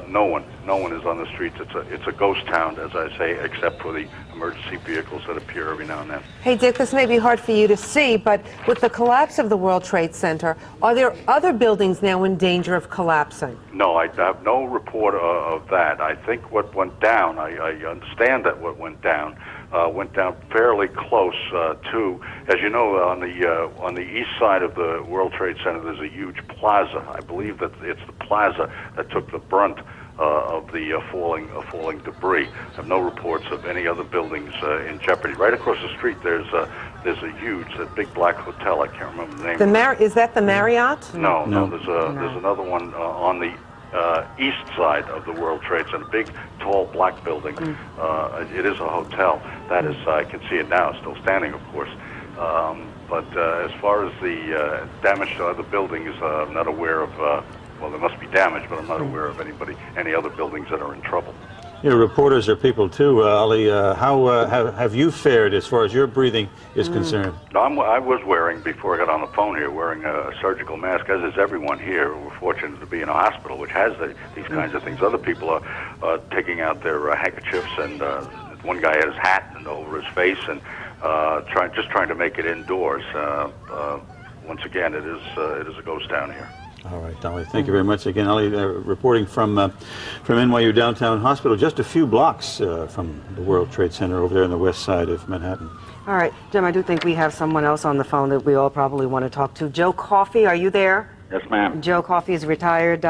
no one is on the streets. It's a ghost town, as I say, except for the emergency vehicles that appear every now and then. Hey, Dick, this may be hard for you to see, but with the collapse of the World Trade Center, are there other buildings now in danger of collapsing? No, I have no report of that. I think what went down, I understand that what went down fairly close to, as you know, on the east side of the World Trade Center, there's a huge plaza. I believe that it's the plaza that took the brunt of the falling debris. I have no reports of any other buildings in jeopardy. Right across the street, there's a huge, big black hotel. I can't remember the name. Is that the Marriott? No. There's another one on the east side of the World Trade Center, big, tall, black building. It is a hotel. That is, I can see it now, still standing, of course. But as far as the damage to other buildings, I'm not aware of, well, there must be damage, but I'm not aware of any other buildings that are in trouble. You know, reporters are people too, Ali. How have you fared as far as your breathing is concerned? I was wearing, before I got on the phone here, wearing a surgical mask, as is everyone here. We're fortunate to be in a hospital which has these kinds of things. Other people are taking out their handkerchiefs, and one guy had his hat over his face and trying to make it indoors. Once again, it is a ghost town here. All right, Ali, thank you very much again. Ali, reporting from NYU Downtown Hospital, just a few blocks from the World Trade Center over there on the west side of Manhattan. All right, Jim, I do think we have someone else on the phone that we all probably want to talk to. Joe Coffey, are you there? Yes, ma'am. Joe Coffey is a retired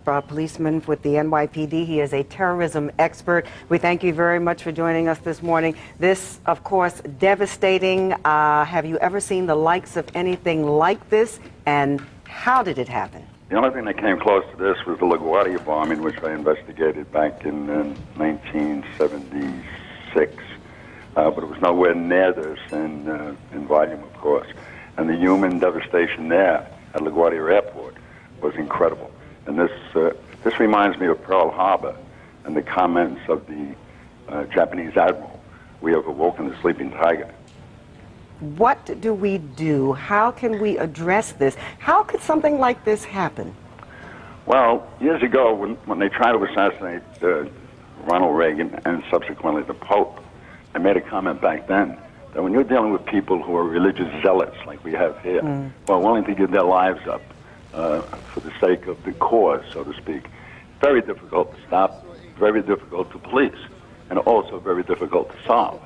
policeman with the NYPD. He is a terrorism expert. We thank you very much for joining us this morning. This, of course, devastating. Have you ever seen the likes of anything like this? And how did it happen? The only thing that came close to this was the LaGuardia bombing, which I investigated back in 1976. But it was nowhere near this in volume, of course. And the human devastation there at LaGuardia Airport was incredible. And this reminds me of Pearl Harbor and the comments of the Japanese admiral. We have awoken the sleeping tiger. What do we do? How can we address this? How could something like this happen? Well, years ago, when they tried to assassinate Ronald Reagan and subsequently the Pope, I made a comment back then that when you're dealing with people who are religious zealots like we have here, who are willing to give their lives up for the sake of the cause, so to speak, very difficult to stop, very difficult to police, and also very difficult to solve.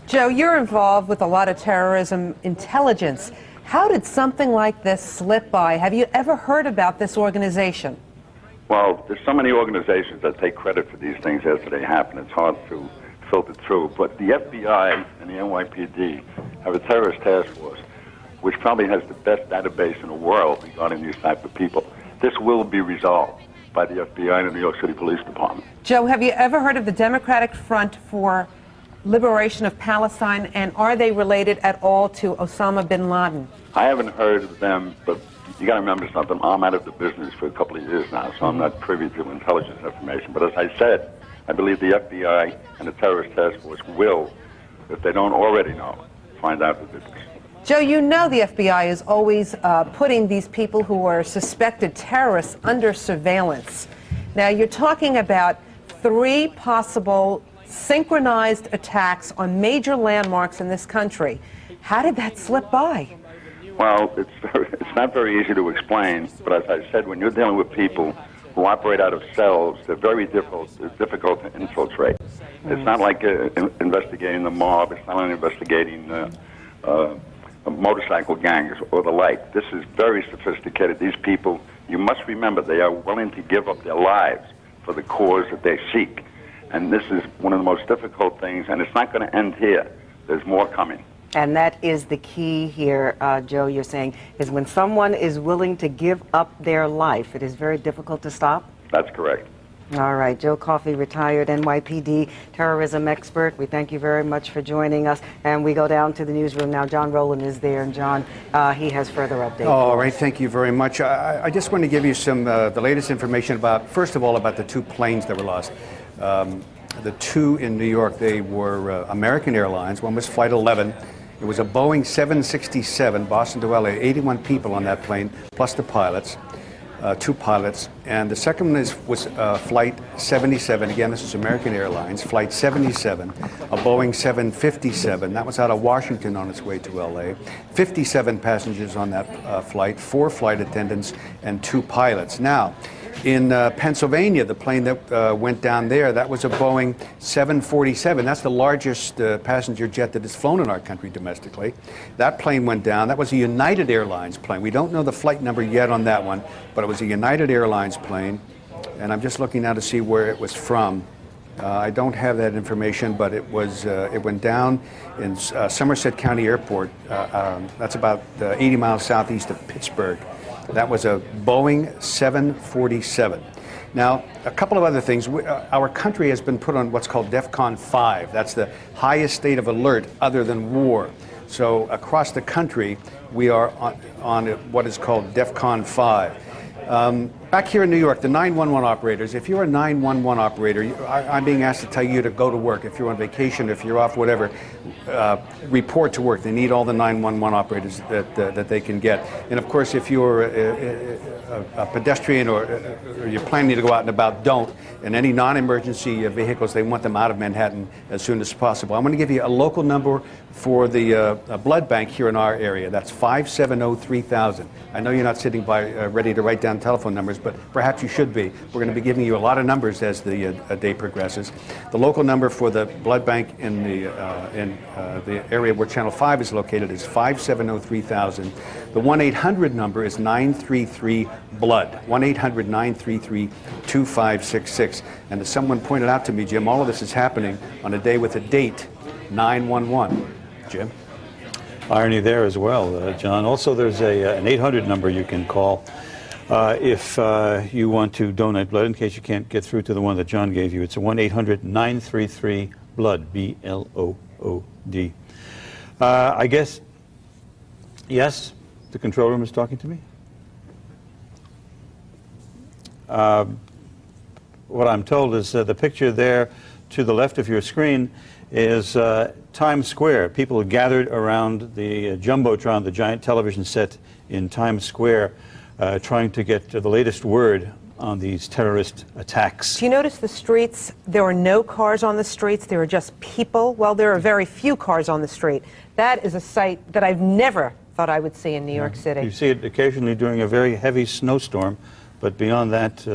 Joe, you're involved with a lot of terrorism intelligence. How did something like this slip by? Have you ever heard about this organization? Well, there's so many organizations that take credit for these things after they happen. It's hard to filter through. But the FBI and the NYPD have a terrorist task force, which probably has the best database in the world regarding these type of people. This will be resolved by the FBI and the New York City Police Department. Joe, have you ever heard of the Democratic Front for liberation of Palestine, and are they related at all to Osama bin Laden? I haven't heard of them, but you got to remember something. I'm out of the business for a couple of years now, so I'm not privy to intelligence information. But as I said, I believe the FBI and the terrorist task force will, if they don't already know, find out the difference. Joe, you know the FBI is always putting these people who are suspected terrorists under surveillance. Now, you're talking about 3 possible synchronized attacks on major landmarks in this country. How did that slip by? Well, it's not very easy to explain, but as I said, when you're dealing with people who operate out of cells, they're very difficult to infiltrate. It's not like investigating the mob. It's not like investigating motorcycle gangs or the like. This is very sophisticated. These people, you must remember, they are willing to give up their lives for the cause that they seek. And this is one of the most difficult things, and it's not going to end here. There's more coming. And that is the key here, Joe, you're saying, is when someone is willing to give up their life, it is very difficult to stop? That's correct. All right, Joe Coffey, retired NYPD terrorism expert. We thank you very much for joining us. And we go down to the newsroom now. John Rowland is there, and John, he has further updates. All right, thank you very much. I just want to give you some the latest information about, first of all, about the 2 planes that were lost. The 2 in New York, they were American Airlines. One was Flight 11. It was a Boeing 767, Boston to LA, 81 people on that plane, plus the pilots. 2 pilots, and the second one was Flight 77. Again, this is American Airlines, Flight 77, a Boeing 757. That was out of Washington on its way to LA. 57 passengers on that flight, 4 flight attendants, and 2 pilots. Now, in Pennsylvania, the plane that went down there, that was a Boeing 747. That's the largest passenger jet that has flown in our country domestically. That plane went down. That was a United Airlines plane. We don't know the flight number yet on that one, but it was a United Airlines plane. And I'm just looking now to see where it was from. I don't have that information, but it went down in Somerset County Airport. That's about 80 miles southeast of Pittsburgh. That was a Boeing 747. Now, a couple of other things. Our country has been put on what's called DEFCON 5. That's the highest state of alert other than war. So across the country, we are on what is called DEFCON 5. Back here in New York, the 911 operators, if you're a 911 operator, I'm being asked to tell you to go to work. If you're on vacation, if you're off, whatever, report to work. They need all the 911 operators that they can get. And of course, if you're a pedestrian or you're planning to go out and about, don't. And any non-emergency vehicles, they want them out of Manhattan as soon as possible. I'm going to give you a local number for the blood bank here in our area. That's 570-3000. I know you're not sitting by ready to write down telephone numbers, but perhaps you should be. We're going to be giving you a lot of numbers as the day progresses. The local number for the blood bank in the area where Channel 5 is located is 570-3000. The 1-800 number is 933-BLOOD, 1-800-933-2566. And as someone pointed out to me, Jim, all of this is happening on a day with a date, 9/11. Jim? Irony there as well, John. Also, there's an 800 number you can call if you want to donate blood, in case you can't get through to the one that John gave you. It's a 1-800-933-BLOOD, B-L-O-O-D. I guess, yes, the control room is talking to me. What I'm told is the picture there to the left of your screen is Times Square. People gathered around the Jumbotron, the giant television set in Times Square, trying to get the latest word on these terrorist attacks. Do you notice the streets? There are no cars on the streets. There are just people. Well, there are very few cars on the street. That is a sight that I've never thought I would see in New York City. You see it occasionally during a very heavy snowstorm, but beyond that,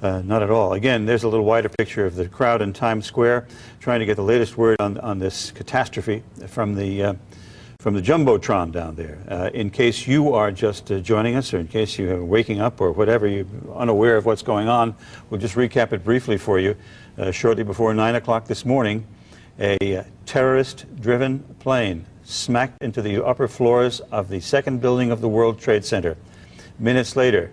not at all. Again, there's a little wider picture of the crowd in Times Square trying to get the latest word on this catastrophe from the Jumbotron down there. In case you are just joining us, or in case you are waking up or whatever, you're unaware of what's going on, we'll just recap it briefly for you. Shortly before 9 o'clock this morning, a terrorist-driven plane smacked into the upper floors of the second building of the World Trade Center. Minutes later,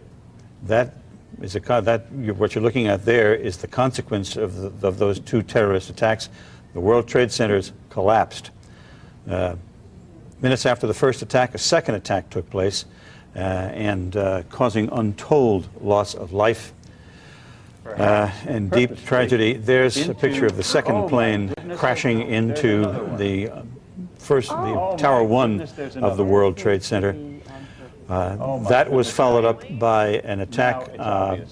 what you're looking at there is the consequence of those 2 terrorist attacks. The World Trade Centers collapsed. Minutes after the first attack, a second attack took place, and causing untold loss of life and deep tragedy. There's a picture of the second plane crashing into the Tower 1 of the World Trade Center. That was followed up by an attack, a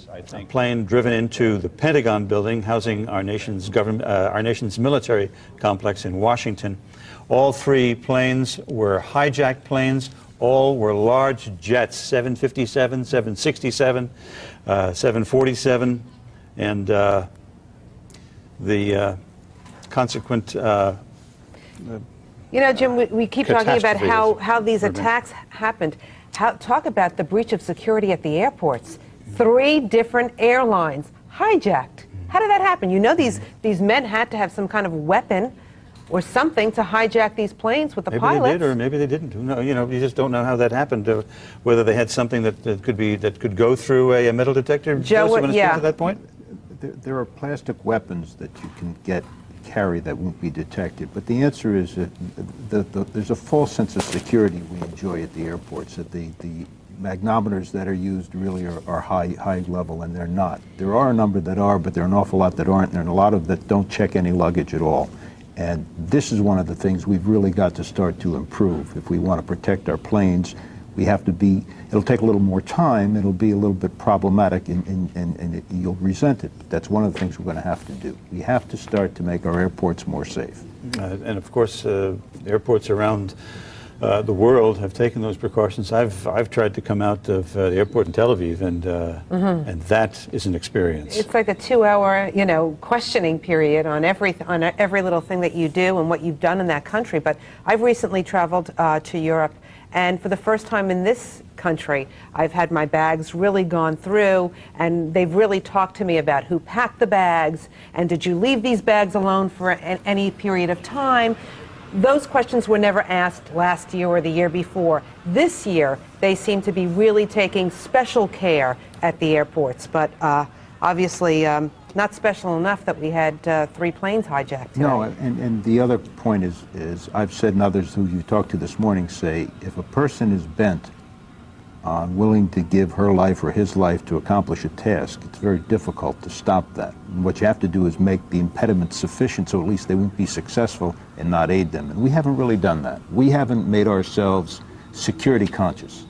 plane driven into the Pentagon building housing our nation's military complex in Washington. All three planes were hijacked planes. All were large jets, 757, 767, 747, and the consequent you know, Jim, we keep talking about how these attacks happened. Talk about the breach of security at the airports. 3 different airlines hijacked. How did that happen? You know, these men had to have some kind of weapon or something to hijack these planes with the pilots. Maybe they did, or maybe they didn't. No, you know, you just don't know how that happened. Whether they had something that could go through a metal detector. Joe, speak to that point? There are plastic weapons that you can carry that won't be detected. But the answer is that there's a false sense of security we enjoy at the airports, that the magnometers that are used really are high level, and they're not. There are a number that are, but there are an awful lot that aren't, and there are a lot of that don't check any luggage at all. And this is one of the things we've really got to start to improve. If we want to protect our planes, we have to be, it'll take a little more time, it'll be a little bit problematic, and you'll resent it. But that's one of the things we're going to have to do. We have to start to make our airports more safe. And of course, airports around the world have taken those precautions. I've tried to come out of the airport in Tel Aviv, and that is an experience. It's like a 2-hour, you know, questioning period on every little thing that you do and what you've done in that country. But I've recently traveled to Europe, and for the first time in this country, I've had my bags really gone through, and they've really talked to me about who packed the bags, and did you leave these bags alone for any period of time? Those questions were never asked last year or the year before. This year, they seem to be really taking special care at the airports, but obviously not special enough that we had 3 planes hijacked today. No, and the other point is I've said, and others who you talked to this morning say, if a person is bent on willing to give her life or his life to accomplish a task, it's very difficult to stop that. And what you have to do is make the impediment sufficient so at least they won't be successful and not aid them. And we haven't really done that. We haven't made ourselves security conscious.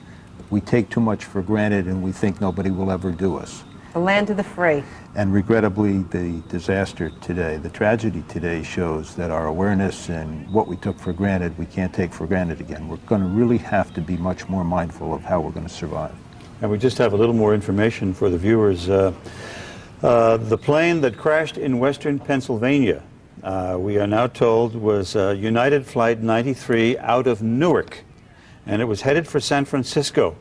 We take too much for granted and we think nobody will ever do us. The land of the free. And regrettably, the disaster today, the tragedy today shows that our awareness and what we took for granted, we can't take for granted again. We're going to really have to be much more mindful of how we're going to survive. And we just have a little more information for the viewers. The plane that crashed in western Pennsylvania, we are now told, was United Flight 93 out of Newark, and it was headed for San Francisco.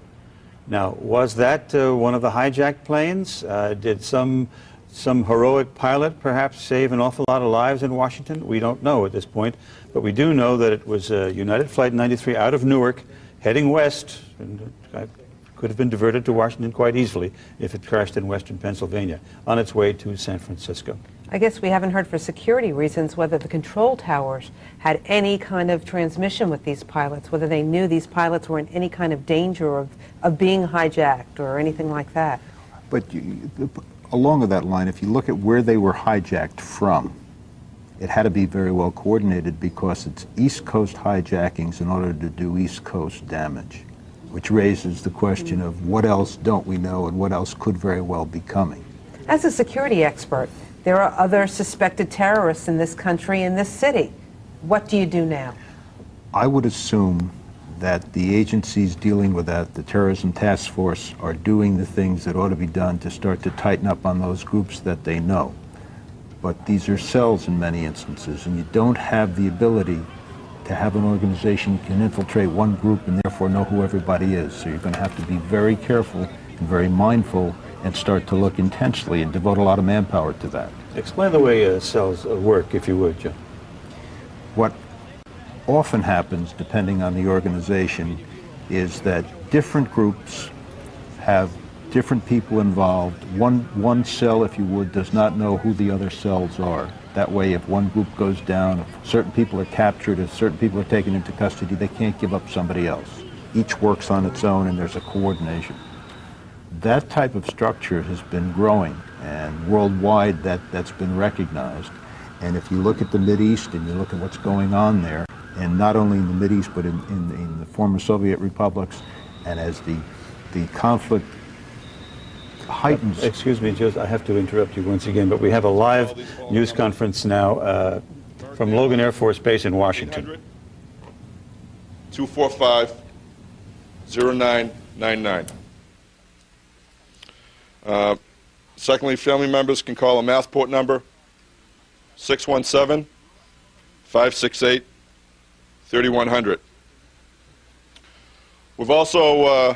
Now, was that one of the hijacked planes? Did some heroic pilot perhaps save an awful lot of lives in Washington? We don't know at this point, but we do know that it was United Flight 93 out of Newark, heading west, and could have been diverted to Washington quite easily if it crashed in western Pennsylvania, on its way to San Francisco. I guess we haven't heard for security reasons whether the control towers had any kind of transmission with these pilots, whether they knew these pilots were in any kind of danger of being hijacked or anything like that. But along with that line, if you look at where they were hijacked from, it had to be very well coordinated because it's East Coast hijackings in order to do East Coast damage, which raises the question of what else don't we know and what else could very well be coming. As a security expert, there are other suspected terrorists in this country, in this city. What do you do now? I would assume that the agencies dealing with that, the Terrorism Task Force, are doing the things that ought to be done to start to tighten up on those groups that they know. But these are cells in many instances, and you don't have the ability to have an organization that can infiltrate one group and therefore know who everybody is. So you're going to have to be very careful and very mindful and start to look intensely and devote a lot of manpower to that. Explain the way cells work, if you would, Joe. What often happens, depending on the organization, is that different groups have different people involved. One cell, if you would, does not know who the other cells are. That way, if one group goes down, if certain people are captured, if certain people are taken into custody, they can't give up somebody else. Each works on its own, and there's a coordination. That type of structure has been growing, and worldwide that's been recognized. And if you look at the Mideast and you look at what's going on there, and not only in the Mideast but in the former Soviet republics, and as the conflict heightens. Excuse me, Joe, I have to interrupt you once again, but we have a live news conference now from Logan Air Force Base in Washington. 245-0999. Secondly, family members can call a Mathport number, 617-568-3100. We've also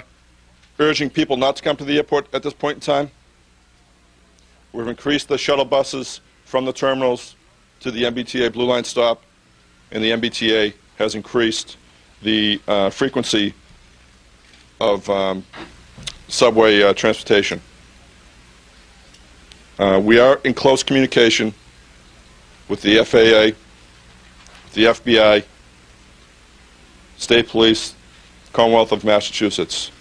urging people not to come to the airport at this point in time. We've increased the shuttle buses from the terminals to the MBTA Blue Line stop, and the MBTA has increased the frequency of subway transportation. We are in close communication with the FAA, the FBI, State Police, Commonwealth of Massachusetts.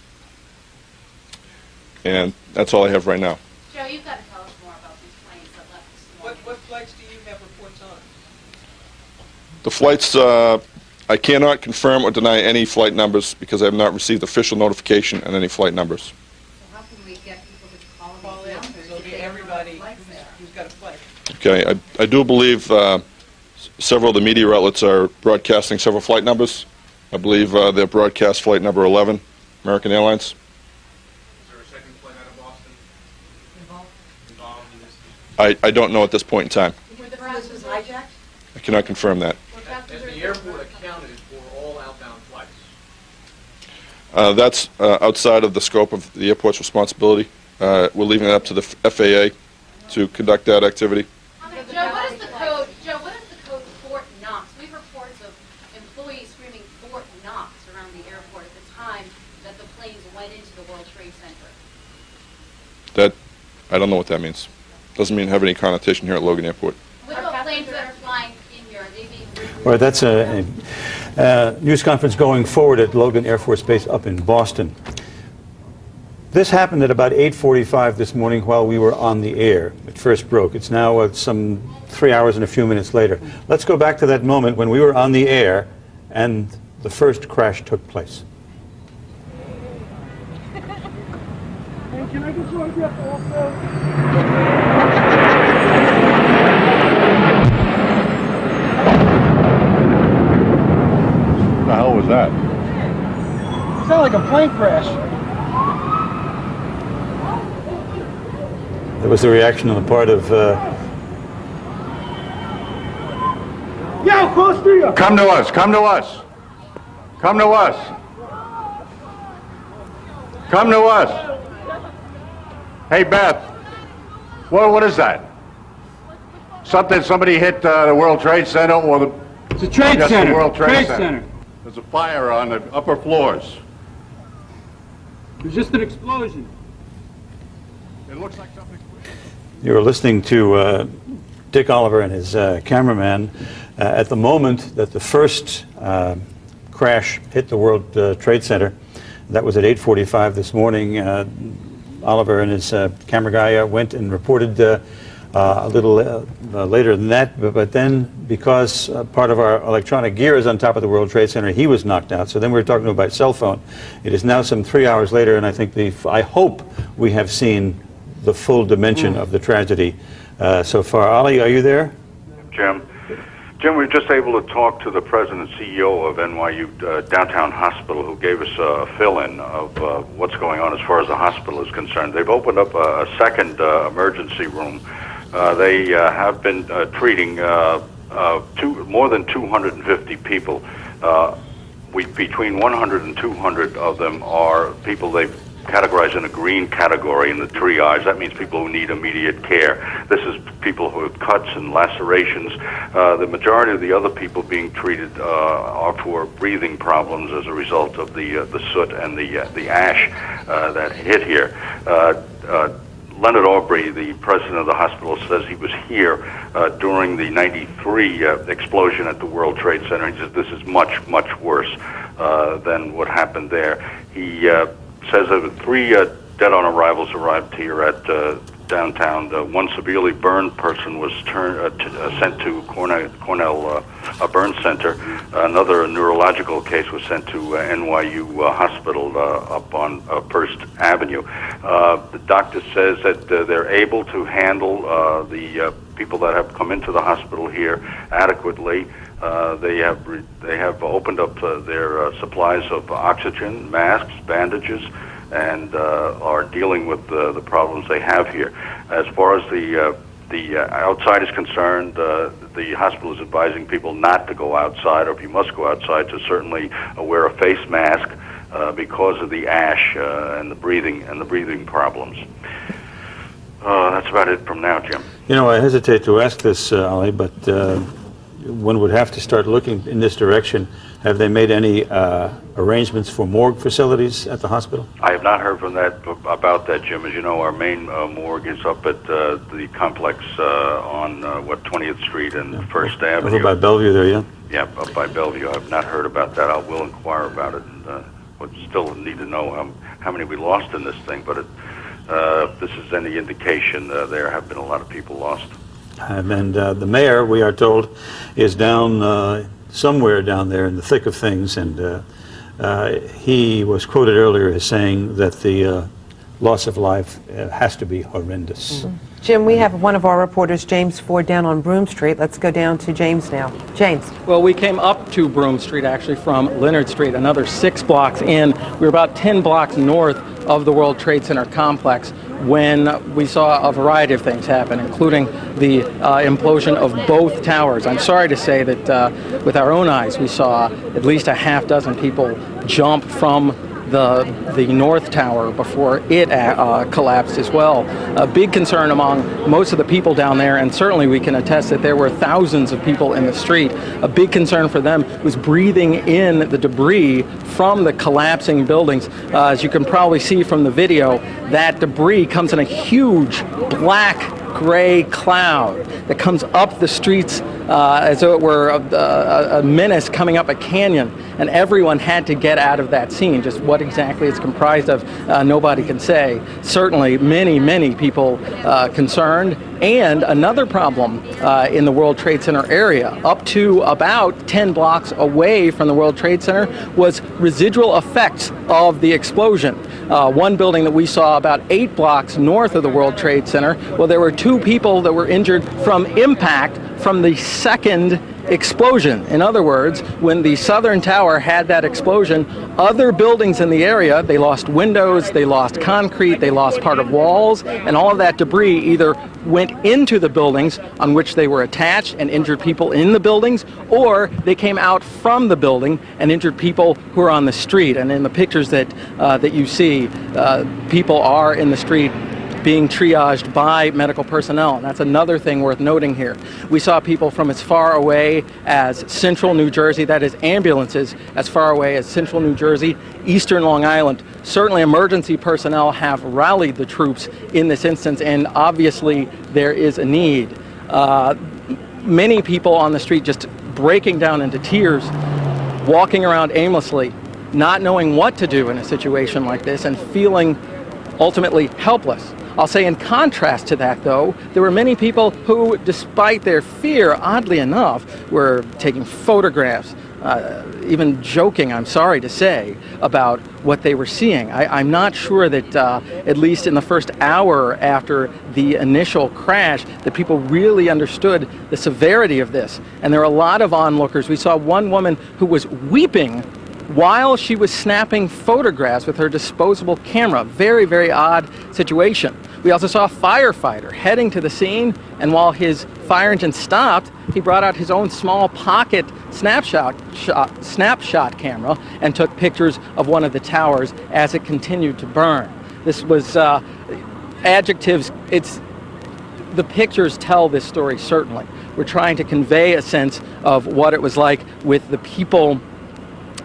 And that's all I have right now. Joe, you've got to tell us more about these planes that left this morning. What flights do you have reports on? The flights, I cannot confirm or deny any flight numbers because I have not received official notification on any flight numbers. So how can we get people to call these numbers? So everybody who's got a flight. Okay, I do believe several of the media outlets are broadcasting several flight numbers. I believe they're broadcast flight number 11, American Airlines. I don't know at this point in time. Were the first was hijacked? I cannot confirm that. Has the airport accounted for all outbound flights? That's outside of the scope of the airport's responsibility. We're leaving it up to the FAA to conduct that activity. Joe, what is the code? Joe, what is the code Fort Knox? We have reports of employees screaming Fort Knox around the airport at the time that the planes went into the World Trade Center. I don't know what that means. Doesn't mean have any connotation here at Logan Airport. What about planes that are flying in here? Are they being All right, that's a news conference going forward at Logan Air Force Base up in Boston. This happened at about 8:45 this morning while we were on the air. It first broke. It's now some 3 hours and a few minutes later. Let's go back to that moment when we were on the air and the first crash took place. Can I get you on the also? What the hell was that? It sounded like a plane crash. There was a reaction on the part of... Yo, close to you! Come to us, come to us. Come to us. Come to us. Hey, Beth, what is that? Somebody hit the World Trade Center or the... It's a trade center. The World Trade Center. Center. There's a fire on the upper floors. It was just an explosion. It looks like something... You were listening to Dick Oliver and his cameraman at the moment that the first crash hit the World Trade Center. That was at 8:45 this morning. Oliver and his camera guy went and reported a little later than that, but then because part of our electronic gear is on top of the World Trade Center, he was knocked out. So then we were talking about cell phone. It is now some 3 hours later, and I think I hope we have seen the full dimension of the tragedy so far. Ali, are you there? Jim, we were just able to talk to the president and CEO of NYU Downtown Hospital, who gave us a fill-in of what's going on as far as the hospital is concerned. They've opened up a second emergency room. They have been treating more than 250 people. Between 100 and 200 of them are people they've categorized in a green category in the triage. That means people who need immediate care. This is people who have cuts and lacerations. The majority of the other people being treated are for breathing problems as a result of the soot and the ash that hit here. Leonard Aubrey, the president of the hospital, says he was here during the '93 explosion at the World Trade Center. He says this is much, much worse than what happened there. He says that 3 dead-on arrivals arrived here at downtown. One severely burned person was sent to Cornell Burn Center. Another neurological case was sent to NYU Hospital up on First Avenue. The doctor says that they're able to handle the people that have come into the hospital here adequately. They have opened up their supplies of oxygen, masks, bandages, and are dealing with the problems they have here. As far as the outside is concerned, the hospital is advising people not to go outside, or if you must go outside, to certainly wear a face mask because of the ash and the breathing problems. That's about it from now, Jim. You know, I hesitate to ask this, Ali, but one would have to start looking in this direction. Have they made any arrangements for morgue facilities at the hospital? I have not heard about that, Jim. As you know, our main morgue is up at the complex on 20th Street and First Avenue. Over by Bellevue there, yeah? Yeah, up by Bellevue. I have not heard about that. I will inquire about it. Would still need to know how many we lost in this thing, but if this is any indication, there have been a lot of people lost. And the mayor, we are told, is down somewhere down there in the thick of things, and he was quoted earlier as saying that the loss of life has to be horrendous. Mm-hmm. Jim, we have one of our reporters, James Ford, down on Broome Street. Let's go down to James now. James. Well, we came up to Broome Street, actually, from Leonard Street, another 6 blocks in. We were about 10 blocks north of the World Trade Center complex when we saw a variety of things happen, including the implosion of both towers. I'm sorry to say that with our own eyes, we saw at least a half dozen people jump from the North Tower before it collapsed as well. A big concern among most of the people down there, and certainly we can attest that there were thousands of people in the street. A big concern for them was breathing in the debris from the collapsing buildings. As you can probably see from the video, that debris comes in a huge black gray cloud that comes up the streets as though it were a menace coming up a canyon, and everyone had to get out of that scene. Just what exactly it's comprised of, nobody can say. Certainly many people concerned. And another problem in the World Trade Center area, up to about 10 blocks away from the World Trade Center, was residual effects of the explosion. One building that we saw about 8 blocks north of the World Trade Center, well, there were 2 people that were injured from impact from the second explosion. In other words, when the Southern Tower had that explosion, other buildings in the area, they lost windows, they lost concrete, they lost part of walls, and all of that debris either went into the buildings on which they were attached and injured people in the buildings, or they came out from the building and injured people who are on the street. And in the pictures that you see, people are in the street being triaged by medical personnel, and that's another thing worth noting here. We saw people from as far away as central New Jersey, that is ambulances as far away as central New Jersey, eastern Long Island. Certainly emergency personnel have rallied the troops in this instance, and obviously there is a need. Many people on the street just breaking down into tears, walking around aimlessly, not knowing what to do in a situation like this, and feeling ultimately helpless. I'll say in contrast to that, though, there were many people who, despite their fear, oddly enough, were taking photographs, even joking, I'm sorry to say, about what they were seeing. I'm not sure that, at least in the first hour after the initial crash, that people really understood the severity of this. And there are a lot of onlookers. We saw one woman who was weeping while she was snapping photographs with her disposable camera. Very, very odd situation. We also saw a firefighter heading to the scene, and while his fire engine stopped, he brought out his own small pocket snapshot camera and took pictures of one of the towers as it continued to burn. This was adjectives. The pictures tell this story, certainly. We're trying to convey a sense of what it was like with the people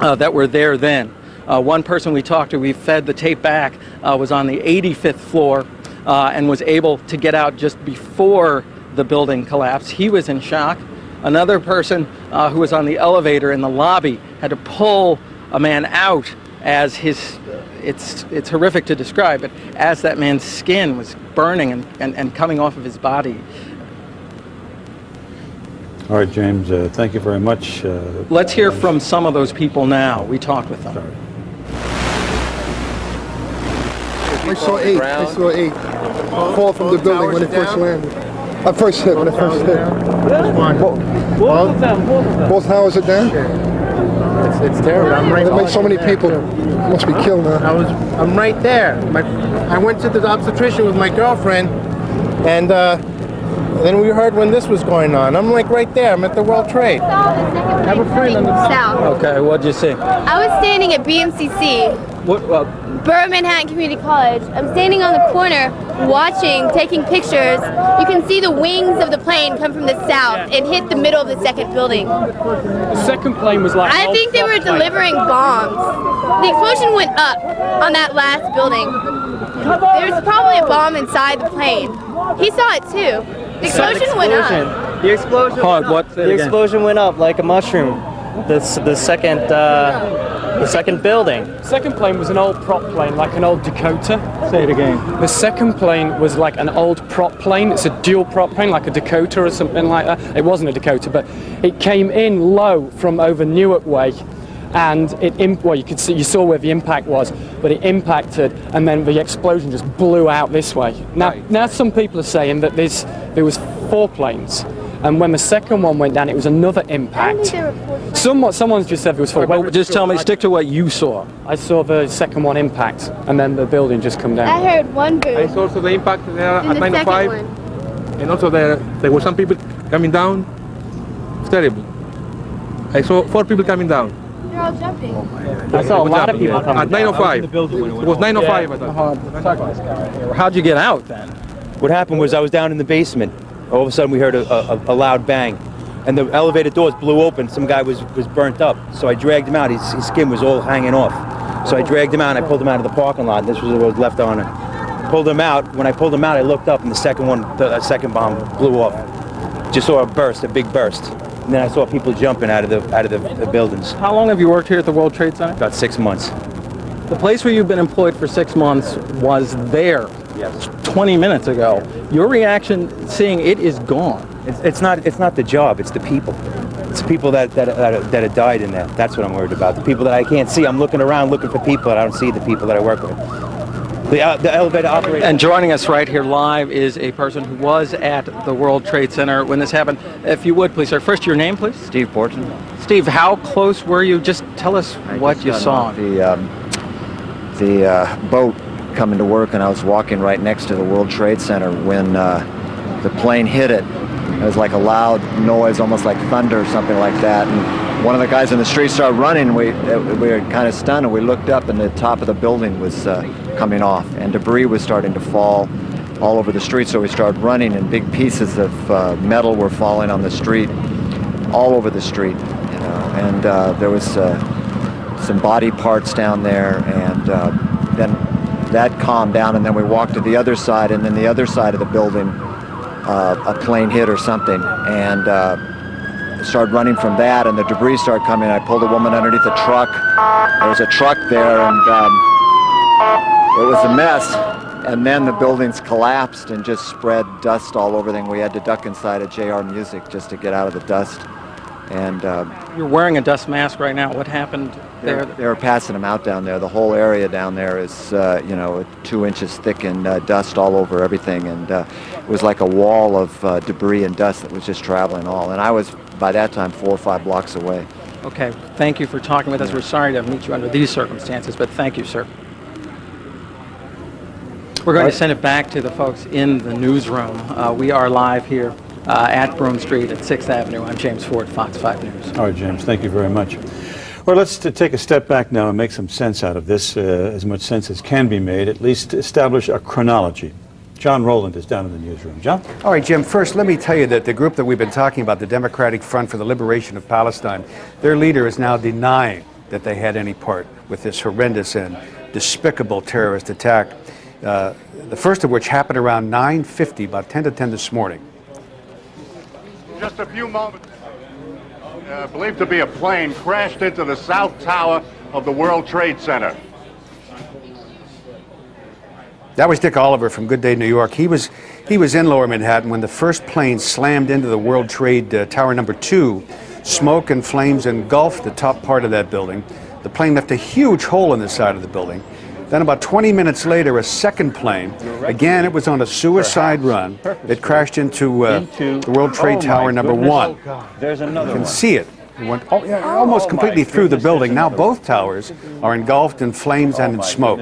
that were there then. One person we talked to, we fed the tape back, was on the 85th floor and was able to get out just before the building collapsed. He was in shock. Another person who was on the elevator in the lobby had to pull a man out as it's horrific to describe, but as that man's skin was burning and coming off of his body. All right, James, thank you very much. Let's hear from some of those people now. We talked with them. I saw eight. I saw eight fall from the building when it first landed. I first hit. When it first hit. Both towers are down. It's terrible. I'm right. That makes so many people must be killed now. I'm right there. I went to the obstetrician with my girlfriend, and then we heard when this was going on. I'm like right there. I'm at the World Trade. I have a friend on the south. Okay, what'd you see? I was standing at BMCC. What? Burr Manhattan Community College. I'm standing on the corner watching, taking pictures. You can see the wings of the plane come from the south and hit the middle of the second building. The second plane was like... I think they were delivering bombs. The explosion went up on that last building. There was probably a bomb inside the plane. He saw it too. The explosion went up. The explosion went up like a mushroom. The second building. The second plane was an old prop plane, like an old Dakota. Say it again. The second plane was like an old prop plane. It's a dual prop plane, like a Dakota or something like that. It wasn't a Dakota, but it came in low from over Newark Way, and you saw where the impact was, but it impacted, and then the explosion just blew out this way. Now some people are saying that there was 4 planes. And when the second one went down, it was another impact. Someone's just said there was 4. Well, just tell me, stick to what you saw. I saw the second one impact, and then the building just come down. I heard one boom. I saw also the impact there at 9:05, and also there were some people coming down. It's terrible. I saw 4 people coming down. They're all jumping. I saw a lot of people coming at 9:05. It was 9:05. How'd you get out then? What happened was I was down in the basement. All of a sudden we heard a loud bang, and the elevator doors blew open. Some guy was burnt up, so I dragged him out. His skin was all hanging off. So I dragged him out and I pulled him out of the parking lot. This was what was left on it. Pulled him out. When I pulled him out, I looked up and the second bomb blew off. Just saw a big burst. And then I saw people jumping out of the buildings. How long have you worked here at the World Trade Center? About 6 months. The place where you've been employed for 6 months was there. Yes. 20 minutes ago. Your reaction seeing it is gone. It's not the job, it's the people. It's the people that have died in there. That's what I'm worried about. The people that I can't see. I'm looking around looking for people and I don't see the people that I work with. The elevator operator. And joining us right here live is a person who was at the World Trade Center when this happened. If you would, please, sir. First, your name, please? Steve Porton. Steve, how close were you? Just tell us what you saw. The boat coming to work, and I was walking right next to the World Trade Center when the plane hit it. It was like a loud noise, almost like thunder or something like that. And one of the guys in the street started running. We were kind of stunned, and we looked up, and the top of the building was coming off, and debris was starting to fall all over the street. So we started running, and big pieces of metal were falling on the street, all over the street. You know, and there was some body parts down there, and then that calmed down, and then we walked to the other side, and then the other side of the building, a plane hit or something, and started running from that, and the debris started coming. I pulled a woman underneath a truck. There was a truck there, and it was a mess. And then the buildings collapsed and just spread dust all over them. We had to duck inside of JR Music just to get out of the dust. And you're wearing a dust mask right now. What happened there? They were passing them out down there. The whole area down there is, 2 inches thick and dust all over everything. And it was like a wall of debris and dust that was just traveling all. And I was, by that time, 4 or 5 blocks away. Okay, thank you for talking with us. We're sorry to meet you under these circumstances, but thank you, sir. We're going to send it back to the folks in the newsroom. We are live here at Broome Street at 6th Avenue. I'm James Ford, Fox 5 News. All right, James, thank you very much. Well, let's take a step back now and make some sense out of this, as much sense as can be made, at least establish a chronology. John Rowland is down in the newsroom. John? All right, Jim, first let me tell you that the group that we've been talking about, the Democratic Front for the Liberation of Palestine, their leader is now denying that they had any part with this horrendous and despicable terrorist attack, the first of which happened around 9:50, about 10 to 10 this morning. Just a few moments, believed to be a plane crashed into the South Tower of the World Trade Center. That was Dick Oliver from Good Day, New York. He was in Lower Manhattan when the first plane slammed into the World Trade Tower number 2. Smoke and flames engulfed the top part of that building. The plane left a huge hole in the side of the building. Then about 20 minutes later, a second plane, again it was on a suicide run, it crashed into the World Trade Tower number 1. There's another You can one. see it. It went almost completely through the building. Now both towers are engulfed in flames and in smoke.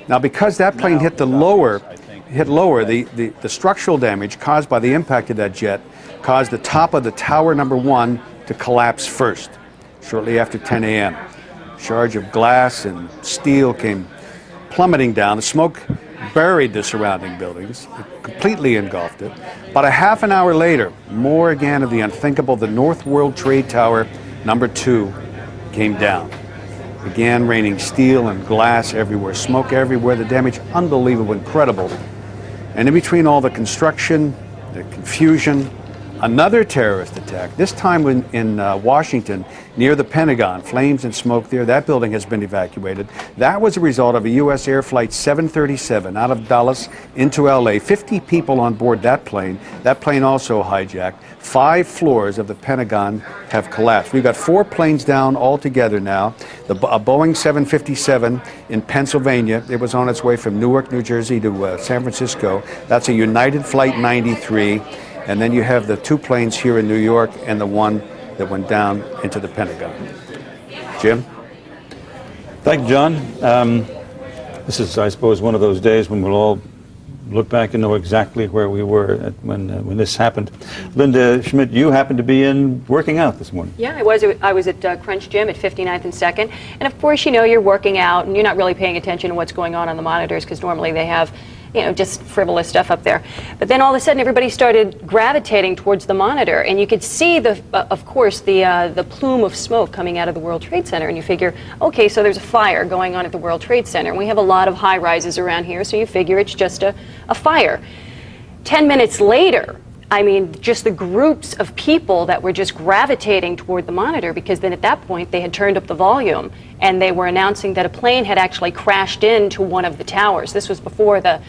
Now because that plane hit lower, the structural damage caused by the impact of that jet caused the top of the tower number 1 to collapse first, shortly after 10 a.m. A charge of glass and steel came plummeting down. The smoke buried the surrounding buildings, it completely engulfed it. About a half an hour later, more again of the unthinkable, the North World Trade Tower number 2 came down. Began raining steel and glass everywhere, smoke everywhere, the damage unbelievable, incredible. And in between all the construction, the confusion, another terrorist attack, this time in Washington, near the Pentagon. Flames and smoke there. That building has been evacuated. That was a result of a U.S. Air Flight 737 out of Dallas into L.A. 50 people on board that plane. That plane also hijacked. 5 floors of the Pentagon have collapsed. We've got 4 planes down altogether now. A Boeing 757 in Pennsylvania. It was on its way from Newark, New Jersey to San Francisco. That's a United Flight 93. And then you have the 2 planes here in New York and the one that went down into the Pentagon. Jim? Thank you, John. This is, I suppose, one of those days when we'll all look back and know exactly where we were when this happened. Linda Schmidt, you happened to be working out this morning. Yeah, I was at Crunch Gym at 59th and 2nd. And of course, you know, you're working out and you're not really paying attention to what's going on the monitors because normally they have, you know, just frivolous stuff up there. But then all of a sudden everybody started gravitating towards the monitor and you could see of course the plume of smoke coming out of the World Trade Center, and you figure, okay, so there's a fire going on at the World Trade Center. And we have a lot of high rises around here, so you figure it's just a fire. 10 minutes later, I mean, just the groups of people that were just gravitating toward the monitor, because then at that point they had turned up the volume and they were announcing that a plane had actually crashed into one of the towers. This was before the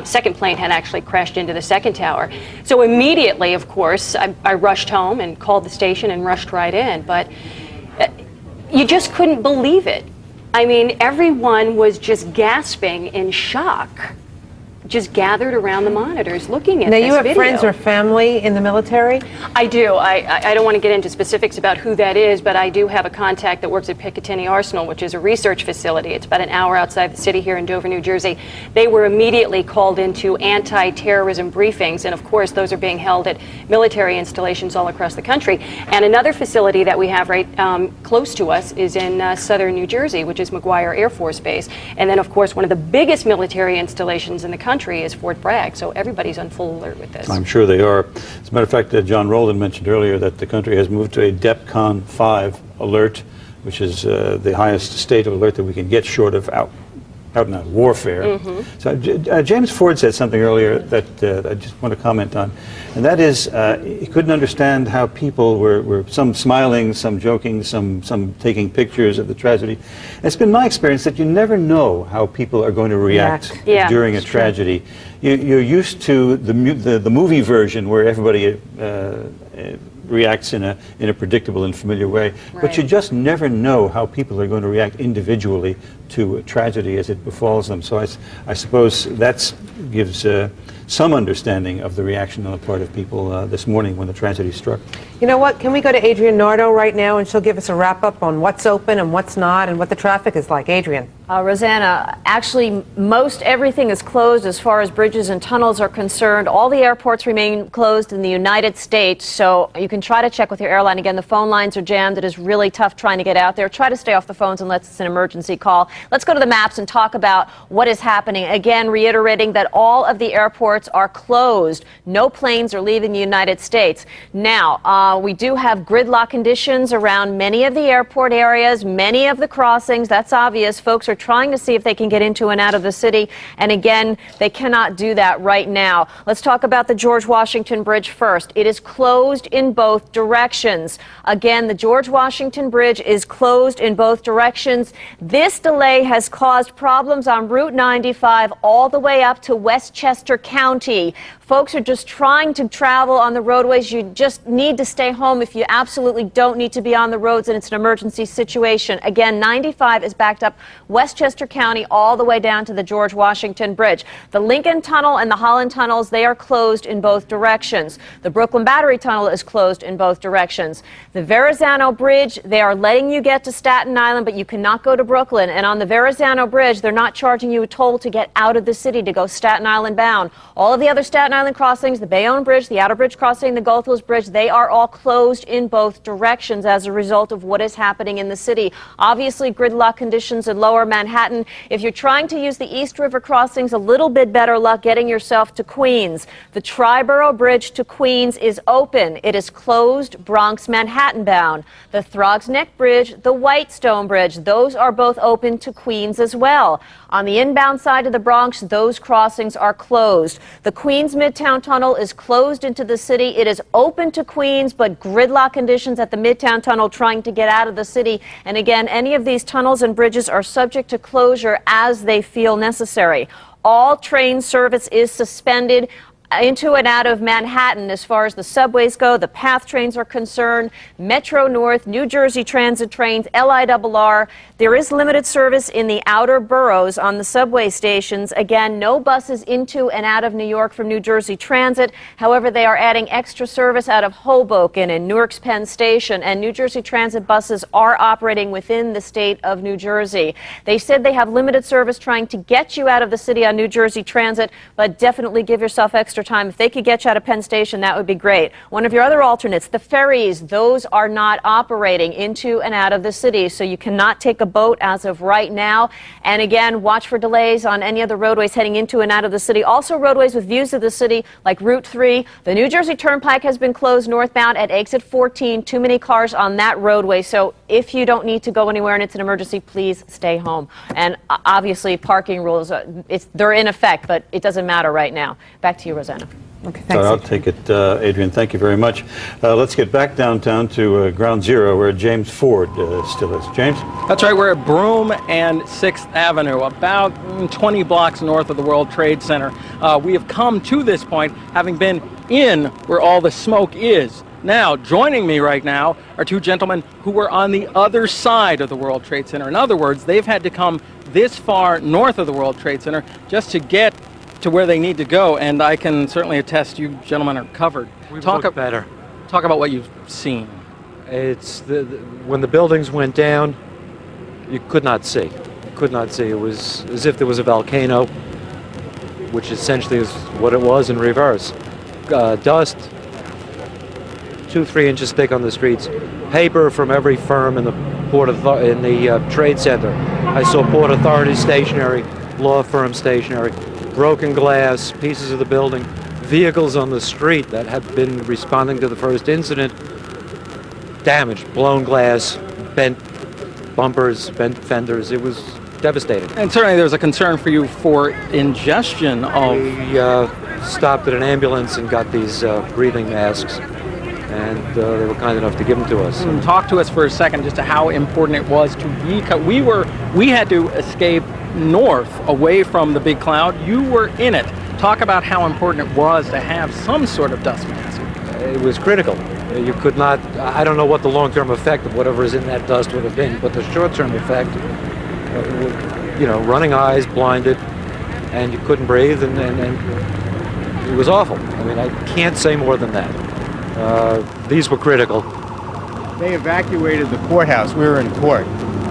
second plane had actually crashed into the second tower. So immediately, of course, I rushed home and called the station and rushed right in. But you just couldn't believe it. I mean, everyone was just gasping in shock, just gathered around the monitors looking at this video. Now, you have friends or family in the military? I do. I don't want to get into specifics about who that is, but I do have a contact that works at Picatinny Arsenal, which is a research facility. It's about an hour outside the city here in Dover, New Jersey. They were immediately called into anti-terrorism briefings, and of course those are being held at military installations all across the country. And another facility that we have right close to us is in southern New Jersey, which is McGuire Air Force Base. And then, of course, one of the biggest military installations in the country is Fort Bragg, so everybody's on full alert with this. I'm sure they are. As a matter of fact, John Rowland mentioned earlier that the country has moved to a DEFCON 5 alert, which is the highest state of alert that we can get short of out-and-out warfare. Mm-hmm. So James Ford said something earlier that I just want to comment on, and that is he couldn't understand how people were some smiling, some joking, some taking pictures of the tragedy. And it's been my experience that you never know how people are going to react during a tragedy. You're used to the movie version where everybody reacts in a predictable and familiar way, but you just never know how people are going to react individually to a tragedy as it befalls them. So I suppose that gives some understanding of the reaction on the part of people this morning when the tragedy struck. You know what? Can we go to Adrienne Nardo right now, and she'll give us a wrap-up on what's open and what's not and what the traffic is like. Adrienne. Rosanna, actually, most everything is closed as far as bridges and tunnels are concerned. All the airports remain closed in the United States, so you can try to check with your airline. Again, the phone lines are jammed. It is really tough trying to get out there. Try to stay off the phones unless it's an emergency call. Let's go to the maps and talk about what is happening. Again, reiterating that all of the airports are closed. No planes are leaving the United States. Now, we do have gridlock conditions around many of the airport areas, many of the crossings. That's obvious. Folks are trying to see if they can get into and out of the city. And again, they cannot do that right now. Let's talk about the George Washington Bridge first. It is closed in both directions. Again, the George Washington Bridge is closed in both directions. This delay has caused problems on Route 95 all the way up to Westchester County. Folks are just trying to travel on the roadways. You just need to stay home if you absolutely don't need to be on the roads and it's an emergency situation. Again, 95 is backed up Westchester County all the way down to the George Washington Bridge. The Lincoln Tunnel and the Holland Tunnels, they are closed in both directions. The Brooklyn Battery Tunnel is closed in both directions. The Verrazano Bridge, they are letting you get to Staten Island, but you cannot go to Brooklyn. And on the Verrazano Bridge, they're not charging you a toll to get out of the city to go Staten Island bound. All of the other Staten Island crossings, the Bayonne Bridge, the Outer Bridge Crossing, the Gulf Hills Bridge, they are all closed in both directions as a result of what is happening in the city. Obviously, gridlock conditions in lower Manhattan. If you're trying to use the East River crossings, a little bit better luck getting yourself to Queens. The Triborough Bridge to Queens is open. It is closed Bronx Manhattan bound. The Throgs Neck Bridge, the Whitestone Bridge, those are both open to Queens as well. On the inbound side of the Bronx, those crossings are closed. The Queens Midtown Tunnel is closed into the city. It is open to Queens, but gridlock conditions at the Midtown Tunnel trying to get out of the city. And again, any of these tunnels and bridges are subject to closure as they feel necessary. All train service is suspended into and out of Manhattan as far as the subways go. The PATH trains are concerned. Metro North, New Jersey Transit trains, LIRR. There is limited service in the outer boroughs on the subway stations. Again, no buses into and out of New York from New Jersey Transit. However, they are adding extra service out of Hoboken and Newark's Penn Station, and New Jersey Transit buses are operating within the state of New Jersey. They said they have limited service trying to get you out of the city on New Jersey Transit, but definitely give yourself extra time. If they could get you out of Penn Station, that would be great. One of your other alternates, the ferries, those are not operating into and out of the city, so you cannot take a boat as of right now. And again, watch for delays on any of the roadways heading into and out of the city. Also, roadways with views of the city, like Route 3. The New Jersey Turnpike has been closed northbound at exit 14. Too many cars on that roadway, so if you don't need to go anywhere and it's an emergency, please stay home. And obviously, parking rules, they're in effect, but it doesn't matter right now. Back to you, Rosanna. Okay, thanks. I'll take it, Adrienne. Thank you very much. Let's get back downtown to Ground Zero, where James Ford still is. James? That's right. We're at Broome and 6th Avenue, about 20 blocks north of the World Trade Center. We have come to this point having been in where all the smoke is. Now, joining me right now are two gentlemen who were on the other side of the World Trade Center. In other words, they've had to come this far north of the World Trade Center just to get to where they need to go, and I can certainly attest you gentlemen are covered. Talk better. Talk about what you've seen. It's when the buildings went down, you could not see. You could not see. It was as if there was a volcano, which essentially is what it was in reverse. Dust, 2-3 inches thick on the streets. Paper from every firm in the Trade Center. I saw Port Authority stationery, law firm stationery. Broken glass, pieces of the building, vehicles on the street that had been responding to the first incident, damaged, blown glass, bent bumpers, bent fenders. It was devastating. And certainly there's a concern for you for ingestion of... We stopped at an ambulance and got these breathing masks, and they were kind enough to give them to us. Talk to us for a second just to how important it was to be... We had to escape north away from the big cloud. You were in it. Talk about how important it was to have some sort of dust mask. It was critical. You could not, I don't know what the long-term effect of whatever is in that dust would have been, but the short-term effect, running eyes, blinded, and you couldn't breathe, and It was awful. I mean, I can't say more than that. These were critical. They evacuated the courthouse. We were in court.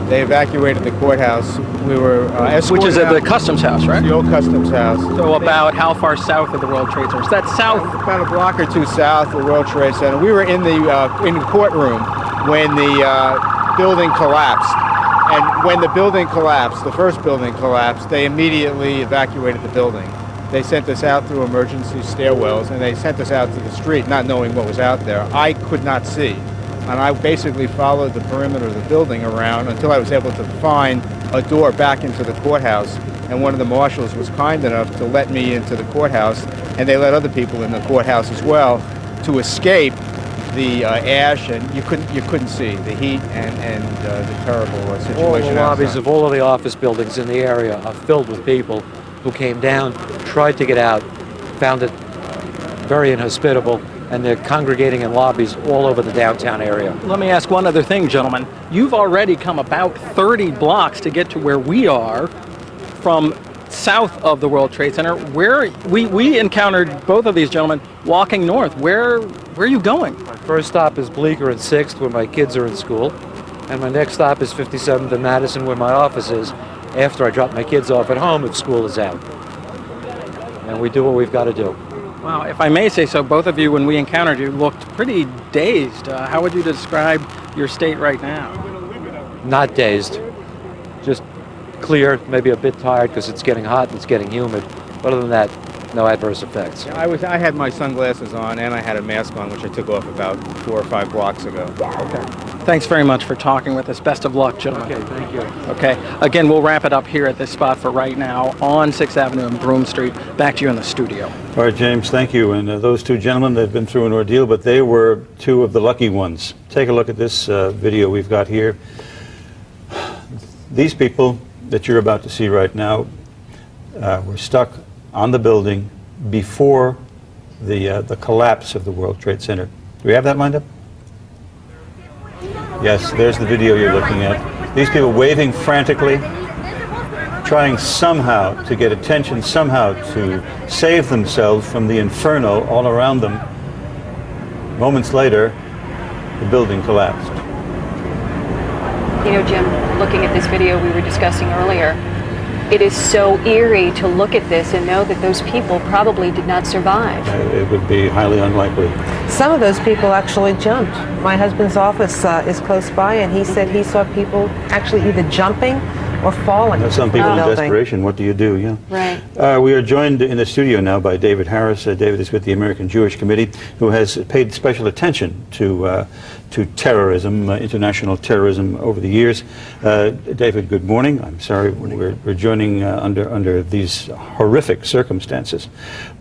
They evacuated the courthouse. We were escorted Which is at out. the Customs House, right? The old Customs House. So about how far south of the World Trade Center? Is that south? About a block or two south of the World Trade Center. We were in the courtroom when the building collapsed. And when the building collapsed, the first building collapsed, they immediately evacuated the building. They sent us out through emergency stairwells, and they sent us out to the street, not knowing what was out there. I could not see. And I basically followed the perimeter of the building around until I was able to find a door back into the courthouse. And one of the marshals was kind enough to let me into the courthouse, and they let other people in the courthouse as well to escape the ash, and you couldn't see the heat and the terrible situation. All the lobbies outside. of all of the office buildings in the area are filled with people who came down, tried to get out, found it very inhospitable, and they're congregating in lobbies all over the downtown area. Let me ask one other thing, gentlemen. You've already come about 30 blocks to get to where we are from south of the World Trade Center. Where we encountered both of these gentlemen walking north. Where are you going? My first stop is Bleecker and 6th, where my kids are in school, and my next stop is 57th and Madison, where my office is, after I drop my kids off at home if school is out. And we do what we've got to do. Wow, if I may say so, both of you, when we encountered you, looked pretty dazed. How would you describe your state right now? Not dazed, just clear, maybe a bit tired because it's getting hot and it's getting humid. Other than that, no adverse effects. Yeah, I had my sunglasses on and I had a mask on, which I took off about 4 or 5 blocks ago. Okay. Thanks very much for talking with us. Best of luck, gentlemen. Okay, thank you. Okay. Again, we'll wrap it up here at this spot for right now on 6th Avenue and Broome Street. Back to you in the studio. All right, James, thank you. And those two gentlemen, they've been through an ordeal, but they were two of the lucky ones. Take a look at this video we've got here. These people that you're about to see right now were stuck on the building before the collapse of the World Trade Center. Do we have that lined up? Yes, there's the video you're looking at. These people waving frantically, trying somehow to get attention, somehow to save themselves from the inferno all around them. Moments later, the building collapsed. You know, Jim, looking at this video we were discussing earlier, it is so eerie to look at this and know that those people probably did not survive. It would be highly unlikely. Some of those people actually jumped. My husband's office is close by, and he said he saw people actually either jumping or falling. Some people from the in building. desperation, what do you do? Yeah. Right. We are joined in the studio now by David Harris. David is with the American Jewish Committee, who has paid special attention to terrorism, international terrorism over the years. David, good morning. I'm sorry we're joining under these horrific circumstances.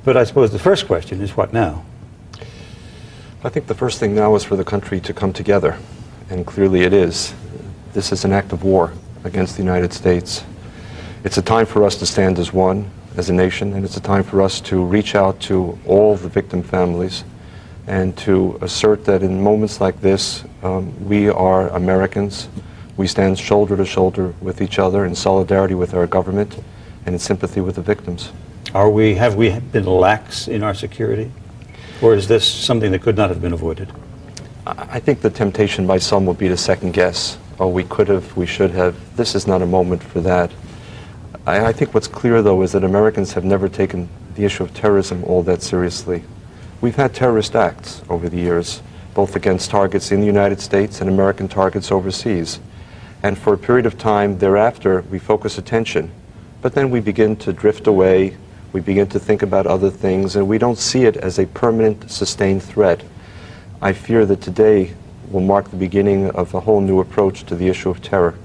But I suppose the first question is, what now? I think the first thing now is for the country to come together, and clearly it is. This is an act of war against the United States. It's a time for us to stand as one, as a nation, and it's a time for us to reach out to all the victim families and to assert that in moments like this, we are Americans. We stand shoulder to shoulder with each other in solidarity with our government and in sympathy with the victims. Have we been lax in our security? Or is this something that could not have been avoided? I think the temptation by some will be to second guess. Oh, we could have, we should have. This is not a moment for that. I think what's clear, though, is that Americans have never taken the issue of terrorism all that seriously. We've had terrorist acts over the years, both against targets in the United States and American targets overseas. And for a period of time thereafter, we focus attention. But then we begin to drift away, we begin to think about other things, and we don't see it as a permanent, sustained threat. I fear that today will mark the beginning of a whole new approach to the issue of terror.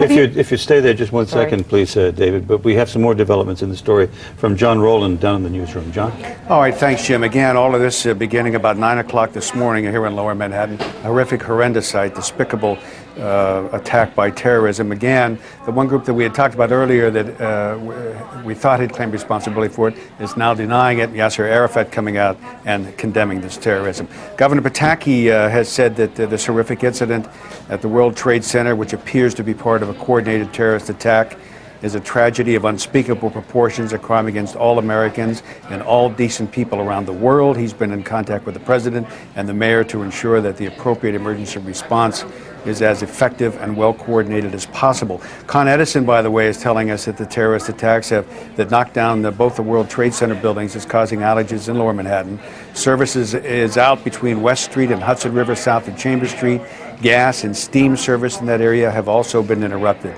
If you stay there just one second, please, David, but we have some more developments in the story from John Rowland down in the newsroom. John? All right, thanks, Jim. Again, all of this beginning about 9 o'clock this morning here in Lower Manhattan. A horrific, horrendous sight, despicable attack by terrorism. Again, the one group that we had talked about earlier that we thought had claimed responsibility for it is now denying it. Yasser Arafat coming out and condemning this terrorism. Governor Pataki has said that this horrific incident at the World Trade Center, which appears to be part of a coordinated terrorist attack, is a tragedy of unspeakable proportions, a crime against all Americans and all decent people around the world. He's been in contact with the president and the mayor to ensure that the appropriate emergency response is as effective and well coordinated as possible. Con Edison, by the way, is telling us that the terrorist attacks that knocked down both the World Trade Center buildings is causing outages in Lower Manhattan. Services is out between West Street and Hudson River south of Chambers Street. Gas and steam service in that area have also been interrupted.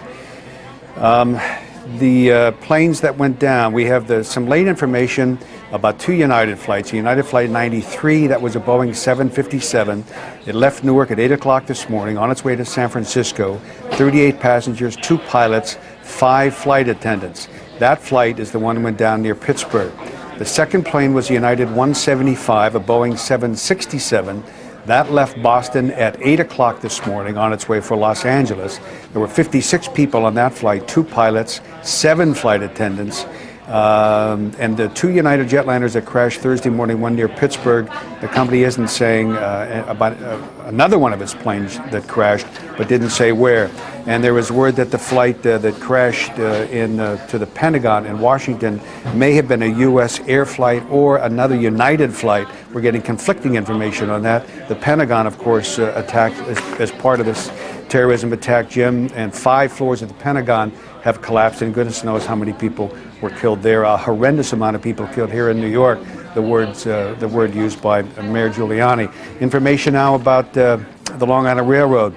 The planes that went down, we have some late information about two United flights. United Flight 93, that was a Boeing 757. It left Newark at 8 o'clock this morning on its way to San Francisco. 38 passengers, 2 pilots, 5 flight attendants. That flight is the one that went down near Pittsburgh. The second plane was United 175, a Boeing 767. That left Boston at 8 o'clock this morning on its way for Los Angeles. There were 56 people on that flight, 2 pilots, 7 flight attendants. And the 2 United jetliners that crashed Thursday morning, one near Pittsburgh, the company isn't saying about another one of its planes that crashed, but didn't say where. And there was word that the flight that crashed to the Pentagon in Washington may have been a U.S. air flight or another United flight. We're getting conflicting information on that. The Pentagon, of course, attacked as part of this terrorism attack, Jim, and 5 floors of the Pentagon have collapsed, and goodness knows how many people were killed there. A horrendous amount of people killed here in New York, the word used by Mayor Giuliani. Information now about the Long Island Railroad.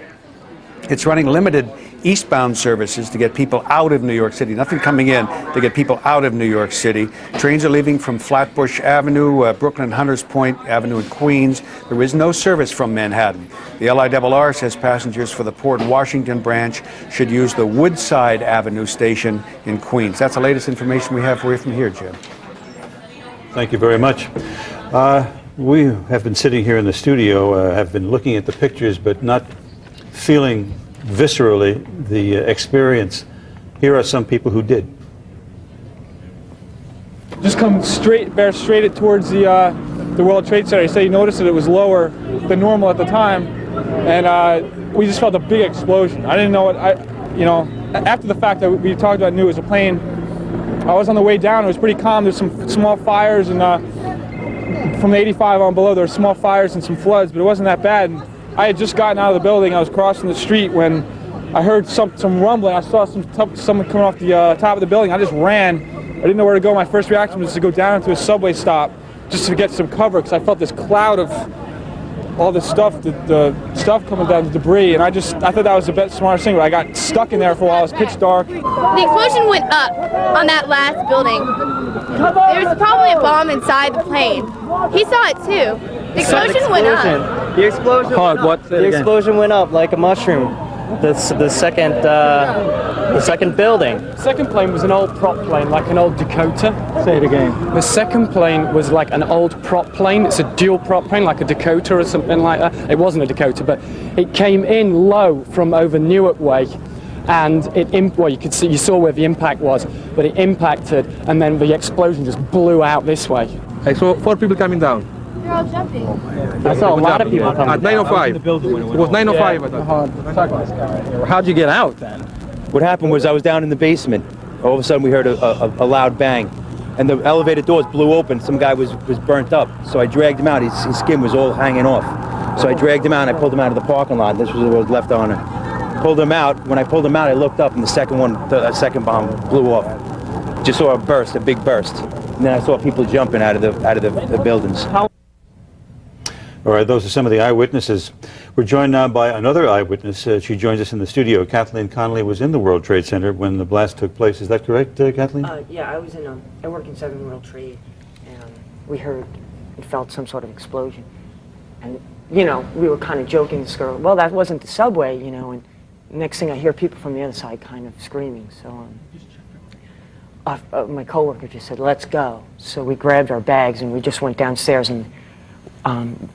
It's running limited eastbound services to get people out of New York City. Nothing coming in to get people out of New York City. Trains are leaving from Flatbush Avenue, Brooklyn Hunters Point Avenue in Queens. There is no service from Manhattan. The LIRR says passengers for the Port Washington branch should use the Woodside Avenue station in Queens. That's the latest information we have for you from here, Jim. Thank you very much. We have been sitting here in the studio, have been looking at the pictures, but not feeling viscerally the experience. Here are some people who did. Just come bear straight towards the World Trade Center. You say you noticed that it was lower than normal at the time, and we just felt a big explosion. I didn't know it. After the fact that we talked about, I knew it was a plane. I was on the way down. It was pretty calm. There's some small fires, and from the 85 on below, there were small fires and some floods, but it wasn't that bad. And I had just gotten out of the building. I was crossing the street when I heard some rumbling. I saw someone coming off the top of the building. I just ran. I didn't know where to go. My first reaction was to go down into a subway stop just to get some cover, because I felt this cloud of all this stuff, the stuff coming down, the debris, and I thought that was the best, smartest thing, but I got stuck in there for a while. It was pitch dark. The explosion went up on that last building. There was probably a bomb inside the plane. He saw it too. The explosion went up. The explosion went up like a mushroom. The second building. The second plane was an old prop plane, like an old Dakota. Say it again. The second plane was like an old prop plane. It's a dual prop plane, like a Dakota or something like that. It wasn't a Dakota, but it came in low from over Newark way, and you saw where the impact was, but it impacted, and then the explosion just blew out this way. I saw 4 people coming down. They're all jumping. I saw a lot of people coming at 9:05. It was 9:05. How'd you get out then? What happened was I was down in the basement. All of a sudden we heard a loud bang, and the elevator doors blew open. Some guy was burnt up, so I dragged him out. His skin was all hanging off. So I dragged him out and I pulled him out of the parking lot. This was what was left on it. Pulled him out. When I pulled him out, I looked up and the second bomb blew off. Just saw a big burst. And then I saw people jumping out of the buildings. All right, those are some of the eyewitnesses. We're joined now by another eyewitness. She joins us in the studio. Kathleen Connolly was in the World Trade Center when the blast took place. Is that correct, Kathleen? Yeah, I work in 7 World Trade, and we heard and felt some sort of explosion. And, we were kind of joking, this girl, well, that wasn't the subway, and next thing I hear people from the other side kind of screaming. So my coworker just said, let's go. So we grabbed our bags and we just went downstairs, and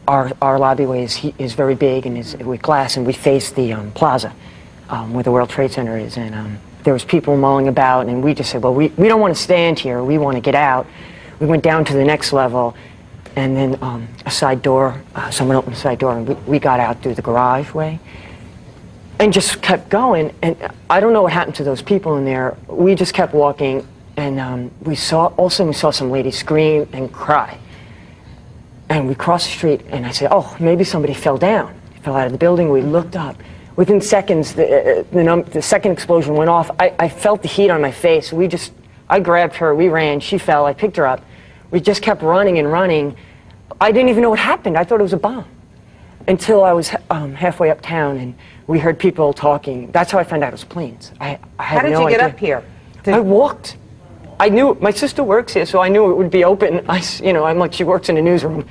our lobbyway is very big and is with glass, and we face the plaza where the World Trade Center is, and there was people mulling about, and we just said, well, we don't want to stand here, we want to get out. We went down to the next level, and then a side door, someone opened the side door, and we got out through the garage way. and just kept going. And I don't know what happened to those people in there. We just kept walking, and all of a sudden we saw some lady scream and cry. And we crossed the street, and I said, oh, maybe somebody fell down. Fell out of the building. We looked up. Within seconds, the second explosion went off. I felt the heat on my face. I grabbed her. We ran. She fell. I picked her up. We just kept running and running. I didn't even know what happened. I thought it was a bomb. Until I was halfway uptown, and we heard people talking. That's how I found out it was planes. I had How did no you get idea. up here? I walked. I knew my sister works here, so I knew it would be open. I'm like, she works in a newsroom.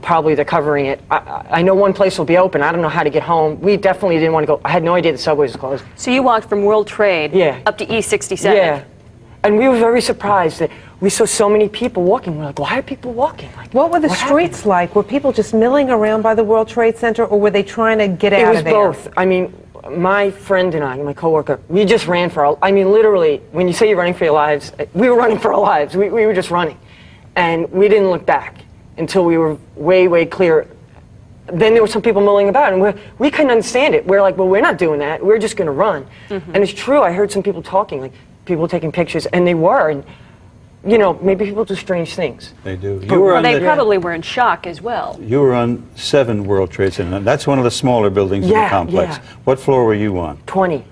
Probably they're covering it. I know one place will be open. I don't know how to get home. We definitely didn't want to go. I had no idea the subway was closed. So you walked from World Trade up to East 67th. Yeah. And we were very surprised that we saw so many people walking. We're like, why are people walking? Like, what were the streets like? Were people just milling around by the World Trade Center, or were they trying to get out of there? It was both. I mean, my friend and I, my coworker, we just ran for our, I mean, literally, when you say you're running for your lives, we were running for our lives. We were just running. And we didn't look back until we were way, way clear. Then there were some people milling about, and we couldn't understand it. We're like, well, we're not doing that. We're just going to run. And it's true. I heard some people talking, like people taking pictures, and they were. And, maybe people do strange things. They do. They probably were in shock as well. You were on 7 World Trade Center. That's one of the smaller buildings in the complex. Yeah. What floor were you on? 20.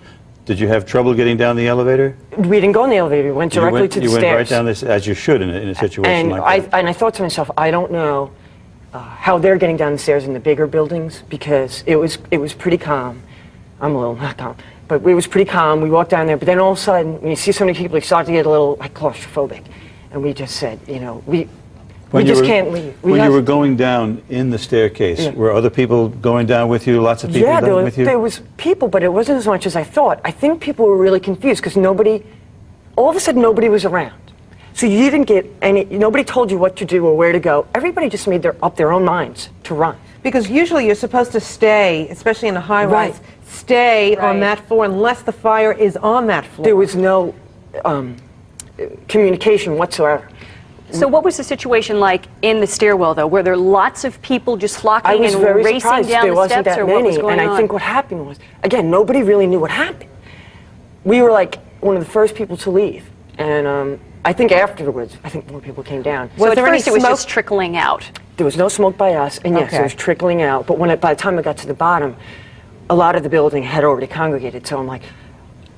Did you have trouble getting down the elevator? We didn't go in the elevator. We went directly to the stairs. You went right down this, as you should in a situation like that. And I thought to myself, I don't know how they're getting down the stairs in the bigger buildings, because it was pretty calm. I'm a little not calm, but it was pretty calm. We walked down there, but then all of a sudden, when you see so many people, you start to get a little claustrophobic. And we just said, we just can't leave. When you were going down in the staircase, were other people going down with you? Lots of people down with you? There was people, but it wasn't as much as I thought. I think people were really confused because all of a sudden nobody was around. So you didn't get nobody told you what to do or where to go. Everybody just made up their own minds to run. Because usually you're supposed to stay, especially in a high-rise, stay on that floor unless the fire is on that floor. There was no communication whatsoever. So what was the situation like in the stairwell, though? Were there lots of people just flocking and racing surprised down there the wasn't steps, that or many. what was going on? And I think what happened was, again, nobody really knew what happened. We were like one of the first people to leave. And I think afterwards, more people came down. So at first it was just trickling out? There was no smoke by us, and yes, it was trickling out. But by the time I got to the bottom, a lot of the building had already congregated. So I'm like,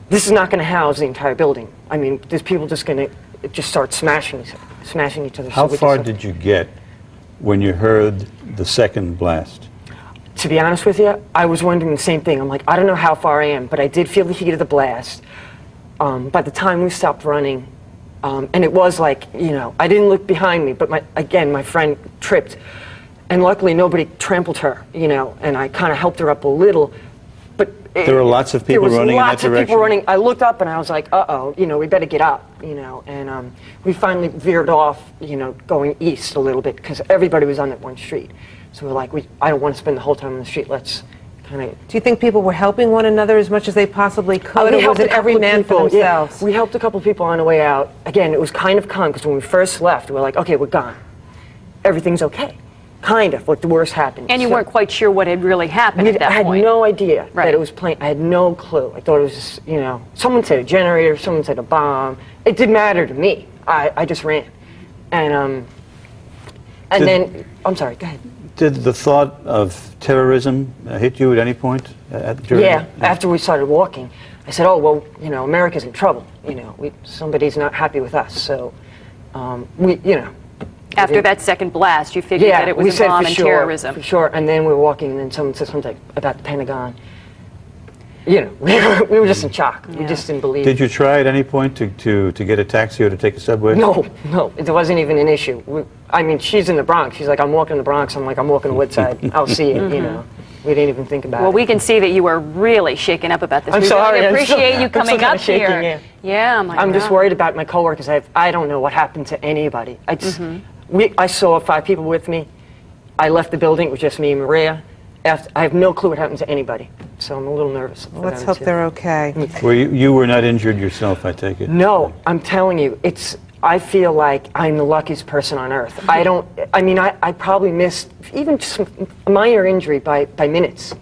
this is not going to house the entire building. I mean, there's people just going to start smashing each other. How far did you get when you heard the second blast? To be honest with you, I was wondering the same thing. I'm like, I don't know how far I am, but I did feel the heat of the blast. By the time we stopped running, and it was like, I didn't look behind me, but my friend tripped. And luckily nobody trampled her, and I kind of helped her up a little. But there were lots of people running in that direction? There was lots of people running. I looked up and I was like, uh-oh, we better get up, and we finally veered off, going east a little bit, because everybody was on that one street. So we're like, I don't want to spend the whole time on the street, let's kind of... Do you think people were helping one another as much as they possibly could, or was it every man for themselves? Yeah, we helped a couple people on the way out. Again, it was kind of calm, because when we first left, we were like, okay, we're gone. Everything's okay. Kind of, like the worst happened. And you weren't quite sure what had really happened at that point. I had no idea that it was plane. I had no clue. I thought it was just, someone said a generator, someone said a bomb. It didn't matter to me. I just ran. And then, I'm sorry, go ahead. Did the thought of terrorism hit you at any point? After we started walking, I said, oh, well, America's in trouble. Somebody's not happy with us. So, After that second blast, you figured that it was a bomb and terrorism. For sure. And then we were walking, and then someone said something about the Pentagon. We were just in shock. We just didn't believe it. Did you try at any point to get a taxi or to take a subway? No, it wasn't even an issue. She's in the Bronx. She's like, I'm walking the Bronx. I'm like, I'm walking the Woodside. I'll see it, We didn't even think about it. Well, we can see that you were really shaken up about this. I'm we sorry. really appreciate you coming up shaking, here. Yeah, I'm just worried about my coworkers. I don't know what happened to anybody. I saw 5 people with me. I left the building. It was just me and Maria. I have no clue what happened to anybody, so I'm a little nervous. Let's hope they're okay. Well, you were not injured yourself, I take it? No, I'm telling you, I feel like I'm the luckiest person on earth. I probably missed even just a minor injury by minutes.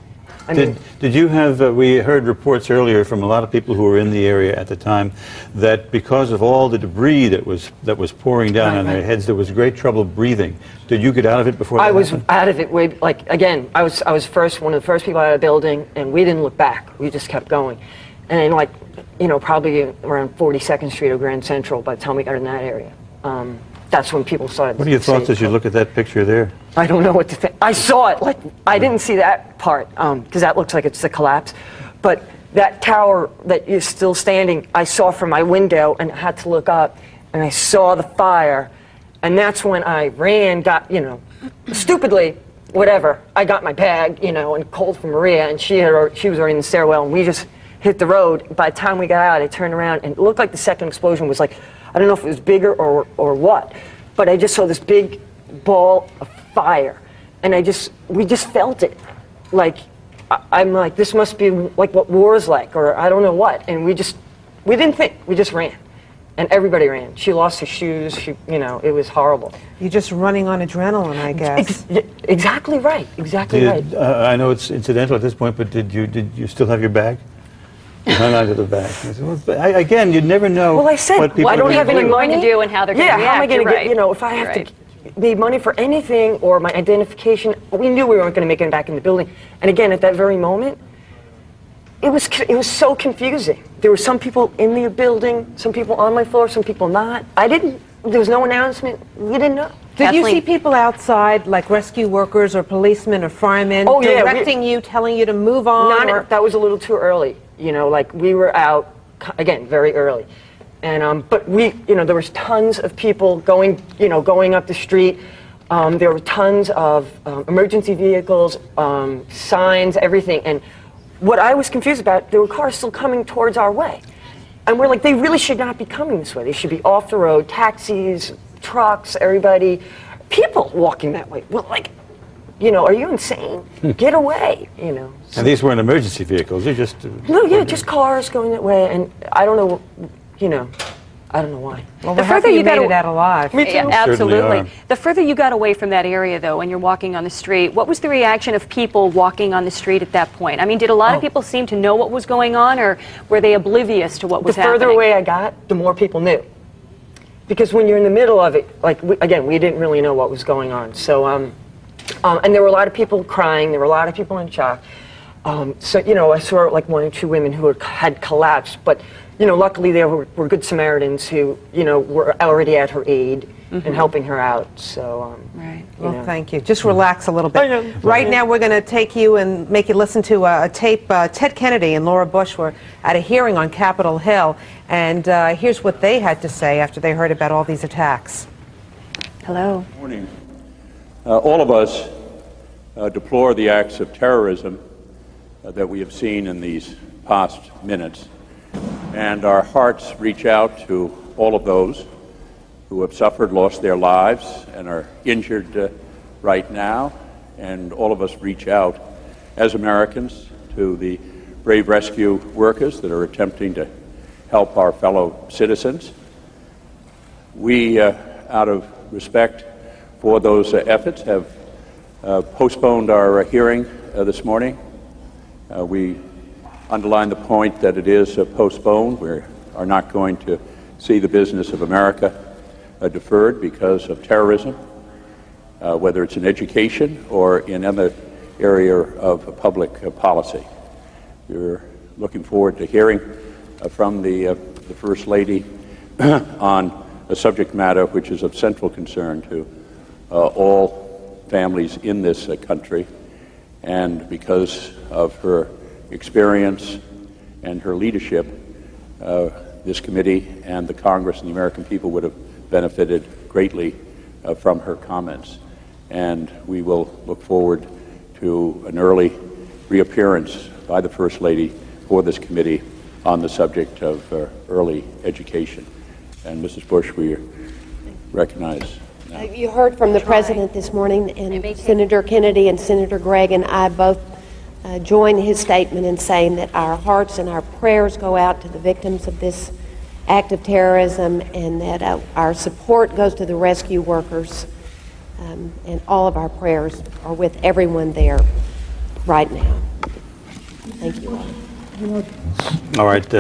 Did you have, we heard reports earlier from a lot of people who were in the area at the time that because of all the debris that was pouring down on their heads, there was great trouble breathing. Did you get out of it before that happened? Out of it way, like, again, I was one of the first people out of the building, and we didn't look back. We just kept going. And like, you know, probably around 42nd Street or Grand Central by the time we got in that area. That's when people started. What are your thoughts as you look at that picture there? I don't know what to think. I saw it, like, I didn't see that part, because that looks like it's a collapse. But that tower that is still standing, I saw from my window and I had to look up, and I saw the fire, and that's when I ran, got, you know, stupidly, whatever, I got my bag, you know, and called for Maria, and she was already in the stairwell, and we just hit the road. By the time we got out, I turned around, and it looked like the second explosion was like, I don't know if it was bigger or what, but I just saw this big ball of fire, and we just felt it. Like, I'm like, this must be like what war is like, or I don't know what, and we didn't think, we just ran. And everybody ran. She lost her shoes, you know, it was horrible. You're just running on adrenaline, I guess. Exactly right, right. I know it's incidental at this point, but did you still have your bag? You hung onto the bag. I said, well, again, you never know. Well, I said, what people I don't have any money to do and how they're going to react. How am I going to You're get, you know, if I have to need money for anything or my identification, we knew we weren't going to make it back in the building. And again, at that very moment, it was so confusing. There were some people in the building, some people on my floor, some people not. There was no announcement. We didn't know. Did you see people outside, like rescue workers or policemen or firemen, directing you, telling you to move on? That was a little too early. You know, like, we were out, again, very early. And, but there was tons of people going up the street. There were tons of emergency vehicles, signs, everything. And what I was confused about, there were cars still coming towards our way. And we're like, they really should not be coming this way. They should be off the road, taxis, trucks, everybody, people walking that way. We're like, you know, are you insane? Get away, you know. And these weren't emergency vehicles, they're just... just cars going that way, and I don't know, you know, I don't know why. Well, the further you made it out alive. Me too. Yeah, absolutely. The further you got away from that area, though, and you're walking on the street, what was the reaction of people walking on the street at that point? I mean, did a lot of people seem to know what was going on, or were they oblivious to what was happening? The further away I got, the more people knew. Because when you're in the middle of it, like, again, we didn't really know what was going on. So, and there were a lot of people crying, there were a lot of people in shock. So, you know, I saw like one or two women who had collapsed, but, you know, luckily there were good Samaritans who, you know, were already at her aid and helping her out. So, well, thank you. Just relax a little bit. Right now we're going to take you and make you listen to a tape. Ted Kennedy and Laura Bush were at a hearing on Capitol Hill, and here's what they had to say after they heard about all these attacks. Hello. Good morning. All of us deplore the acts of terrorism that we have seen in these past minutes, and our hearts reach out to all of those who have suffered, lost their lives, and are injured right now, and all of us reach out as Americans to the brave rescue workers that are attempting to help our fellow citizens. We, out of respect for those efforts, have postponed our hearing this morning. We underline the point that it is postponed. We are not going to see the business of America deferred because of terrorism, whether it's in education or in other area of public policy. We're looking forward to hearing from the First Lady on a subject matter which is of central concern to all families in this country, and because of her experience and her leadership, this committee and the Congress and the American people would have benefited greatly from her comments. And we will look forward to an early reappearance by the First Lady for this committee on the subject of early education. And Mrs. Bush, we recognize. You heard from the President this morning, and Senator Kennedy and Senator Gregg and I both join his statement in saying that our hearts and our prayers go out to the victims of this act of terrorism, and that our support goes to the rescue workers, and all of our prayers are with everyone there right now. Thank you. All right,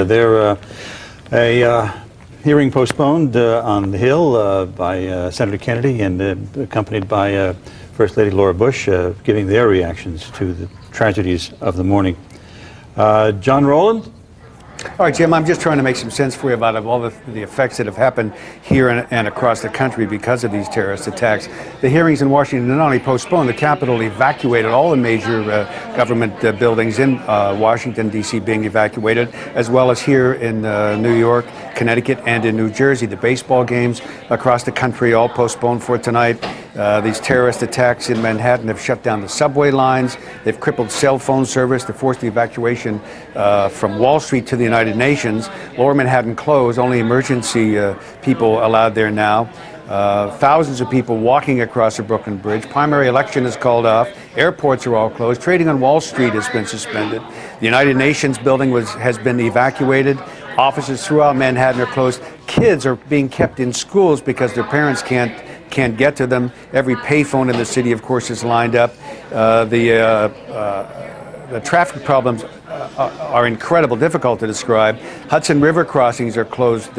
a hearing postponed on the Hill by Senator Kennedy and accompanied by First Lady Laura Bush, giving their reactions to the tragedies of the morning. John Rowland? All right, Jim, I'm just trying to make some sense for you about all the effects that have happened here and across the country because of these terrorist attacks. The hearings in Washington not only postponed, the Capitol evacuated all the major government buildings in Washington, D.C. being evacuated, as well as here in New York, Connecticut, and in New Jersey. The baseball games across the country all postponed for tonight. These terrorist attacks in Manhattan have shut down the subway lines. They've crippled cell phone service. They forced the evacuation from Wall Street to the United Nations. Lower Manhattan closed. Only emergency people allowed there now. Thousands of people walking across the Brooklyn Bridge. Primary election is called off. Airports are all closed. Trading on Wall Street has been suspended. The United Nations building has been evacuated. Offices throughout Manhattan are closed. Kids are being kept in schools because their parents can't get to them. Every payphone in the city, of course, is lined up. The traffic problems are incredible, difficult to describe. Hudson River crossings are closed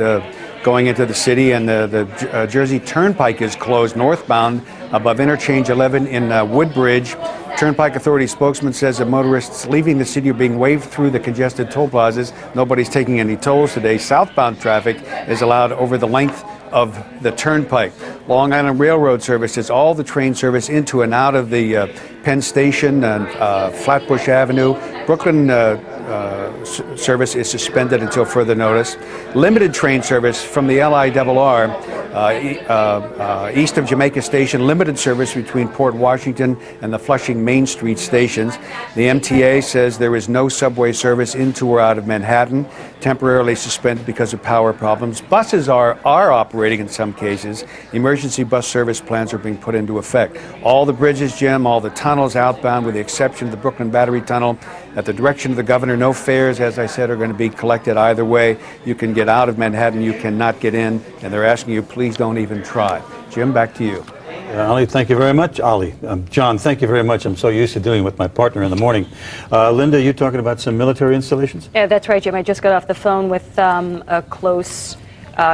going into the city, and the Jersey Turnpike is closed northbound above Interchange 11 in Woodbridge. Turnpike Authority spokesman says that motorists leaving the city are being waved through the congested toll plazas. Nobody's taking any tolls today. Southbound traffic is allowed over the length of the Turnpike. Long Island Railroad services, all the train service into and out of the Penn Station and Flatbush Avenue. Brooklyn service is suspended until further notice. Limited train service from the LIRR east of Jamaica Station, limited service between Port Washington and the Flushing Main Street stations. The MTA says there is no subway service into or out of Manhattan, temporarily suspended because of power problems. Buses are operating in some cases. Emergency bus service plans are being put into effect. All the bridges, Jim, all the tunnels outbound, with the exception of the Brooklyn Battery Tunnel, at the direction of the governor. No fares, as I said, are going to be collected either way. You can get out of Manhattan, you cannot get in, and they're asking you, please don't even try. Jim, back to you. Ali, thank you very much. John, thank you very much. I'm so used to doing it with my partner in the morning. Linda, you talking about some military installations? Yeah, that's right, Jim. I just got off the phone with a close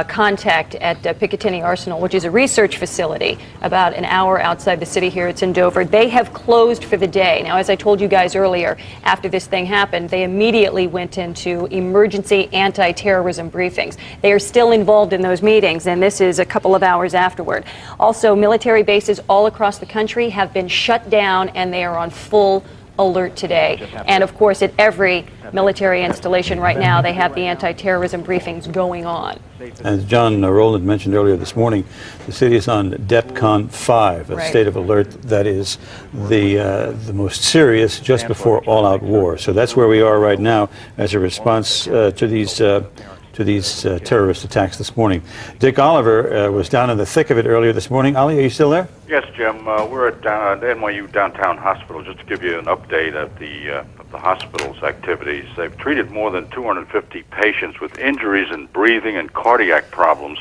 contact at Picatinny Arsenal, which is a research facility about an hour outside the city here. It's in Dover. They have closed for the day. Now, as I told you guys earlier, after this thing happened, they immediately went into emergency anti-terrorism briefings. They are still involved in those meetings, and this is a couple of hours afterward. Also, military bases all across the country have been shut down, and they are on full alert today. And of course, at every military installation right now, they have the anti-terrorism briefings going on. As John Rowland mentioned earlier this morning, the city is on DEFCON 5, a state of alert that is the most serious just before all-out war. So that's where we are right now as a response to these terrorist attacks this morning. Dick Oliver was down in the thick of it earlier this morning. Ali, are you still there? Yes, Jim. We're at NYU Downtown Hospital. Just to give you an update of the hospital's activities, they've treated more than 250 patients with injuries in breathing and cardiac problems.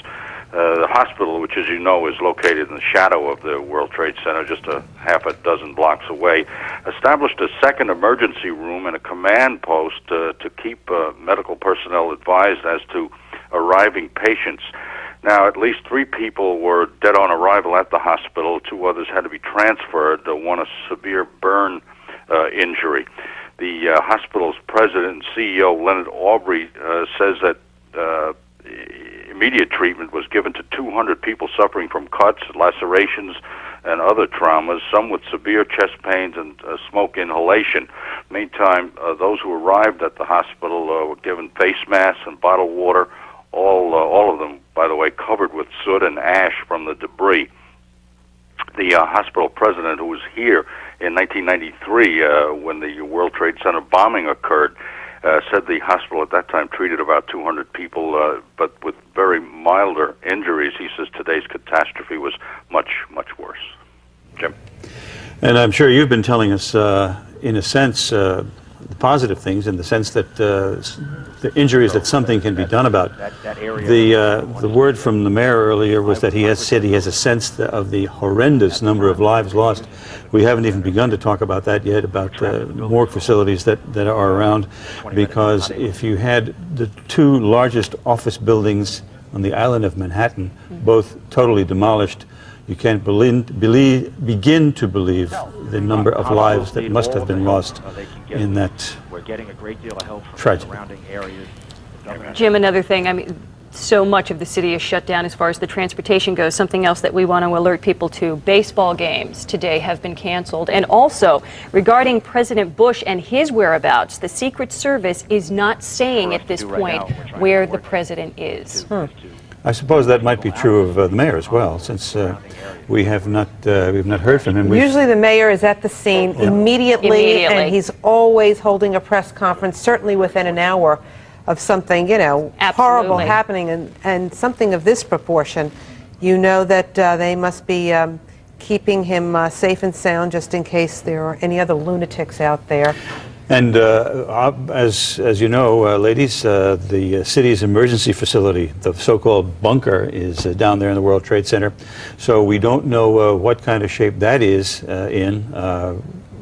The hospital, which, as you know, is located in the shadow of the World Trade Center, just a half a dozen blocks away, established a second emergency room and a command post to keep medical personnel advised as to arriving patients. Now, at least 3 people were dead on arrival at the hospital. 2 others had to be transferred, one a severe burn injury. The hospital's president and CEO, Leonard Aubrey, says that immediate treatment was given to 200 people suffering from cuts, lacerations, and other traumas, some with severe chest pains and smoke inhalation. Meantime, those who arrived at the hospital were given face masks and bottled water, all of them, by the way, covered with soot and ash from the debris. The hospital president, who was here in 1993 when the World Trade Center bombing occurred, said the hospital at that time treated about 200 people, but with very milder injuries. He says today's catastrophe was much, much worse. Jim? And I'm sure you've been telling us, in a sense, the positive things in the sense that the injuries that something can be done about. The word from the mayor earlier was that he has said he has a sense of the horrendous number of lives lost. We haven't even begun to talk about that yet, about morgue facilities that are around, because if you had the two largest office buildings on the island of Manhattan, both totally demolished, you can't begin to believe the number of lives that must have been lost in that tragedy. Jim, another thing, I mean, so much of the city is shut down as far as the transportation goes. Something else that we want to alert people to, baseball games today have been canceled. And also, regarding President Bush and his whereabouts, the Secret Service is not saying at this point where the president is. I suppose that might be true of the mayor as well, since we've not heard from him. Usually the mayor is at the scene immediately, and he's always holding a press conference, certainly within an hour of something, you know, horrible happening, and something of this proportion. You know that they must be keeping him safe and sound just in case there are any other lunatics out there. And as you know, ladies, the city's emergency facility, the so-called bunker, is down there in the World Trade Center. So we don't know what kind of shape that is in,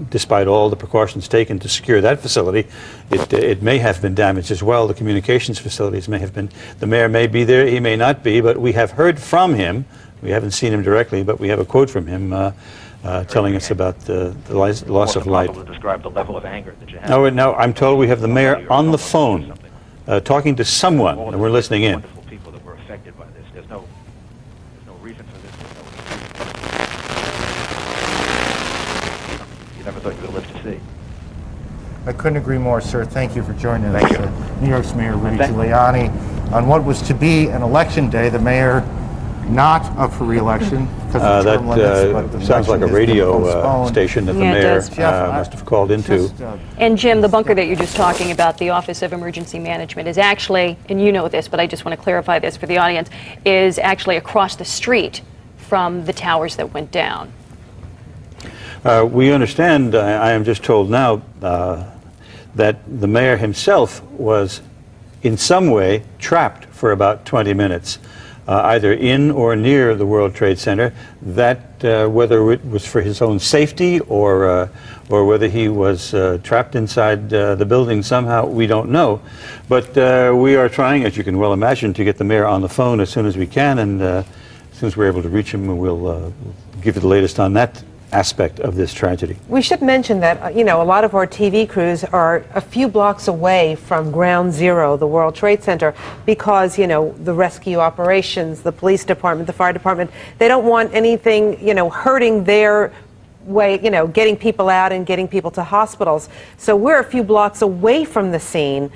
despite all the precautions taken to secure that facility. It may have been damaged as well. The communications facilities may have been. The mayor may be there, he may not be, but we have heard from him. We haven't seen him directly, but we have a quote from him telling us about the loss of life. Describe the level of anger that you have. No, I'm told we have the mayor on the phone talking to someone, and we're listening in. People that were affected by this. There's no reason for this. You never thought you would live to see. I couldn't agree more, sir. Thank you for joining us. New York's Mayor Rudy Giuliani. On what was to be an election day, the mayor not up for re-election because of term limits, but the sounds like a radio station that the mayor Jeff, must have called into. And Jim, the bunker that you're just talking about, the Office of Emergency Management, is actually, and you know this, but I just want to clarify this for the audience, is actually across the street from the towers that went down. We understand, I am just told now, that the mayor himself was in some way trapped for about 20 minutes. Either in or near the World Trade Center, that whether it was for his own safety or whether he was trapped inside the building somehow, we don't know. But we are trying, as you can well imagine, to get the mayor on the phone as soon as we can, and as soon as we're able to reach him, we'll give you the latest on that aspect of this tragedy. We should mention that, you know, a lot of our TV crews are a few blocks away from Ground Zero, the World Trade Center, because, you know, the rescue operations, the police department, the fire department, they don't want anything, you know, hurting their way, you know, getting people out and getting people to hospitals. So we're a few blocks away from the scene,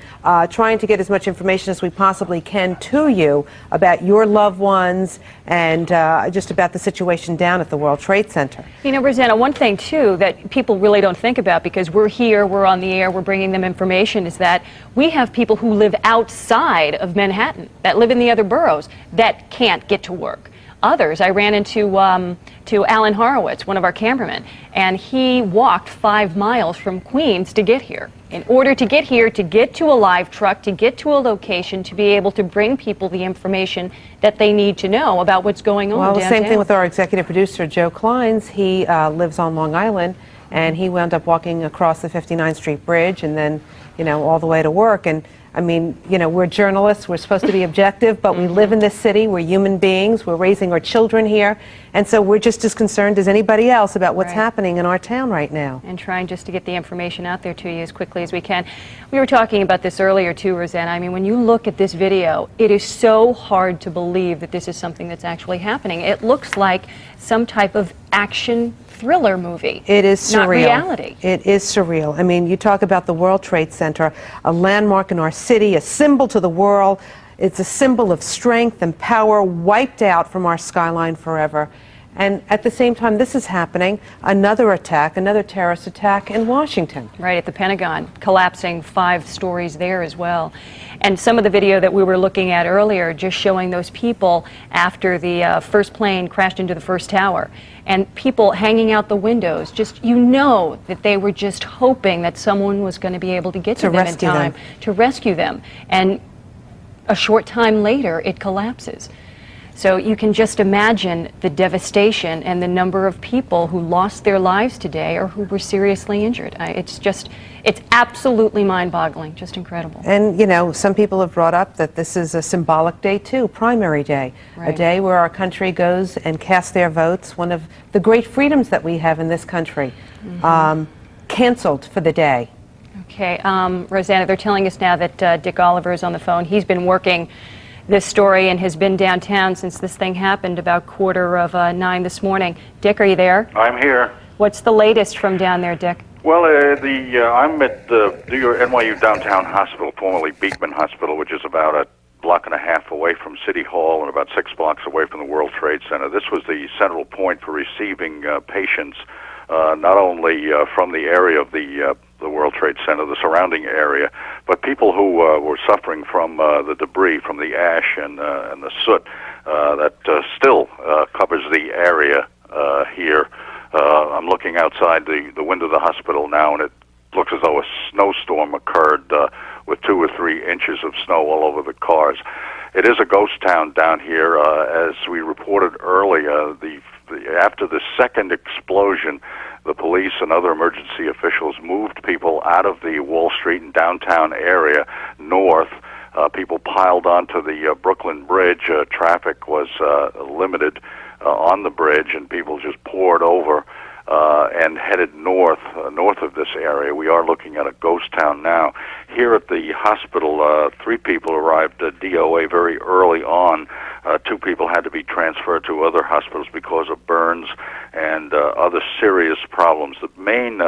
trying to get as much information as we possibly can to you about your loved ones and just about the situation down at the World Trade Center. You know, Rosanna, one thing, too, that people really don't think about, because we're here, we're on the air, we're bringing them information, is that we have people who live outside of Manhattan, that live in the other boroughs, that can't get to work. Others, I ran into Alan Horowitz, one of our cameramen, and he walked 5 miles from Queens to get here. In order to get here, to get to a live truck, to get to a location, to be able to bring people the information that they need to know about what's going on downtown. Well, the same thing with our executive producer, Joe Kleins. He lives on Long Island, and he wound up walking across the 59th Street Bridge and then, you know, all the way to work. And I mean, you know, we're journalists, we're supposed to be objective, but we live in this city, we're human beings, we're raising our children here, and so we're just as concerned as anybody else about what's happening in our town right now. And trying just to get the information out there to you as quickly as we can. We were talking about this earlier too, Rosanna. I mean, when you look at this video, it is so hard to believe that this is something that's actually happening. It looks like some type of action thriller movie. It is surreal. Not reality. It is surreal. I mean, you talk about the World Trade Center, a landmark in our city, a symbol to the world. It's a symbol of strength and power wiped out from our skyline forever. And at the same time this is happening, another attack, another terrorist attack in Washington. Right, at the Pentagon, collapsing 5 stories there as well. And some of the video that we were looking at earlier, just showing those people after the first plane crashed into the first tower, and people hanging out the windows, just, you know that they were just hoping that someone was going to be able to get to them in time to rescue them. And a short time later, it collapses. So you can just imagine the devastation and the number of people who lost their lives today or who were seriously injured. It's absolutely mind-boggling, just incredible. And, you know, some people have brought up that this is a symbolic day, too, Primary Day, a day where our country goes and casts their votes, one of the great freedoms that we have in this country, canceled for the day. Okay, Rosanna, they're telling us now that Dick Oliver is on the phone. He's been working this story and has been downtown since this thing happened about 9:15 this morning. Dick, are you there? I'm here. What's the latest from down there, Dick? Well, I'm at the NYU Downtown Hospital, formerly Beekman Hospital, which is about a block and a half away from City Hall and about 6 blocks away from the World Trade Center. This was the central point for receiving patients, not only from the area of the World Trade Center, the surrounding area, but people who were suffering from the debris, from the ash and the soot that still covers the area here. I'm looking outside the window of the hospital now, and it looks as though a snowstorm occurred with 2 or 3 inches of snow all over the cars. It is a ghost town down here. As we reported earlier, after the second explosion, the police and other emergency officials moved people out of the Wall Street and downtown area north. People piled onto the Brooklyn Bridge. Traffic was limited on the bridge, and people just poured over and headed north of this area. We are looking at a ghost town now. Here at the hospital, 3 people arrived at DOA very early on. 2 people had to be transferred to other hospitals because of burns and other serious problems. The main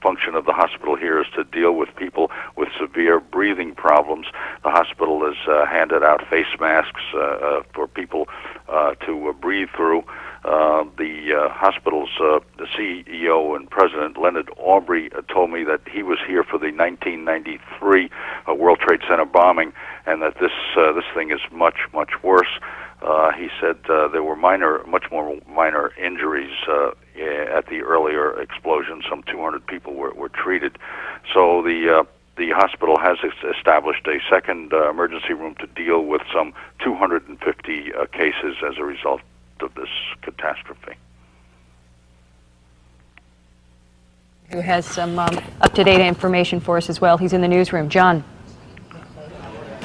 function of the hospital here is to deal with people with severe breathing problems. The hospital has handed out face masks for people to breathe through. The hospital's the CEO and president, Leonard Aubrey, told me that he was here for the 1993 World Trade Center bombing, and that this thing is much worse. He said there were much more minor injuries at the earlier explosion. Some 200 people were treated. So the hospital has established a second emergency room to deal with some 250 cases as a result of this catastrophe. Who has some up-to-date information for us as well. He's in the newsroom. John.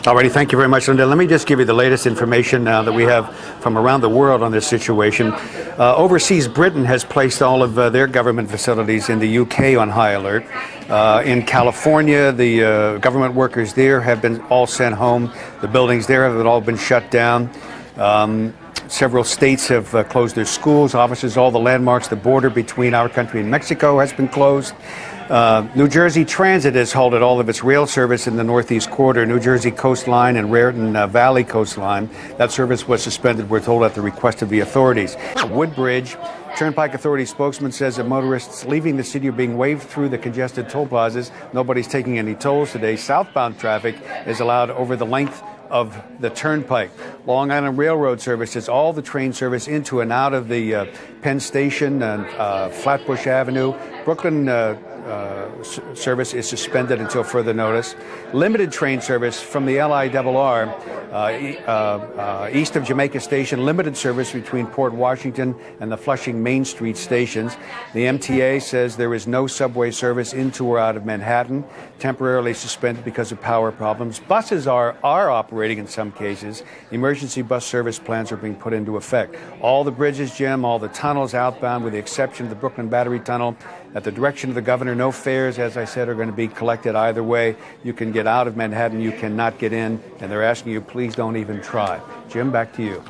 Alrighty, thank you very much, Linda. Let me just give you the latest information now that we have from around the world on this situation. Overseas, Britain has placed all of their government facilities in the UK on high alert. In California, the government workers there have been all sent home. The buildings there have all been shut down. Several states have closed their schools, offices, all the landmarks. The border between our country and Mexico has been closed. New Jersey Transit has halted all of its rail service in the Northeast Corridor, New Jersey Coastline and Raritan Valley Coastline. That service was suspended, we're told, at the request of the authorities. Woodbridge, Turnpike Authority spokesman says that motorists leaving the city are being waved through the congested toll plazas. Nobody's taking any tolls today. Southbound traffic is allowed over the length of the turnpike. Long Island Railroad services, all the train service into and out of the Penn Station and Flatbush Avenue. Brooklyn service is suspended until further notice. Limited train service from the LIRR east of Jamaica Station, limited service between Port Washington and the Flushing Main Street stations. The MTA says there is no subway service into or out of Manhattan, temporarily suspended because of power problems. Buses are operating in some cases. Emergency bus service plans are being put into effect. All the bridges, Jim, all the tunnels outbound, with the exception of the Brooklyn Battery Tunnel, at the direction of the governor. No fares, as I said, are going to be collected either way. You can get out of Manhattan, you cannot get in, and they're asking you, please don't even try. Jim, back to you.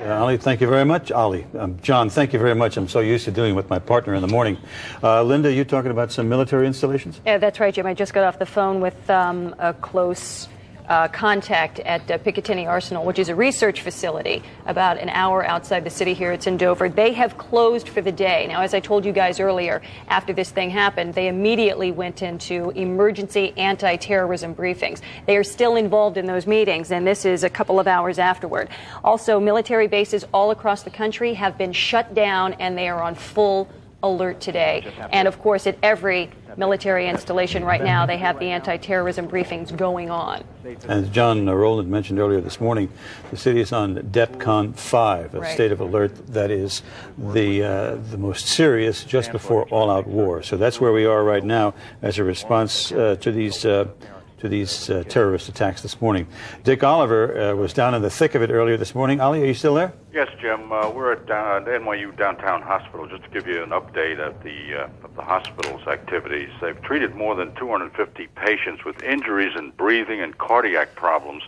Ali, thank you very much. Ali, John, thank you very much. I'm so used to doing with my partner in the morning. Linda, you talking about some military installations? Yeah, that's right, Jim. I just got off the phone with a close contact at Picatinny Arsenal, which is a research facility about an hour outside the city here. It's in Dover. They have closed for the day. Now, as I told you guys earlier, after this thing happened, they immediately went into emergency anti-terrorism briefings. They are still involved in those meetings, and this is a couple of hours afterward. Also, military bases all across the country have been shut down, and they are on full alert today. And of course, at every military installation right now, they have the anti-terrorism briefings going on. As John Rowland mentioned earlier this morning, the city is on DEFCON 5, a state of alert that is the most serious just before all-out war. So that's where we are right now as a response to these terrorist attacks this morning. Dick Oliver was down in the thick of it earlier this morning. Ollie, are you still there? Yes, Jim. We're at NYU Downtown Hospital, just to give you an update of the hospital's activities. They've treated more than 250 patients with injuries in breathing and cardiac problems.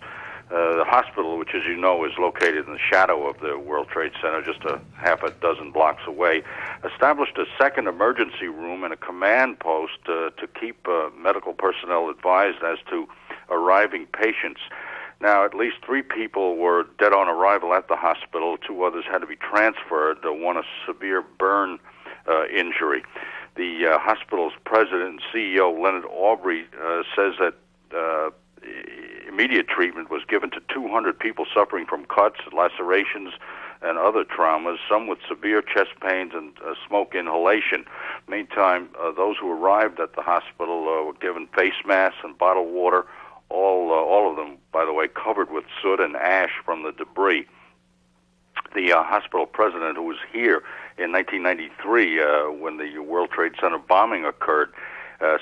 The hospital, which, as you know, is located in the shadow of the World Trade Center, just a half a dozen blocks away, established a second emergency room and a command post to keep medical personnel advised as to arriving patients. Now, at least 3 people were dead on arrival at the hospital. 2 others had to be transferred, one a severe burn injury. The hospital's president and CEO, Leonard Aubrey, says that immediate treatment was given to 200 people suffering from cuts, lacerations, and other traumas, some with severe chest pains and smoke inhalation. Meantime, those who arrived at the hospital were given face masks and bottled water, all of them, by the way, covered with soot and ash from the debris. The hospital president, who was here in 1993 when the World Trade Center bombing occurred,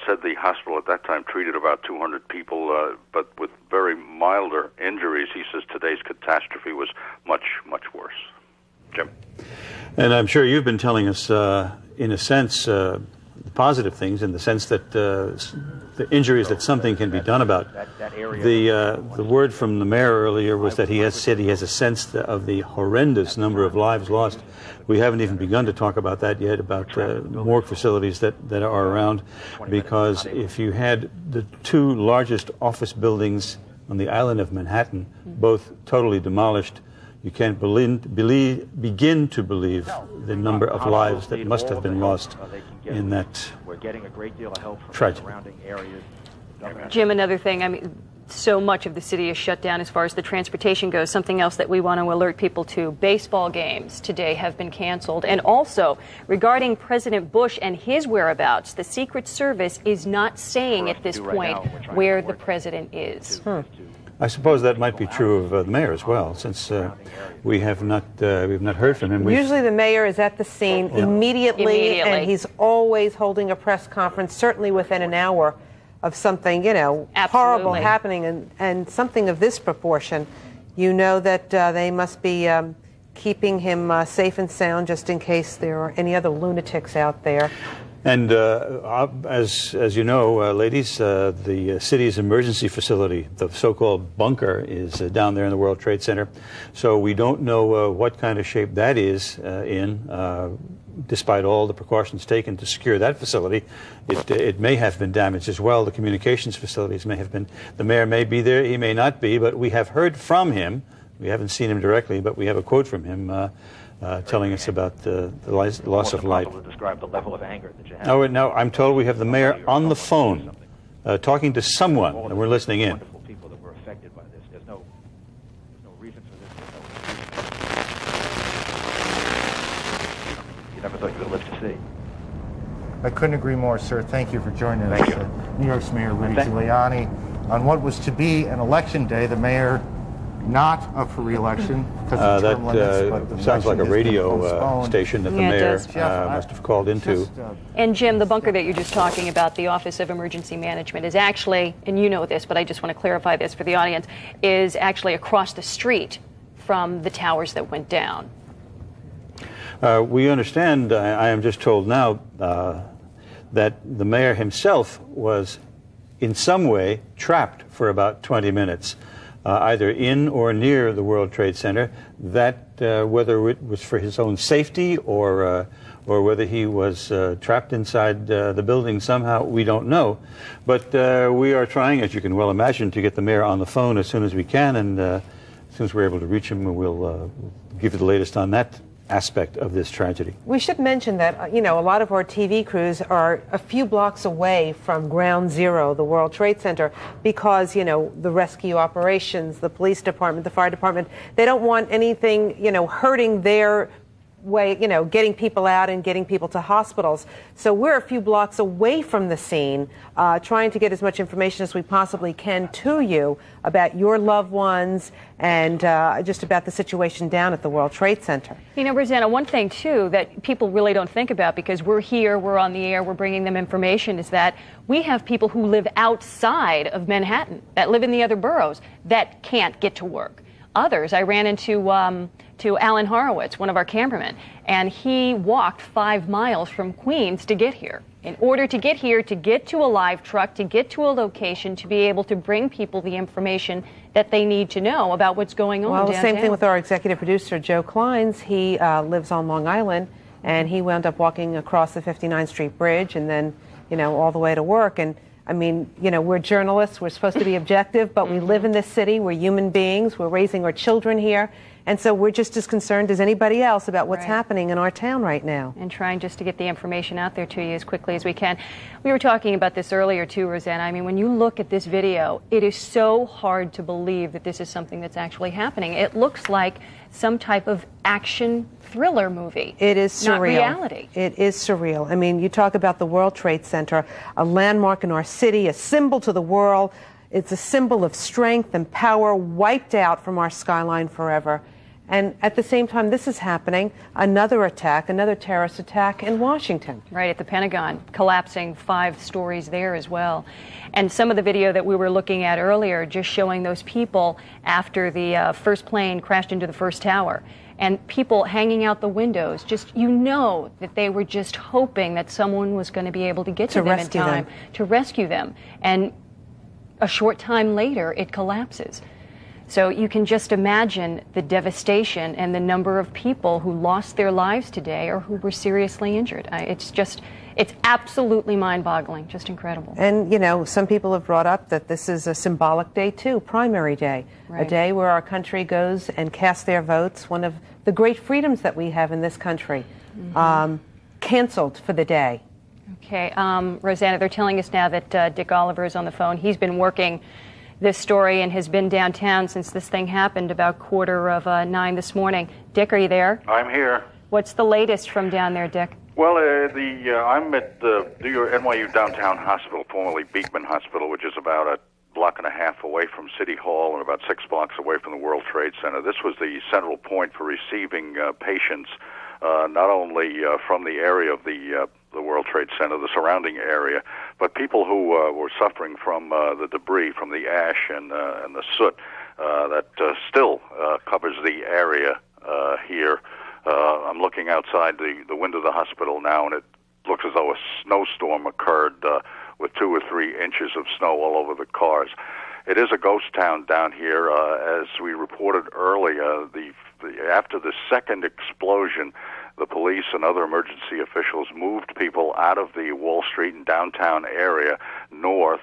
said the hospital at that time treated about 200 people, but with very milder injuries. He says today's catastrophe was much, much worse. Jim? And I'm sure you've been telling us, in a sense, positive things, in the sense that the injuries that something can be done about. The word from the mayor earlier was that he has said he has a sense of the horrendous number of lives lost. We haven't even begun to talk about that yet, about morgue facilities that are around, because if you had the 2 largest office buildings on the island of Manhattan, both totally demolished, you can't begin to believe the number of lives that must have been lost in that tragedy. Jim, another thing, I mean, so much of the city is shut down as far as the transportation goes. Something else that we want to alert people to, baseball games today have been canceled. And also, regarding President Bush and his whereabouts, the Secret Service is not saying at this point where the president is. I suppose that might be true of the mayor as well, since we have not heard from him. Usually the mayor is at the scene immediately, and he's always holding a press conference, certainly within an hour of something, horrible happening, and something of this proportion. You know that they must be keeping him safe and sound just in case there are any other lunatics out there. And as you know, ladies, the city's emergency facility, the so-called bunker, is down there in the World Trade Center. So we don't know what kind of shape that is in. Despite all the precautions taken to secure that facility, it may have been damaged as well. The communications facilities may have been. The mayor may be there, he may not be, but we have heard from him. We haven't seen him directly, but we have a quote from him telling us about the loss of life. To describe the level of anger that you have. Oh, no, I'm told we have the mayor on the phone talking to someone, and we're listening in. People that were affected by this. There's no reason for this. You never thought you would live to see. I couldn't agree more, sir. Thank you for joining us. Thank you. New York's Mayor Rudy Giuliani. On what was to be an election day, the mayor not up for re-election because of term limits, but the sounds like a radio postponed. Station that the mayor must have called into. And Jim, the bunker that you're just talking about, the Office of Emergency Management, is actually, and you know this, but I just want to clarify this for the audience, is actually across the street from the towers that went down. We understand, I am just told now, that the mayor himself was in some way trapped for about 20 minutes. Either in or near the World Trade Center, that whether it was for his own safety or or whether he was trapped inside the building somehow, we don't know. But we are trying, as you can well imagine, to get the mayor on the phone as soon as we can, and as soon as we're able to reach him, we'll give you the latest on that aspect of this tragedy. We should mention that, you know, a lot of our TV crews are a few blocks away from Ground Zero, the World Trade Center, because, you know, the rescue operations, the police department, the fire department, they don't want anything, you know, hurting their way, you know, getting people out and getting people to hospitals. So we're a few blocks away from the scene, trying to get as much information as we possibly can to you about your loved ones and just about the situation down at the World Trade Center. You know, Rosanna, one thing, too, that people really don't think about, because we're here, we're on the air, we're bringing them information, is that we have people who live outside of Manhattan, that live in the other boroughs, that can't get to work. Others, I ran into Alan Horowitz, one of our cameramen, and he walked 5 miles from Queens to get here. In order to get here, to get to a live truck, to get to a location, to be able to bring people the information that they need to know about what's going on downtown. Well, same thing with our executive producer, Joe Kleins. He lives on Long Island, and he wound up walking across the 59th Street Bridge and then, you know, all the way to work. And I mean, you know, we're journalists, we're supposed to be objective, but we live in this city, we're human beings, we're raising our children here, and so we're just as concerned as anybody else about what's happening in our town right now. And trying just to get the information out there to you as quickly as we can. We were talking about this earlier too, Rosanna. I mean, when you look at this video, it is so hard to believe that this is something that's actually happening. It looks like some type of action thriller movie. It is surreal. Not reality. It is surreal. I mean, you talk about the World Trade Center, a landmark in our city, a symbol to the world. It's a symbol of strength and power wiped out from our skyline forever. And at the same time this is happening, another attack, another terrorist attack in Washington. Right, at the Pentagon, collapsing 5 stories there as well. And some of the video that we were looking at earlier, just showing those people after the first plane crashed into the first tower. And people hanging out the windows, just, you know, that they were just hoping that someone was going to be able to get to them in time to rescue them. And a short time later, it collapses. So you can just imagine the devastation and the number of people who lost their lives today or who were seriously injured. It's absolutely mind-boggling, just incredible. And, you know, some people have brought up that this is a symbolic day, too, primary day, a day where our country goes and casts their votes, one of the great freedoms that we have in this country, canceled for the day. Okay, Rosanna, they're telling us now that Dick Oliver is on the phone. He's been working this story and has been downtown since this thing happened about 9:15 this morning. Dick, are you there? I'm here. What's the latest from down there, Dick? Well, I'm at the NYU Downtown Hospital, formerly Beekman Hospital, which is about a block and a half away from City Hall and about 6 blocks away from the World Trade Center. This was the central point for receiving patients, not only from the area of the World Trade Center, the surrounding area, but people who were suffering from the debris, from the ash and the soot that still covers the area here. I'm looking outside the window of the hospital now, and it looks as though a snowstorm occurred with 2 or 3 inches of snow all over the cars. It is a ghost town down here. As we reported earlier, after the second explosion, the police and other emergency officials moved people out of the Wall Street and downtown area north.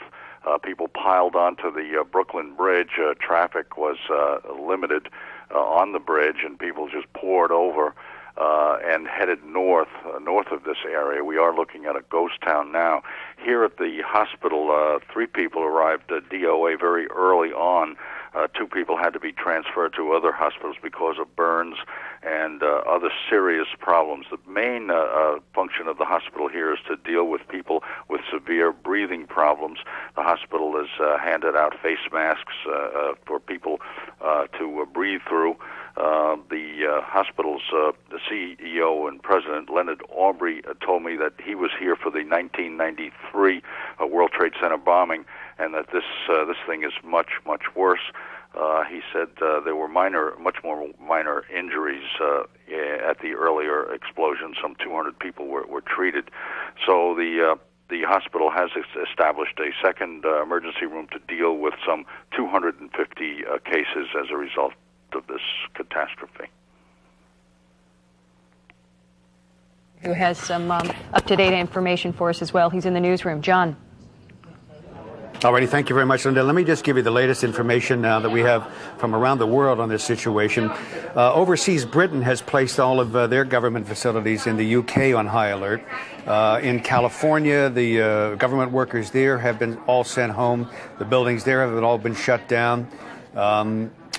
People piled onto the Brooklyn Bridge. Traffic was limited on the bridge, and people just poured over and headed north of this area. We are looking at a ghost town now. Here at the hospital, 3 people arrived at DOA very early on. 2 people had to be transferred to other hospitals because of burns and other serious problems. The main function of the hospital here is to deal with people with severe breathing problems. The hospital has handed out face masks for people to breathe through. The hospital's the CEO and president, Leonard Aubrey, told me that he was here for the 1993 World Trade Center bombing, and that this thing is much, much worse. He said there were much more minor injuries at the earlier explosion. Some 200 people were treated. So the hospital has established a second emergency room to deal with some 250 cases as a result of this catastrophe. who has some up-to-date information for us as well. He's in the newsroom. John. Alrighty, thank you very much, Linda. Let me just give you the latest information now that we have from around the world on this situation. Overseas, Britain has placed all of their government facilities in the UK on high alert. In California, the government workers there have been all sent home. The buildings there have all been shut down.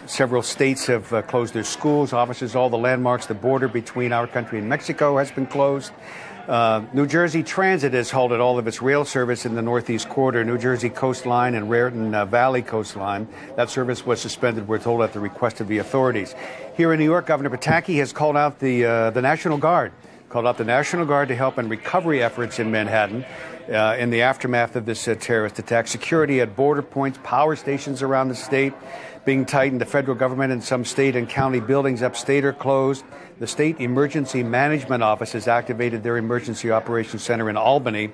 Several states have closed their schools, offices, all the landmarks. The border between our country and Mexico has been closed. New Jersey Transit has halted all of its rail service in the Northeast Corridor, New Jersey Coastline and Raritan Valley Coastline. That service was suspended, we're told, at the request of the authorities. Here in New York, Governor Pataki has called out the National Guard, to help in recovery efforts in Manhattan in the aftermath of this terrorist attack. Security at border points, power stations around the state being tightened. The federal government and some state and county buildings upstate are closed. The State Emergency Management Office has activated their Emergency Operations Center in Albany,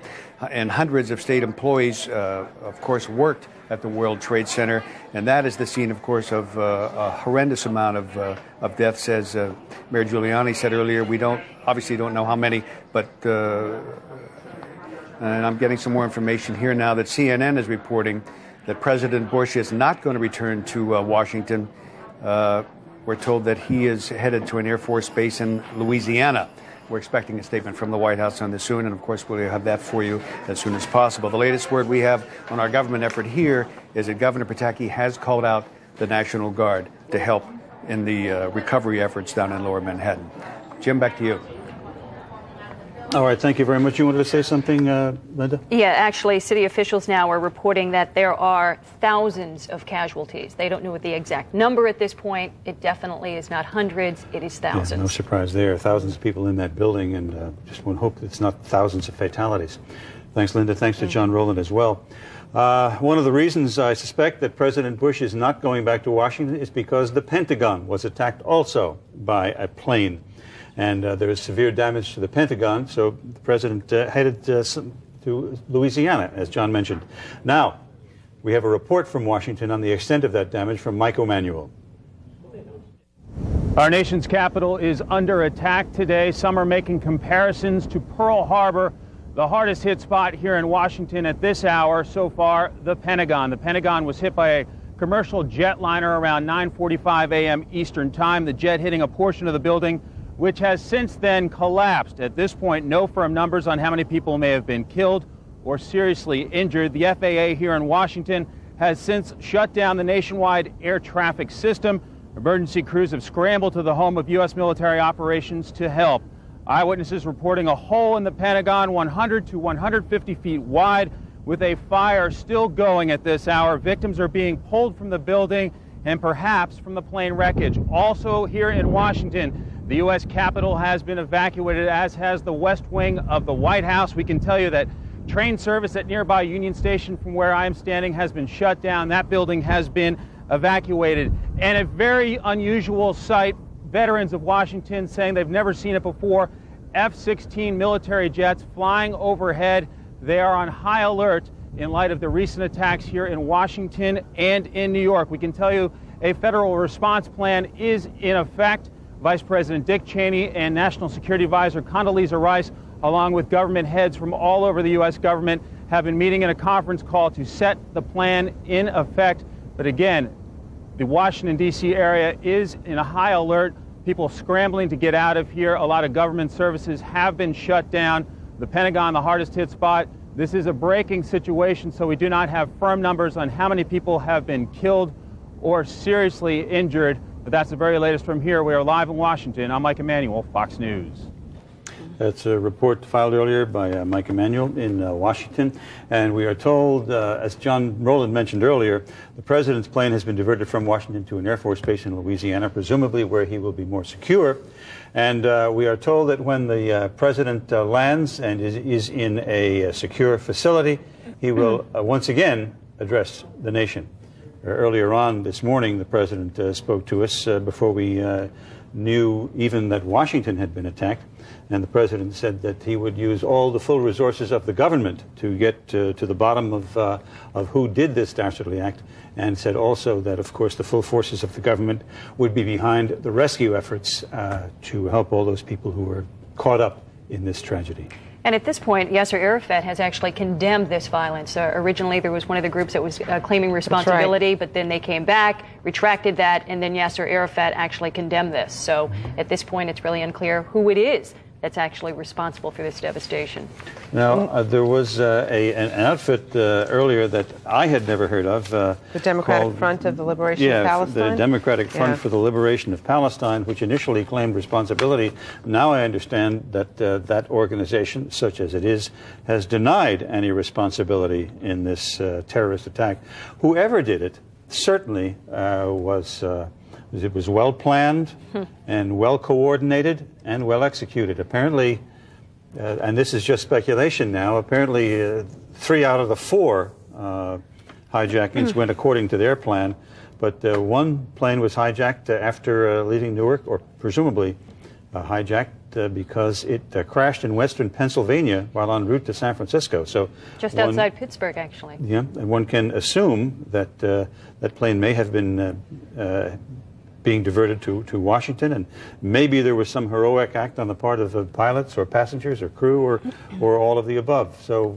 and hundreds of state employees, of course, worked at the World Trade Center, and that is the scene, of course, of a horrendous amount of deaths. As Mayor Giuliani said earlier, we obviously don't know how many, but and I'm getting some more information here now that CNN is reporting that President Bush is not going to return to Washington. We're told that he is headed to an Air Force base in Louisiana. We're expecting a statement from the White House on this soon, and of course we'll have that for you as soon as possible. The latest word we have on our government effort here is that Governor Pataki has called out the National Guard to help in the recovery efforts down in Lower Manhattan. Jim, back to you. All right, thank you very much. You wanted to say something, Linda? Yeah, actually, city officials now are reporting that there are thousands of casualties. They don't know what the exact number at this point. It definitely is not hundreds, it is thousands. Yeah, no surprise there. Thousands of people in that building, and just one hope it's not thousands of fatalities. Thanks, Linda. Thanks to John Rowland as well. One of the reasons I suspect that President Bush is not going back to Washington is because the Pentagon was attacked also by a plane. And there is severe damage to the Pentagon, so the president headed to Louisiana, as John mentioned. Now, we have a report from Washington on the extent of that damage from Mike Emanuel. Our nation's capital is under attack today. Some are making comparisons to Pearl Harbor, the hardest hit spot here in Washington at this hour so far, the Pentagon. The Pentagon was hit by a commercial jetliner around 9:45 a.m. Eastern Time. The jet hitting a portion of the building which has since then collapsed. At this point, no firm numbers on how many people may have been killed or seriously injured. The FAA here in Washington has since shut down the nationwide air traffic system. Emergency crews have scrambled to the home of U.S. military operations to help. Eyewitnesses reporting a hole in the Pentagon 100 to 150 feet wide with a fire still going at this hour. Victims are being pulled from the building and perhaps from the plane wreckage. Also here in Washington, the U.S. Capitol has been evacuated, as has the West Wing of the White House. We can tell you that train service at nearby Union Station from where I am standing has been shut down. That building has been evacuated. And a very unusual sight, veterans of Washington saying they've never seen it before, F-16 military jets flying overhead. They are on high alert in light of the recent attacks here in Washington and in New York. We can tell you a federal response plan is in effect. Vice President Dick Cheney and National Security Advisor Condoleezza Rice, along with government heads from all over the U.S. government, have been meeting in a conference call to set the plan in effect. But again, the Washington, D.C. area is in a high alert. People scrambling to get out of here. A lot of government services have been shut down. The Pentagon, the hardest hit spot. This is a breaking situation, so we do not have firm numbers on how many people have been killed or seriously injured. But that's the very latest from here. We are live in Washington. I'm Mike Emanuel, Fox News. That's a report filed earlier by Mike Emanuel in Washington. And we are told, as John Rowland mentioned earlier, the president's plane has been diverted from Washington to an Air Force base in Louisiana, presumably where he will be more secure. And we are told that when the president lands and is in a secure facility, he will once again address the nation. Earlier on this morning, the president spoke to us before we knew even that Washington had been attacked. And the president said that he would use all the full resources of the government to get to the bottom of who did this dastardly act, and said also that, of course, the full forces of the government would be behind the rescue efforts to help all those people who were caught up in this tragedy. And at this point, Yasser Arafat has actually condemned this violence. Originally, there was one of the groups that was claiming responsibility, but then they came back, retracted that, and then Yasser Arafat actually condemned this. So at this point, it's really unclear who it is that's actually responsible for this devastation. Now, there was an outfit earlier that I had never heard of. The Democratic Front of the Liberation of Palestine? The Democratic Front for the Liberation of Palestine, which initially claimed responsibility. Now I understand that that organization, such as it is, has denied any responsibility in this terrorist attack. Whoever did it certainly it was well planned and well coordinated and well executed. Apparently, and this is just speculation now, apparently 3 out of the 4 hijackings went according to their plan, but one plane was hijacked after leaving Newark, or presumably hijacked because it crashed in western Pennsylvania while en route to San Francisco. So just outside Pittsburgh, actually. Yeah, and one can assume that that plane may have been being diverted to Washington, and maybe there was some heroic act on the part of the pilots or passengers or crew or all of the above. So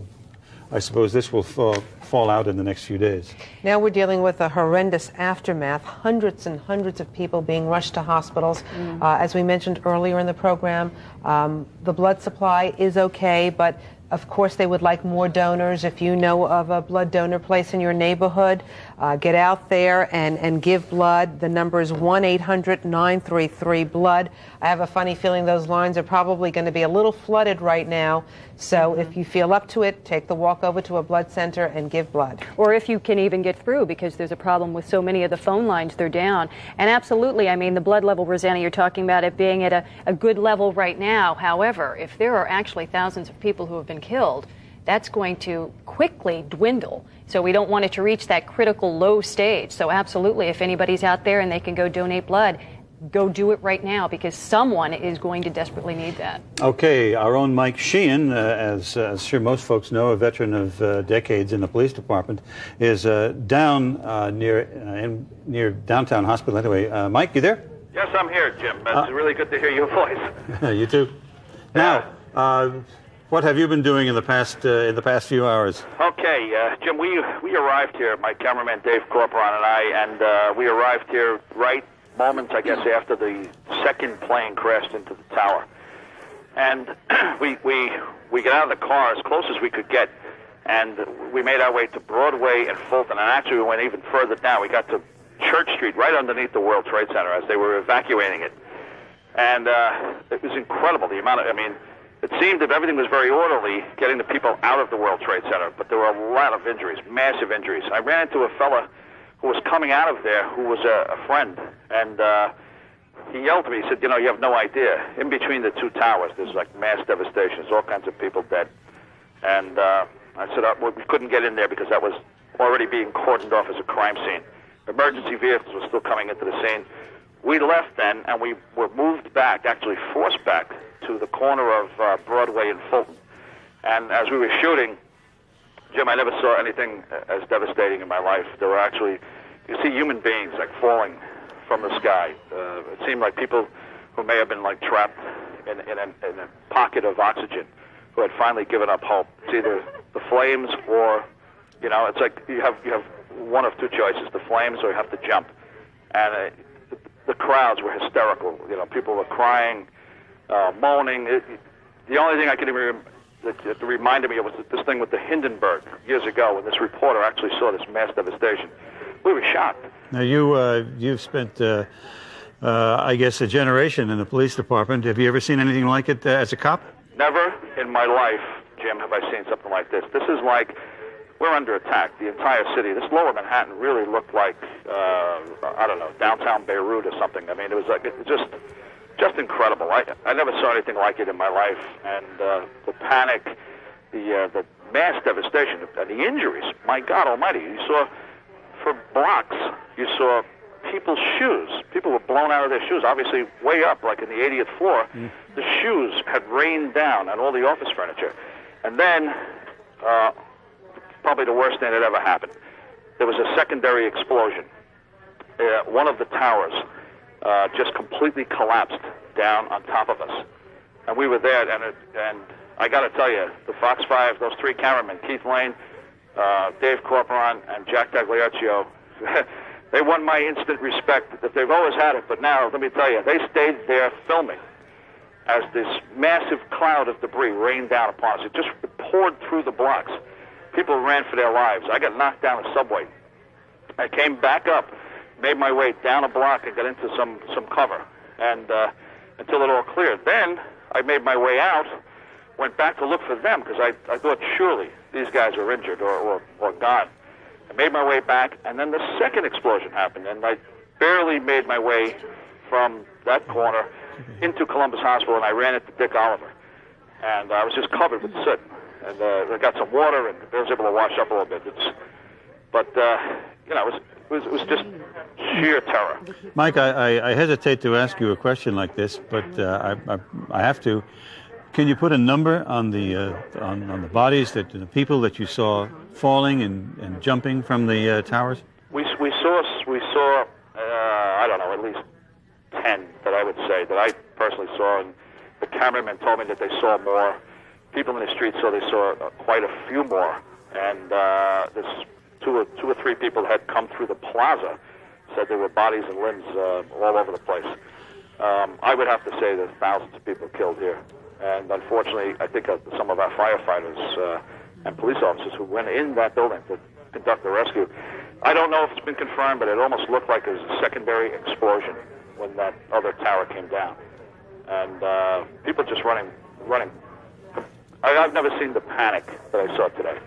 I suppose this will fall out in the next few days. Now we're dealing with a horrendous aftermath, hundreds and hundreds of people being rushed to hospitals. As we mentioned earlier in the program, the blood supply is okay, but of course they would like more donors. If you know of a blood donor place in your neighborhood, get out there and give blood. The number is 1-800-933-BLOOD. I have a funny feeling those lines are probably going to be a little flooded right now. So if you feel up to it, take the walk over to a blood center and give blood. Or if you can even get through, because there's a problem with so many of the phone lines, they're down. And absolutely, I mean, the blood level, Rosanna, you're talking about it being at a good level right now. However, if there are actually thousands of people who have been killed, that's going to quickly dwindle. So we don't want it to reach that critical low stage. So absolutely, if anybody's out there and they can go donate blood, go do it right now, because someone is going to desperately need that. Okay, our own Mike Sheehan, as sure most folks know, a veteran of decades in the police department, is down near downtown hospital. Anyway, Mike, you there? Yes, I'm here, Jim. It's really good to hear your voice. You too. Now, what have you been doing in the past few hours? Okay, Jim, we arrived here, my cameraman Dave Corporon and I, and we arrived here right moments, I guess, after the second plane crashed into the tower. And we got out of the car as close as we could get, and we made our way to Broadway and Fulton, and actually we went even further down. We got to Church Street, right underneath the World Trade Center, as they were evacuating it. And it was incredible, the amount of, I mean, it seemed that everything was very orderly, getting the people out of the World Trade Center, but there were a lot of injuries, massive injuries. I ran into a fella who was coming out of there, who was a friend, and he yelled to me, he said, you know, you have no idea. In between the two towers, there's like mass devastation, there's all kinds of people dead. And I said, well, we couldn't get in there because that was already being cordoned off as a crime scene. Emergency vehicles were still coming into the scene. We left then, and we were moved back, actually forced back, to the corner of Broadway and Fulton. And as we were shooting, Jim, I never saw anything as devastating in my life. There were actually, you see human beings like falling from the sky. It seemed like people who may have been like trapped in a pocket of oxygen, who had finally given up hope. It's either the flames or, you know, it's like you have one of two choices, the flames or you have to jump. And the crowds were hysterical. You know, people were crying, moaning. The only thing I can even that reminded me of was this thing with the Hindenburg years ago, when this reporter actually saw this mass devastation. We were shocked. Now you've spent, I guess, a generation in the police department. Have you ever seen anything like it as a cop? Never in my life, Jim, have I seen something like this. This is like we're under attack. The entire city. This lower Manhattan really looked like I don't know, downtown Beirut or something. I mean, it was like just incredible. I never saw anything like it in my life, and the panic, the mass devastation, and the injuries. My God Almighty! You saw for blocks. You saw people's shoes. People were blown out of their shoes. Obviously, way up, like in the 80th floor, the shoes had rained down on all the office furniture, and then probably the worst thing that ever happened. There was a secondary explosion. One of the towers just completely collapsed down on top of us. and we were there, and I got to tell you, the Fox 5, those three cameramen, Keith Lane, Dave Corporon, and Jack Tagliaccio, they won my instant respect. That they've always had it, but now, let me tell you, they stayed there filming as this massive cloud of debris rained down upon us. It just poured through the blocks. People ran for their lives. I got knocked down a subway. I came back up, made my way down a block, and got into some cover, and until it all cleared. Then I made my way out, went back to look for them, because I thought surely these guys were injured or gone. I made my way back, and then the second explosion happened, and I barely made my way from that corner into Columbus Hospital, and I ran into Dick Oliver. And I was just covered with soot. And I got some water, and I was able to wash up a little bit. But you know, it was just sheer terror. Mike, I hesitate to ask you a question like this, but I have to. Can you put a number on the bodies, the people that you saw falling and jumping from the towers? We saw I don't know, at least 10 that I would say that I personally saw, and the cameramen told me that they saw more. People in the street saw they saw quite a few more, and there's two or three people had come through the plaza, said there were bodies and limbs all over the place. I would have to say there's thousands of people killed here, and unfortunately, I think some of our firefighters and police officers who went in that building to conduct the rescue. I don't know if it's been confirmed, but it almost looked like there was a secondary explosion when that other tower came down, and people just running. I've never seen the panic that I saw today.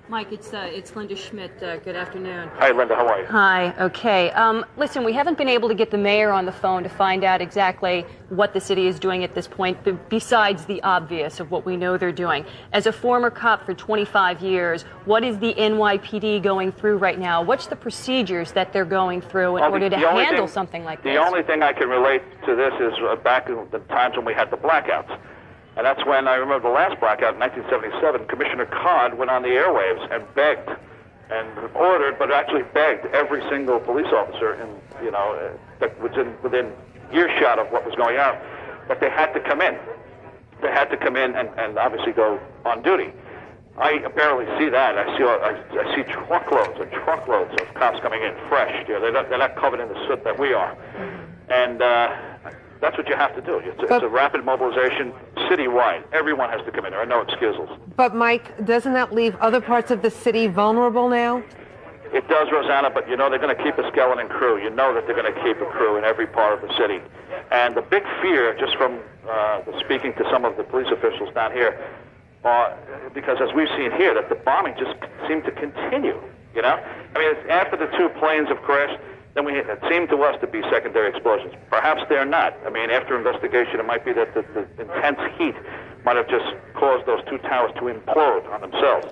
Mike, it's Linda Schmidt. Good afternoon. Hi, Linda. How are you? Hi. Okay. Listen, we haven't been able to get the mayor on the phone to find out exactly what the city is doing at this point, besides the obvious of what we know they're doing. As a former cop for 25 years, what is the NYPD going through right now? What's the procedures that they're going through in order to handle something like this? The only thing I can relate to this is back in the times when we had the blackouts. And that's when I remember the last blackout in 1977, Commissioner Codd went on the airwaves and begged and ordered, but actually begged every single police officer that was within earshot of what was going on, that they had to come in. They had to come in and obviously go on duty. I barely see that. I see truckloads and truckloads of cops coming in fresh. They're not covered in the soot that we are. And that's what you have to do. It's a rapid mobilization citywide. Everyone has to come in. There are no excuses. But, Mike, doesn't that leave other parts of the city vulnerable now? It does, Rosanna, but they're going to keep a skeleton crew. You know that they're going to keep a crew in every part of the city. And the big fear, just from speaking to some of the police officials down here, because as we've seen here, that the bombing just seemed to continue, I mean, after the two planes have crashed, then it seemed to us to be secondary explosions. Perhaps they're not. I mean, after investigation, it might be that the intense heat might have just caused those two towers to implode on themselves.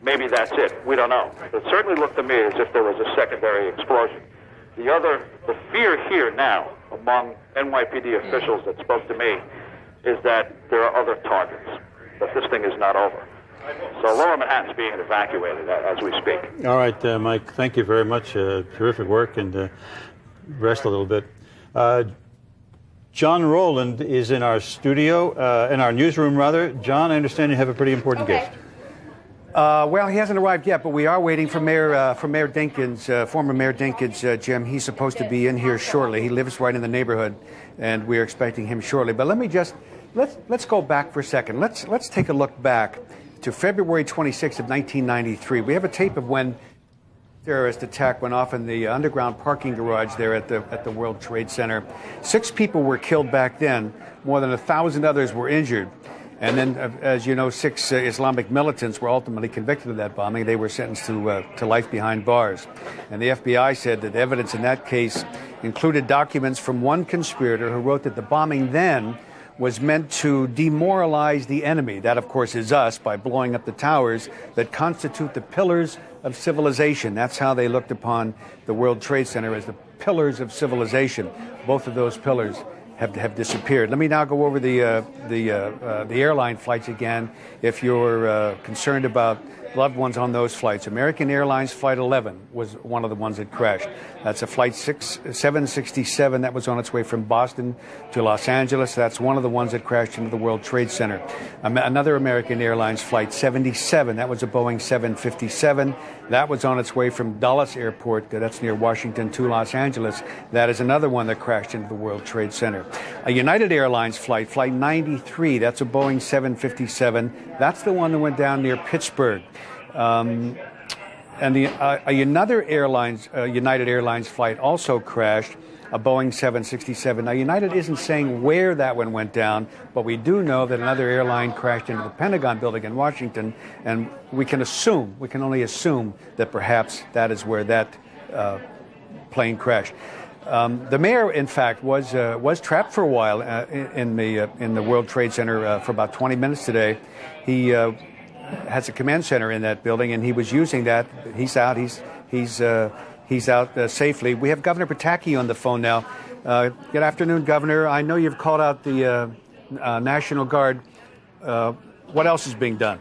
Maybe that's it. We don't know. It certainly looked to me as if there was a secondary explosion. The fear here now among NYPD officials that spoke to me is that there are other targets, that this thing is not over. So Lower Manhattan's being evacuated as we speak. All right, Mike, thank you very much. Terrific work, and rest a little bit. John Rowland is in our studio, in our newsroom, rather. John, I understand you have a pretty important guest. Well, he hasn't arrived yet, but we are waiting for Mayor Dinkins, former Mayor Dinkins, Jim. He's supposed to be in here shortly. He lives right in the neighborhood, and we're expecting him shortly. But let me just let's go back for a second. Let's take a look back to February 26th of 1993. We have a tape of when terrorist attack went off in the underground parking garage there at the World Trade Center. 6 people were killed back then. More than 1,000 others were injured. And then, as you know, 6 Islamic militants were ultimately convicted of that bombing. They were sentenced to life behind bars. And the FBI said that evidence in that case included documents from one conspirator who wrote that the bombing then was meant to demoralize the enemy. That, of course, is us, by blowing up the towers that constitute the pillars of civilization. That's how they looked upon the World Trade Center, as the pillars of civilization. Both of those pillars have disappeared. Let me now go over the airline flights again. If you're concerned about loved ones on those flights. American Airlines Flight 11 was one of the ones that crashed. That's a Flight 767 that was on its way from Boston to Los Angeles. That's one of the ones that crashed into the World Trade Center. Another American Airlines Flight 77, that was a Boeing 757. That was on its way from Dulles Airport, that's near Washington, to Los Angeles. That is another one that crashed into the World Trade Center. A United Airlines flight, Flight 93, that's a Boeing 757. That's the one that went down near Pittsburgh. And another United Airlines flight also crashed, a Boeing 767. Now, United isn't saying where that one went down, but we do know that another airline crashed into the Pentagon building in Washington, and we can only assume that perhaps that is where that plane crashed. The mayor, in fact, was trapped for a while in the World Trade Center for about 20 minutes today. He has a command center in that building, and he was using that. He's out. He's out safely. We have Governor Pataki on the phone now. Good afternoon, Governor. I know you've called out the National Guard. What else is being done?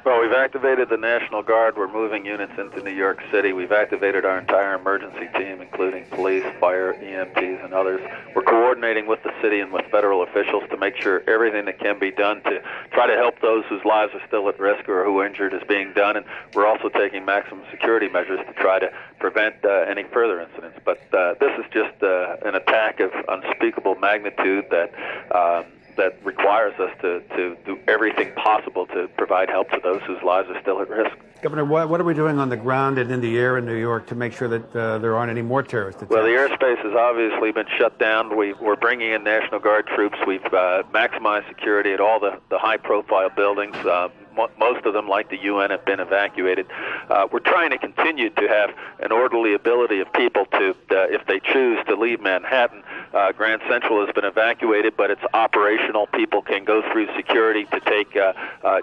Well, we've activated the National Guard. We're moving units into New York City. We've activated our entire emergency team, including police, fire, EMTs, and others. We're coordinating with the city and with federal officials to make sure everything that can be done to try to help those whose lives are still at risk or who are injured is being done. And we're also taking maximum security measures to try to prevent any further incidents. But this is just an attack of unspeakable magnitude that requires us to do everything possible to provide help to those whose lives are still at risk. Governor, what are we doing on the ground and in the air in New York to make sure that there aren't any more terrorist attacks? Well, the airspace has obviously been shut down. We're bringing in National Guard troops. We've maximized security at all the high-profile buildings. Most of them, like the UN, have been evacuated. We're trying to continue to have an orderly ability of people to, if they choose to leave Manhattan. Grand Central has been evacuated, but it's operational. People can go through security to take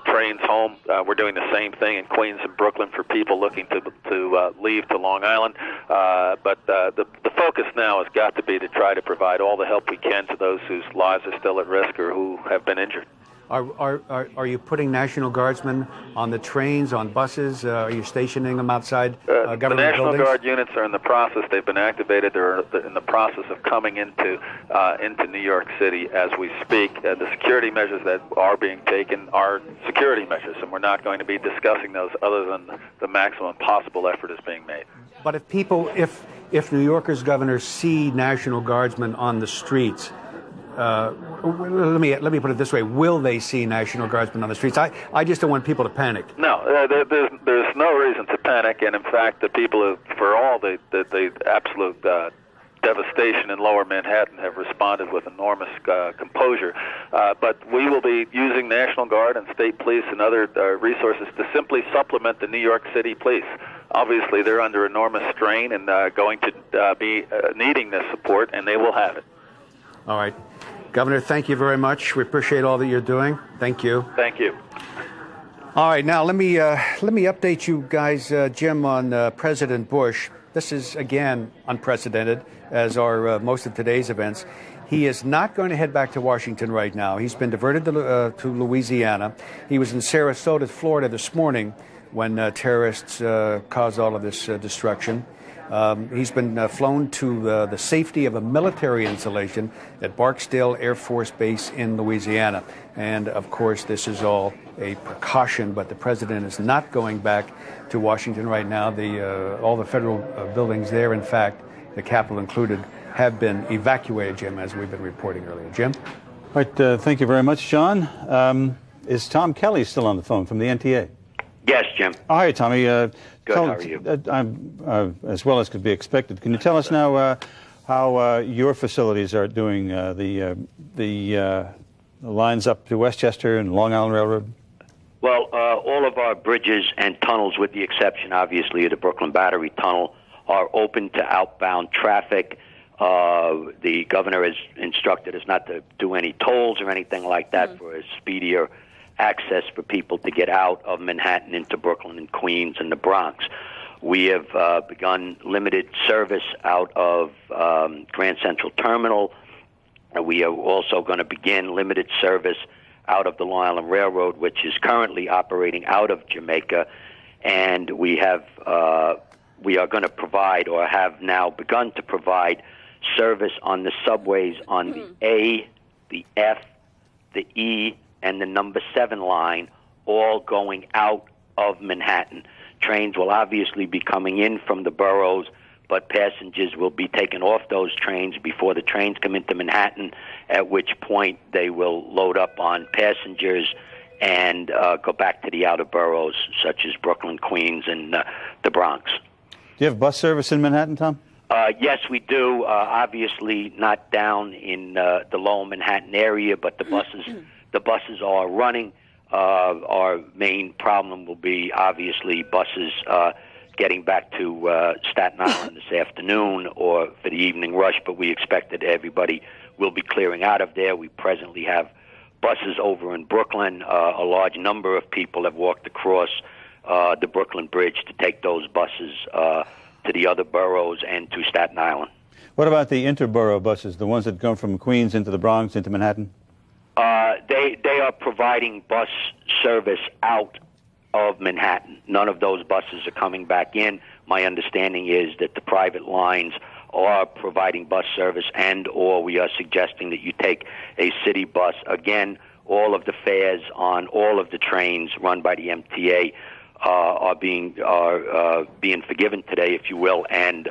trains home. We're doing the same thing in Queens and Brooklyn for people looking to leave to Long Island. But the focus now has got to be to try to provide all the help we can to those whose lives are still at risk or who have been injured. Are you putting National Guardsmen on the trains, on buses? Are you stationing them outside government buildings? The National Guard units are in the process. They've been activated. They're in the process of coming into New York City as we speak. The security measures that are being taken are security measures, and we're not going to be discussing those other than the maximum possible effort is being made. But if New Yorkers, Governor, see National Guardsmen on the streets, let me put it this way: will they see National Guardsmen on the streets? I just don't want people to panic. No, there's no reason to panic, and in fact, the people, for all the absolute devastation in Lower Manhattan, have responded with enormous composure. But we will be using National Guard and state police and other resources to simply supplement the New York City police. Obviously, they're under enormous strain and going to be needing this support, and they will have it. All right. Governor, thank you very much. We appreciate all that you're doing. Thank you. Thank you. All right, now let me update you guys, Jim, on President Bush. This is, again, unprecedented, as are most of today's events. He is not going to head back to Washington right now. He's been diverted to Louisiana. He was in Sarasota, Florida this morning when terrorists caused all of this destruction. He's been flown to the safety of a military installation at Barksdale Air Force Base in Louisiana. And, of course, this is all a precaution, but the president is not going back to Washington right now. All the federal buildings there, in fact, the Capitol included, have been evacuated, Jim, as we've been reporting earlier. Jim? All right, thank you very much, John. Is Tom Kelly still on the phone from the NTA? Yes, Jim. Oh, hi, Tommy. Good, how are you? I'm as well as could be expected. Can you tell us now how your facilities are doing, the lines up to Westchester and Long Island Railroad? Well, all of our bridges and tunnels, with the exception, obviously, of the Brooklyn Battery Tunnel, are open to outbound traffic. The governor has instructed us not to do any tolls or anything like that for a speedier access for people to get out of Manhattan into Brooklyn and Queens and the Bronx. We have begun limited service out of Grand Central Terminal. We are also going to begin limited service out of the Long Island Railroad, which is currently operating out of Jamaica. and we are going to provide, or have now begun to provide, service on the subways on the A, the F, the E, and the number 7 line, all going out of Manhattan. Trains will obviously be coming in from the boroughs, but passengers will be taken off those trains before the trains come into Manhattan, at which point they will load up on passengers and go back to the outer boroughs, such as Brooklyn, Queens, and the Bronx. Do you have bus service in Manhattan, Tom? Yes, we do. Obviously not down in the lower Manhattan area, but the buses are running. Our main problem will be obviously buses getting back to Staten Island this afternoon or for the evening rush, but we expect that everybody will be clearing out of there. We presently have buses over in Brooklyn. A large number of people have walked across the Brooklyn Bridge to take those buses to the other boroughs and to Staten Island. What about the interborough buses, the ones that go from Queens into the Bronx into Manhattan? They are providing bus service out of Manhattan. None of those buses are coming back in. My understanding is that the private lines are providing bus service, and or we are suggesting that you take a city bus. Again, all of the fares on all of the trains run by the MTA are being forgiven today, if you will, and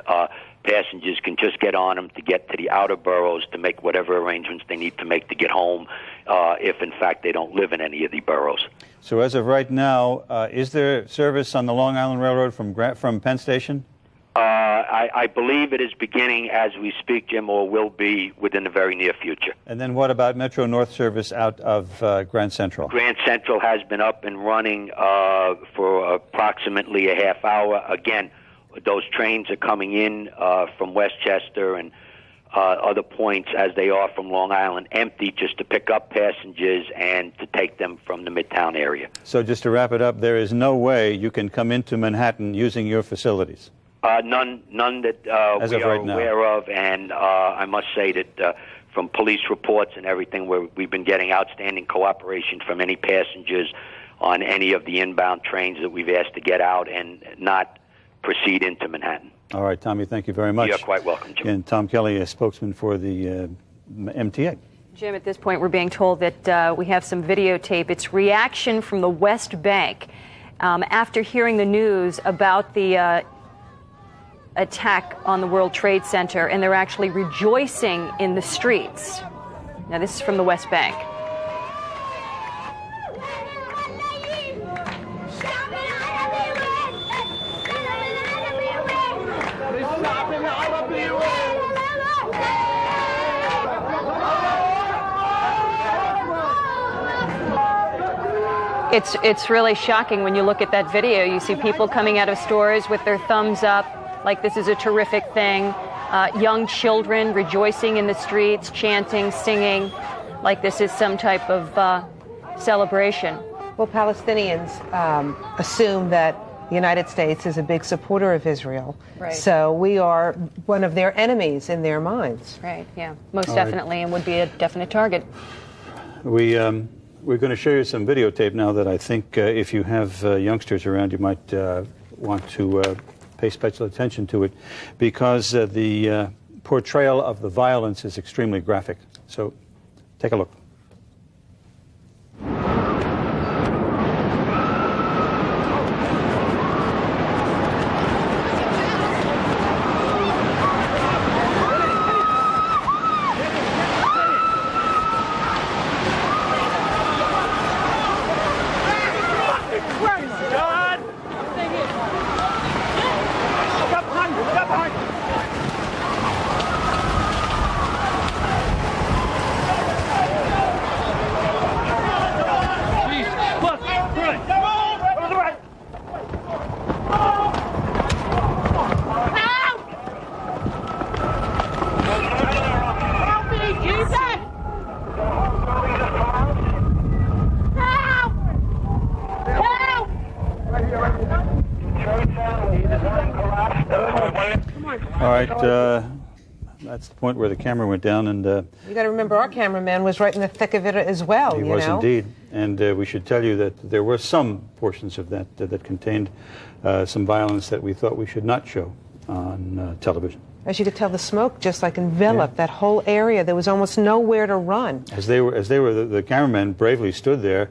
passengers can just get on them to get to the outer boroughs to make whatever arrangements they need to make to get home, if in fact they don't live in any of the boroughs. So as of right now, is there service on the Long Island Railroad from Penn Station? I believe it is beginning as we speak, Jim, or will be within the very near future. And then what about Metro North service out of Grand Central? Grand Central has been up and running for approximately a half hour. Again, those trains are coming in from Westchester and other points as they are from Long Island empty, just to pick up passengers and to take them from the Midtown area. So just to wrap it up, there is no way you can come into Manhattan using your facilities? None that As we of are right now. aware of, and I must say that from police reports and everything, we've been getting outstanding cooperation from any passengers on any of the inbound trains that we've asked to get out and not proceed into Manhattan. All right, Tommy, thank you very much. You're quite welcome, Jim. And Tom Kelly, a spokesman for the MTA. Jim, at this point, we're being told that we have some videotape. It's reaction from the West Bank after hearing the news about the attack on the World Trade Center, and they're actually rejoicing in the streets. Now, this is from the West Bank. It's really shocking when you look at that video. You see people coming out of stores with their thumbs up, like this is a terrific thing. Young children rejoicing in the streets, chanting, singing, like this is some type of celebration. Well, Palestinians assume that the United States is a big supporter of Israel. Right. So we are one of their enemies in their minds. Right, yeah, most All right. definitely, and would be a definite target. We're going to show you some videotape now that I think if you have youngsters around, you might want to pay special attention to it, because the portrayal of the violence is extremely graphic. So take a look. All right, That's the point where the camera went down, and You got to remember, our cameraman was right in the thick of it as well. he was indeed. And we should tell you that there were some portions of that that contained some violence that we thought we should not show on television. As you could tell, the smoke just like enveloped that whole area. There was almost nowhere to run. The cameraman bravely stood there,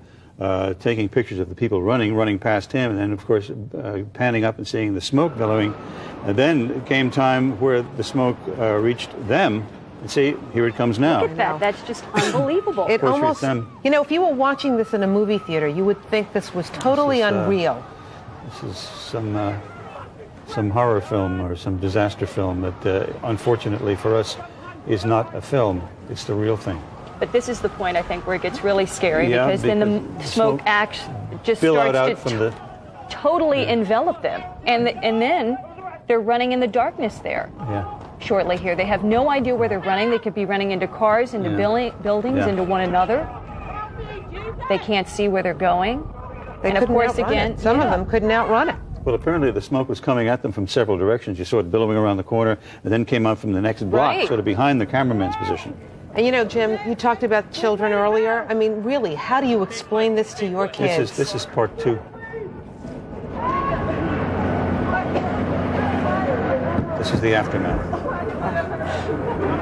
taking pictures of the people running past him, and then, of course, panning up and seeing the smoke billowing. And then came time where the smoke reached them. And see, here it comes now. Look at that. That's just unbelievable. It almost, you know, if you were watching this in a movie theater, you would think this was totally unreal. This is some horror film or some disaster film that, unfortunately for us, is not a film. It's the real thing. But this is the point, I think, where it gets really scary, Yeah, because then the smoke just starts to totally envelop them. And then they're running in the darkness there. Yeah. Shortly here. They have no idea where they're running. They could be running into cars, into buildings, into one another. They can't see where they're going. And of course, again, some of them couldn't outrun it. Well, apparently the smoke was coming at them from several directions. You saw it billowing around the corner and then came out from the next block, sort of behind the cameraman's position. And you know, Jim, you talked about children earlier. I mean, really, how do you explain this to your kids? This is part two. This is the aftermath.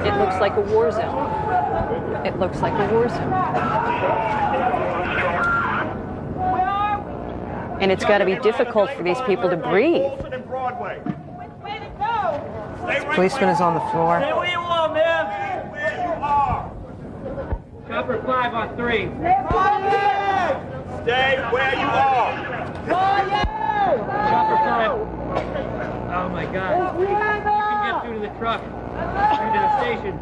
It looks like a war zone. It looks like a war zone. And it's got to be difficult for these people to breathe. This policeman is on the floor. Stay where you are, man. Where you are. Chopper 5 on 3. Stay where you are. Chopper 5. Oh my God. You can get through to the truck. Through to the station.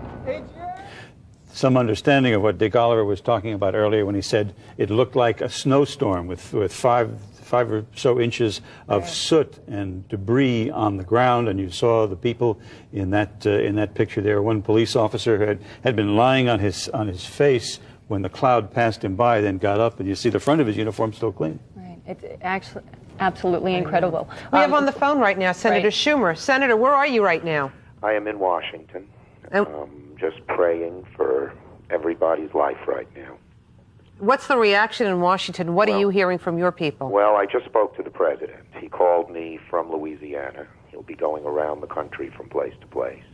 Some understanding of what Dick Oliver was talking about earlier when he said it looked like a snowstorm with five or so inches of soot and debris on the ground, and you saw the people in that picture there. One police officer had been lying on his face when the cloud passed him by, then got up, and you see the front of his uniform still clean. Right. It's actually absolutely incredible. We have on the phone right now Senator Schumer. Senator, where are you right now? I am in Washington, just praying for everybody's life right now. What's the reaction in Washington? What are you hearing from your people? Well, I just spoke to the president. He called me from Louisiana. He'll be going around the country from place to place.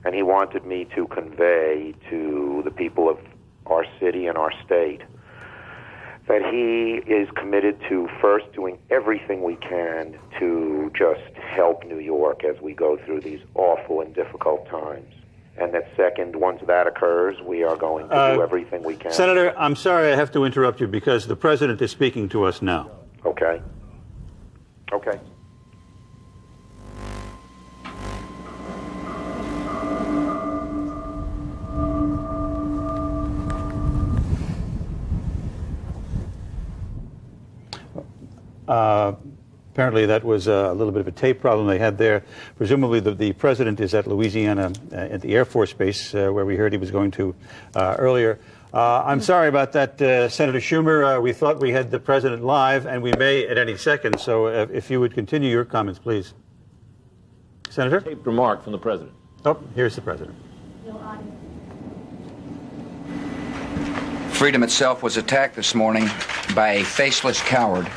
And he wanted me to convey to the people of our city and our state that he is committed to first doing everything we can to just help New York as we go through these awful and difficult times. And that second, once that occurs, we are going to do everything we can. Senator, I'm sorry I have to interrupt you because the president is speaking to us now. Okay. Okay. Apparently that was a little bit of a tape problem they had there. Presumably the president is at Louisiana at the Air Force Base where we heard he was going to earlier. I'm sorry about that, Senator Schumer. We thought we had the president live, and we may at any second. So if you would continue your comments, please. Senator? Taped remark from the president. Oh, here's the president. Freedom itself was attacked this morning by a faceless coward.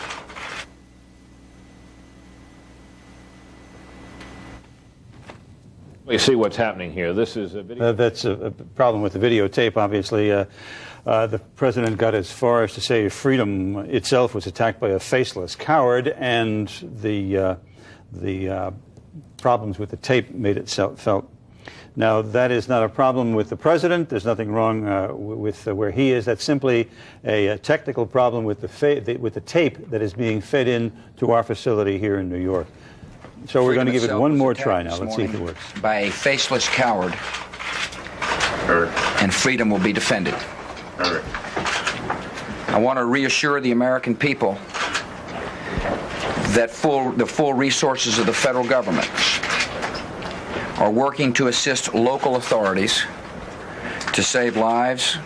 You see what's happening here. This is a video. That's a problem with the videotape, obviously. The president got as far as to say freedom itself was attacked by a faceless coward, and the problems with the tape made itself felt. Now, that is not a problem with the president. There's nothing wrong with where he is. That's simply a technical problem with the tape that is being fed in to our facility here in New York. So we're going to give it one more try now. Let's see if it works. By a faceless coward, and freedom will be defended. I want to reassure the American people that the full resources of the federal government are working to assist local authorities to save lives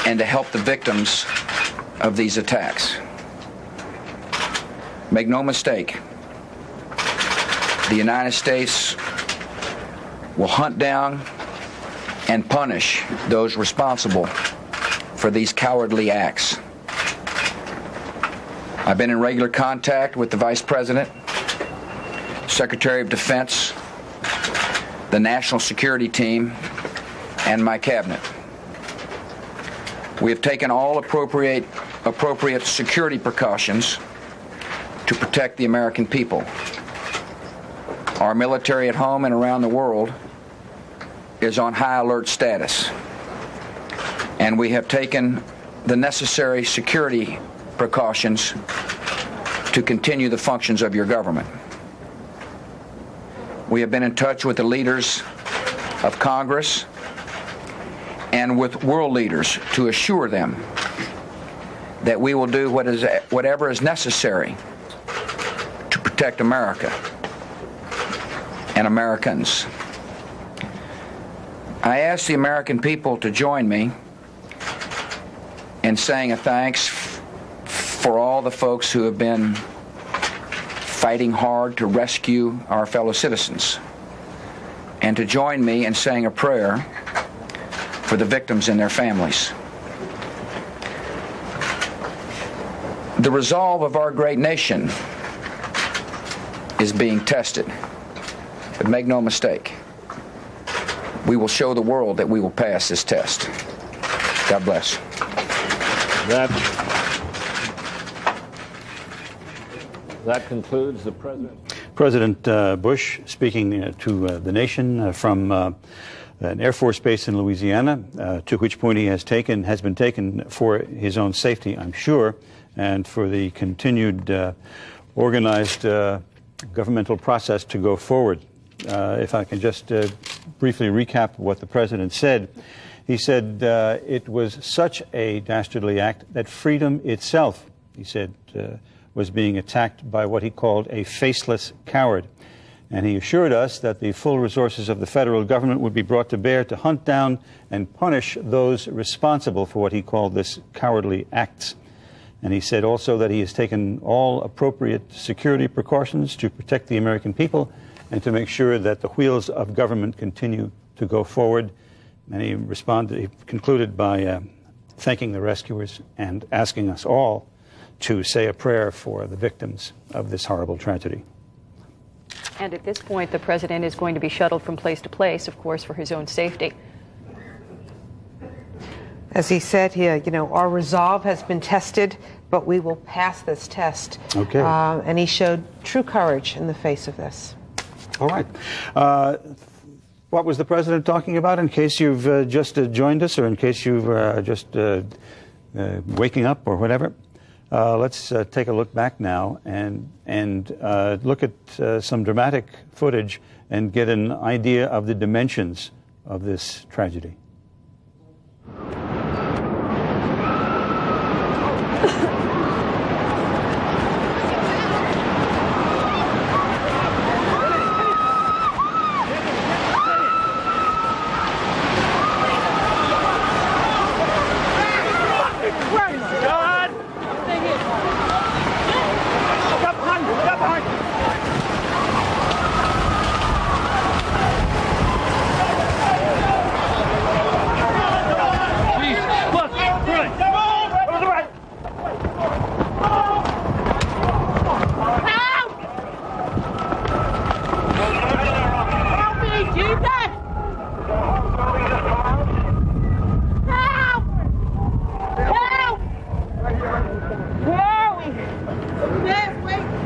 and to help the victims of these attacks. Make no mistake, the United States will hunt down and punish those responsible for these cowardly acts. I've been in regular contact with the Vice President, Secretary of Defense, the National Security Team, and my cabinet. We have taken all appropriate security precautions to protect the American people. Our military at home and around the world is on high alert status, and we have taken the necessary security precautions to continue the functions of your government. We have been in touch with the leaders of Congress and with world leaders to assure them that we will do whatever is necessary to protect America and Americans. I ask the American people to join me in saying a thanks for all the folks who have been fighting hard to rescue our fellow citizens, and to join me in saying a prayer for the victims and their families. The resolve of our great nation is being tested, but make no mistake, we will show the world that we will pass this test. God bless. That concludes the President. President Bush speaking to the nation from an Air Force base in Louisiana, to which point he has been taken for his own safety, I'm sure, and for the continued organized governmental process to go forward. If I can just briefly recap what the President said. He said it was such a dastardly act that freedom itself, he said, was being attacked by what he called a faceless coward. And he assured us that the full resources of the federal government would be brought to bear to hunt down and punish those responsible for what he called this cowardly acts. And he said also that he has taken all appropriate security precautions to protect the American people and to make sure that the wheels of government continue to go forward. And he concluded by thanking the rescuers and asking us all to say a prayer for the victims of this horrible tragedy. And at this point, the president is going to be shuttled from place to place, of course, for his own safety. As he said here, our resolve has been tested, but we will pass this test. Okay. And he showed true courage in the face of this. All right. What was the president talking about, in case you've just joined us, or in case you've just waking up or whatever? Let's take a look back now and look at some dramatic footage and get an idea of the dimensions of this tragedy.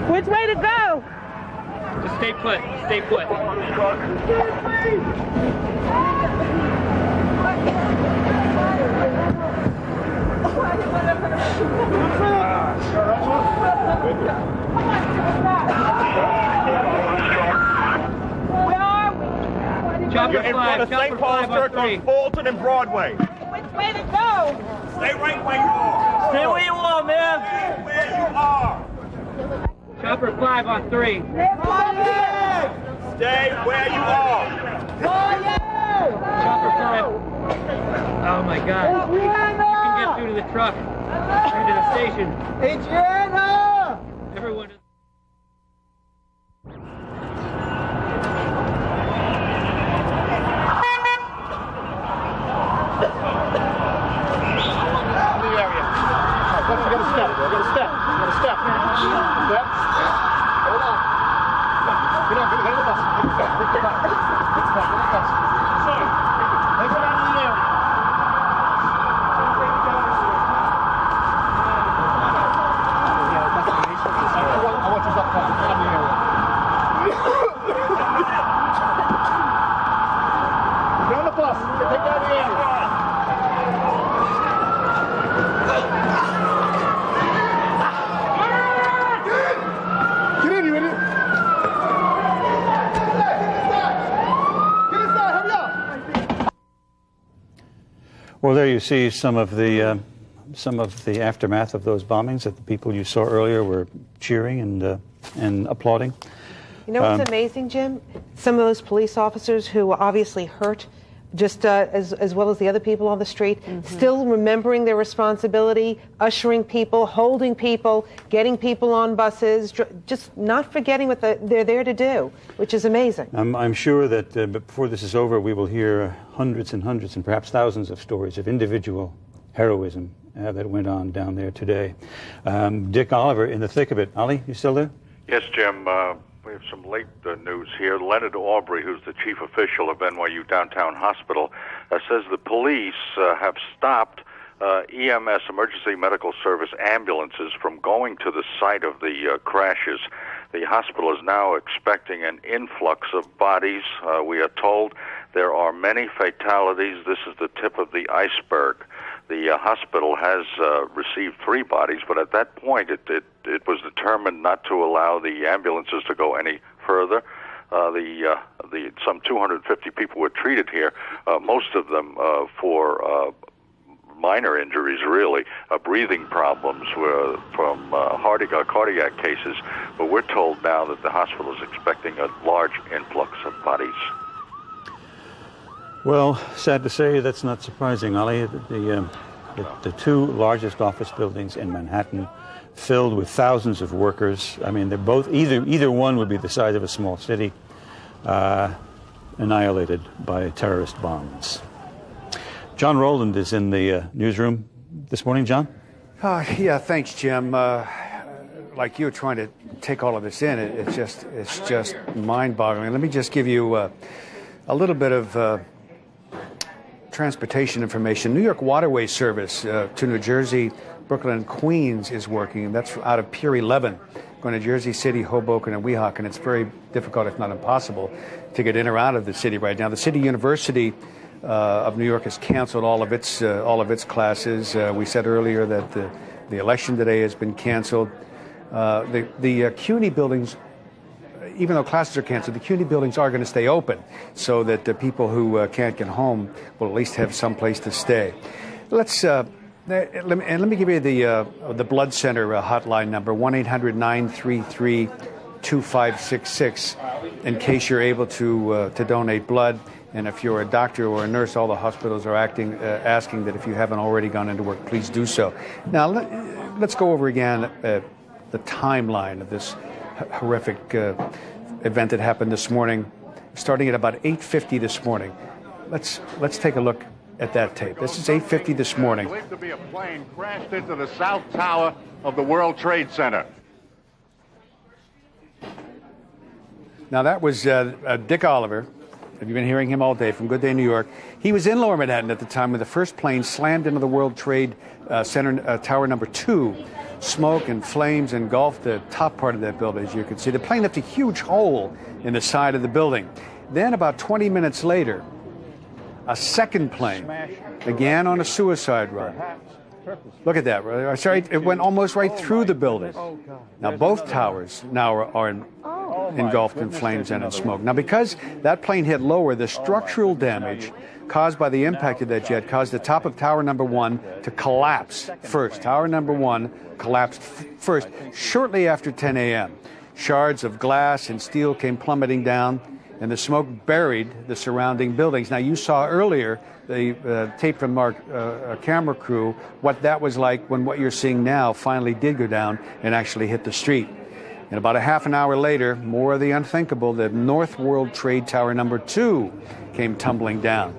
Which way to go? Just stay put. Stay put. You're in front of St. Paul's Church on Fulton and Broadway. Which way to go? Stay right where you are. Stay where you are, man. Stay where you are. Chopper 5 on 3. Stay where you are. Chopper 5. Oh my God. You can get through to the truck. Through to the station. Adriana! Everyone is... Well, there you see some of the aftermath of those bombings that the people you saw earlier were cheering and applauding. You know what's amazing, Jim? Some of those police officers who were obviously hurt, just as well as the other people on the street, still remembering their responsibility, ushering people, holding people, getting people on buses, just not forgetting what they're there to do, which is amazing. I'm sure that before this is over, we will hear hundreds and hundreds and perhaps thousands of stories of individual heroism that went on down there today. Dick Oliver in the thick of it. Ollie, you still there? Yes, Jim. We have some late news here. Leonard Aubrey, who's the chief official of NYU Downtown Hospital, says the police have stopped EMS, Emergency Medical Service ambulances, from going to the site of the crashes. The hospital is now expecting an influx of bodies. We are told there are many fatalities. This is the tip of the iceberg. The hospital has received 3 bodies, but at that point it was determined not to allow the ambulances to go any further. Some 250 people were treated here, most of them for minor injuries, really, breathing problems from cardiac cases. But we're told now that the hospital is expecting a large influx of bodies. Well, sad to say, that's not surprising, Ollie. The 2 largest office buildings in Manhattan, filled with thousands of workers. I mean, they're both either one would be the size of a small city, annihilated by terrorist bombs. John Rowland is in the newsroom this morning. John? Yeah, thanks, Jim. Like you, trying to take all of this in, it's just mind-boggling. Let me just give you a little bit of transportation information. New York Waterway Service to New Jersey, Brooklyn, and Queens is working, and that's out of Pier 11, going to Jersey City, Hoboken, and Weehawken. It's very difficult, if not impossible, to get in or out of the city right now. The City University of New York has canceled all of its classes. We said earlier that the election today has been canceled. The CUNY buildings, even though classes are canceled, the CUNY buildings are going to stay open so that the people who can't get home will at least have some place to stay. Let me give you the blood center hotline number, 1-800-933-2566, in case you're able to donate blood. And if you're a doctor or a nurse, all the hospitals are asking that if you haven't already gone into work, please do so. Now, let's go over again the timeline of this horrific event that happened this morning, starting at about 8:50 this morning. Let's take a look at that tape. This is 8:50 this morning. Believed to be a plane crashed into the South Tower of the World Trade Center. Now that was Dick Oliver. Have you been hearing him all day from Good Day New York? He was in Lower Manhattan at the time when the first plane slammed into the World Trade Center Tower number 2. Smoke and flames engulfed the top part of that building, as you can see. The plane left a huge hole in the side of the building. Then about 20 minutes later, a second plane, again on a suicide run. Look at that. Sorry, it went almost right through the building. Now both towers now are engulfed in flames and in smoke. Now because that plane hit lower, the structural damage caused by the impact of that jet caused the top of tower number 1 to collapse first. Tower number 1 collapsed first shortly after 10 a.m. Shards of glass and steel came plummeting down, and the smoke buried the surrounding buildings. Now, you saw earlier the tape from our camera crew, what that was like when what you're seeing now finally did go down and actually hit the street. And about a half an hour later, more of the unthinkable, the North World Trade Tower number 2 came tumbling down.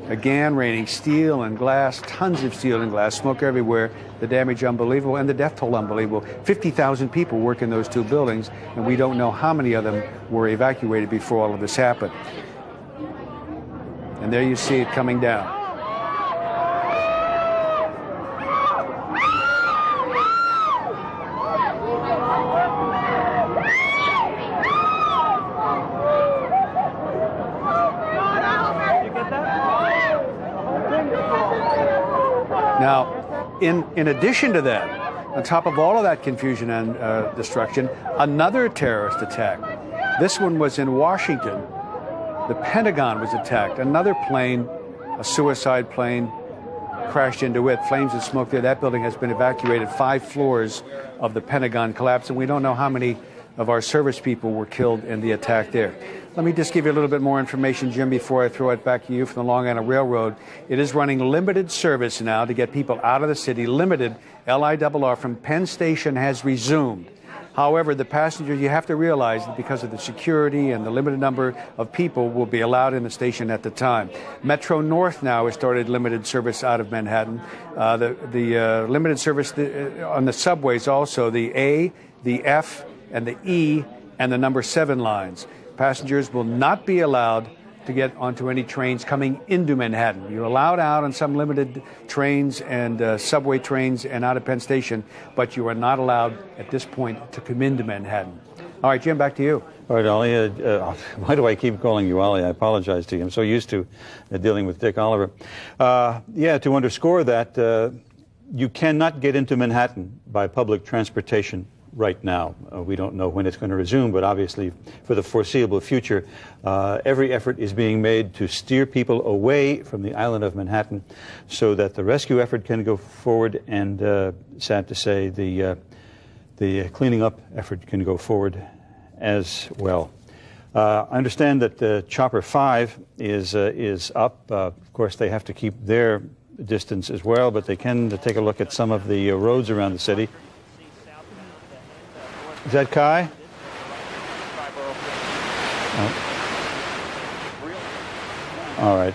Again, raining steel and glass, tons of steel and glass, smoke everywhere, the damage unbelievable, and the death toll unbelievable. 50,000 people work in those 2 buildings, and we don't know how many of them were evacuated before all of this happened. And there you see it coming down. Now, in addition to that, on top of all of that confusion and destruction, another terrorist attack. This one was in Washington. The Pentagon was attacked. Another plane, a suicide plane, crashed into it. Flames and smoke there. That building has been evacuated. 5 floors of the Pentagon collapsed, and we don't know how many of our service people were killed in the attack there. Let me just give you a little bit more information, Jim, before I throw it back to you from the Long Island Railroad. It is running limited service now to get people out of the city. Limited, LIRR, from Penn Station has resumed. However, the passengers, you have to realize that because of the security and the limited number of people will be allowed in the station at the time. Metro North now has started limited service out of Manhattan. The limited service on the subways also, the A, the F, and the E, and the number 7 lines. Passengers will not be allowed to get onto any trains coming into Manhattan. You're allowed out on some limited trains and subway trains and out of Penn Station, but you are not allowed at this point to come into Manhattan. All right, Jim, back to you. All right, Ollie. Why do I keep calling you Ollie? I apologize to you. I'm so used to dealing with Dick Oliver. To underscore that, you cannot get into Manhattan by public transportation right now. We don't know when it's going to resume, but obviously for the foreseeable future, every effort is being made to steer people away from the island of Manhattan so that the rescue effort can go forward and, sad to say, the cleaning up effort can go forward as well. I understand that Chopper 5 is up. Of course, they have to keep their distance as well, but they can take a look at some of the roads around the city. Is that Kai? Oh. All right.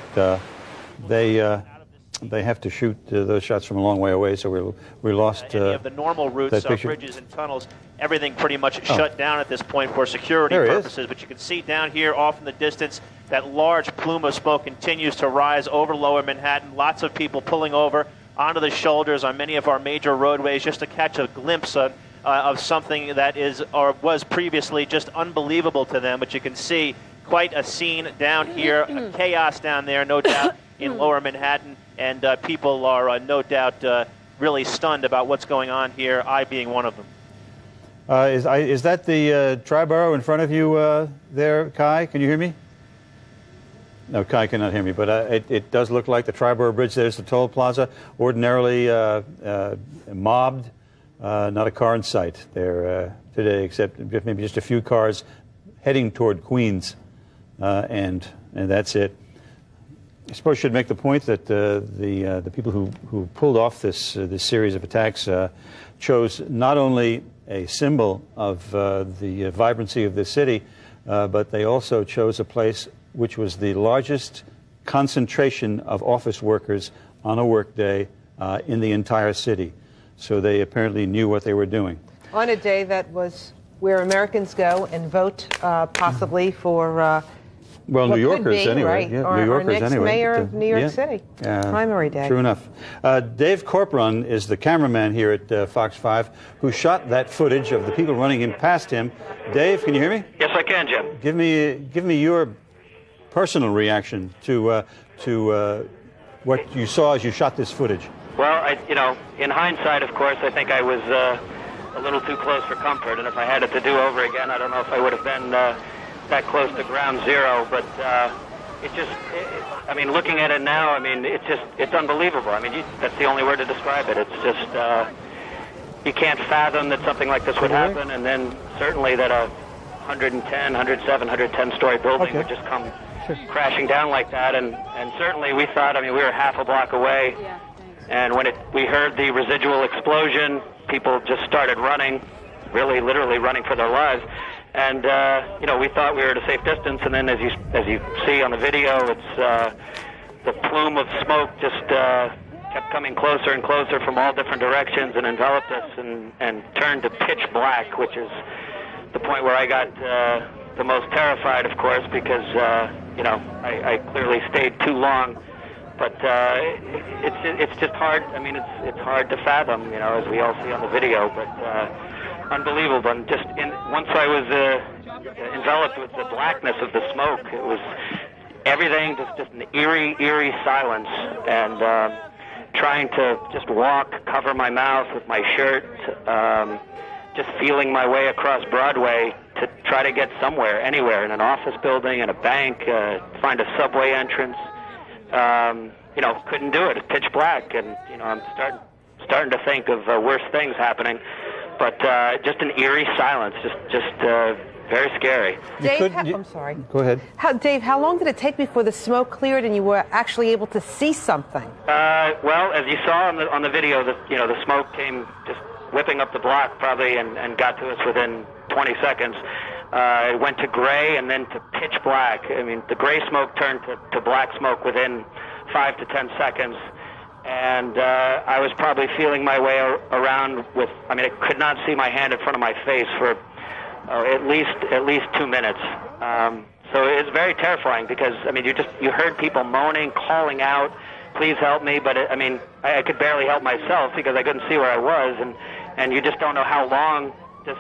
They have to shoot those shots from a long way away, so we lost any of the normal routes, bridges and tunnels, everything pretty much shut down at this point for security purposes. But you can see down here off in the distance that large plume of smoke continues to rise over Lower Manhattan. Lots of people pulling over onto the shoulders on many of our major roadways just to catch a glimpse of something that is or was previously just unbelievable to them. But you can see quite a scene down here, chaos down there, no doubt, in Lower Manhattan, and people are no doubt really stunned about what's going on here, I being one of them. Is that the Triborough in front of you there, Kai? Can you hear me? No, Kai cannot hear me, but it does look like the Triborough Bridge. There's the toll plaza, ordinarily mobbed. Not a car in sight there today, except maybe just a few cars heading toward Queens, and that's it. I suppose I should make the point that the people who pulled off this series of attacks chose not only a symbol of the vibrancy of this city, but they also chose a place which was the largest concentration of office workers on a workday in the entire city. So they apparently knew what they were doing. On a day that was where Americans go and vote possibly for well, New Yorkers anyway. Right? Yeah, New Yorkers our next anyway. mayor of New York City. Primary day. True enough. Dave Corporon is the cameraman here at Fox 5 who shot that footage of the people running in past him. Dave, can you hear me? Yes, I can, Jim. Give me your personal reaction to what you saw as you shot this footage. Well, in hindsight, of course, I think I was a little too close for comfort, and if I had it to do over again, I don't know if I would have been that close to ground zero. But looking at it now, it's unbelievable. That's the only word to describe it. It's just, you can't fathom that something like this would happen, and then certainly that a 110, 107, 110-story building would just come crashing down like that, and certainly we thought, we were half a block away. And when we heard the residual explosion, people just started running, really, literally running for their lives. And we thought we were at a safe distance. And then, as you see on the video, it's the plume of smoke just kept coming closer and closer from all different directions and enveloped us and turned to pitch black, which is the point where I got the most terrified, of course, because I clearly stayed too long. But it's just hard. It's hard to fathom, as we all see on the video. But unbelievable. And once I was enveloped with the blackness of the smoke, it was everything just an eerie silence. And trying to just walk, cover my mouth with my shirt, just feeling my way across Broadway to try to get somewhere, anywhere, in an office building, in a bank, find a subway entrance. couldn't do it. It's pitch black, and I'm starting to think of worse things happening. But just an eerie silence, just very scary. Dave, I'm sorry. Go ahead. Dave, how long did it take before the smoke cleared and you were actually able to see something? Well, as you saw on the video, the smoke came just whipping up the block probably and got to us within 20 seconds. It went to gray and then to pitch black. I mean, the gray smoke turned to black smoke within 5 to 10 seconds. And I was probably feeling my way around I could not see my hand in front of my face for at least 2 minutes. So it's very terrifying because, you heard people moaning, calling out, please help me, but I could barely help myself because I couldn't see where I was, and you just don't know how long this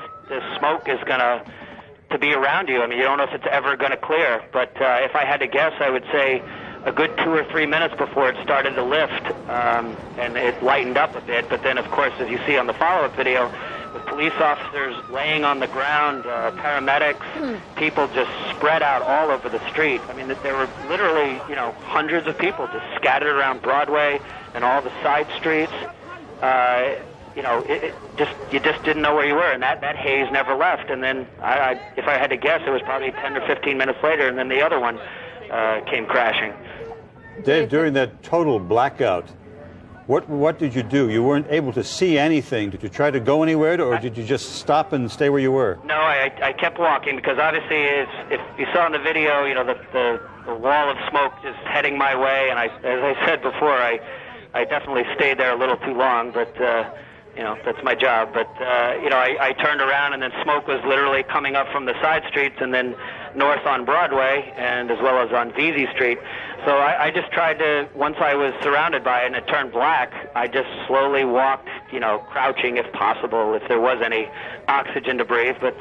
smoke is going to be around you. You don't know if it's ever going to clear, but if I had to guess, I would say a good 2 or 3 minutes before it started to lift, and it lightened up a bit. But then, of course, as you see on the follow-up video, with police officers laying on the ground, paramedics, people just spread out all over the street. There were literally, hundreds of people just scattered around Broadway and all the side streets. You just didn't know where you were, and that haze never left. And then, if I had to guess, it was probably 10 or 15 minutes later, and then the other one came crashing. Dave, during that total blackout, what did you do? You weren't able to see anything. Did you try to go anywhere, or did you just stop and stay where you were? No, I kept walking because obviously, if you saw in the video, the wall of smoke just heading my way, and as I said before, I definitely stayed there a little too long, but that's my job. But I turned around, and then smoke was literally coming up from the side streets, and then north on Broadway, and as well as on Vesey Street. So I just tried to, once I was surrounded by it and it turned black, I just slowly walked, crouching if possible, if there was any oxygen to breathe, but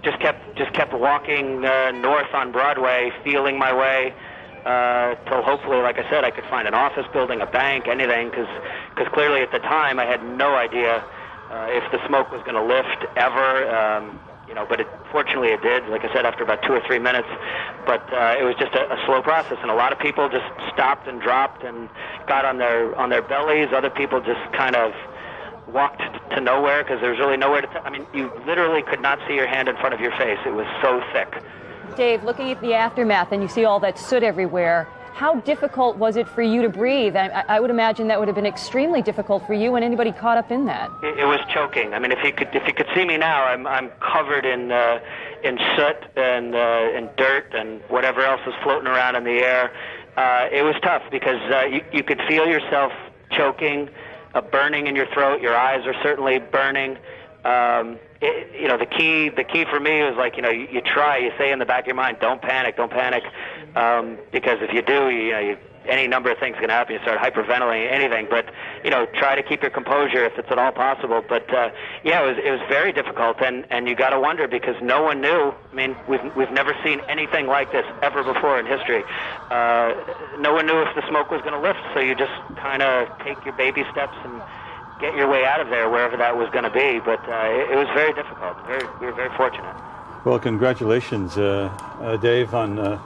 just kept walking north on Broadway, feeling my way till hopefully, like I said, I could find an office building, a bank, anything, because clearly at the time I had no idea if the smoke was going to lift ever. But fortunately it did, like I said, after about 2 or 3 minutes. But it was just a slow process, and a lot of people just stopped and dropped and got on their bellies. Other people just kind of walked to nowhere because there was really nowhere to you literally could not see your hand in front of your face. It was so thick. Dave, looking at the aftermath, and you see all that soot everywhere, how difficult was it for you to breathe? I would imagine that would have been extremely difficult for you and anybody caught up in that. It was choking. If you could see me now, I'm covered in soot and dirt and whatever else was floating around in the air. It was tough because you could feel yourself choking, burning in your throat. Your eyes are certainly burning. The key for me was you say in the back of your mind, don't panic, because if you do, any number of things can happen. You start hyperventilating, anything, but try to keep your composure if it's at all possible. But it was very difficult, and you got to wonder because no one knew. We've never seen anything like this ever before in history. No one knew if the smoke was going to lift, so you just kind of take your baby steps and get your way out of there, wherever that was going to be. But it was very difficult. We were very fortunate. Well, congratulations, Dave, on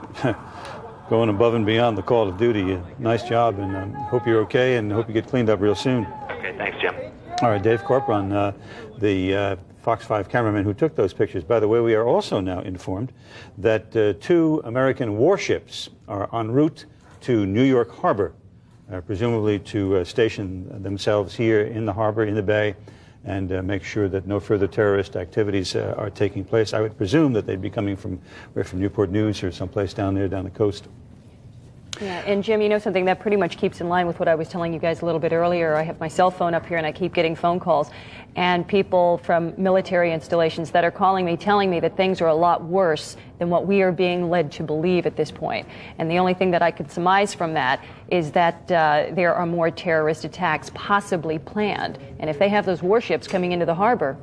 going above and beyond the call of duty. Nice job, and hope you're okay, and hope you get cleaned up real soon. Okay, thanks, Jim. All right, Dave Corporon, the Fox 5 cameraman who took those pictures. By the way, we are also now informed that 2 American warships are en route to New York Harbor, presumably to station themselves here in the harbor, in the bay, and make sure that no further terrorist activities are taking place. I would presume that they'd be coming from Newport News or someplace down there, down the coast. Yeah, and Jim, something that pretty much keeps in line with what I was telling you guys a little bit earlier. I have my cell phone up here and I keep getting phone calls and people from military installations that are calling me, telling me that things are a lot worse than what we are being led to believe at this point. And the only thing that I could surmise from that is that there are more terrorist attacks possibly planned. And if they have those warships coming into the harbor,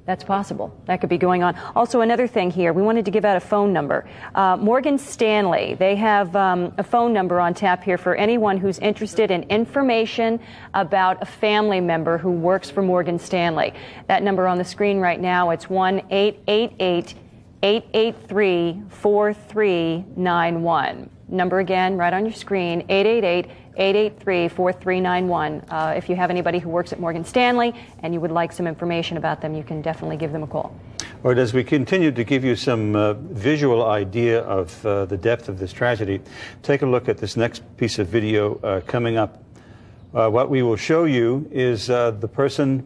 that's possible. That could be going on. Also, another thing here, we wanted to give out a phone number. Morgan Stanley, they have a phone number on tap here for anyone who's interested in information about a family member who works for Morgan Stanley. That number on the screen right now, it's 1-888 888-4391. Number again, right on your screen, 888-883-4391. If you have anybody who works at Morgan Stanley and you would like some information about them, you can definitely give them a call. All right, as we continue to give you some visual idea of the depth of this tragedy, take a look at this next piece of video coming up. What we will show you is the person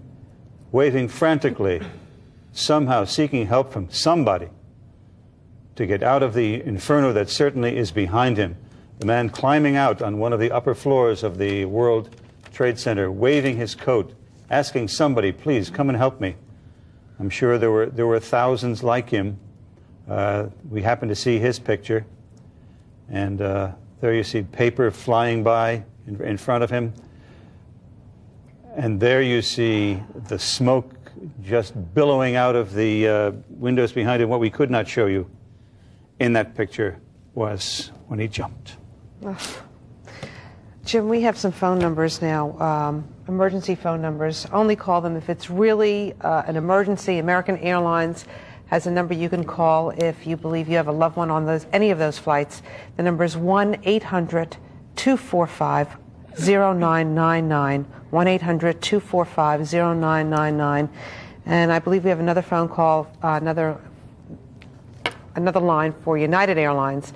waving frantically, somehow seeking help from somebody to get out of the inferno that certainly is behind him. The man climbing out on one of the upper floors of the World Trade Center, waving his coat, asking somebody, please come and help me. I'm sure there were thousands like him. We happen to see his picture. And there you see paper flying by in front of him. And there you see the smoke just billowing out of the windows behind him. What we could not show you in that picture was when he jumped. Jim, we have some phone numbers now, emergency phone numbers. Only call them if it's really an emergency. American Airlines has a number you can call if you believe you have a loved one on any of those flights. The number is 1-800-245-0999, 1-800-245-0999. And I believe we have another phone call, another line for United Airlines.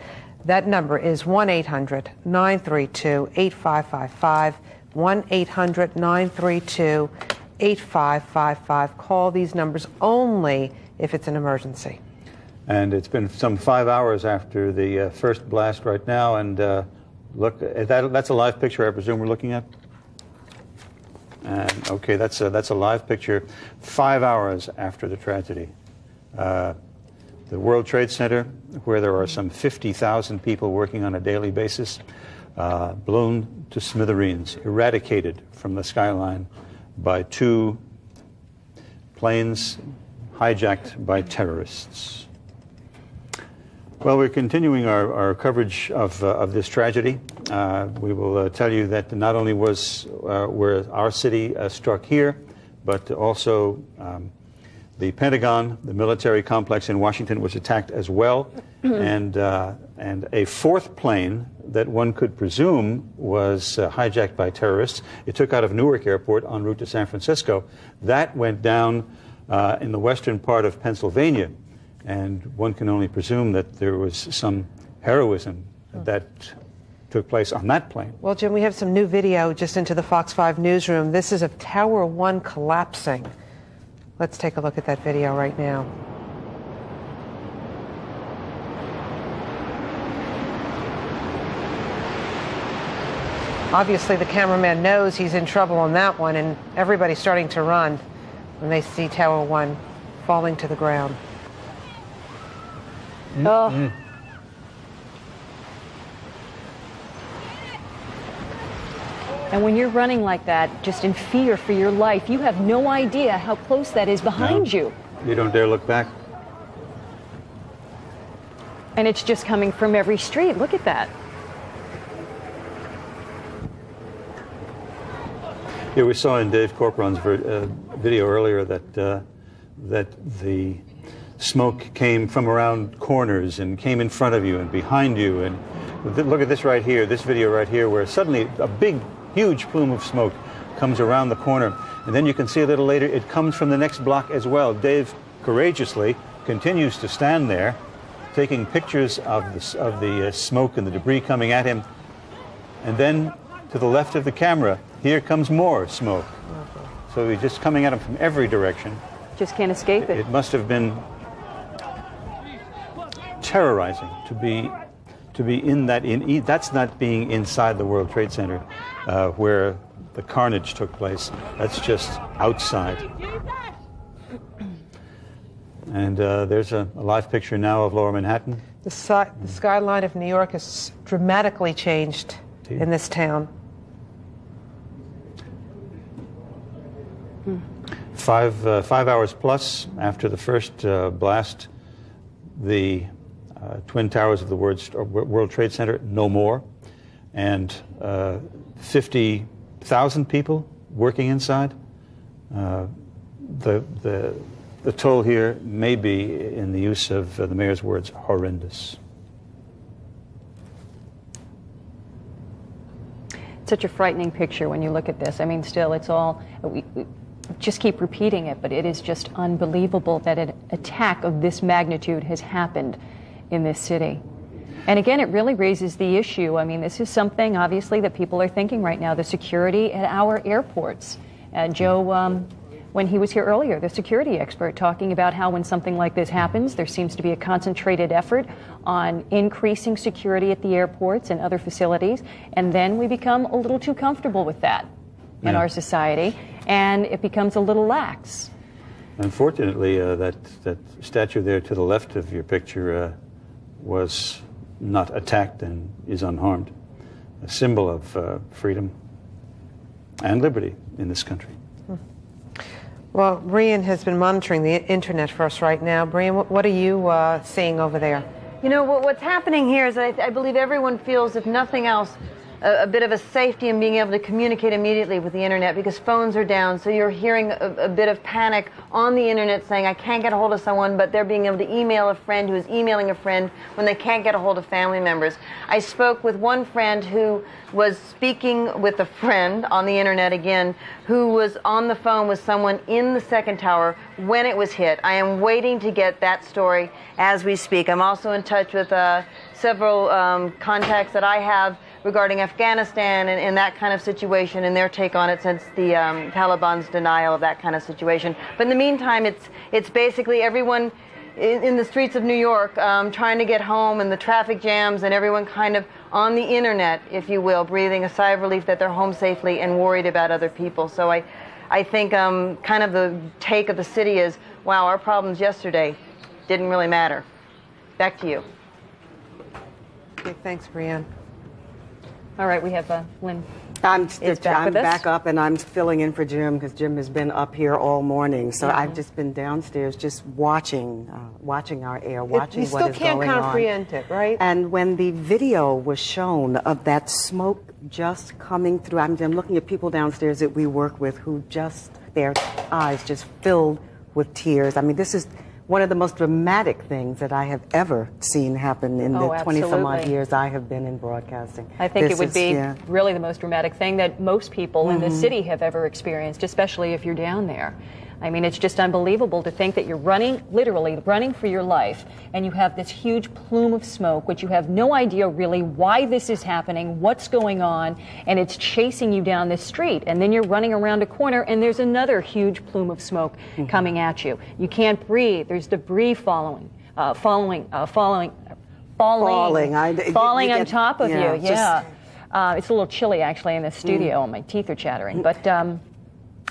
That number is 1-800-932-8555, 1-800-932-8555. Call these numbers only if it's an emergency. And it's been some 5 hours after the first blast right now, and look, that's a live picture, I presume we're looking at? And okay, that's a live picture 5 hours after the tragedy. The World Trade Center, where there are some 50,000 people working on a daily basis, blown to smithereens, eradicated from the skyline by 2 planes hijacked by terrorists. Well, we're continuing our coverage of this tragedy. We will tell you that not only were our city struck here, but also the Pentagon, the military complex in Washington, was attacked as well, and a 4th plane that one could presume was hijacked by terrorists. It took out of Newark Airport en route to San Francisco. That went down in the western part of Pennsylvania, and one can only presume that there was some heroism that took place on that plane. Well, Jim, we have some new video just into the Fox 5 newsroom. This is of Tower 1 collapsing. Let's take a look at that video right now. Obviously, the cameraman knows he's in trouble on that one, and everybody's starting to run when they see Tower 1 falling to the ground. Oh. And when you're running like that, just in fear for your life, you have no idea how close that is behind you. You don't dare look back. And it's just coming from every street. Look at that. Yeah, we saw in Dave Corporon's video earlier that the smoke came from around corners and came in front of you and behind you. And look at this right here, this video right here, where suddenly a big, huge plume of smoke comes around the corner. And then you can see a little later it comes from the next block as well. Dave courageously continues to stand there, taking pictures of the smoke and the debris coming at him. And then to the left of the camera, here comes more smoke. So he's just coming at him from every direction. Just can't escape it. It must have been terrorizing to be in that. That's not being inside the World Trade Center, where the carnage took place. That's just outside. And there's a live picture now of Lower Manhattan. The skyline of New York has dramatically changed in this town. 5 hours plus after the first blast, the Twin Towers of the World Trade Center, no more. And 50,000 people working inside. The The toll here may be, in the use of the mayor's words, horrendous. Such a frightening picture when you look at this. I mean, still, it's all, we just keep repeating it, but it is just unbelievable that an attack of this magnitude has happened in this city. And again, it really raises the issue. I mean, this is something, obviously, that people are thinking right now, the security at our airports. Joe, when he was here earlier, the security expert, talking about how when something like this happens, there seems to be a concentrated effort on increasing security at the airports and other facilities, and then we become a little too comfortable with that in our society, and it becomes a little lax. Unfortunately, that statue there to the left of your picture was not attacked and is unharmed, a symbol of freedom and liberty in this country. Well, Brian has been monitoring the internet for us right now. Brian, what are you seeing over there? You know, what's happening here is that I believe everyone feels, if nothing else, a bit of a safety in being able to communicate immediately with the internet because phones are down. So you're hearing a bit of panic on the internet saying, I can't get a hold of someone, but they're being able to email a friend who is emailing a friend when they can't get a hold of family members. I spoke with one friend who was speaking with a friend on the internet again, who was on the phone with someone in the second tower when it was hit. I am waiting to get that story as we speak. I'm also in touch with several contacts that I have regarding Afghanistan and that kind of situation and their take on it since the Taliban's denial of that kind of situation. But in the meantime, it's basically everyone in the streets of New York trying to get home and the traffic jams and everyone kind of on the internet, if you will, breathing a sigh of relief that they're home safely and worried about other people. So I think kind of the take of the city is, wow, our problems yesterday didn't really matter. Back to you. Okay, thanks, Brianne. All right, we have Lynn. I'm back up, and I'm filling in for Jim because Jim has been up here all morning. So I've just been downstairs, just watching our air, watching what is going on. You still can't comprehend it, right? And when the video was shown of that smoke just coming through, I'm looking at people downstairs that we work with who just their eyes just filled with tears. I mean, this is one of the most dramatic things that I have ever seen happen in the 20-some-odd years I have been in broadcasting. I think it would be really the most dramatic thing that most people in the city have ever experienced, especially if you're down there. I mean, it's just unbelievable to think that you're running, literally running for your life, and you have this huge plume of smoke, which you have no idea really why this is happening, what's going on, and it's chasing you down this street. And then you're running around a corner, and there's another huge plume of smoke coming at you. You can't breathe. There's debris falling on top of you. Yeah. It's a little chilly, actually, in the studio, and my teeth are chattering. But,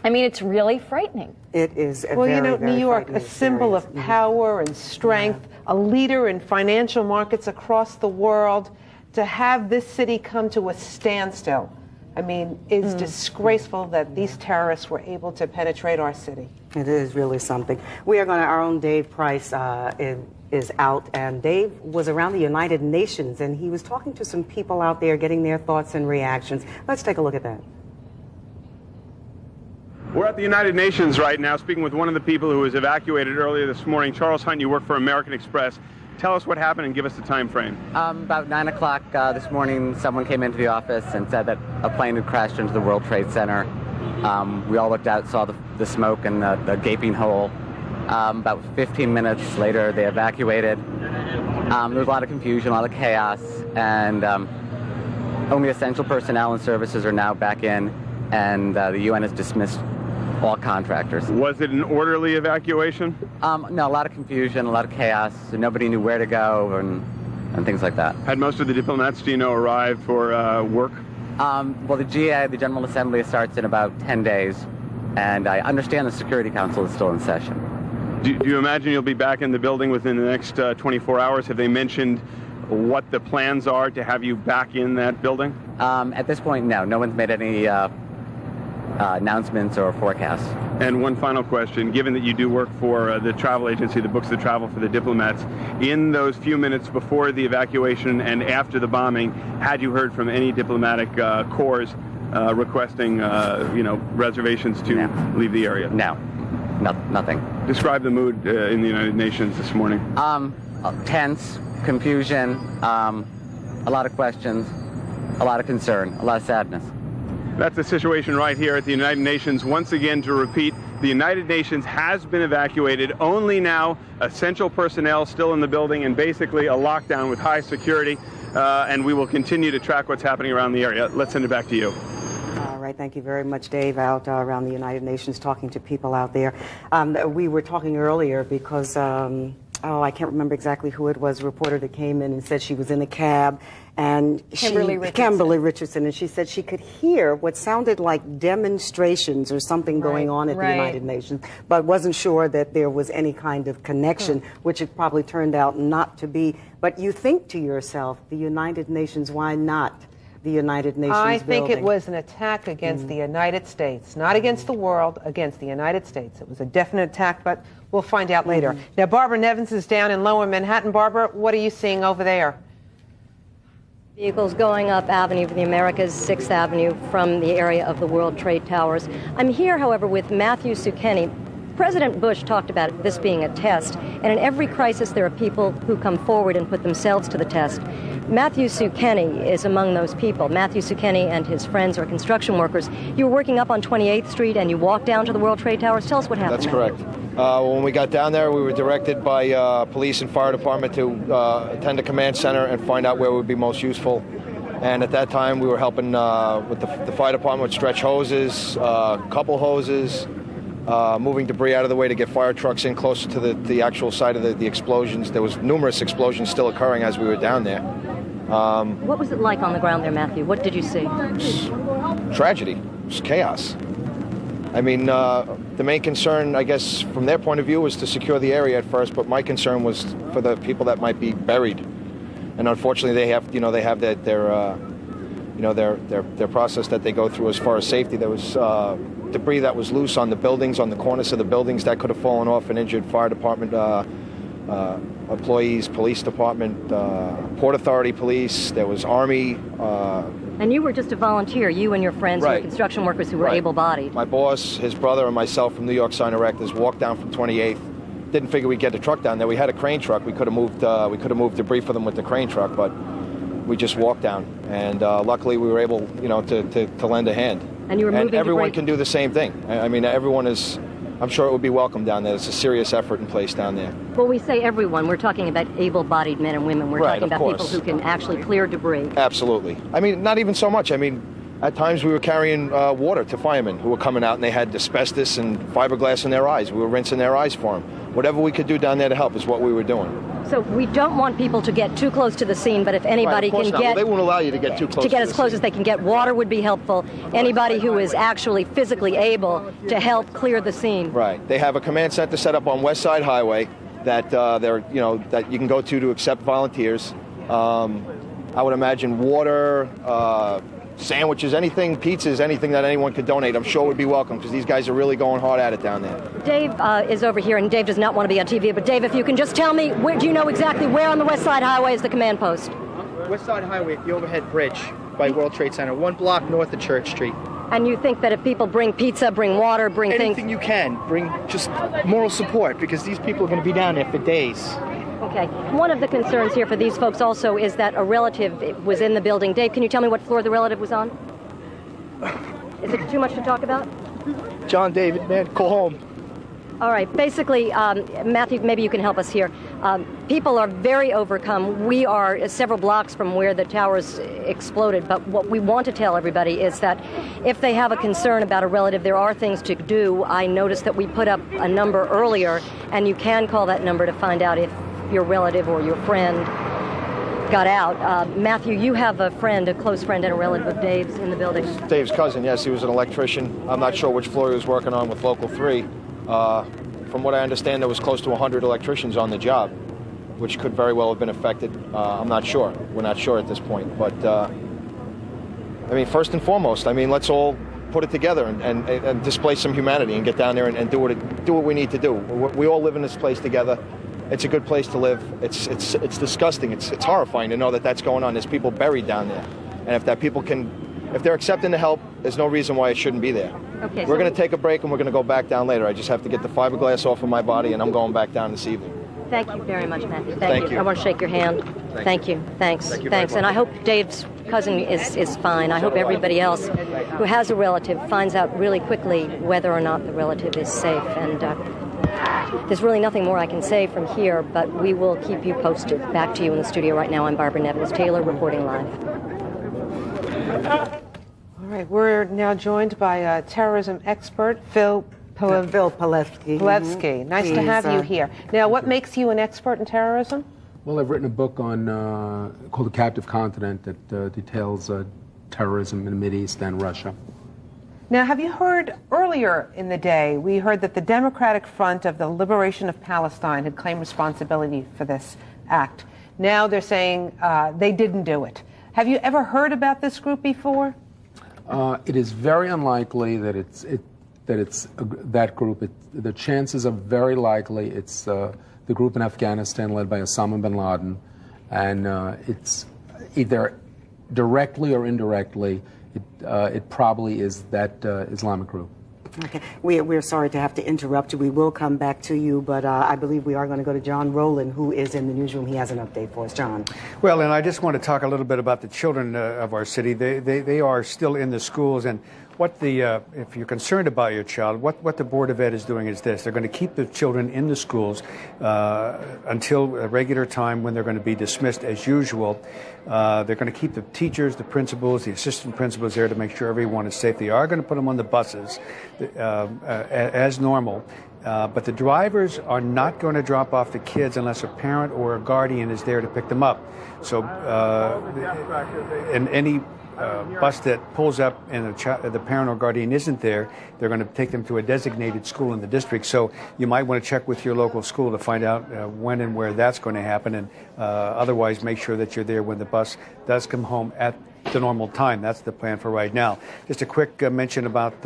I mean, it's really frightening. It is a well, you know, New York, a symbol of power and strength, a leader in financial markets across the world. To have this city come to a standstill, I mean, it's disgraceful that these terrorists were able to penetrate our city. It is really something. We are going to, our own Dave Price is out, and Dave was around the United Nations, and he was talking to some people out there, getting their thoughts and reactions. Let's take a look at that. We're at the United Nations right now, speaking with one of the people who was evacuated earlier this morning. Charles Hunt, you work for American Express. Tell us what happened and give us the time frame. About 9 o'clock this morning, someone came into the office and said that a plane had crashed into the World Trade Center. We all looked out, saw the smoke and the gaping hole. About 15 minutes later, they evacuated. There was a lot of confusion, a lot of chaos, and only essential personnel and services are now back in, and the UN has dismissed all contractors. Was it an orderly evacuation? No, a lot of confusion, a lot of chaos. Nobody knew where to go and things like that. Had most of the diplomats, do you know, arrived for work? Well, the GA, the General Assembly, starts in about 10 days, and I understand the Security Council is still in session. Do you imagine you'll be back in the building within the next 24 hours? Have they mentioned what the plans are to have you back in that building? At this point, no. No one's made any announcements or forecasts. And one final question, given that you do work for the travel agency that books the travel for the diplomats, in those few minutes before the evacuation and after the bombing, had you heard from any diplomatic corps requesting reservations to leave the area? No. nothing. Describe the mood in the United Nations this morning. Tense, confusion, a lot of questions, a lot of concern, a lot of sadness. That's the situation right here at the United Nations. Once again, to repeat, the United Nations has been evacuated. Only now essential personnel still in the building and basically a lockdown with high security. And we will continue to track what's happening around the area. Let's send it back to you. All right, thank you very much, Dave, out around the United Nations talking to people out there. We were talking earlier because, I can't remember exactly who it was, a reporter that came in and said she was in a cab, and Kimberly Richardson, and she said she could hear what sounded like demonstrations or something going on at the United Nations, but wasn't sure that there was any kind of connection, which it probably turned out not to be. But you think to yourself, the United Nations, why not the United Nations I think building? it was an attack against the United States, not against the world, against the United States. It was a definite attack, but we'll find out later. Now, Barbara Nevins is down in Lower Manhattan. Barbara, what are you seeing over there? Vehicles going up Avenue of the Americas, 6th Avenue, from the area of the World Trade Towers. I'm here, however, with Matthew Zucchini. President Bush talked about this being a test, and in every crisis there are people who come forward and put themselves to the test. Matthew Zucchini is among those people. Matthew Zucchini and his friends are construction workers. You were working up on 28th Street and you walked down to the World Trade Towers. Tell us what happened. That's correct. When we got down there, we were directed by police and fire department to attend the command center and find out where would be most useful. And at that time, we were helping with the fire department with stretch hoses, couple hoses, moving debris out of the way to get fire trucks in closer to the actual site of the explosions. There was numerous explosions still occurring as we were down there. What was it like on the ground there, Matthew? What did you see? Tragedy. It was chaos. I mean, the main concern, I guess, from their point of view was to secure the area at first, but my concern was for the people that might be buried. And unfortunately, they have their process that they go through as far as safety. There was debris that was loose on the buildings, on the corners of the buildings that could have fallen off and injured fire department employees, police department, Port Authority police. There was Army. And you were just a volunteer, you and your friends who were construction workers who were able-bodied. My boss, his brother, and myself from New York Sign Erectors walked down from 28th. Didn't figure we'd get the truck down there. We had a crane truck. We could have moved debris for them with the crane truck, but we just walked down. And luckily, we were able, to lend a hand. And you were moving and everyone debris. can do the same thing. I mean, everyone is. I'm sure it would be welcome down there. It's a serious effort in place down there. Well, we say everyone. We're talking about able-bodied men and women. We're talking about people who can actually clear debris. Absolutely. I mean, not even so much. I mean, at times we were carrying water to firemen who were coming out and they had asbestos and fiberglass in their eyes. We were rinsing their eyes for them. Whatever we could do down there to help is what we were doing. So we don't want people to get too close to the scene, but if anybody can get... Well, they won't allow you to get too close to get as close as they can get. Water would be helpful. Anybody who is actually physically able to help clear the scene. Right. They have a command center set up on West Side Highway that that you can go to accept volunteers. I would imagine water, sandwiches, anything, pizzas, anything that anyone could donate, I'm sure would be welcome because these guys are really going hard at it down there. Dave is over here, and Dave does not want to be on TV, but Dave, if you can just tell me, do you know exactly where on the West Side Highway is the command post? West Side Highway, the overhead bridge by World Trade Center, 1 block north of Church Street. And you think that if people bring pizza, bring water, bring anything you can, bring just moral support because these people are going to be down there for days. Okay. One of the concerns here for these folks also is that a relative was in the building. Dave, can you tell me what floor the relative was on? Is it too much to talk about? John David, man, go home. All right. Basically, Matthew, maybe you can help us here. People are very overcome. We are several blocks from where the towers exploded, but what we want to tell everybody is that if they have a concern about a relative, there are things to do. I noticed that we put up a number earlier, and you can call that number to find out if your relative or your friend got out. Matthew, you have a friend, a close friend and a relative of Dave's in the building. Dave's cousin, yes, he was an electrician. I'm not sure which floor he was working on with Local 3. From what I understand, there was close to 100 electricians on the job, which could very well have been affected. I'm not sure. We're not sure at this point. But, I mean, first and foremost, I mean, let's all put it together and display some humanity and get down there and do what we need to do. We all live in this place together. It's a good place to live. It's disgusting. It's horrifying to know that that's going on. There's people buried down there. And if they're accepting the help, there's no reason why it shouldn't be there. Okay. We're going to take a break and we're going to go back down later. I just have to get the fiberglass off of my body, and I'm going back down this evening. Thank you very much, Matthew. Thank you. I want to shake your hand. Thank you. Thanks. Thank you Thanks. very And I much. hope Dave's cousin is fine. I hope everybody else who has a relative finds out really quickly whether or not the relative is safe. And there's really nothing more I can say from here, but we will keep you posted. Back to you in the studio right now. I'm Barbara Nevins-Taylor reporting live. All right, we're now joined by terrorism expert Phil Pilevsky. Pilevsky. Nice to have you here. Now, what makes you an expert in terrorism? Well, I've written a book on called The Captive Continent that details terrorism in the Mideast and Russia. Now, have you heard earlier in the day, we heard that the Democratic Front of the Liberation of Palestine had claimed responsibility for this act. Now they're saying they didn't do it. Have you ever heard about this group before? It is very unlikely that it's that group. The chances are very likely it's the group in Afghanistan led by Osama bin Laden, and it's either directly or indirectly, it probably is that Islamic group. Okay. We're sorry to have to interrupt you. We will come back to you, but I believe we are going to go to John Rowland, who is in the newsroom. He has an update for us. John. Well, and I just want to talk a little bit about the children of our city. They are still in the schools, and what the if you're concerned about your child, what the Board of Ed is doing is this: they're going to keep the children in the schools until a regular time when they're going to be dismissed as usual. They're going to keep the teachers, the principals, the assistant principals there to make sure everyone is safe. They are going to put them on the buses as normal. But the drivers are not going to drop off the kids unless a parent or a guardian is there to pick them up. So in any bus that pulls up and the parent or guardian isn't there, they're going to take them to a designated school in the district. So you might want to check with your local school to find out when and where that's going to happen, and otherwise make sure that you're there when the bus does come home at the normal time. That's the plan for right now. Just a quick mention about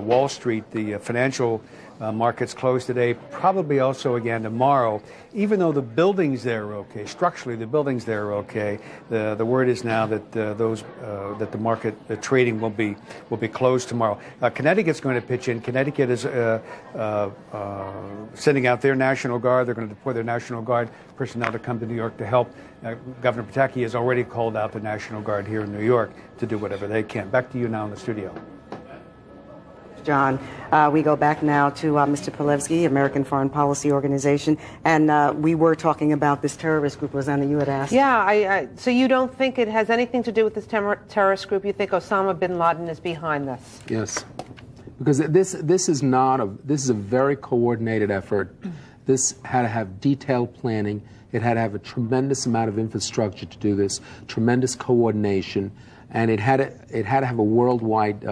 Wall Street. The financial markets closed today, probably also again tomorrow. Even though the buildings there are okay, structurally the buildings there are okay, the word is now that that the market, the trading will be closed tomorrow. Connecticut's going to pitch in. Connecticut is sending out their National Guard. They're going to deploy their National Guard personnel to come to New York to help. Governor Pataki has already called out the National Guard here in New York to do whatever they can. Back to you now in the studio. John, we go back now to Mr. Pilevsky, American Foreign Policy Organization, and we were talking about this terrorist group. Rosanna, you had asked. Yeah, so you don't think it has anything to do with this terrorist group? You think Osama bin Laden is behind this? Yes, because this is a very coordinated effort. This had to have detailed planning. It had to have a tremendous amount of infrastructure to do this, tremendous coordination, and it had to have a worldwide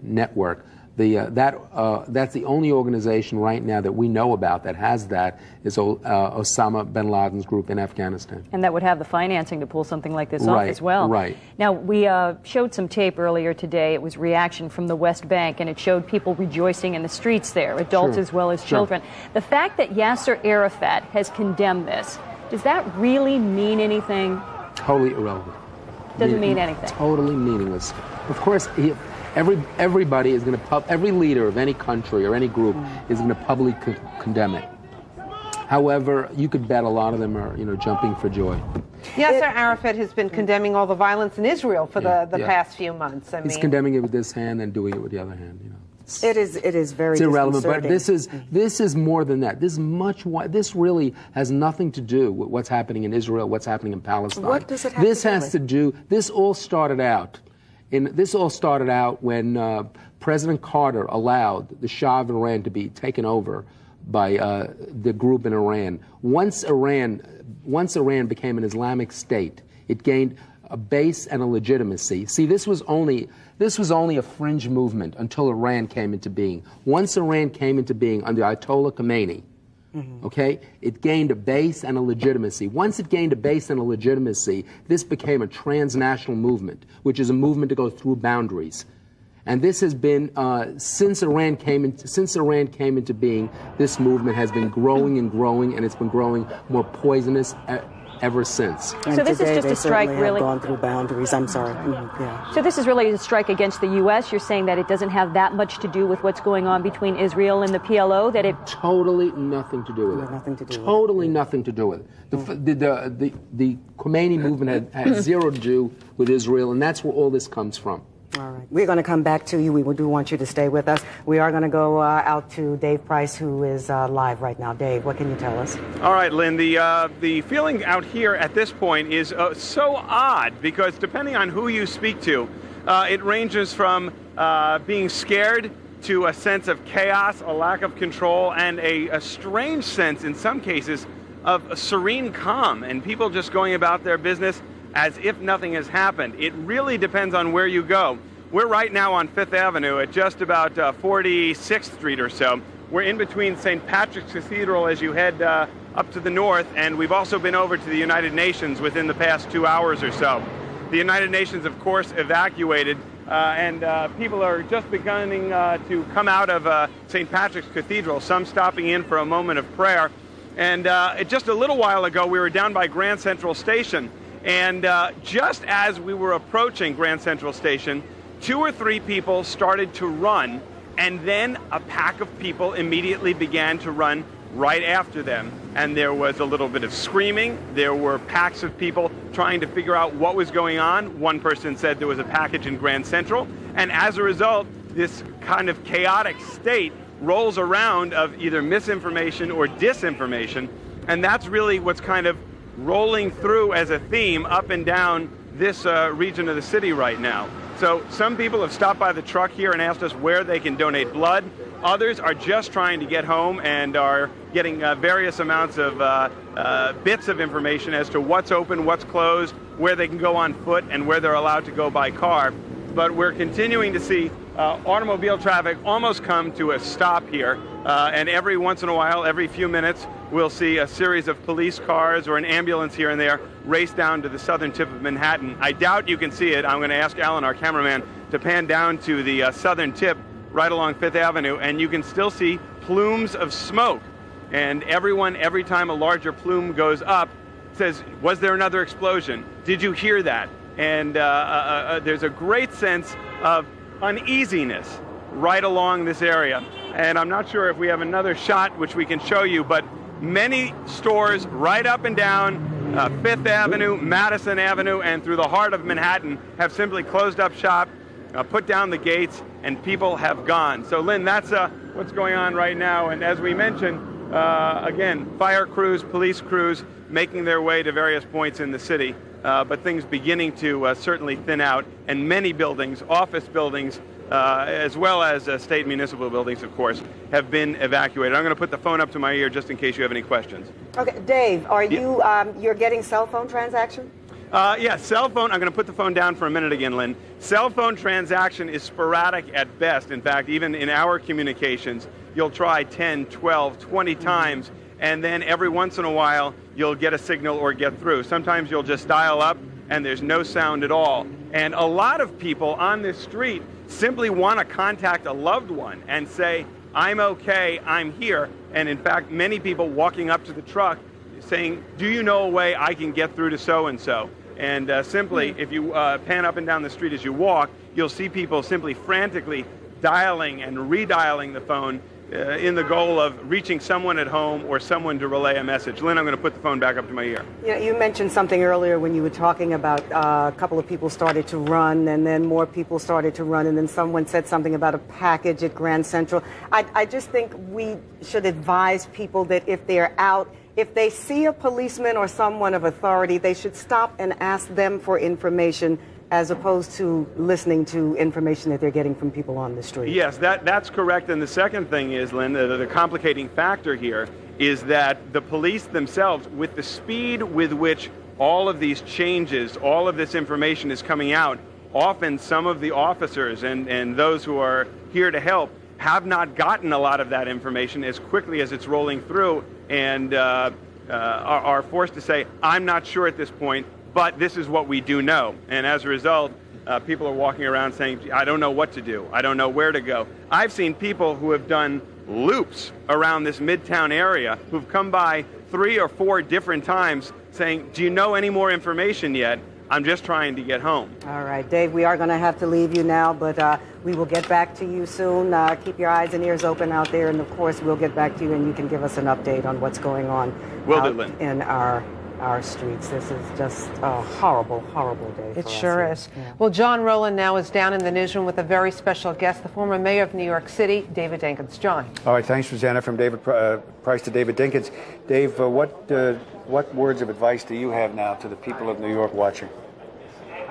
network. That's the only organization right now that we know about that has that is Osama bin Laden's group in Afghanistan. And that would have the financing to pull something like this off as well. Right. Now, we showed some tape earlier today. It was reaction from the West Bank, and it showed people rejoicing in the streets there, adults as well as children. The fact that Yasser Arafat has condemned this, does that really mean anything? Totally irrelevant. Doesn't mean anything. Totally meaningless. Of course, everybody is going to every leader of any country or any group is going to publicly condemn it. However, you could bet a lot of them are, jumping for joy. Yasser Arafat has been condemning all the violence in Israel for the past few months. He's condemning it with this hand and doing it with the other hand. It is very it's irrelevant, but this is more than that. This is much. This really has nothing to do with what's happening in Israel, what's happening in Palestine. What does it have this to do has with? to do. This all started out when President Carter allowed the Shah of Iran to be taken over by the group in Iran. Once Iran became an Islamic state, it gained a base and a legitimacy. See, this was only a fringe movement until Iran came into being. Once Iran came into being under Ayatollah Khomeini, okay, it gained a base and a legitimacy. Once it gained a base and a legitimacy, this became a transnational movement, which is a movement to go through boundaries. And this has been since Iran came into being. This movement has been growing and growing, and it's been growing more poisonous ever since. And so this today, is just they a strike, certainly really? have gone through boundaries. I'm sorry. Yeah. So this is really a strike against the U.S. You're saying that it doesn't have that much to do with what's going on between Israel and the PLO, that it... Totally nothing to do with it. Nothing to do Totally nothing to do with it. The Khomeini movement had zero to do with Israel, and that's where all this comes from. All right. We're going to come back to you. We do want you to stay with us. We are going to go out to Dave Price, who is live right now. Dave, what can you tell us? All right, Lynn, the feeling out here at this point is so odd because depending on who you speak to, it ranges from being scared to a sense of chaos, a lack of control, and a strange sense in some cases of a serene calm and people just going about their business as if nothing has happened. It really depends on where you go. We're right now on 5th Avenue at just about 46th Street or so. We're in between St. Patrick's Cathedral as you head up to the north, and we've also been over to the United Nations within the past 2 hours or so. The United Nations, of course, evacuated, and people are just beginning to come out of St. Patrick's Cathedral, some stopping in for a moment of prayer. And just a little while ago, we were down by Grand Central Station, and just as we were approaching Grand Central Station, 2 or 3 people started to run, and then a pack of people immediately began to run right after them. And there was a little bit of screaming. There were packs of people trying to figure out what was going on. One person said there was a package in Grand Central. And as a result, this kind of chaotic state rolls around of either misinformation or disinformation. And that's really what's kind of rolling through as a theme up and down this region of the city right now. So some people have stopped by the truck here and asked us where they can donate blood. Others are just trying to get home and are getting various amounts of bits of information as to what's open, what's closed, where they can go on foot, and where they're allowed to go by car. But we're continuing to see automobile traffic almost come to a stop here. And every once in a while, every few minutes, we'll see a series of police cars or an ambulance here and there race down to the southern tip of Manhattan. I doubt you can see it. I'm going to ask Alan, our cameraman, to pan down to the southern tip right along 5th Avenue, and you can still see plumes of smoke. And every time a larger plume goes up, says, was there another explosion? Did you hear that? And there's a great sense of uneasiness right along this area. And I'm not sure if we have another shot which we can show you, but many stores right up and down 5th Avenue, Madison Avenue, and through the heart of Manhattan have simply closed up shop, put down the gates, and people have gone. So, Lynn, that's what's going on right now. And as we mentioned, again, fire crews, police crews making their way to various points in the city, but things beginning to certainly thin out, and many buildings, office buildings, as well as state municipal buildings, of course, have been evacuated. I'm going to put the phone up to my ear just in case you have any questions. Okay, Dave, are you you're getting cell phone transaction? Yeah, cell phone. I'm going to put the phone down for a minute again, Lynn. Cell phone transaction is sporadic at best. In fact, even in our communications, you'll try 10, 12, 20 times, and then every once in a while, you'll get a signal or get through. Sometimes you'll just dial up, and there's no sound at all. And a lot of people on this street simply want to contact a loved one and say, I'm okay, I'm here. And in fact, many people walking up to the truck saying, do you know a way I can get through to so-and-so? And simply, if you pan up and down the street as you walk, you'll see people simply frantically dialing and redialing the phone in the goal of reaching someone at home or someone to relay a message. Lynn, I'm going to put the phone back up to my ear. You know, you mentioned something earlier when you were talking about a couple of people started to run, and then more people started to run, and then someone said something about a package at Grand Central. I just think we should advise people that if they're out, if they see a policeman or someone of authority, they should stop and ask them for information as opposed to listening to information that they're getting from people on the street. Yes, that's correct. And the second thing is, Lynn, the complicating factor here is that the police themselves, with the speed with which all of these changes, all of this information is coming out, often some of the officers and those who are here to help have not gotten a lot of that information as quickly as it's rolling through, and are forced to say, I'm not sure at this point, but this is what we do know. And as a result, people are walking around saying, I don't know what to do. I don't know where to go. I've seen people who have done loops around this Midtown area who've come by 3 or 4 different times saying, do you know any more information yet? I'm just trying to get home. All right, Dave, we are going to have to leave you now, but we will get back to you soon. Keep your eyes and ears open out there, and of course, we'll get back to you and you can give us an update on what's going on in our streets. This is just a horrible, horrible day. It sure is. Yeah. Well, John Rowland now is down in the newsroom with a very special guest, the former mayor of New York City, David Dinkins. John. All right, thanks, Rosanna. From David Price to David Dinkins. Dave, what words of advice do you have now to the people of New York watching?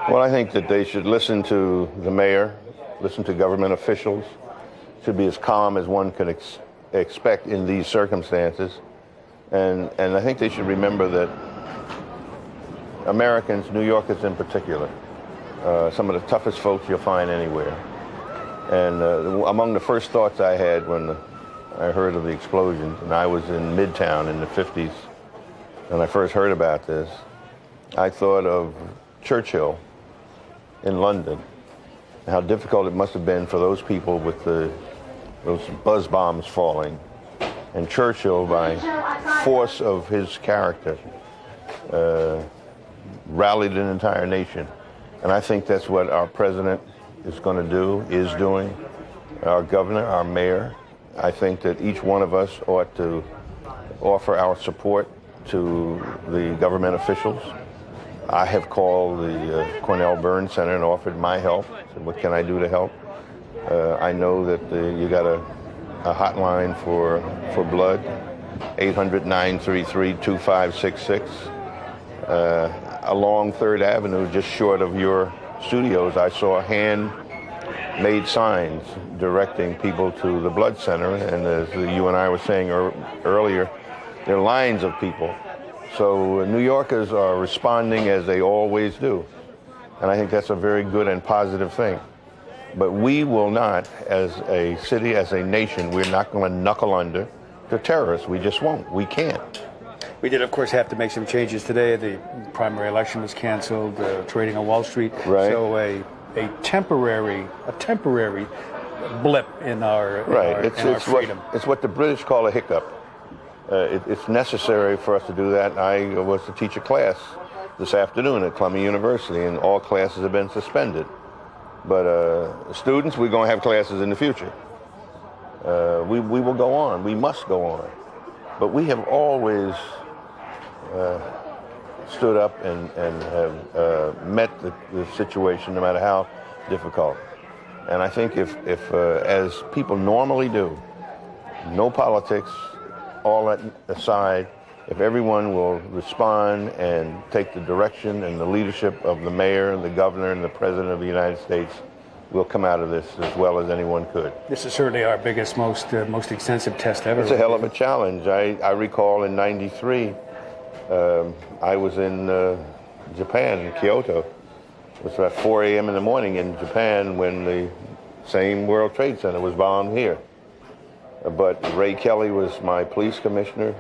Well, I think that they should listen to the mayor, listen to government officials, should be as calm as one can expect in these circumstances. And I think they should remember that Americans, New Yorkers in particular, some of the toughest folks you'll find anywhere. And among the first thoughts I had when I heard of the explosions, and I was in Midtown in the 50s, when I first heard about this, I thought of Churchill in London, how difficult it must have been for those people with those buzz bombs falling. And Churchill, by force of his character, rallied an entire nation. And I think that's what our president is going to do, is doing, our governor, our mayor. I think that each one of us ought to offer our support to the government officials. I have called the Cornell Burn Center and offered my help. Said, what can I do to help? I know that you got a hotline for blood, 800-933-2566. Along 3rd Avenue, just short of your studios, I saw hand-made signs directing people to the blood center. And as you and I were saying earlier, there are lines of people. So New Yorkers are responding as they always do. And I think that's a very good and positive thing. But we will not, as a city, as a nation, we're not going to knuckle under to terrorists. We just won't. We can't. We did, of course, have to make some changes today. The primary election was canceled, trading on Wall Street. Right. So a temporary blip in our freedom. It's what the British call a hiccup. It's necessary for us to do that. I was to teach a class this afternoon at Columbia University, and all classes have been suspended. But students, we're going to have classes in the future. We will go on. We must go on. But we have always stood up and have met the situation, no matter how difficult. And I think if as people normally do, no politics, all that aside, if everyone will respond and take the direction and the leadership of the mayor and the governor and the president of the United States, we'll come out of this as well as anyone could. This is certainly our biggest, most extensive test ever. It's a hell of a challenge. I recall in '93, I was in Japan, in Kyoto. It was about 4 a.m. in the morning in Japan when the same World Trade Center was bombed here. But Ray Kelly was my police commissioner.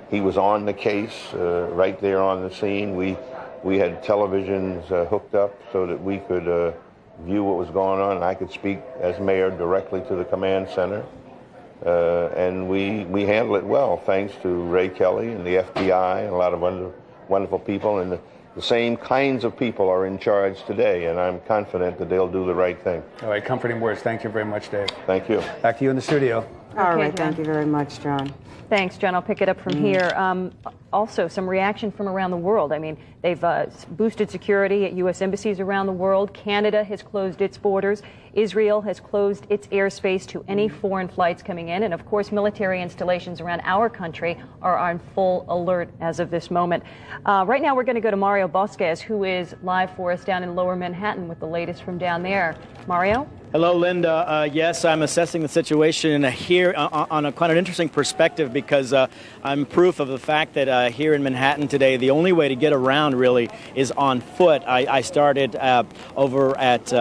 He was on the case, right there on the scene. We had televisions hooked up so that we could view what was going on, and I could speak as mayor directly to the command center. And we handled it well, thanks to Ray Kelly and the FBI and a lot of wonderful people. And the same kinds of people are in charge today, and I'm confident that they'll do the right thing. All right, comforting words. Thank you very much, Dave. Thank you. Back to you in the studio. All right, thank you very much, John. Thanks, John. I'll pick it up from here. Also, some reaction from around the world. I mean, they've boosted security at U.S. embassies around the world. Canada has closed its borders. Israel has closed its airspace to any foreign flights coming in. And, of course, military installations around our country are on full alert as of this moment. Right now, we're going to go to Mario Bosquez, who is live for us down in Lower Manhattan with the latest from down there. Mario? Hello, Linda. Yes, I'm assessing the situation here on a kind of interesting perspective because I'm proof of the fact that here in Manhattan today, the only way to get around really is on foot. I started over at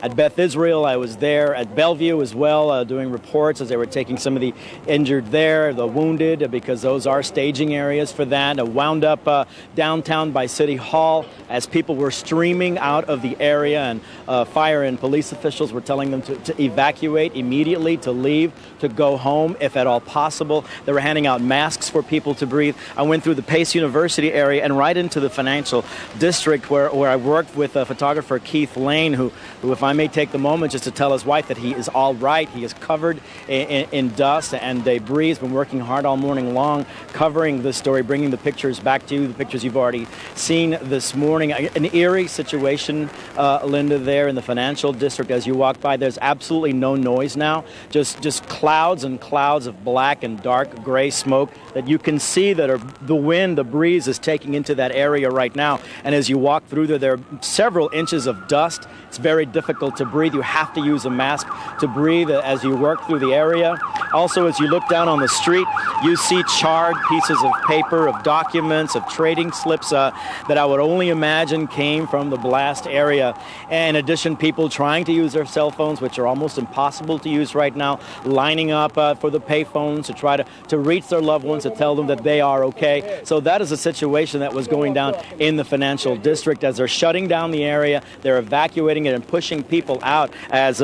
at Beth Israel. I was there at Bellevue as well, doing reports as they were taking some of the injured there, the wounded, because those are staging areas for that. I wound up downtown by City Hall as people were streaming out of the area, and fire and police officials were telling them to evacuate immediately, to leave, to go home if at all possible. They were handing out masks for people to breathe. I went through the Pace University area and right into the financial district where I worked with photographer Keith Lane, who, if I may take the moment just to tell his wife that he is all right. He is covered in dust and debris. He's been working hard all morning long covering this story, bringing the pictures back to you, the pictures you've already seen this morning. An eerie situation, Linda, there in the financial district as you walk by. There's absolutely no noise now, just clouds and clouds of black and dark gray smoke that you can see that are the wind, the breeze is taking into that area right now. And as you walk through there are several inches of dust. It's very difficult to breathe. You have to use a mask to breathe as you work through the area. Also, as you look down on the street, you see charred pieces of paper, of documents, of trading slips that I would only imagine came from the blast area. And in addition, people trying to use their cell phones, which are almost impossible to use right now, lining up for the pay phones to try to reach their loved ones, to tell them that they are okay. So that is a situation that was going down in the financial district as they're shutting down the area. They're evacuating it and pushing people out as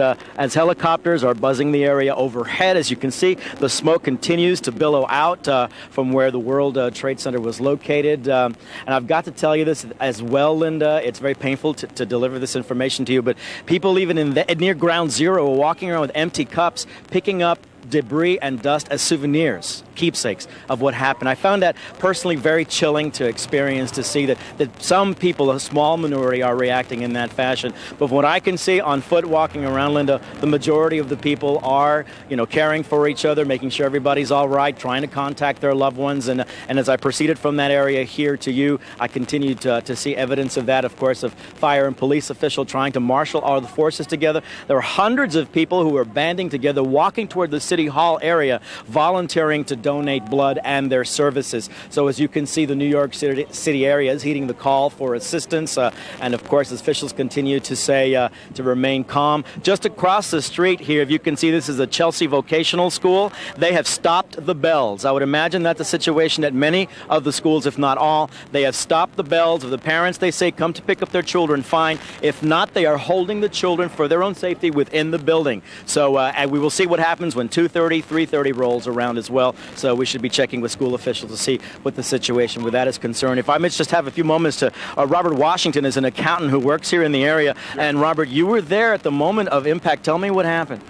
helicopters are buzzing the area overhead. As you can see, the smoke continues to billow out from where the World Trade Center was located. And I've got to tell you this as well, Linda. It's very painful to deliver this information to you, but people even near Ground Zero are walking around with empty cups, picking up debris and dust as souvenirs, keepsakes of what happened. I found that personally very chilling to experience, to see that some people, a small minority, are reacting in that fashion. But from what I can see on foot walking around, Linda, the majority of the people are, caring for each other, making sure everybody's all right, trying to contact their loved ones. And as I proceeded from that area here to you, I continued to see evidence of that, of course, of fire and police officials trying to marshal all the forces together. There were hundreds of people who were banding together, walking toward the City Hall area, volunteering to donate blood and their services. So as you can see, the New York City area is heeding the call for assistance. And of course, officials continue to say to remain calm. Just across the street here, if you can see, this is the Chelsea Vocational School. They have stopped the bells. I would imagine that's a situation at many of the schools, if not all. They have stopped the bells of the parents. They say come to pick up their children, fine. If not, they are holding the children for their own safety within the building. So and we will see what happens when 2:30, 3:30 rolls around as well. So we should be checking with school officials to see what the situation with that is concerned. If I may just have a few moments to, Robert Washington is an accountant who works here in the area. And Robert, you were there at the moment of impact. Tell me what happened.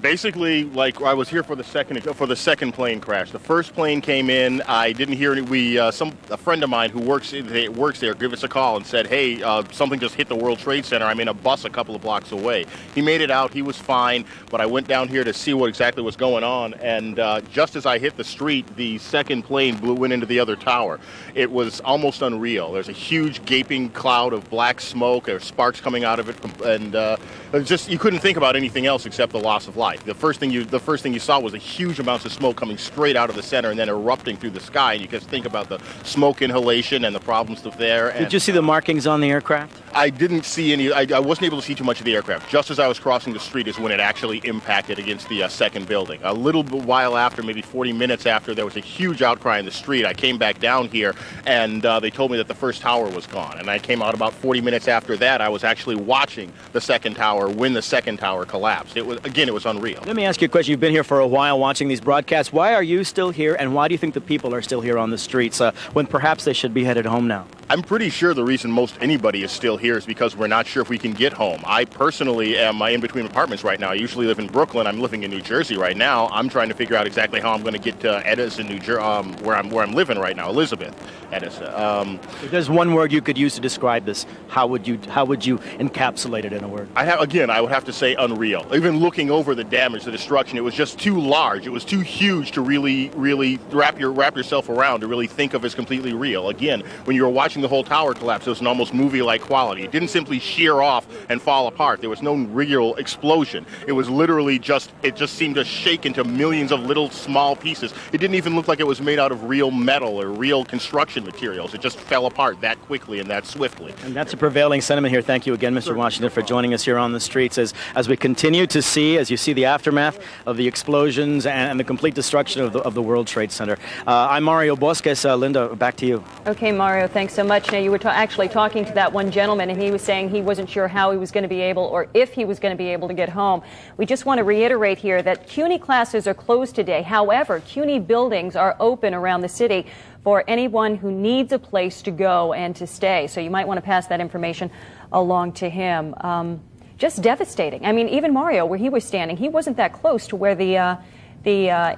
Basically, like I was here for the second plane crash. The first plane came in. I didn't hear any. A friend of mine who works there gave us a call and said, "Hey, something just hit the World Trade Center. I'm in a bus a couple of blocks away." He made it out. He was fine. But I went down here to see what exactly was going on. And just as I hit the street, the second plane went into the other tower. It was almost unreal. There's a huge gaping cloud of black smoke. There's sparks coming out of it, and just you couldn't think about anything else except the loss of life. The first thing you saw was a huge amounts of smoke coming straight out of the center and then erupting through the sky. And you just think about the smoke inhalation and the problems there. Did you see the markings on the aircraft? I didn't see any. I wasn't able to see too much of the aircraft. Just as I was crossing the street is when it actually impacted against the second building. A little while after, maybe 40 minutes after, there was a huge outcry in the street. I came back down here, and they told me that the first tower was gone. And I came out about 40 minutes after that. I was actually watching the second tower when the second tower collapsed. It was unreal. Let me ask you a question. You've been here for a while watching these broadcasts. Why are you still here, and why do you think the people are still here on the streets when perhaps they should be headed home now? I'm pretty sure the reason most anybody is still here is because we're not sure if we can get home. I personally am in between apartments right now. I usually live in Brooklyn. I'm living in New Jersey right now. I'm trying to figure out exactly how I'm going to get to Edison, New Jersey, where I'm living right now, Elizabeth, Edison. If there's one word you could use to describe this, how would you encapsulate it in a word? I would have to say unreal. Even looking over the damage, the destruction, it was just too large. It was too huge to really wrap yourself around to really think of as completely real. Again, when you're watching watching the whole tower collapse. It was an almost movie-like quality. It didn't simply shear off and fall apart. There was no real explosion. It was literally it just seemed to shake into millions of little small pieces. It didn't even look like it was made out of real metal or real construction materials. It just fell apart that quickly and that swiftly. And that's a prevailing sentiment here. Thank you again, Mr. Washington, for joining us here on the streets as we continue to see, as you see the aftermath of the explosions and the complete destruction of the World Trade Center. I'm Mario Bosques. Linda, back to you. Okay, Mario, thanks so much. Now, you were actually talking to that one gentleman, and he was saying he wasn't sure how he was going to be able, or if he was going to be able to get home. We just want to reiterate here that CUNY classes are closed today. However, CUNY buildings are open around the city for anyone who needs a place to go and to stay. So you might want to pass that information along to him. Just devastating. I mean, even Mario, where he was standing, he wasn't that close to where the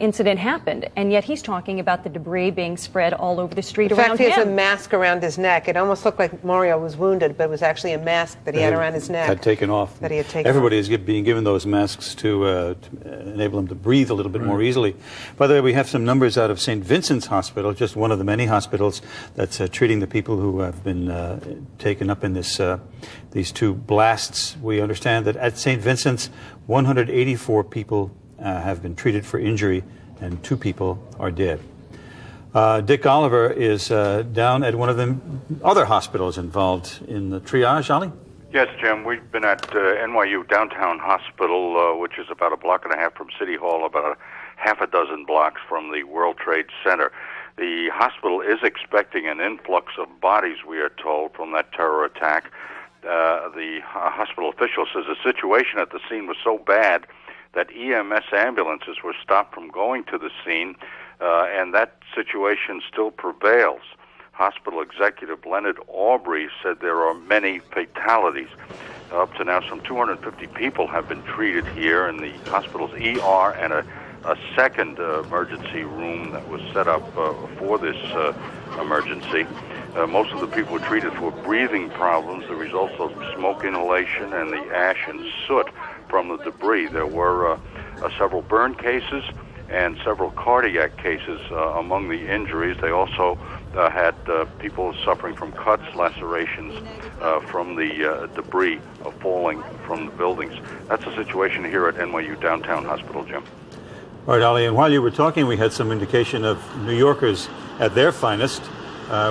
incident happened, and yet he's talking about the debris being spread all over the street around him. In fact, he has a mask around his neck. It almost looked like Mario was wounded, but it was actually a mask that he had around his neck. Had taken off. That he had taken Everybody off. is being given those masks to enable them to breathe a little bit more easily. By the way, we have some numbers out of St. Vincent's Hospital, just one of the many hospitals that's treating the people who have been taken up in these two blasts. We understand that at St. Vincent's, 184 people have been treated for injury, and 2 people are dead. Dick Oliver is down at one of the other hospitals involved in the triage. Ollie? Yes, Jim. We've been at NYU Downtown Hospital, which is about a block and a half from City Hall, about a half a dozen blocks from the World Trade Center. The hospital is expecting an influx of bodies, we are told, from that terror attack. The hospital official says the situation at the scene was so bad that EMS ambulances were stopped from going to the scene, and that situation still prevails. Hospital executive Leonard Aubrey said there are many fatalities. Up to now, some 250 people have been treated here in the hospital's ER and a second emergency room that was set up for this emergency. Most of the people were treated for breathing problems, the results of smoke inhalation and the ash and soot from the debris. There were several burn cases and several cardiac cases among the injuries. They also had people suffering from cuts, lacerations from the debris falling from the buildings. That's the situation here at NYU Downtown Hospital, Jim. All right, Ollie, and while you were talking, we had some indication of New Yorkers at their finest.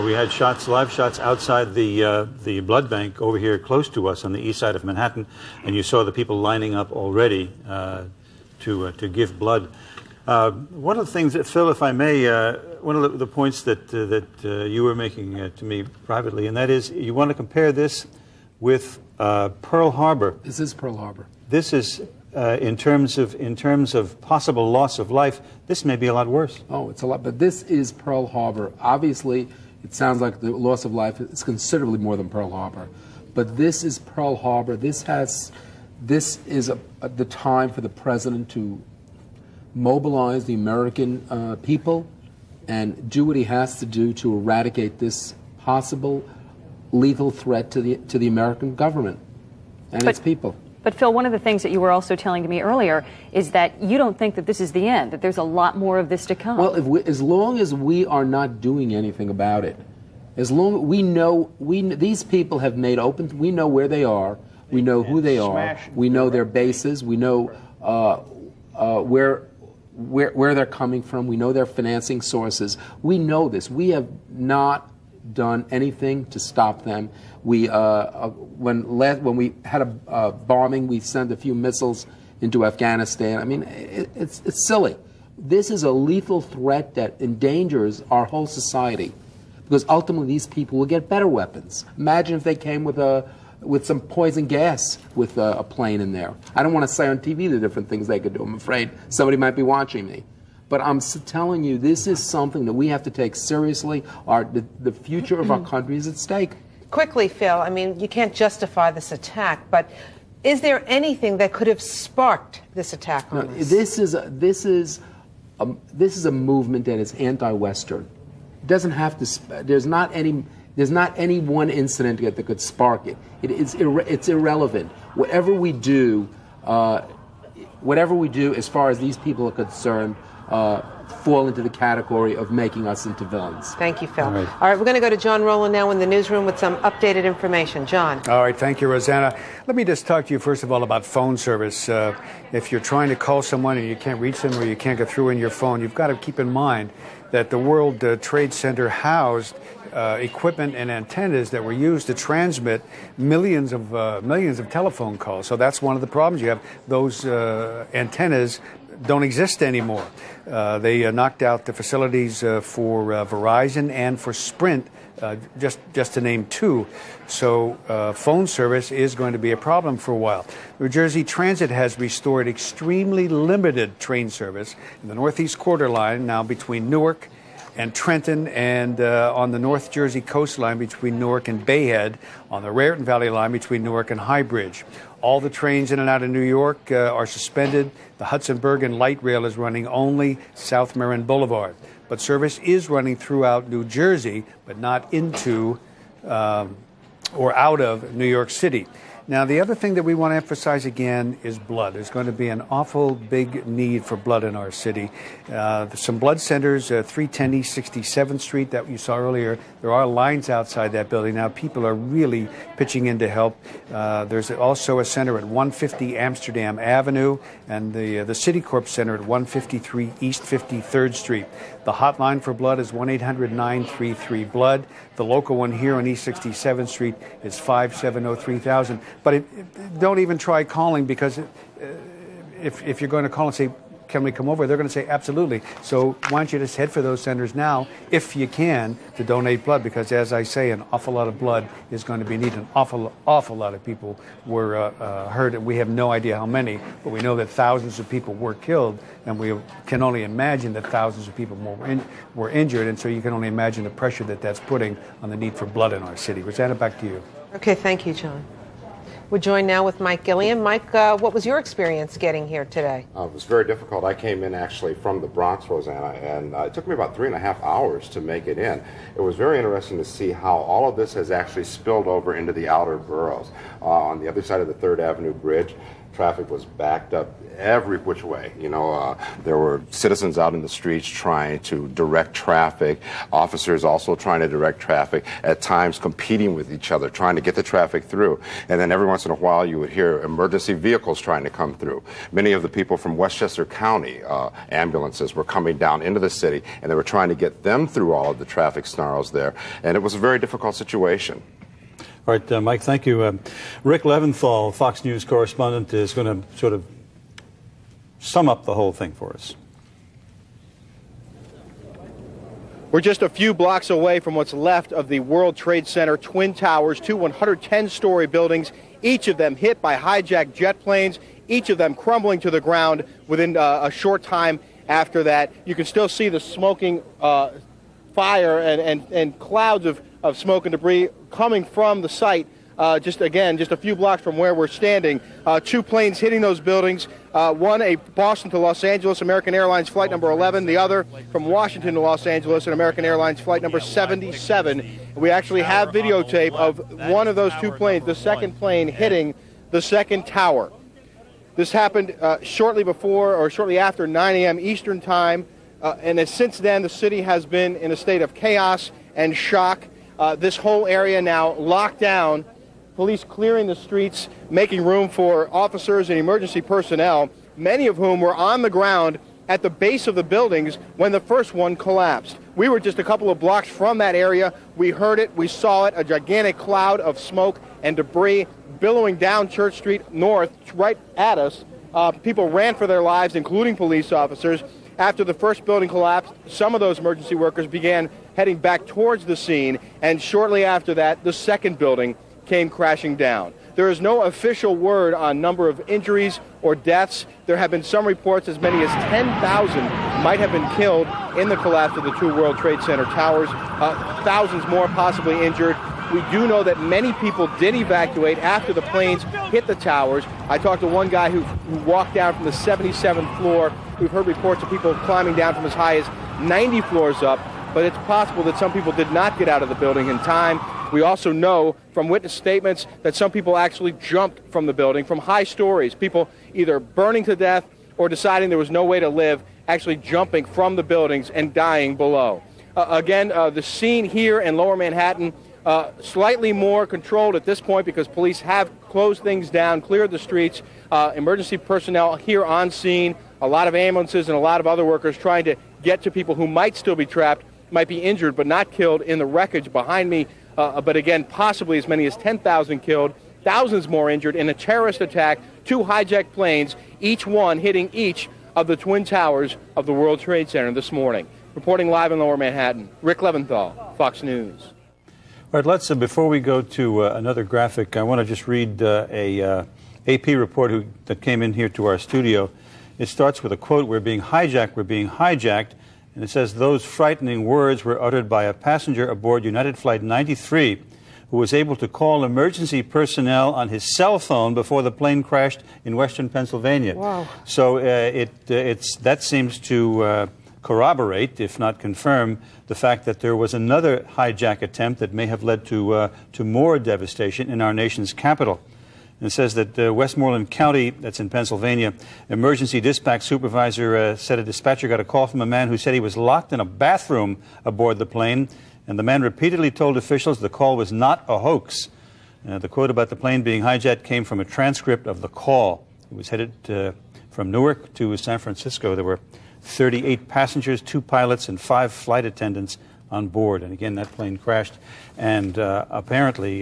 We had live shots outside the blood bank over here close to us on the east side of Manhattan, and you saw the people lining up already to give blood. One of the things that, Phil, if I may, one of the points that you were making to me privately, and that is you want to compare this with Pearl Harbor. This is Pearl Harbor. This is in terms of possible loss of life. This may be a lot worse. Oh, it's a lot, but this is Pearl Harbor. Obviously, it sounds like the loss of life is considerably more than Pearl Harbor, but this is Pearl Harbor. This is the time for the president to mobilize the American people and do what he has to do to eradicate this possible lethal threat to the American government and its people. But Phil, one of the things that you were also telling to me earlier is that you don't think that this is the end, that there's a lot more of this to come. Well, as long as we are not doing anything about it, as long these people have made open, we know where they are, we know who they are, we know their bases, we know where they're coming from, we know their financing sources. We know this. We have not done anything to stop them. We when we had a bombing, we sent a few missiles into Afghanistan. I mean, it's silly. This is a lethal threat that endangers our whole society, because ultimately these people will get better weapons. Imagine if they came with some poison gas with a plane in there. I don't want to say on TV the different things they could do. I'm afraid somebody might be watching me. But I'm telling you, this is something that we have to take seriously. The future of our country is at stake. Quickly, Phil, I mean, you can't justify this attack, but is there anything that could have sparked this attack on us? This is a movement that is anti-Western. It doesn't have to. There's not any one incident that could spark it. It's irrelevant. Whatever we do as far as these people are concerned, fall into the category of making us into villains. Thank you, Phil. All right, we're going to go to John Rowland now in the newsroom with some updated information. John. All right, thank you, Rosanna. Let me just talk to you first of all about phone service. If you're trying to call someone and you can't reach them or you can't get through in your phone, you've got to keep in mind that the World Trade Center housed equipment and antennas that were used to transmit millions of telephone calls. So that's one of the problems. You have those antennas don't exist anymore. They knocked out the facilities for Verizon and for Sprint, just to name two. So phone service is going to be a problem for a while. New Jersey Transit has restored extremely limited train service in the Northeast Quarter Line now between Newark and Trenton, and on the North Jersey coastline between Newark and Bayhead, on the Raritan Valley line between Newark and High Bridge. All the trains in and out of New York are suspended. The Hudson Bergen Light Rail is running only South Marin Boulevard. But service is running throughout New Jersey, but not into or out of New York City. Now, the other thing that we want to emphasize again is blood. There's going to be an awful big need for blood in our city. Some blood centers, 310 East 67th Street that you saw earlier, there are lines outside that building. Now, people are really pitching in to help. There's also a center at 150 Amsterdam Avenue and the Citicorp Center at 153 East 53rd Street. The hotline for blood is 1-800-933-BLOOD. The local one here on East 67th Street is 570-3000. But don't even try calling, because if you're going to call and say, can we come over, they're going to say absolutely. So why don't you just head for those centers now, if you can, to donate blood, because as I say, an awful lot of blood is going to be needed. An awful lot of people were hurt, and we have no idea how many, but we know that thousands of people were killed, and we can only imagine that thousands of people were injured, and so you can only imagine the pressure that that's putting on the need for blood in our city. Rosanna, back to you. Okay, thank you, John. We're joined now with Mike Gilliam. Mike, what was your experience getting here today? It was very difficult. I came in actually from the Bronx, Rosanna, and it took me about 3.5 hours to make it in. It was very interesting to see how all of this has actually spilled over into the outer boroughs. On the other side of the 3rd Avenue Bridge, traffic was backed up every which way. You know, there were citizens out in the streets trying to direct traffic, officers also trying to direct traffic, at times competing with each other, trying to get the traffic through. And then every once in a while you would hear emergency vehicles trying to come through. Many of the people from Westchester County, ambulances, were coming down into the city, and they were trying to get them through all of the traffic snarls there. And it was a very difficult situation. All right, Mike, thank you. Rick Leventhal, Fox News correspondent, is going to sort of sum up the whole thing for us. We're just a few blocks away from what's left of the World Trade Center Twin Towers, two 110-story buildings, each of them hit by hijacked jet planes, each of them crumbling to the ground within a short time after that. You can still see the smoking fire and clouds of smoke and debris coming from the site. Just a few blocks from where we're standing. Two planes hitting those buildings. One, a Boston to Los Angeles American Airlines flight number 11. The other from Washington to Los Angeles, an American Airlines flight number 77. We actually have videotape of one of those two planes, the second plane hitting the second tower. This happened shortly before or shortly after 9 a.m. Eastern Time. And since then, the city has been in a state of chaos and shock. This whole area now locked down. Police clearing the streets, making room for officers and emergency personnel, many of whom were on the ground at the base of the buildings when the first one collapsed. We were just a couple of blocks from that area. We heard it, we saw it, a gigantic cloud of smoke and debris billowing down Church Street North right at us. People ran for their lives, including police officers. After the first building collapsed, some of those emergency workers began heading back towards the scene, and shortly after that, the second building came crashing down. There is no official word on number of injuries or deaths. There have been some reports as many as 10,000 might have been killed in the collapse of the two World Trade Center towers. Thousands more possibly injured. We do know that many people did evacuate after the planes hit the towers. I talked to one guy who walked down from the 77th floor. We've heard reports of people climbing down from as high as 90 floors up, but it's possible that some people did not get out of the building in time. We also know from witness statements that some people actually jumped from the building from high stories, people either burning to death or deciding there was no way to live actually jumping from the buildings and dying below. Again, the scene here in Lower Manhattan, slightly more controlled at this point because police have closed things down, cleared the streets, emergency personnel here on scene, a lot of ambulances and a lot of other workers trying to get to people who might still be trapped, might be injured but not killed in the wreckage behind me. But again, possibly as many as 10,000 killed, thousands more injured in a terrorist attack, 2 hijacked planes, each one hitting each of the twin towers of the World Trade Center this morning. Reporting live in Lower Manhattan, Rick Leventhal, Fox News. All right, let's, before we go to another graphic, I want to just read a AP report that came in here to our studio. It starts with a quote, we're being hijacked, and it says, those frightening words were uttered by a passenger aboard United Flight 93 who was able to call emergency personnel on his cell phone before the plane crashed in western Pennsylvania. Wow. So that seems to corroborate, if not confirm, the fact that there was another hijack attempt that may have led to more devastation in our nation's capital. And it says that Westmoreland County, that's in Pennsylvania, emergency dispatch supervisor said a dispatcher got a call from a man who said he was locked in a bathroom aboard the plane, and the man repeatedly told officials the call was not a hoax. The quote about the plane being hijacked came from a transcript of the call. It was headed from Newark to San Francisco. There were 38 passengers, 2 pilots, and 5 flight attendants on board. And again, that plane crashed, and apparently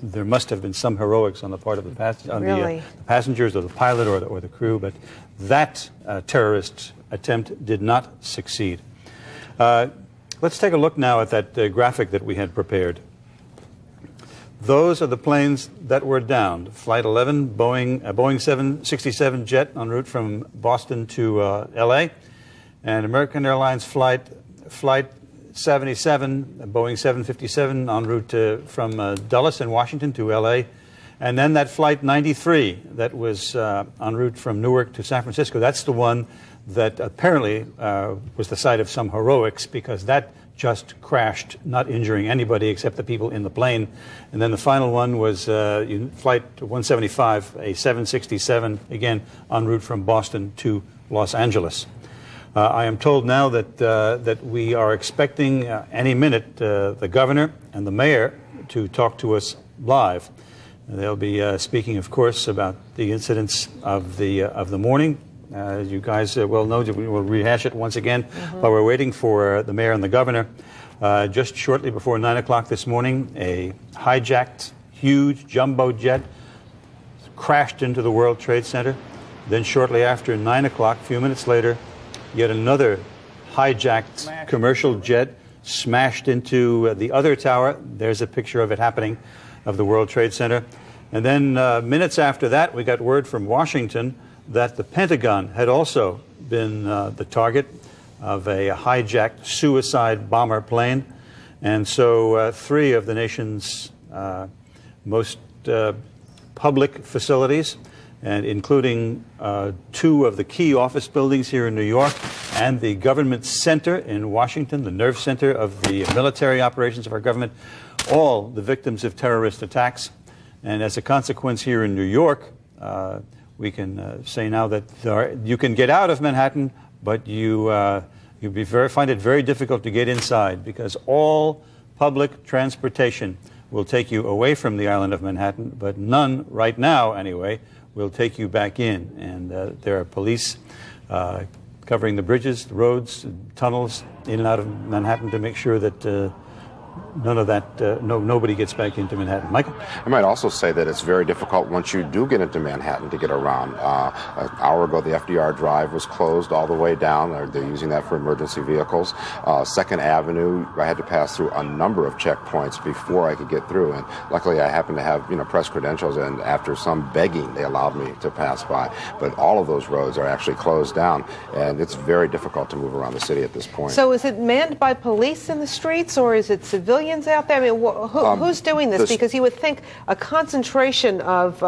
there must have been some heroics on the part of the passengers or the pilot or the crew, but that terrorist attempt did not succeed. Let's take a look now at that graphic that we had prepared. Those are the planes that were downed. Flight 11, Boeing 767 jet en route from Boston to L.A., and American Airlines flight 77, Boeing 757 en route from Dulles in Washington to L.A., and then that flight 93 that was en route from Newark to San Francisco. That's the one that apparently was the site of some heroics, because that just crashed, not injuring anybody except the people in the plane. And then the final one was Flight 175, a 767, again en route from Boston to Los Angeles. I am told now that we are expecting any minute the governor and the mayor to talk to us live. They'll be speaking, of course, about the incidents of the morning. As you guys well know, we will rehash it once again while we're waiting for the mayor and the governor. Just shortly before 9 o'clock this morning, a hijacked, huge jumbo jet crashed into the World Trade Center. Then shortly after 9 o'clock, a few minutes later, yet another hijacked commercial jet smashed into the other tower. There's a picture of it happening, of the World Trade Center. And then minutes after that, we got word from Washington that the Pentagon had also been the target of a hijacked suicide bomber plane. And so 3 of the nation's most public facilities, and including 2 of the key office buildings here in New York and the government center in Washington, the nerve center of the military operations of our government, all the victims of terrorist attacks. And as a consequence here in New York, we can say now that you can get out of Manhattan, but you'll find it very difficult to get inside, because all public transportation will take you away from the island of Manhattan, but none, right now anyway, will take you back in. And there are police covering the bridges, the roads, tunnels in and out of Manhattan to make sure that none of that, nobody gets back into Manhattan. Michael? I might also say that it's very difficult once you do get into Manhattan to get around. An hour ago, the FDR Drive was closed all the way down. They're using that for emergency vehicles. 2nd Avenue, I had to pass through a number of checkpoints before I could get through. And luckily, I happened to have press credentials, and after some begging, they allowed me to pass by. But all of those roads are actually closed down, and it's very difficult to move around the city at this point. So is it manned by police in the streets, or is it civilians out there? I mean, who's doing this? Because you would think a concentration of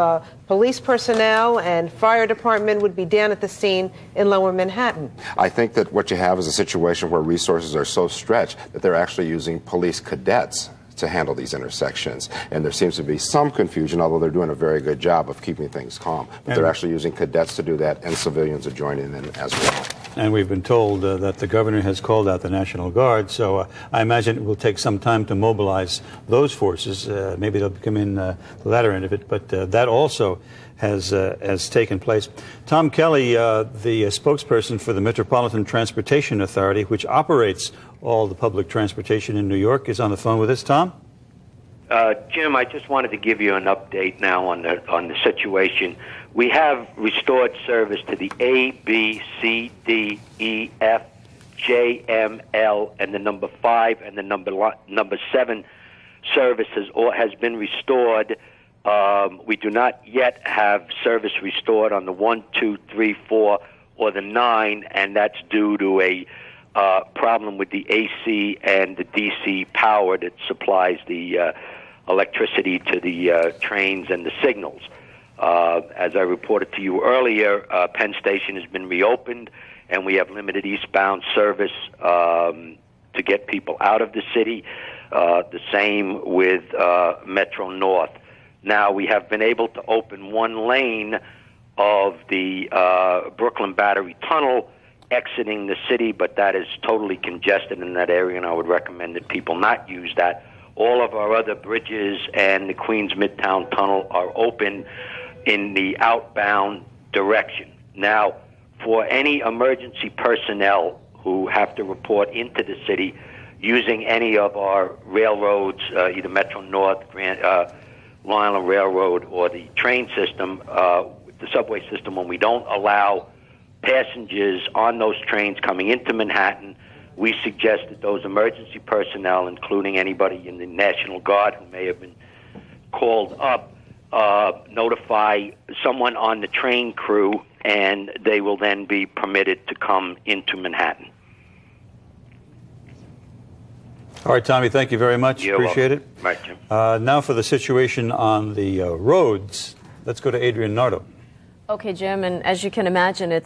police personnel and fire department would be down at the scene in Lower Manhattan. I think that what you have is a situation where resources are so stretched that they're actually using police cadets to handle these intersections. And there seems to be some confusion, although they're doing a very good job of keeping things calm. But they're actually using cadets to do that, and civilians are joining in as well. and we've been told that the governor has called out the National Guard. So I imagine it will take some time to mobilize those forces. Maybe they'll come in the latter end of it, but that also has taken place. Tom Kelly, the spokesperson for the Metropolitan Transportation Authority, which operates all the public transportation in New York, is on the phone with us. Tom? Jim, I just wanted to give you an update now on the situation. We have restored service to the A, B, C, D, E, F, J, M, L, and the number 5 and the number 7 services has been restored. We do not yet have service restored on the 1, 2, 3, 4, or the 9, and that's due to a problem with the AC and the DC power that supplies the electricity to the trains and the signals. As I reported to you earlier, Penn Station has been reopened, and we have limited eastbound service to get people out of the city. The same with Metro North. Now, we have been able to open one lane of the Brooklyn Battery Tunnel exiting the city, but that is totally congested in that area, and I would recommend that people not use that. All of our other bridges and the Queens Midtown Tunnel are open in the outbound direction. Now, for any emergency personnel who have to report into the city using any of our railroads, either Metro North, Long Island Railroad, or the train system, the subway system, when we don't allow passengers on those trains coming into Manhattan, we suggest that those emergency personnel, including anybody in the National Guard who may have been called up, notify someone on the train crew, and they will then be permitted to come into Manhattan. All right, Tommy, thank you very much. You're Appreciate welcome. it. Right, Jim. Now for the situation on the roads. Let's go to Adrian Nardo. Okay, Jim, and as you can imagine,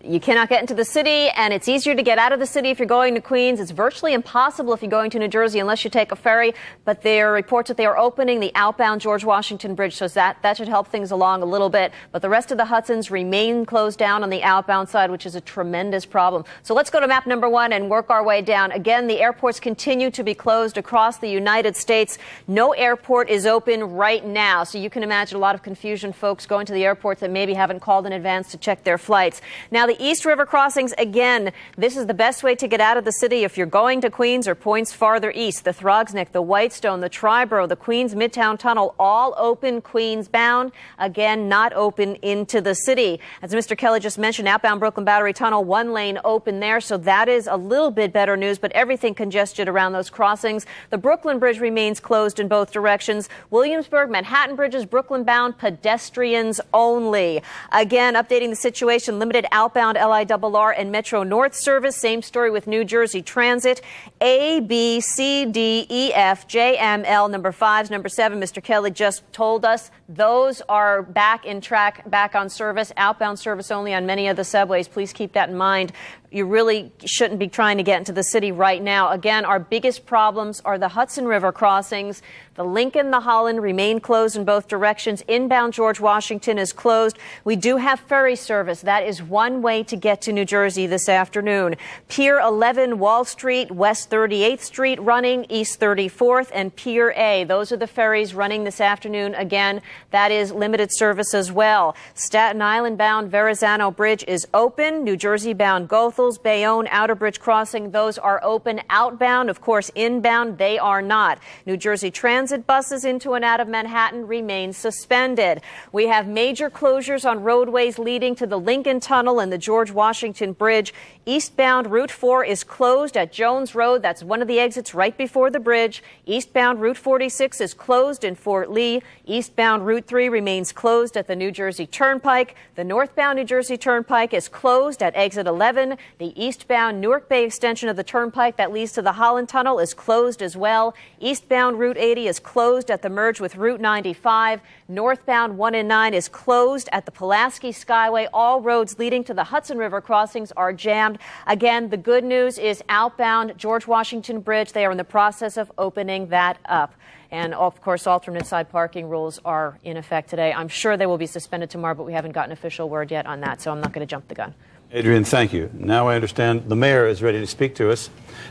you cannot get into the city, and it's easier to get out of the city if you're going to Queens. It's virtually impossible if you're going to New Jersey unless you take a ferry, but there are reports that they are opening the outbound George Washington Bridge, so that should help things along a little bit. But the rest of the Hudsons remain closed down on the outbound side, which is a tremendous problem. So let's go to map number 1 and work our way down. Again, the airports continue to be closed across the United States. No airport is open right now, so you can imagine a lot of confusion, folks going to the airports that maybe haven't called in advance to check their flights. Now, the East River crossings, again, this is the best way to get out of the city if you're going to Queens or points farther east. The Throgsneck, the Whitestone, the Triborough, the Queens Midtown Tunnel, all open Queens bound. Again, not open into the city. As Mr. Kelly just mentioned, outbound Brooklyn Battery Tunnel, one lane open there, so that is a little bit better news, but everything congested around those crossings. The Brooklyn Bridge remains closed in both directions. Williamsburg, Manhattan bridges, Brooklyn bound, pedestrians only. Again, updating the situation, limited outbound LIRR and Metro North service. Same story with New Jersey Transit. A, B, C, D, E, F, J, M, L, number 5s, number 7. Mr. Kelly just told us those are back in track, back on service. Outbound service only on many of the subways. Please keep that in mind. You really shouldn't be trying to get into the city right now. Again, our biggest problems are the Hudson River crossings. The Lincoln, the Holland remain closed in both directions. Inbound George Washington is closed. We do have ferry service. That is one way to get to New Jersey this afternoon. Pier 11, Wall Street, West 38th Street running, East 34th, and Pier A. Those are the ferries running this afternoon. Again, that is limited service as well. Staten Island bound Verrazano Bridge is open. New Jersey bound Goethals, Bayonne, Outer Bridge Crossing, those are open. Outbound, of course, inbound, they are not. New Jersey Transit buses into and out of Manhattan remain suspended. We have major closures on roadways leading to the Lincoln Tunnel and the George Washington Bridge. Eastbound Route 4 is closed at Jones Road. That's one of the exits right before the bridge. Eastbound Route 46 is closed in Fort Lee. Eastbound Route 3 remains closed at the New Jersey Turnpike. The northbound New Jersey Turnpike is closed at exit 11. The eastbound Newark Bay extension of the Turnpike that leads to the Holland Tunnel is closed as well. Eastbound Route 80 is closed at the merge with Route 95. Northbound 1 and 9 is closed at the Pulaski Skyway. All roads leading to the Hudson River crossings are jammed. Again, the good news is outbound George Washington Bridge. They are in the process of opening that up. And, of course, alternate side parking rules are in effect today. I'm sure they will be suspended tomorrow, but we haven't gotten official word yet on that, so I'm not going to jump the gun. Adrian, thank you. Now I understand the mayor is ready to speak to us.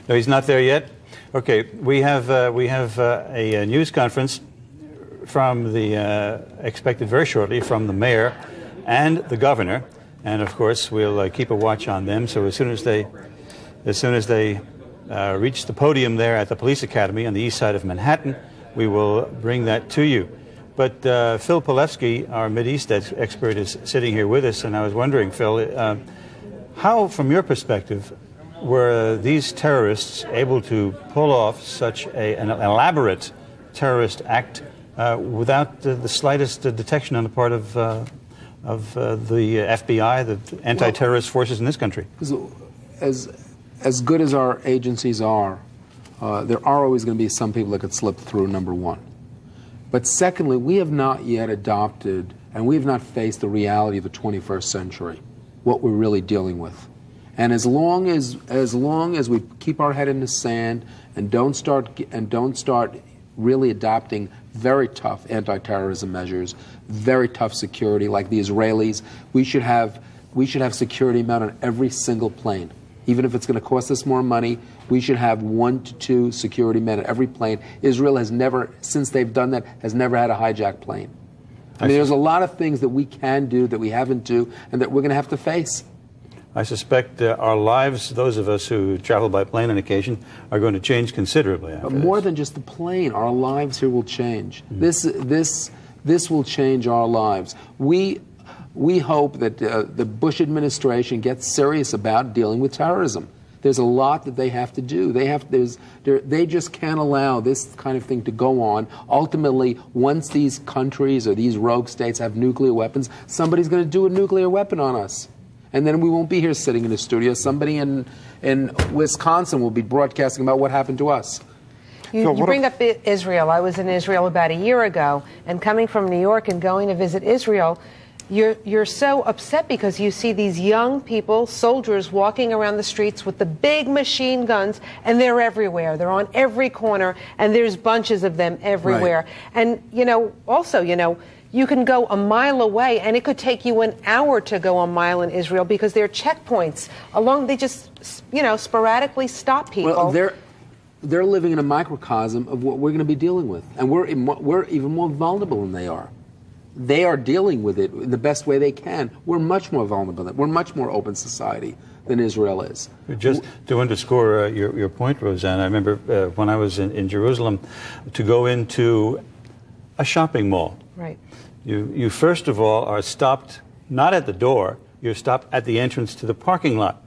No, he's not there yet. Okay, we have a news conference from the expected very shortly from the mayor and the governor, and of course we'll keep a watch on them. So as soon as they reach the podium there at the police academy on the east side of Manhattan, we will bring that to you. But Phil Pilevsky, our Mideast expert, is sitting here with us, and I was wondering, Phil, how, from your perspective, were these terrorists able to pull off such an elaborate terrorist act without the slightest detection on the part of the FBI, the anti-terrorist forces in this country? As good as our agencies are, there are always going to be some people that could slip through, number one. But secondly, we have not yet adopted, and we have not faced the reality of the 21st century, what we're really dealing with. And as long as we keep our head in the sand and don't start really adopting very tough anti-terrorism measures, very tough security like the Israelis, we should have security men on every single plane. Even if it's going to cost us more money, we should have 1 to 2 security men on every plane. Israel has never, since they've done that, has never had a hijacked plane. I mean, there's a lot of things that we can do that we haven't do and that we're going to have to face. I suspect our lives, those of us who travel by plane on occasion, are going to change considerably after But more than just the plane, our lives here will change. This will change our lives. We hope that the Bush administration gets serious about dealing with terrorism. There's a lot that they have to do. They just can't allow this kind of thing to go on. Ultimately, once these countries or these rogue states have nuclear weapons, somebody's going to do a nuclear weapon on us. And then we won't be here sitting in the studio. Somebody in Wisconsin will be broadcasting about what happened to us. You bring up Israel. I was in Israel about a year ago, and coming from New York and going to visit Israel, you're so upset because you see these young people, soldiers, walking around the streets with the big machine guns, and they're everywhere. They're on every corner, and there's bunches of them everywhere. Right. And, also, you can go a mile away, and it could take you an hour to go a mile in Israel because there are checkpoints along. They just, sporadically stop people. Well, they're living in a microcosm of what we're going to be dealing with, and we're even more vulnerable than they are. They are dealing with it in the best way they can. We're much more vulnerable. We're much more open society than Israel is. Just to underscore your point, Roseanne, I remember when I was in Jerusalem, to go into a shopping mall. Right. You first of all are stopped not at the door. You're stopped at the entrance to the parking lot.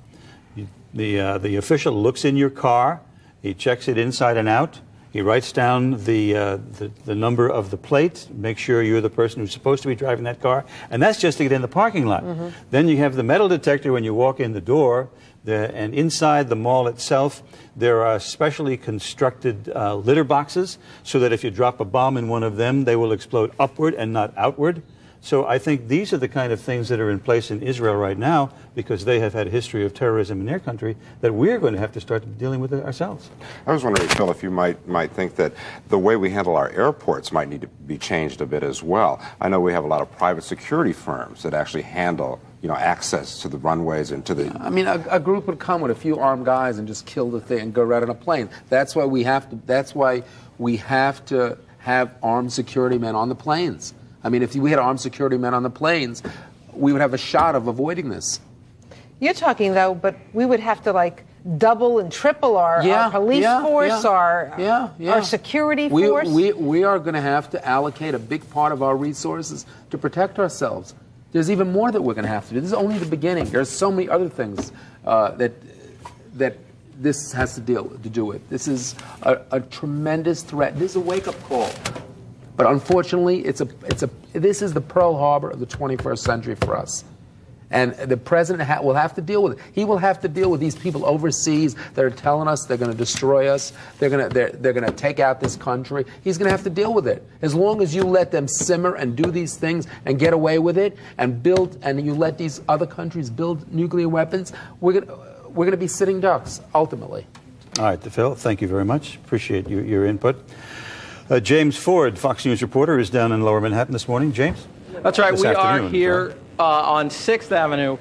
The official looks in your car. He checks it inside and out. He writes down the number of the plate, make sure you're the person who's supposed to be driving that car, and that's just to get in the parking lot. Mm-hmm. Then you have the metal detector when you walk in the door, and inside the mall itself, there are specially constructed litter boxes so that if you drop a bomb in one of them, they will explode upward and not outward. So I think these are the kind of things that are in place in Israel right now because they have had a history of terrorism in their country that we're going to have to start dealing with it ourselves. I was wondering, Phil, if you might think that the way we handle our airports might need to be changed a bit as well. I know we have a lot of private security firms that actually handle access to the runways and to the... I mean, a group would come with a few armed guys and just kill the thing and go right on a plane. That's why we have to have armed security men on the planes. I mean, if we had armed security men on the planes, we would have a shot of avoiding this. You're talking, though, but we would have to, double and triple our police force, our security force. We are going to have to allocate a big part of our resources to protect ourselves. There's even more that we're going to have to do. This is only the beginning. There's so many other things that this has to do with. This is a tremendous threat. This is a wake-up call. But unfortunately, this is the Pearl Harbor of the 21st century for us. And the president will have to deal with it. He will have to deal with these people overseas that are telling us they're going to destroy us. They're going to take out this country. He's going to have to deal with it. As long as you let them simmer and do these things and get away with it and you let these other countries build nuclear weapons, we're going to be sitting ducks ultimately. All right, Phil, thank you very much. Appreciate your input. James Ford, Fox News reporter, is down in Lower Manhattan this morning. James? That's right. We are here on 6th Avenue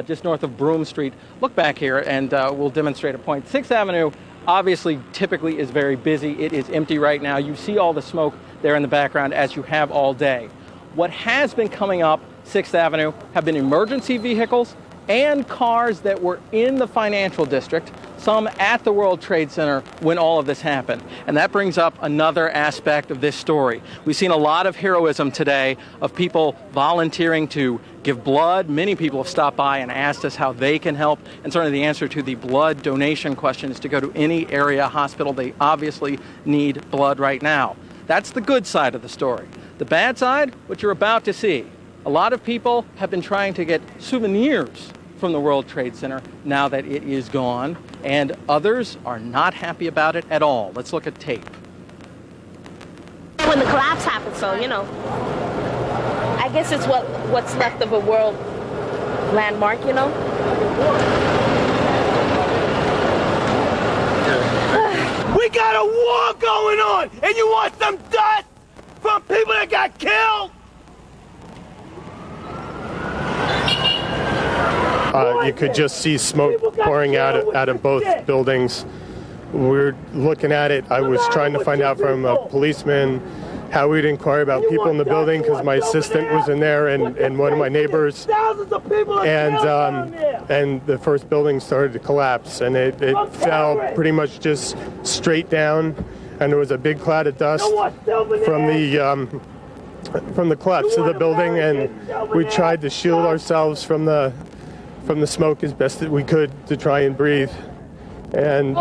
just north of Broome Street. Look back here, and we'll demonstrate a point. 6th Avenue obviously typically is very busy. It is empty right now. You see all the smoke there in the background, as you have all day. What has been coming up 6th Avenue have been emergency vehicles and cars that were in the financial district, some at the World Trade Center when all of this happened. And that brings up another aspect of this story. We've seen a lot of heroism today of people volunteering to give blood. Many people have stopped by and asked us how they can help. And certainly the answer to the blood donation question is to go to any area hospital. They obviously need blood right now. That's the good side of the story. The bad side, what you're about to see. A lot of people have been trying to get souvenirs from the World Trade Center now that it is gone, and others are not happy about it at all. Let's look at tape. When the collapse happened, so, you know, I guess it's what's left of a world landmark, you know? We got a war going on, and you want some dust from people that got killed? You could just see smoke pouring out of both buildings. We're looking at it. I was trying to find out from a policeman how we'd inquire about people in the building because my assistant was in there and one of my neighbors. And the first building started to collapse, and it fell pretty much just straight down, and there was a big cloud of dust from the collapse of the building, and we tried to shield ourselves from the smoke as best that we could to try and breathe. And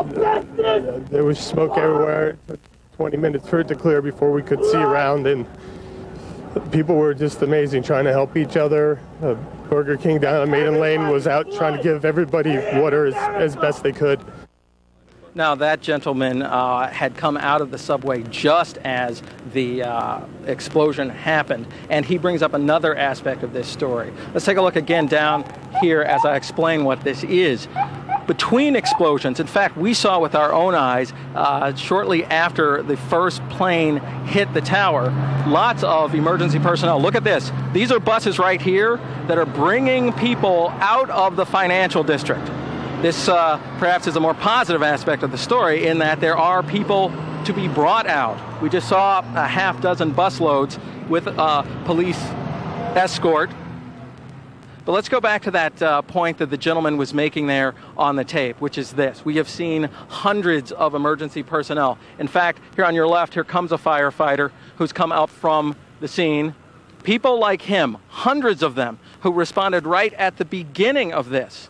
there was smoke everywhere. It took 20 minutes for it to clear before we could see around, and people were just amazing trying to help each other. Burger King down on Maiden Lane was out trying to give everybody water as best they could. Now, that gentleman had come out of the subway just as the explosion happened, and he brings up another aspect of this story. Let's take a look again down here as I explain what this is. Between explosions, in fact, we saw with our own eyes shortly after the first plane hit the tower, lots of emergency personnel. Look at this. These are buses right here that are bringing people out of the financial district. This perhaps is a more positive aspect of the story in that there are people to be brought out. We just saw a half dozen busloads with police escort. But let's go back to that point that the gentleman was making there on the tape, which is this. We have seen hundreds of emergency personnel. In fact, here on your left, here comes a firefighter who's come out from the scene. People like him, hundreds of them, who responded right at the beginning of this,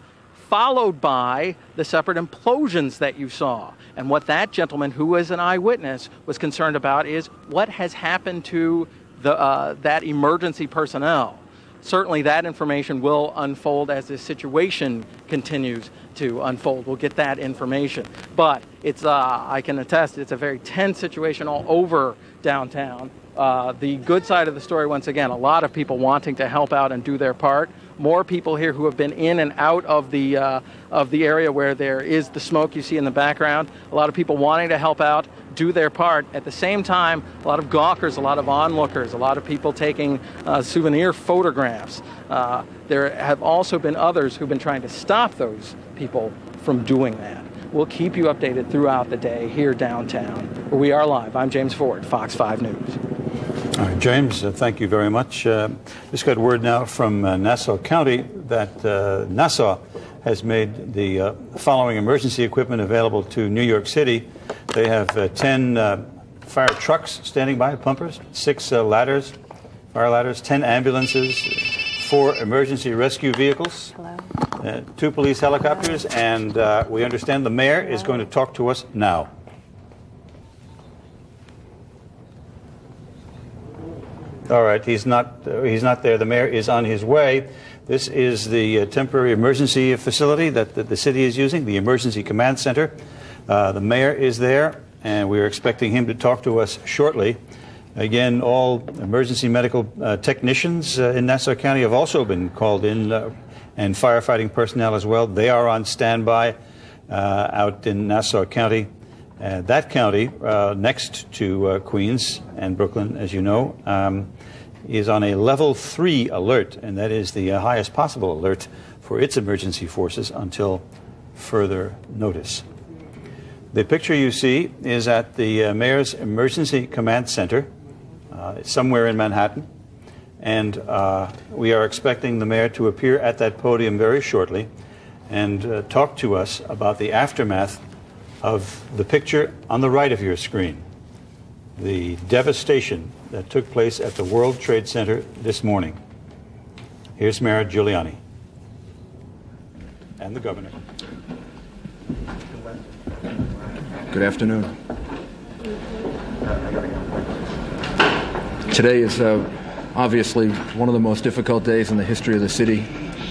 followed by the separate implosions that you saw. And what that gentleman, who was an eyewitness, was concerned about is what has happened to that emergency personnel. Certainly that information will unfold as this situation continues to unfold. We'll get that information. But it's, I can attest, it's a very tense situation all over downtown. The good side of the story, once again, a lot of people wanting to help out and do their part. More people here who have been in and out of the area where there is the smoke you see in the background. A lot of people wanting to help out, do their part. At the same time, a lot of gawkers, a lot of onlookers, a lot of people taking souvenir photographs. There have also been others who've been trying to stop those people from doing that. We'll keep you updated throughout the day here downtown, where we are live. I'm James Ford, Fox 5 News. All right, James, thank you very much. Just got word now from Nassau County that Nassau has made the following emergency equipment available to New York City. They have 10 fire trucks standing by, pumpers, 6 ladders, fire ladders, 10 ambulances, 4 emergency rescue vehicles, 2 police helicopters, and we understand the mayor is going to talk to us now. All right, he's not there. The mayor is on his way. This is the temporary emergency facility that the city is using, the Emergency Command Center. The mayor is there, and we're expecting him to talk to us shortly. Again, all emergency medical technicians in Nassau County have also been called in, and firefighting personnel as well. They are on standby out in Nassau County. That county, next to Queens and Brooklyn, as you know, is on a level 3 alert, and that is the highest possible alert for its emergency forces until further notice. The picture you see is at the Mayor's Emergency Command Center, somewhere in Manhattan, and we are expecting the Mayor to appear at that podium very shortly and talk to us about the aftermath of the picture on the right of your screen, the devastation that took place at the World Trade Center this morning. Here's Mayor Giuliani and the governor. Good afternoon. Today is obviously one of the most difficult days in the history of the city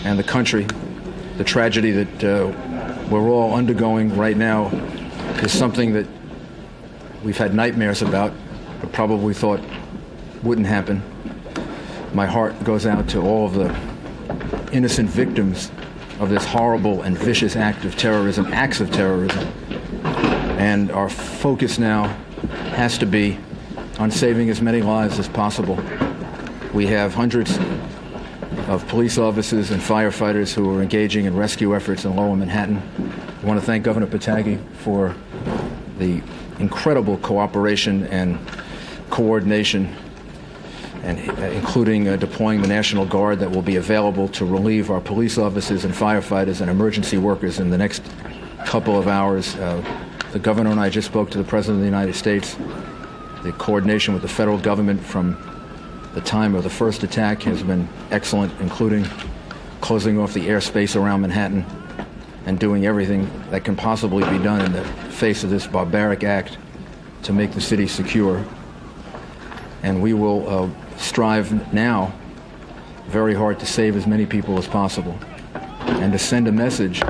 and the country. The tragedy that we're all undergoing right now is something that we've had nightmares about, but probably thought wouldn't happen. My heart goes out to all of the innocent victims of this horrible and vicious acts of terrorism. And our focus now has to be on saving as many lives as possible. We have hundreds of police officers and firefighters who are engaging in rescue efforts in Lower Manhattan. I want to thank Governor Pataki for the incredible cooperation and coordination, and including deploying the National Guard that will be available to relieve our police officers and firefighters and emergency workers in the next couple of hours. The governor and I just spoke to the President of the United States. The coordination with the federal government from the time of the first attack has been excellent, including closing off the airspace around Manhattan and doing everything that can possibly be done in the face of this barbaric act to make the city secure. And we will strive now very hard to save as many people as possible and to send a message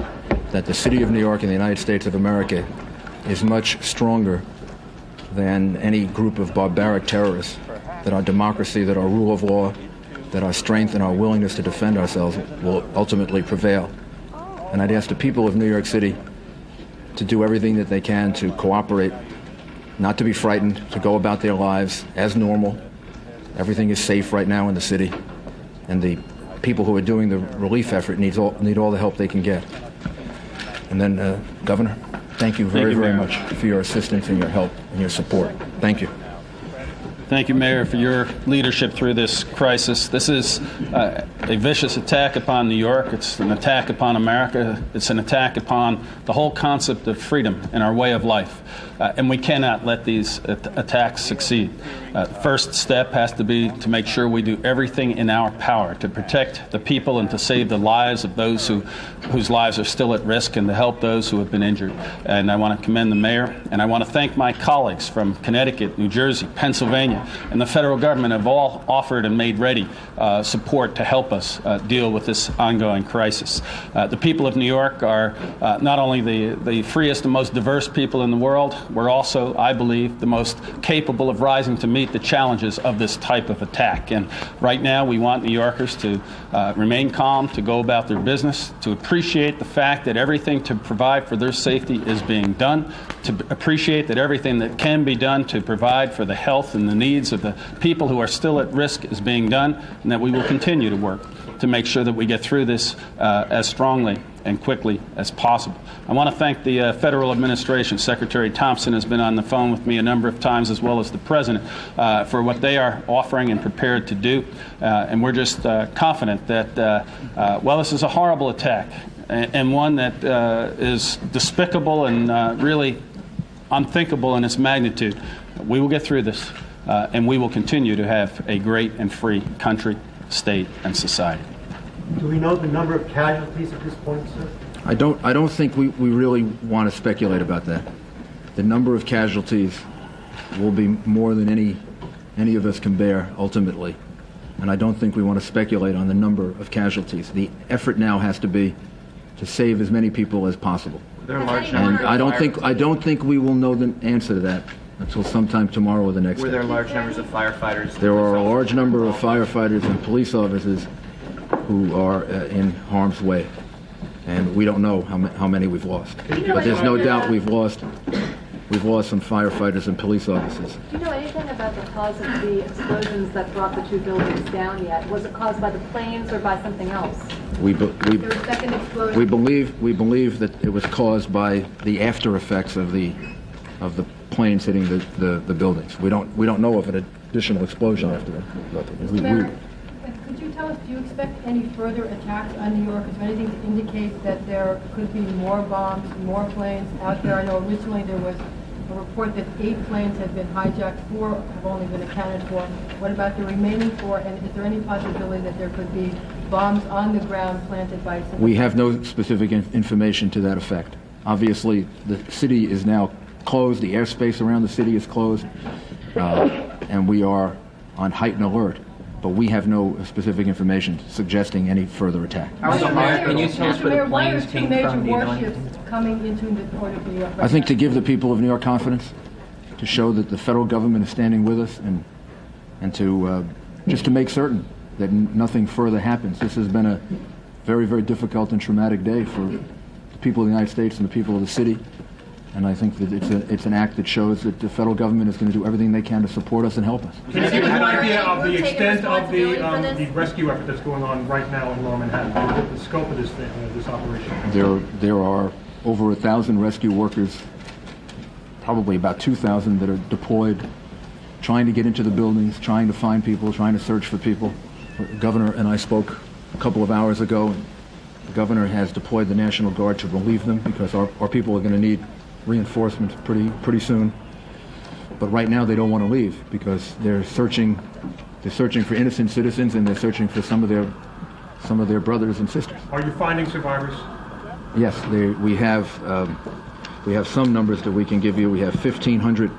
that the city of New York and the United States of America is much stronger than any group of barbaric terrorists, that our democracy, that our rule of law, that our strength and our willingness to defend ourselves will ultimately prevail. And I'd ask the people of New York City to do everything that they can to cooperate, not to be frightened, to go about their lives as normal. Everything is safe right now in the city, and the people who are doing the relief effort need all the help they can get. And then, Governor, thank you very much for your assistance and your help and your support. Thank you. Thank you, Mayor, for your leadership through this crisis. This is a vicious attack upon New York. It's an attack upon America. It's an attack upon the whole concept of freedom and our way of life. And we cannot let these attacks succeed. The first step has to be to make sure we do everything in our power to protect the people and to save the lives of those whose lives are still at risk and to help those who have been injured. And I want to commend the mayor, and I want to thank my colleagues from Connecticut, New Jersey, Pennsylvania, and the federal government have all offered and made ready support to help us deal with this ongoing crisis. The people of New York are not only the freest and most diverse people in the world, we're also, I believe, the most capable of rising to meet the challenges of this type of attack. And right now, we want New Yorkers to remain calm, to go about their business, to appreciate the fact that everything to provide for their safety is being done, to appreciate that everything that can be done to provide for the health and the needs of the people who are still at risk is being done, and that we will continue to work to make sure that we get through this as strongly and quickly as possible. I want to thank the federal administration. Secretary Thompson has been on the phone with me a number of times, as well as the president, for what they are offering and prepared to do. And we're just confident that, well, this is a horrible attack and one that is despicable and really unthinkable in its magnitude. We will get through this, and we will continue to have a great and free country, state, and society. Do we know the number of casualties at this point, sir? I don't think we really want to speculate about that. The number of casualties will be more than any of us can bear ultimately. And I don't think we want to speculate on the number of casualties. The effort now has to be to save as many people as possible. And I don't think we will know the answer to that until sometime tomorrow or the next day. Were there large numbers of firefighters? There are a large number of firefighters and police officers who are in harm's way. And we don't know how many we've lost. But there's no doubt we've lost We've lost some firefighters and police officers. Do you know anything about the cause of the explosions that brought the two buildings down yet? Was it caused by the planes or by something else? We There was a second explosion? we believe that it was caused by the after effects of the planes hitting the buildings. We don't know of an additional explosion after that. Mr. Mayor, could you tell us, do you expect any further attacks on New York? Is there anything to indicate that there could be more bombs, more planes out there? I know originally there was a report that 8 planes had been hijacked, 4 have only been accounted for. What about the remaining 4? And is there any possibility that there could be bombs on the ground planted by some? We have no specific information to that effect. Obviously, the city is now closed. The airspace around the city is closed, and we are on heightened alert. But we have no specific information suggesting any further attack. Mr. Mayor, can you tell us where the planes came from? Major warships coming into the port of New York. I think to give the people of New York confidence, to show that the federal government is standing with us, and to just to make certain that nothing further happens. This has been a very, very difficult and traumatic day for the people of the United States and the people of the city. And I think that it's an act that shows that the federal government is going to do everything they can to support us and help us. Can you give us an idea of the extent of the rescue effort that's going on right now in Lower Manhattan? The scope of this operation? There are over 1,000 rescue workers, probably about 2,000 that are deployed, trying to get into the buildings, trying to find people, trying to search for people. The governor and I spoke a couple of hours ago, and the governor has deployed the National Guard to relieve them because our people are going to need reinforcements pretty soon. But right now they don't want to leave because they're searching for innocent citizens, and they're searching for some of their brothers and sisters. Are you finding survivors? Yes, we have some numbers that we can give you. We have 1,500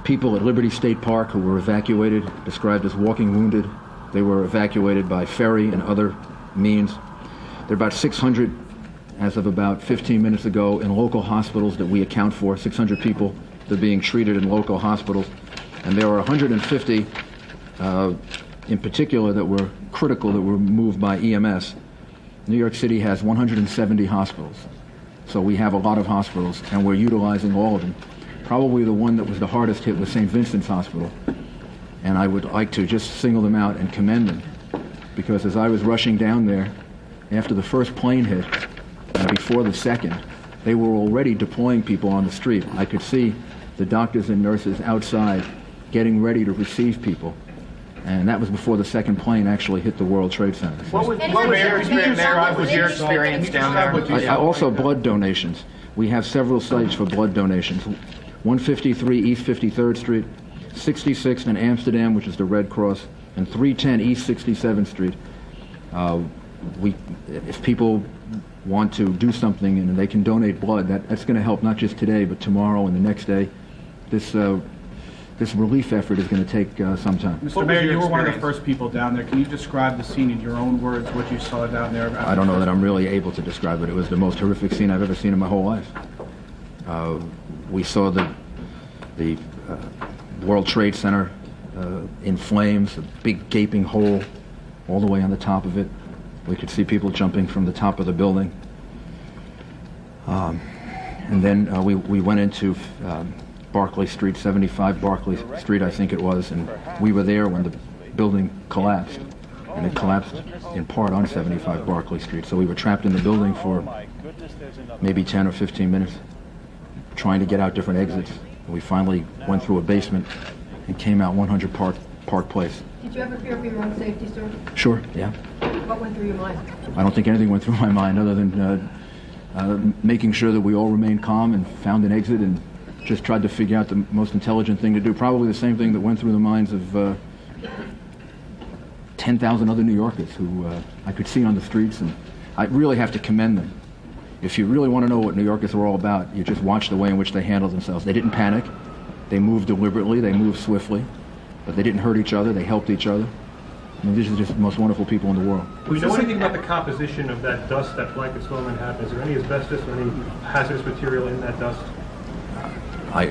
people at Liberty State Park who were evacuated, described as walking wounded. They were evacuated by ferry and other means. There are about 600 as of about 15 minutes ago in local hospitals that we account for, 600 people that are being treated in local hospitals. And there are 150 in particular that were critical, that were moved by EMS. New York City has 170 hospitals. So we have a lot of hospitals, and we're utilizing all of them. Probably the one that was the hardest hit was St. Vincent's Hospital. And I would like to just single them out and commend them, because as I was rushing down there, after the first plane hit, and before the second, they were already deploying people on the street. I could see the doctors and nurses outside getting ready to receive people. And that was before the second plane actually hit the World Trade Center. What was your experience down there? Also blood donations. We have several sites for blood donations. 153 East 53rd Street, 66th and Amsterdam, which is the Red Cross, and 310 East 67th Street. If people want to do something and they can donate blood, that's going to help not just today, but tomorrow and the next day. This relief effort is going to take some time. Mr. Mayor, you were one of the first people down there. Can you describe the scene in your own words, what you saw down there? I don't know that I'm really able to describe it. It was the most horrific scene I've ever seen in my whole life. We saw the World Trade Center in flames, a big gaping hole all the way on the top of it. We could see people jumping from the top of the building. And then we went into Barclay Street, 75 Barclay Street, I think it was, and we were there when the building collapsed. And it collapsed in part on 75 Barclay Street. So we were trapped in the building for maybe 10 or 15 minutes, trying to get out different exits. And we finally went through a basement and came out 100 Park Place. Did you ever fear for your own safety, sir? Sure, yeah. What went through your mind? I don't think anything went through my mind other than making sure that we all remained calm and found an exit and just tried to figure out the most intelligent thing to do. Probably the same thing that went through the minds of 10,000 other New Yorkers who I could see on the streets, and I really have to commend them. If you really want to know what New Yorkers are all about, you just watch the way in which they handle themselves. They didn't panic. They moved deliberately. They moved swiftly. But they didn't hurt each other. They helped each other. I mean, these are just the most wonderful people in the world. Do we know anything about the composition of that dust that blankets Lower Manhattan? Is there any asbestos or any hazardous material in that dust? I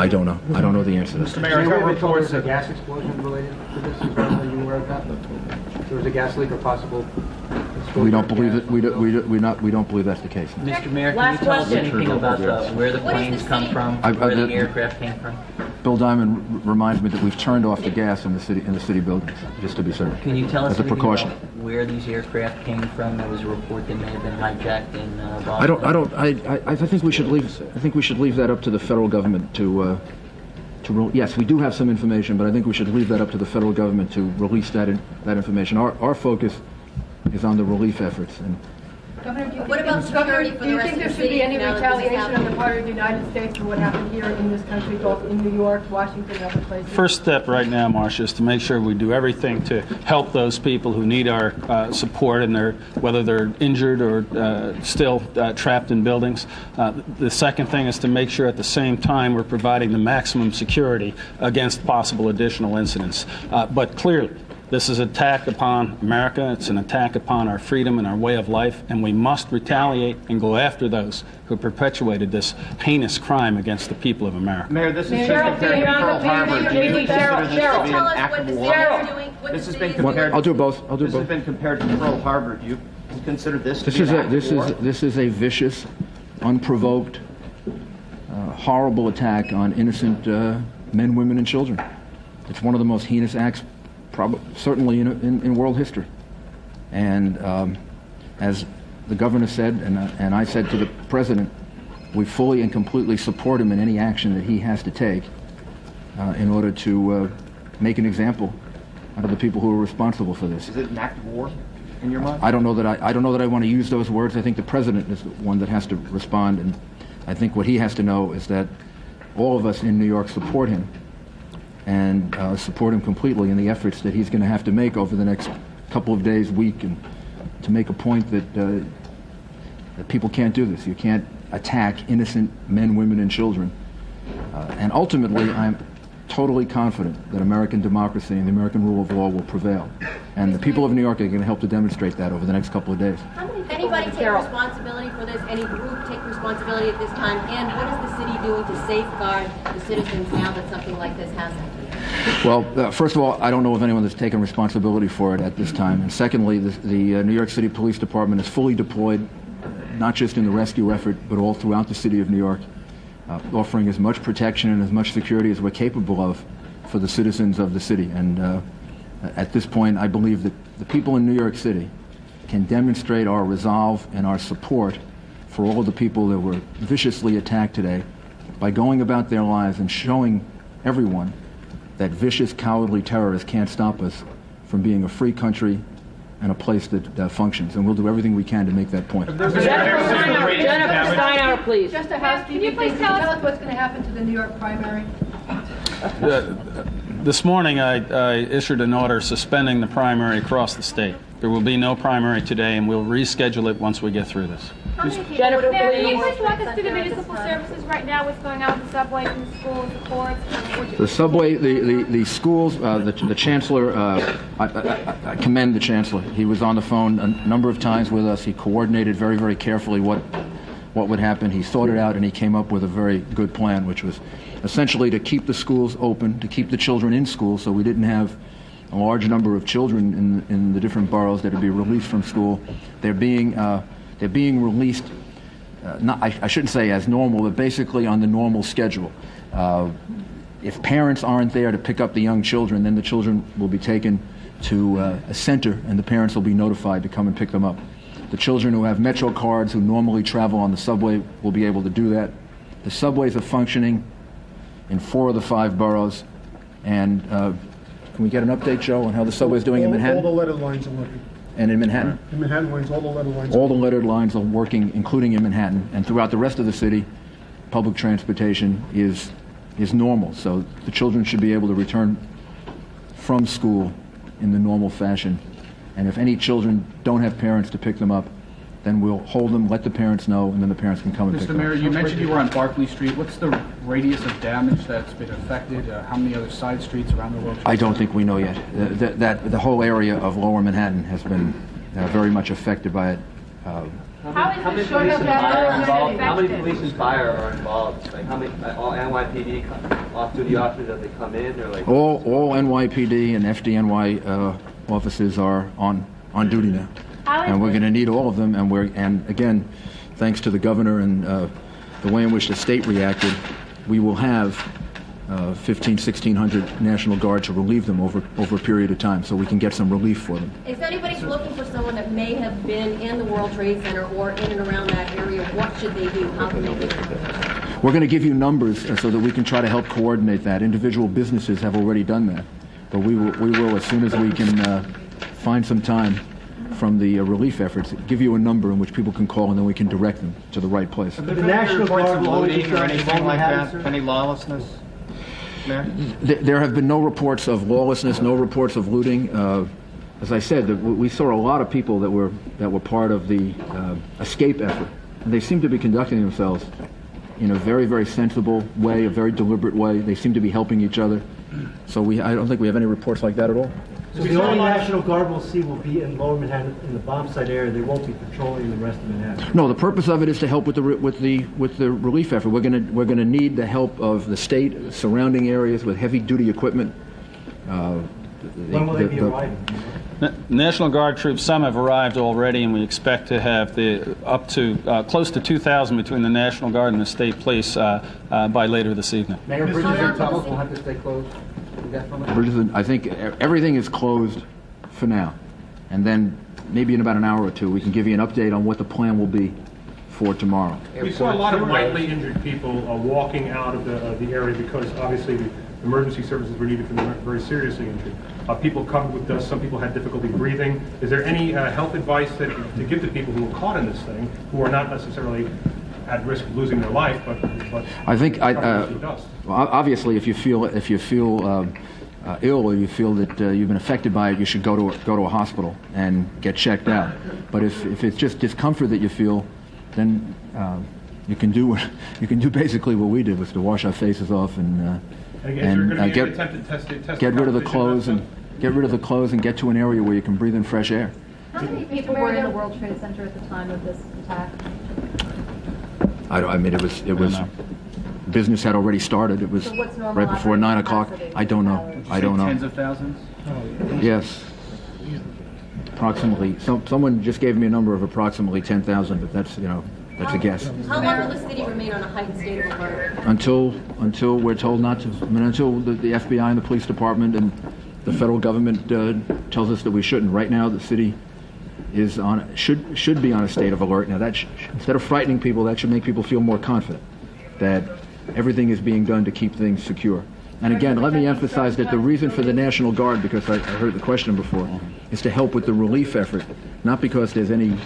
don't know. I don't know the answer to that. Mr. Mayor, I got reports a gas explosion related to this. Is there anything you were aware of that? There was a gas leak or possible We don't believe it. We don't believe that's the case. Mr. Mayor, can you tell us anything about where the planes come from, where the aircraft came from? Bill Diamond reminds me that we've turned off the gas in the city buildings, just to be certain. Can you tell us as a anything precaution? about where these aircraft came from? There was a report they may have been hijacked in Boston. I think we should leave. I think we should leave that up to the federal government to. Yes, we do have some information, but I think we should leave that up to the federal government to release that information. Our focus is on the relief efforts. And Governor, do you think there should be any retaliation on the part of the United States for what happened here in this country, both in New York, Washington, and other places? First step right now, Marcia, is to make sure we do everything to help those people who need our support, and whether they're injured or still trapped in buildings. The second thing is to make sure at the same time we're providing the maximum security against possible additional incidents. But clearly, this is an attack upon America. It's an attack upon our freedom and our way of life, and we must retaliate and go after those who perpetuated this heinous crime against the people of America. Mayor, this is just compared to Pearl Harbor. Do you consider this to be an act of war? This has been compared. I'll do both. This has been compared to Pearl Harbor. Do you consider this to be an act of war? This is a vicious, unprovoked, horrible attack on innocent men, women, and children. It's one of the most heinous acts certainly in world history. And as the governor said, and I said to the president, we fully and completely support him in any action that he has to take in order to make an example out of the people who are responsible for this. Is it an act of war in your mind? I don't know that I want to use those words. I think the president is the one that has to respond, and I think what he has to know is that all of us in New York support him, and support him completely in the efforts that he's going to have to make over the next couple of days, week, and to make a point that people can't do this. You can't attack innocent men, women, and children. And ultimately, I'm totally confident that American democracy and the American rule of law will prevail. And the people of New York are going to help to demonstrate that over the next couple of days. Anybody take responsibility for this? Any group take responsibility at this time? And what is the city doing to safeguard the citizens now that something like this happens? Well, first of all, I don't know of anyone that's taken responsibility for it at this time. And secondly, the New York City Police Department is fully deployed, not just in the rescue effort, but all throughout the city of New York, offering as much protection and as much security as we're capable of for the citizens of the city. And at this point, I believe that the people in New York City can demonstrate our resolve and our support for all of the people that were viciously attacked today by going about their lives and showing everyone that vicious, cowardly terrorists can't stop us from being a free country and a place that functions. And we'll do everything we can to make that point. Jennifer Steinauer, please. Just a housekeeping thing. Can you tell us what's going to happen to the New York primary? This morning, I issued an order suspending the primary across the state. There will be no primary today, and we'll reschedule it once we get through this. Jennifer, Mayor, can you please walk us through the municipal services right now? What's going on with the subways and the schools, the courts? The subway, the schools, the chancellor, I commend the chancellor. He was on the phone a number of times with us. He coordinated very, very carefully what would happen. He thought it out, and he came up with a very good plan, which was essentially to keep the schools open, to keep the children in school, so we didn't have a large number of children in the different boroughs that would be released from school. They're being released, I shouldn't say as normal, but basically on the normal schedule. If parents aren't there to pick up the young children, then the children will be taken to a center, and the parents will be notified to come and pick them up. The children who have Metro cards, who normally travel on the subway, will be able to do that. The subways are functioning in 4 of the 5 boroughs, and can we get an update, Joe, on how the subway's doing in Manhattan? All the lettered lines are working. And in Manhattan? In Manhattan lines, all the lettered lines. All the lettered lines are working, including in Manhattan. And throughout the rest of the city, public transportation is normal. So the children should be able to return from school in the normal fashion. And if any children don't have parents to pick them up, then we'll hold them, let the parents know, and then the parents can come and pick them up. Mr. Mayor, you mentioned you were on Barclay Street. What's the radius of damage that's been affected? How many other side streets around the world? I don't think we know yet. The whole area of Lower Manhattan has been very much affected by it. How many police and fire are involved? Like how many all NYPD off-duty officers that they come in, or like all NYPD and FDNY officers are on duty now. and we're going to need all of them. And again, thanks to the governor and the way in which the state reacted, we will have 1,600 National Guard to relieve them over a period of time, so we can get some relief for them. If anybody's looking for someone that may have been in the World Trade Center or in and around that area, what should they do? How can they get information? We're going to give you numbers so that we can try to help coordinate that. Individual businesses have already done that, but we will as soon as we can find some time from the relief efforts, give you a number in which people can call, and then we can direct them to the right place. The National Guard looting or anything like that? Any lawlessness? There have been no reports of lawlessness, no reports of looting. As I said, we saw a lot of people that were part of the escape effort, and they seem to be conducting themselves in a very, very sensible way, a very deliberate way. They seem to be helping each other. So I don't think we have any reports like that at all. So the only National Guard we'll see will be in Lower Manhattan in the bomb site area. They won't be patrolling the rest of Manhattan. No, the purpose of it is to help with the relief effort. We're going to need the help of the state, surrounding areas with heavy-duty equipment. When will they be arriving? National Guard troops, some have arrived already, and we expect to have up to close to 2,000 between the National Guard and the state police by later this evening. Mayor, bridges and tunnels will have to stay closed. I think everything is closed for now, and then maybe in about an hour or two we can give you an update on what the plan will be for tomorrow. We saw a lot of lightly injured people walking out of the area because obviously the emergency services were needed for the very seriously injured. People come with us. Some people had difficulty breathing. Is there any health advice to give to people who were caught in this thing, who are not necessarily at risk of losing their life, but I think obviously if you feel ill or you feel that you've been affected by it, you should go to a hospital and get checked out. But if it's just discomfort that you feel, then you can do basically what we did, was to wash our faces off and get rid of the clothes and get to an area where you can breathe in fresh air. How many people were in the World Trade Center at the time of this attack? I mean, it was business had already started. It was right before 9 o'clock. I don't know. Tens of thousands? Yes. Approximately. Someone just gave me a number of approximately 10,000, but that's a guess. How long will the city remain on a heightened state of alert? Until we're told not to. I mean, until the FBI and the police department and the federal government tells us that we shouldn't. Right now, the city is should be on a state of alert. Now, that instead of frightening people, that should make people feel more confident that everything is being done to keep things secure. And again, let me emphasize that the reason for the National Guard, because I heard the question before, is to help with the relief effort, not because there's any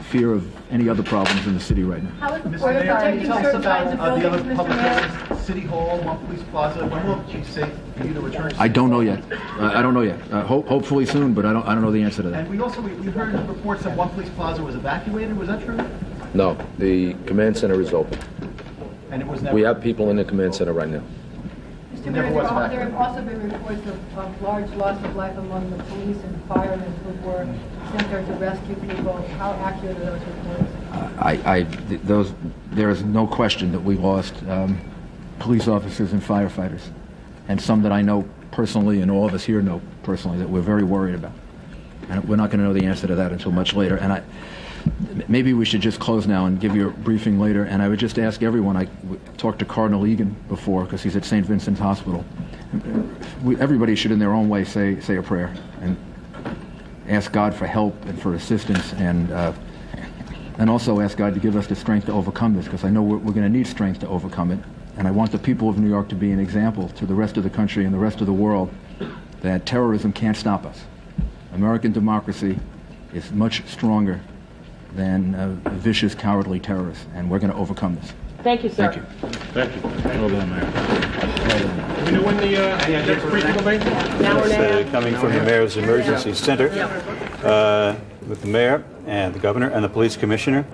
fear of any other problems in the city right now. How is the Mr. Port Mayor, Authority can you tell us about the other Mr. public Mayor? buildings, City Hall, One Police Plaza? When will it be safe for you to return? I don't know yet. I don't know yet. Hopefully soon, but I don't know the answer to that. And we heard reports that One Police Plaza was evacuated. Was that true? No, the command center is open. And it was never. We have people in the command center right now. Mr. Mayor, there have also been reports of large loss of life among the police and firemen who were sent there to rescue people. How accurate are those reports? There is no question that we lost police officers and firefighters, and some that I know personally, and all of us here know personally, that we're very worried about. And we're not going to know the answer to that until much later. And maybe we should just close now and give you a briefing later. And I would just ask everyone, I talked to Cardinal Egan before because he's at St. Vincent's Hospital. Everybody should in their own way say a prayer and ask God for help and for assistance, and also ask God to give us the strength to overcome this, because I know we're going to need strength to overcome it. And I want the people of New York to be an example to the rest of the country and the rest of the world that terrorism can't stop us. American democracy is much stronger than vicious, cowardly terrorists, and we're going to overcome this. Thank you, sir. Thank you. Thank you. Well done, Mayor. Do we know when the next briefing will be? It's coming from the Mayor's Emergency Center with the Mayor and the Governor and the Police Commissioner.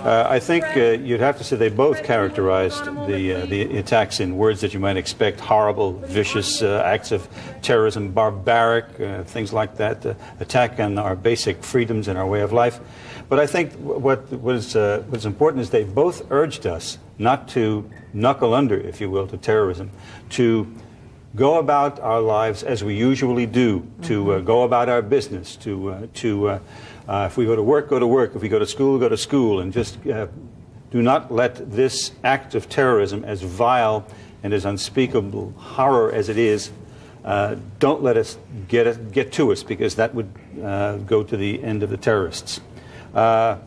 I think you'd have to say they both characterized the attacks in words that you might expect: horrible, vicious acts of terrorism, barbaric, things like that, attack on our basic freedoms and our way of life. But I think what's important is they both urged us not to knuckle under, if you will, to terrorism, to go about our lives as we usually do, to go about our business, to If we go to work, go to work. If we go to school, go to school. And just do not let this act of terrorism, as vile and as unspeakable horror as it is, don't let us get to us, because that would go to the end of the terrorists. A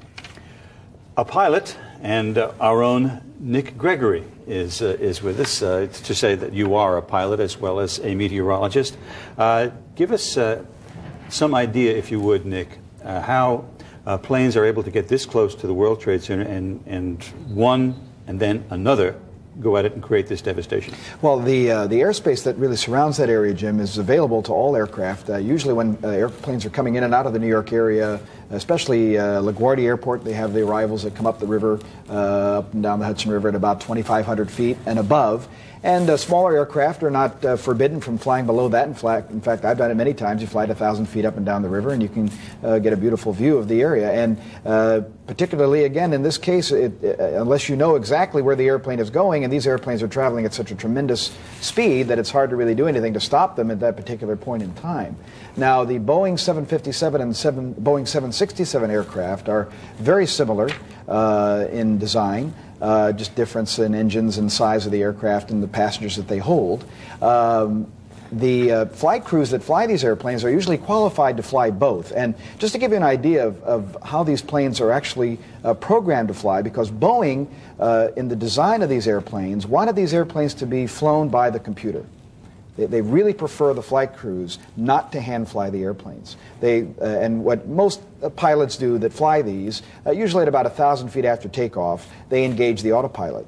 pilot and our own Nick Gregory is with us to say that you are a pilot as well as a meteorologist. Give us some idea, if you would, Nick, how planes are able to get this close to the World Trade Center and one and then another go at it and create this devastation? Well, the airspace that really surrounds that area, Jim, is available to all aircraft. Usually when airplanes are coming in and out of the New York area, especially LaGuardia Airport, they have the arrivals that come up the river, up and down the Hudson River at about 2,500 feet and above. And smaller aircraft are not forbidden from flying below that. In fact, I've done it many times. You fly at 1,000 feet up and down the river, and you can get a beautiful view of the area. And particularly, again, in this case, unless you know exactly where the airplane is going, and these airplanes are traveling at such a tremendous speed that it's hard to really do anything to stop them at that particular point in time. Now, the Boeing 757 and Boeing 767 aircraft are very similar in design. Just difference in engines and size of the aircraft and the passengers that they hold. The flight crews that fly these airplanes are usually qualified to fly both. And just to give you an idea of how these planes are actually programmed to fly, because Boeing, in the design of these airplanes, wanted these airplanes to be flown by the computer. They really prefer the flight crews not to hand fly the airplanes. And what most pilots do that fly these, usually at about 1,000 feet after takeoff, they engage the autopilot.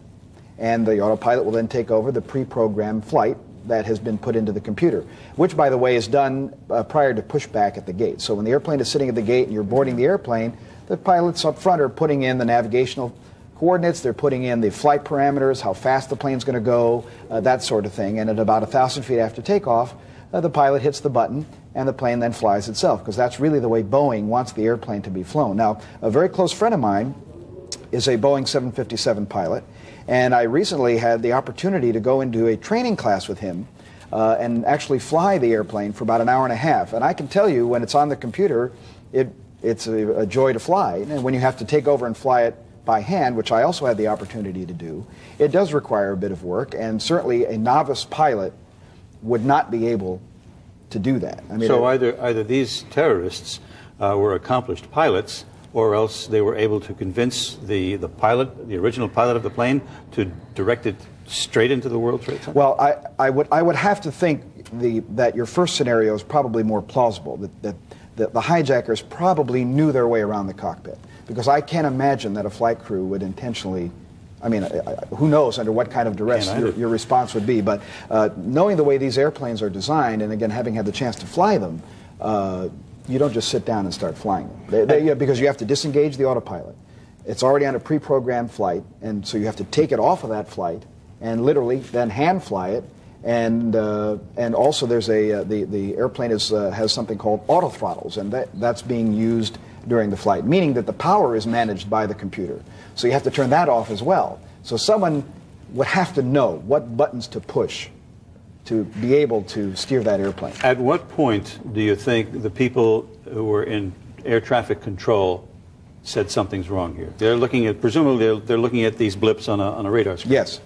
And the autopilot will then take over the pre-programmed flight that has been put into the computer, which, by the way, is done prior to pushback at the gate. So when the airplane is sitting at the gate and you're boarding the airplane, the pilots up front are putting in the navigational coordinates, they're putting in the flight parameters, how fast the plane's going to go, that sort of thing. And at about 1,000 feet after takeoff, the pilot hits the button and the plane then flies itself, because that's really the way Boeing wants the airplane to be flown. Now, a very close friend of mine is a Boeing 757 pilot, and I recently had the opportunity to go into a training class with him and actually fly the airplane for about an hour and a half. And I can tell you, when it's on the computer, it's a joy to fly. And when you have to take over and fly it by hand, which I also had the opportunity to do, it does require a bit of work, and certainly a novice pilot would not be able to do that. I mean, so either these terrorists were accomplished pilots, or else they were able to convince the pilot, the original pilot of the plane, to direct it straight into the World Trade Center? Well, I would have to think that your first scenario is probably more plausible, that the hijackers probably knew their way around the cockpit. Because I can't imagine that a flight crew would intentionally, I mean, who knows under what kind of duress your response would be. But knowing the way these airplanes are designed, and again, having had the chance to fly them, you don't just sit down and start flying them. Because you have to disengage the autopilot. It's already on a pre-programmed flight, and so you have to take it off of that flight and literally then hand fly it. And also there's the airplane has something called auto throttles, and that's being used during the flight, meaning that the power is managed by the computer. So you have to turn that off as well. So someone would have to know what buttons to push to be able to steer that airplane. At what point do you think the people who were in air traffic control said something's wrong here? They're looking at, presumably they're looking at these blips on a radar screen. Yes.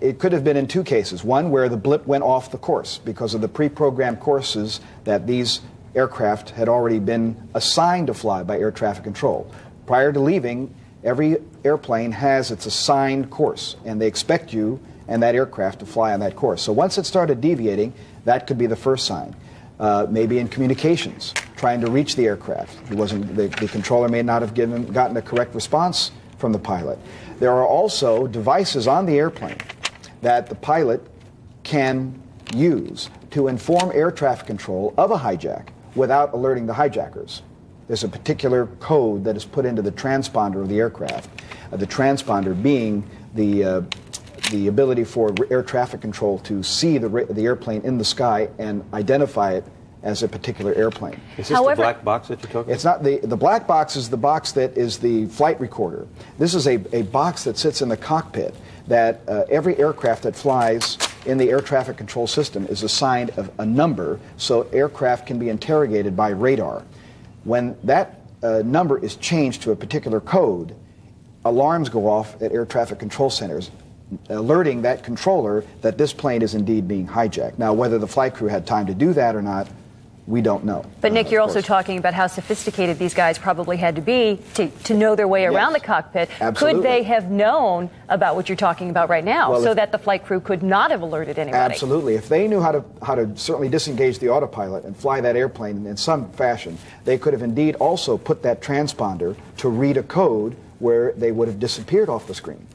It could have been in two cases. One where the blip went off the course because of the pre-programmed courses that these aircraft had already been assigned to fly by air traffic control. Prior to leaving, every airplane has its assigned course, and they expect you and that aircraft to fly on that course. So once it started deviating, that could be the first sign. Maybe in communications, trying to reach the aircraft. The controller may not have gotten a correct response from the pilot. There are also devices on the airplane that the pilot can use to inform air traffic control of a hijack without alerting the hijackers. There's a particular code that is put into the transponder of the aircraft. The transponder being the ability for air traffic control to see the airplane in the sky and identify it as a particular airplane. Is this the black box that you're talking about? It's not. The black box is the box that is the flight recorder. This is a box that sits in the cockpit that every aircraft that flies in the air traffic control system is assigned a number so aircraft can be interrogated by radar. When that number is changed to a particular code, alarms go off at air traffic control centers, alerting that controller that this plane is indeed being hijacked. Now, whether the flight crew had time to do that or not, we don't know. But Nick, you're also talking about how sophisticated these guys probably had to be to know their way around the cockpit. Absolutely. Could they have known about what you're talking about right now, so that the flight crew could not have alerted anybody? Absolutely. If they knew how to certainly disengage the autopilot and fly that airplane in some fashion, they could have indeed also put that transponder to read a code where they would have disappeared off the screen.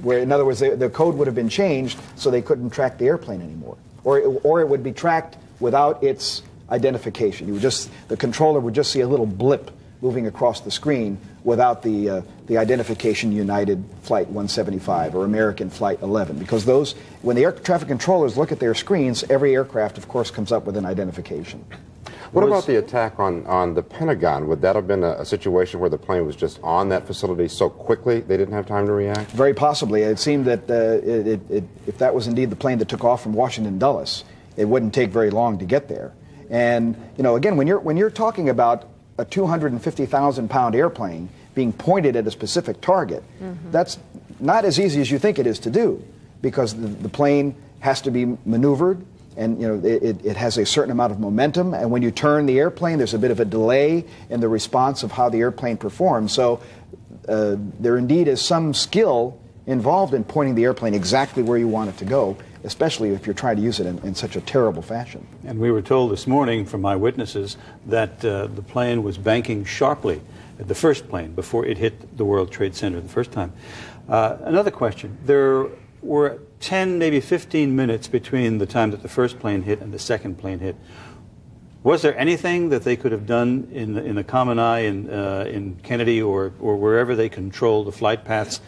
Where, in other words, the code would have been changed so they couldn't track the airplane anymore, or it would be tracked without its identification. The controller would just see a little blip moving across the screen without the identification United Flight 175 or American Flight 11, because those, when the air traffic controllers look at their screens, every aircraft, of course, comes up with an identification. What about the attack on the Pentagon? Would that have been a situation where the plane was just on that facility so quickly they didn't have time to react? Very possibly. It seemed that if that was indeed the plane that took off from Washington Dulles, it wouldn't take very long to get there. And, you know, again, when you're talking about a 250,000-pound airplane being pointed at a specific target, that's not as easy as you think it is to do, because the plane has to be maneuvered, and you know it has a certain amount of momentum, and when you turn the airplane, there's a bit of a delay in the response of how the airplane performs. So there indeed is some skill involved in pointing the airplane exactly where you want it to go, especially if you're trying to use it in such a terrible fashion. And we were told this morning from eyewitnesses that the plane was banking sharply, the first plane, before it hit the World Trade Center the first time. Another question. There were 10, maybe 15 minutes between the time that the first plane hit and the second plane hit. Was there anything that they could have done in the Common Eye in Kennedy or wherever they control the flight paths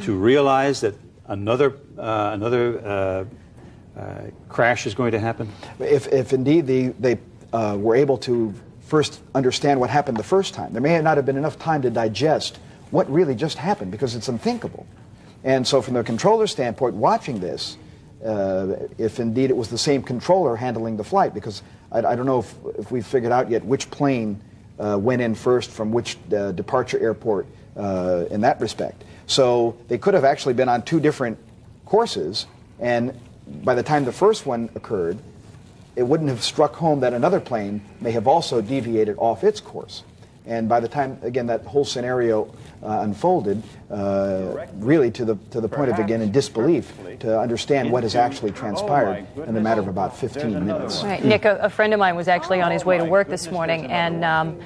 to realize that another crash is going to happen? If indeed they were able to first understand what happened the first time, there may not have been enough time to digest what really just happened, because it's unthinkable. And so from the controller standpoint, watching this, if indeed it was the same controller handling the flight, because I don't know if we've figured out yet which plane went in first from which departure airport in that respect. So they could have actually been on two different courses, and by the time the first one occurred, it wouldn't have struck home that another plane may have also deviated off its course. And by the time, again, that whole scenario unfolded, really to the point of, again, in disbelief, to understand what has actually transpired in a matter of about 15 minutes. Right. Nick, a friend of mine was actually on his way to work this morning and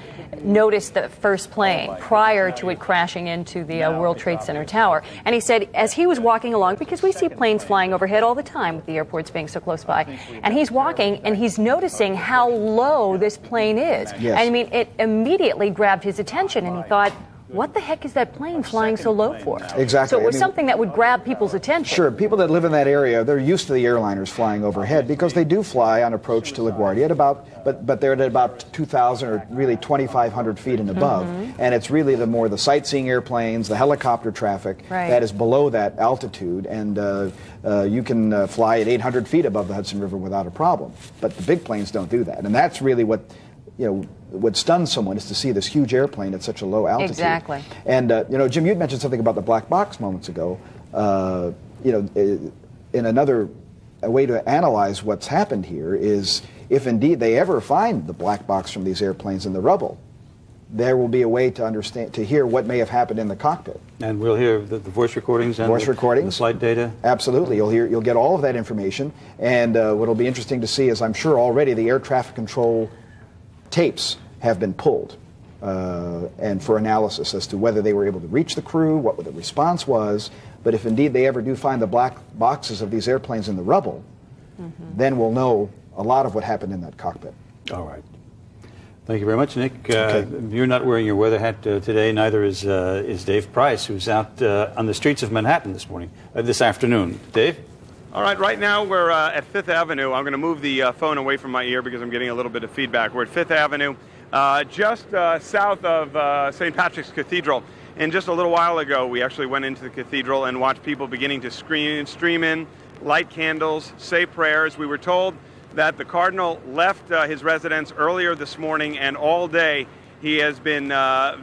noticed the first plane prior to it crashing into the World Trade Center tower. And he said, as he was walking along, because we see planes flying overhead all the time with the airports being so close by, and he's walking and he's noticing how low this plane is. Yes. I mean, it immediately grabbed his attention, and he thought, what the heck is that plane flying so low for? Exactly. So it was something that would grab people's attention. Sure. People that live in that area, they're used to the airliners flying overhead, because they do fly on approach to LaGuardia at about, but they're at about 2,000 or really 2,500 feet and above. And it's really the sightseeing airplanes, the helicopter traffic that is below that altitude. And you can fly at 800 feet above the Hudson River without a problem. But the big planes don't do that. And that's really what stuns someone, is to see this huge airplane at such a low altitude. Exactly. And Jim, you'd mentioned something about the black box moments ago. In another way to analyze what's happened here is, if indeed they ever find the black box from these airplanes in the rubble, there will be a way to hear what may have happened in the cockpit. And we'll hear the voice recordings and the flight data? Absolutely. You'll get all of that information. And what'll be interesting to see is, I'm sure already the air traffic control tapes have been pulled and for analysis as to whether they were able to reach the crew, what the response was. But if indeed they ever do find the black boxes of these airplanes in the rubble, then we'll know a lot of what happened in that cockpit. All right. Thank you very much, Nick. You're not wearing your weather hat today. Neither is Dave Price, who's out on the streets of Manhattan this afternoon. Dave? All right, right now we're at Fifth Avenue. I'm going to move the phone away from my ear because I'm getting a little bit of feedback. We're at Fifth Avenue, just south of St. Patrick's Cathedral. And just a little while ago, we actually went into the cathedral and watched people beginning to stream in, light candles, say prayers. We were told that the Cardinal left his residence earlier this morning, and all day He has been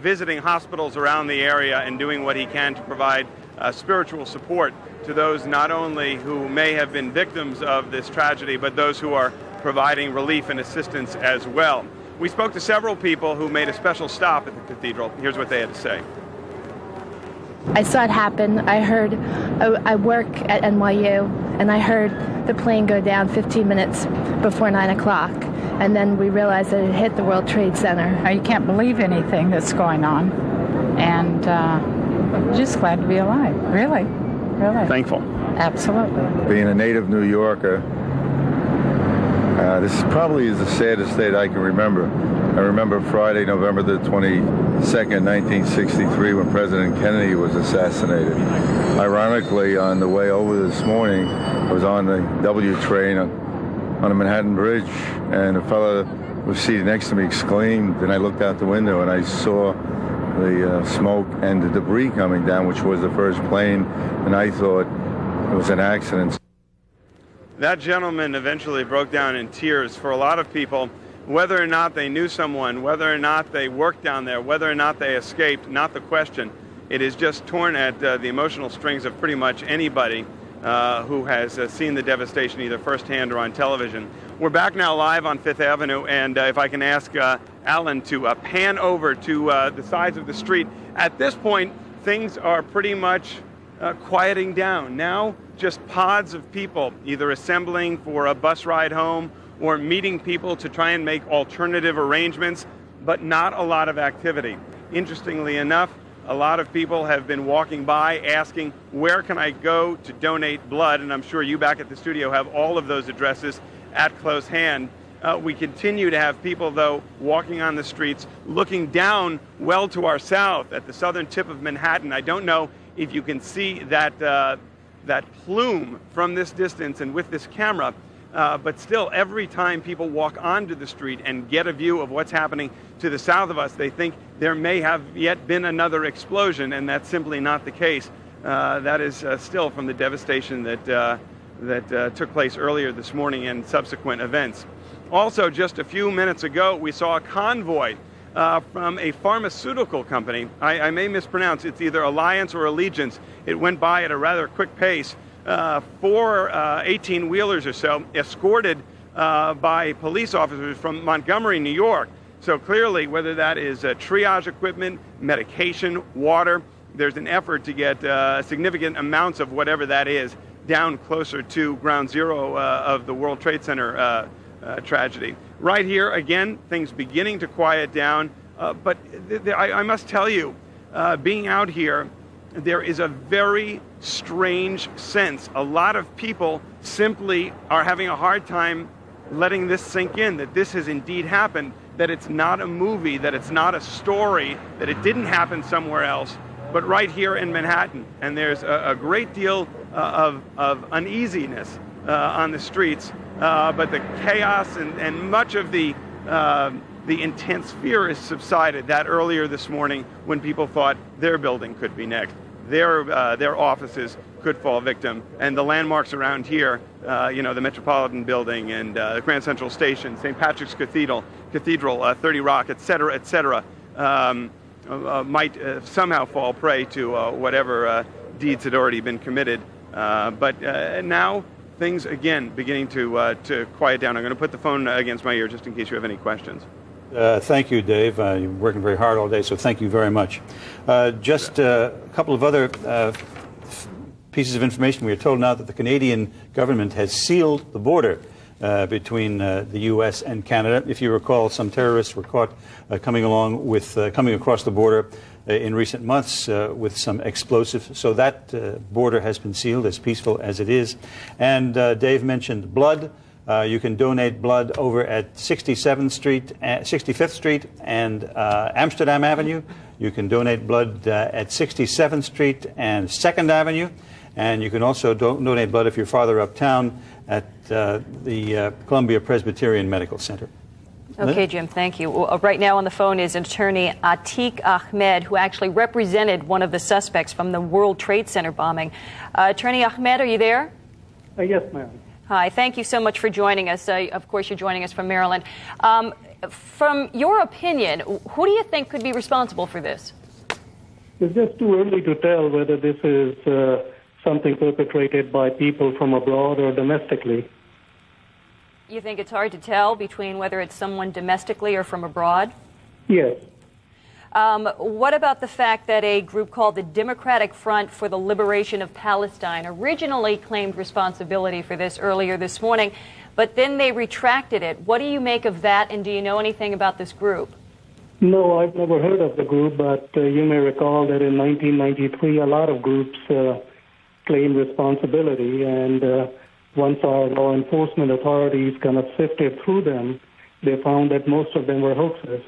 visiting hospitals around the area and doing what he can to provide spiritual support to those not only who may have been victims of this tragedy, but those who are providing relief and assistance as well. We spoke to several people who made a special stop at the cathedral. Here's what they had to say. I saw it happen. I work at NYU, and I heard the plane go down 15 minutes before 9 o'clock. And then we realized that it hit the World Trade Center. You can't believe anything that's going on. And just glad to be alive, really. Thankful. Absolutely. Being a native New Yorker, this probably is the saddest day that I can remember. I remember Friday, November the 22nd, 1963, when President Kennedy was assassinated. Ironically, on the way over this morning, I was on the W train on the Manhattan Bridge, and a fellow who was seated next to me exclaimed, and I looked out the window and I saw the smoke and the debris coming down, which was the first plane, and I thought it was an accident. That gentleman eventually broke down in tears. For a lot of people, whether or not they knew someone, whether or not they worked down there, whether or not they escaped, not the question. It is just torn at the emotional strings of pretty much anybody who has seen the devastation either firsthand or on television. We're back now live on Fifth Avenue, and if I can ask Alan to pan over to the sides of the street. At this point, things are pretty much quieting down. Now, just pods of people either assembling for a bus ride home or meeting people to try and make alternative arrangements, but not a lot of activity. Interestingly enough, a lot of people have been walking by asking, where can I go to donate blood? And I'm sure you back at the studio have all of those addresses at close hand. We continue to have people, though, walking on the streets, looking down well to our south at the southern tip of Manhattan. I don't know if you can see that, that plume from this distance and with this camera, but still, every time people walk onto the street and get a view of what's happening to the south of us, they think there may have yet been another explosion, and that's simply not the case. That is still from the devastation that took place earlier this morning and subsequent events. Also, just a few minutes ago, we saw a convoy from a pharmaceutical company. I may mispronounce. It's either Alliance or Allegiance. It went by at a rather quick pace. 4 18-wheelers or so, escorted by police officers from Montgomery, New York. So clearly, whether that is triage equipment, medication, water, there's an effort to get significant amounts of whatever that is down closer to ground zero of the World Trade Center tragedy. Right here, again, things beginning to quiet down. But I must tell you, being out here, there is a very strange sense. A lot of people simply are having a hard time letting this sink in, that this has indeed happened, that it's not a movie, that it's not a story, that it didn't happen somewhere else, but right here in Manhattan. And there's a great deal of uneasiness on the streets, but the chaos and much of the intense fear has subsided. That earlier this morning when people thought their building could be next. Their offices could fall victim, and the landmarks around here, the Metropolitan Building and the Grand Central Station, St. Patrick's Cathedral, 30 Rock, et cetera, might somehow fall prey to whatever deeds had already been committed. But now things again beginning to quiet down. I'm going to put the phone against my ear just in case you have any questions. Thank you, Dave. You're working very hard all day, so thank you very much. Just a couple of other pieces of information. We are told now that the Canadian government has sealed the border between the U.S. and Canada. If you recall, some terrorists were caught coming across the border in recent months with some explosives. So that border has been sealed, as peaceful as it is. And Dave mentioned blood. You can donate blood over at 65th Street and Amsterdam Avenue. You can donate blood at 67th Street and 2nd Avenue. And you can also donate blood if you're farther uptown at the Columbia Presbyterian Medical Center. Okay, Jim, thank you. Right now on the phone is attorney Atiq Ahmed, who actually represented one of the suspects from the World Trade Center bombing. Attorney Ahmed, are you there? Yes, ma'am. Hi, thank you so much for joining us. Of course, you're joining us from Maryland. From your opinion, who do you think could be responsible for this? It's just too early to tell whether this is something perpetrated by people from abroad or domestically. You think it's hard to tell between whether it's someone domestically or from abroad? Yes. What about the fact that a group called the Democratic Front for the Liberation of Palestine originally claimed responsibility for this earlier this morning, but then they retracted it? What do you make of that, and do you know anything about this group? No, I've never heard of the group, but you may recall that in 1993 a lot of groups claimed responsibility, and once our law enforcement authorities kind of sifted through them, they found that most of them were hoaxes.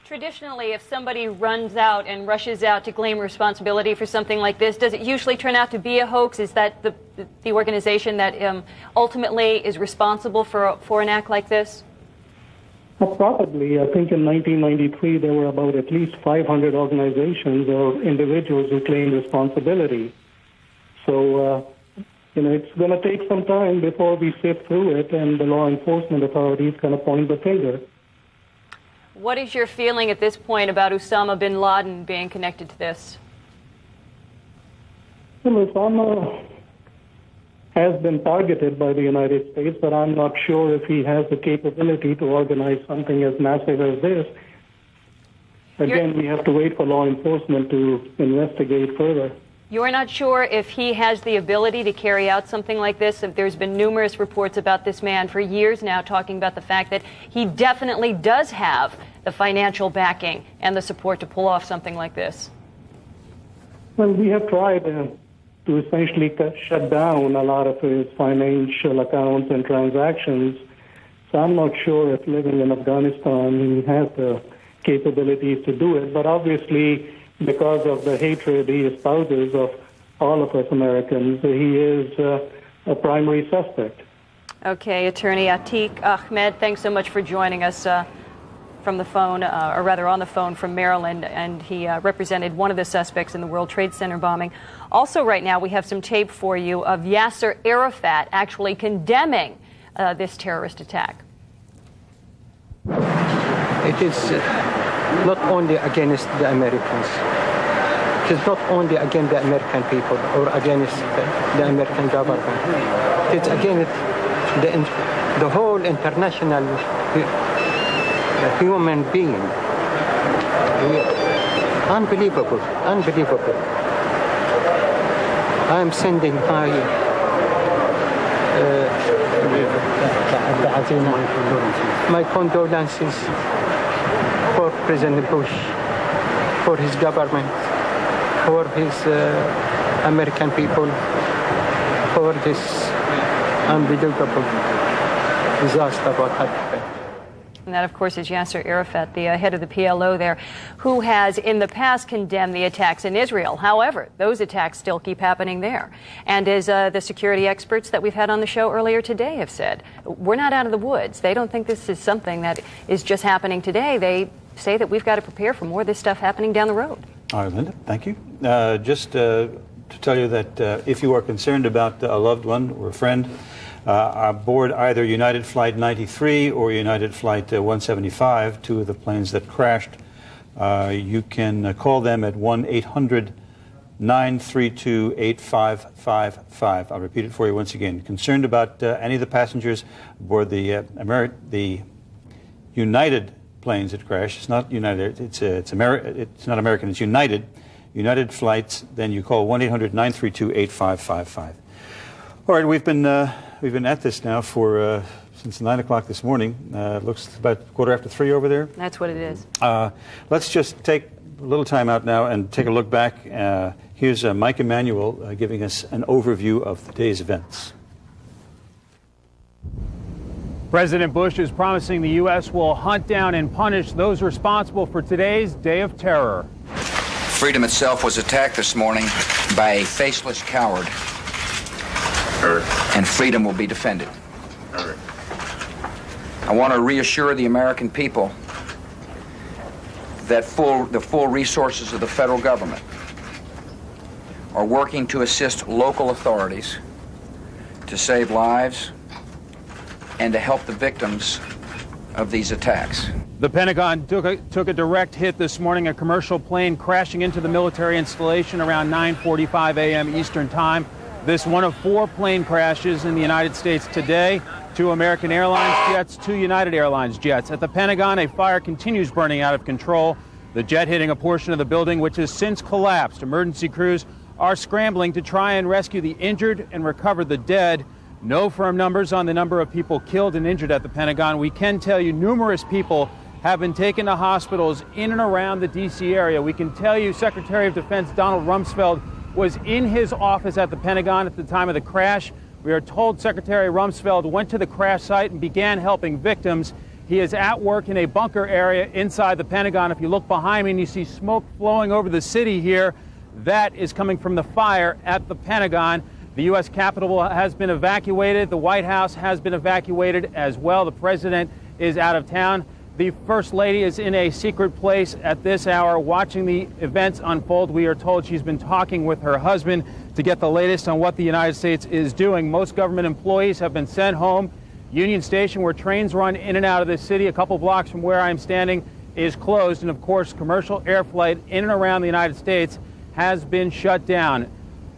Traditionally, if somebody runs out and rushes out to claim responsibility for something like this, does it usually turn out to be a hoax? Is that the organization that ultimately is responsible for an act like this? Probably. I think in 1993 there were about at least 500 organizations or individuals who claimed responsibility. So, it's going to take some time before we sift through it and the law enforcement authorities kind of point the finger. What is your feeling at this point about Osama bin Laden being connected to this? Well, Osama has been targeted by the United States, but I'm not sure if he has the capability to organize something as massive as this. Again, we have to wait for law enforcement to investigate further. You're not sure if he has the ability to carry out something like this? There's been numerous reports about this man for years now talking about the fact that he definitely does have the financial backing and the support to pull off something like this. Well, we have tried to essentially shut down a lot of his financial accounts and transactions. So I'm not sure if living in Afghanistan he has the capabilities to do it. But obviously, because of the hatred he espouses of all of us Americans, he is a primary suspect. Okay, Attorney Atiq Ahmed, thanks so much for joining us from the phone, or rather on the phone from Maryland, and he represented one of the suspects in the World Trade Center bombing. Also right now we have some tape for you of Yasser Arafat actually condemning this terrorist attack. It is not only against the Americans. It is not only against the American people or against the American government. It is against the whole international human being. Unbelievable, unbelievable. I am sending my condolences for President Bush, for his government, for his American people, for this unbelievable disaster what happened. And that, of course, is Yasser Arafat, the head of the PLO there, who has in the past condemned the attacks in Israel. However, those attacks still keep happening there. And as the security experts that we've had on the show earlier today have said, we're not out of the woods. They don't think this is something that is just happening today. They say that we've got to prepare for more of this stuff happening down the road. All right, Linda, thank you. Just to tell you that if you are concerned about a loved one or a friend, aboard either United Flight 93 or United Flight 175, two of the planes that crashed, you can call them at 1-800-932-8555. I'll repeat it for you once again. Concerned about any of the passengers aboard the United planes that crashed. It's not United. It's not American. It's United. United flights. Then you call 1-800-932-8555. All right, we've been at this now for since 9 o'clock this morning. Looks about 3:15 over there. That's what it is. Let's just take a little time out now and take a look back. Here's Mike Emanuel giving us an overview of the day's events. President Bush is promising the U.S. will hunt down and punish those responsible for today's day of terror. Freedom itself was attacked this morning by a faceless coward. And freedom will be defended. I want to reassure the American people that the full resources of the federal government are working to assist local authorities to save lives and to help the victims of these attacks. The Pentagon took a direct hit this morning, a commercial plane crashing into the military installation around 9:45 a.m. Eastern Time. This one of 4 plane crashes in the United States today. 2 American Airlines jets, 2 United Airlines jets. At the Pentagon, a fire continues burning out of control. The jet hitting a portion of the building which has since collapsed. Emergency crews are scrambling to try and rescue the injured and recover the dead. No firm numbers on the number of people killed and injured at the Pentagon. We can tell you numerous people have been taken to hospitals in and around the D.C. area. We can tell you Secretary of Defense Donald Rumsfeld was in his office at the Pentagon at the time of the crash. We are told Secretary Rumsfeld went to the crash site and began helping victims. He is at work in a bunker area inside the Pentagon. If you look behind me and you see smoke flowing over the city here, that is coming from the fire at the Pentagon. The U.S. Capitol has been evacuated. The White House has been evacuated as well. The president is out of town. The First Lady is in a secret place at this hour watching the events unfold. We are told she's been talking with her husband to get the latest on what the United States is doing. Most government employees have been sent home. Union Station, where trains run in and out of this city, a couple blocks from where I'm standing, is closed. And of course, commercial air flight in and around the United States has been shut down.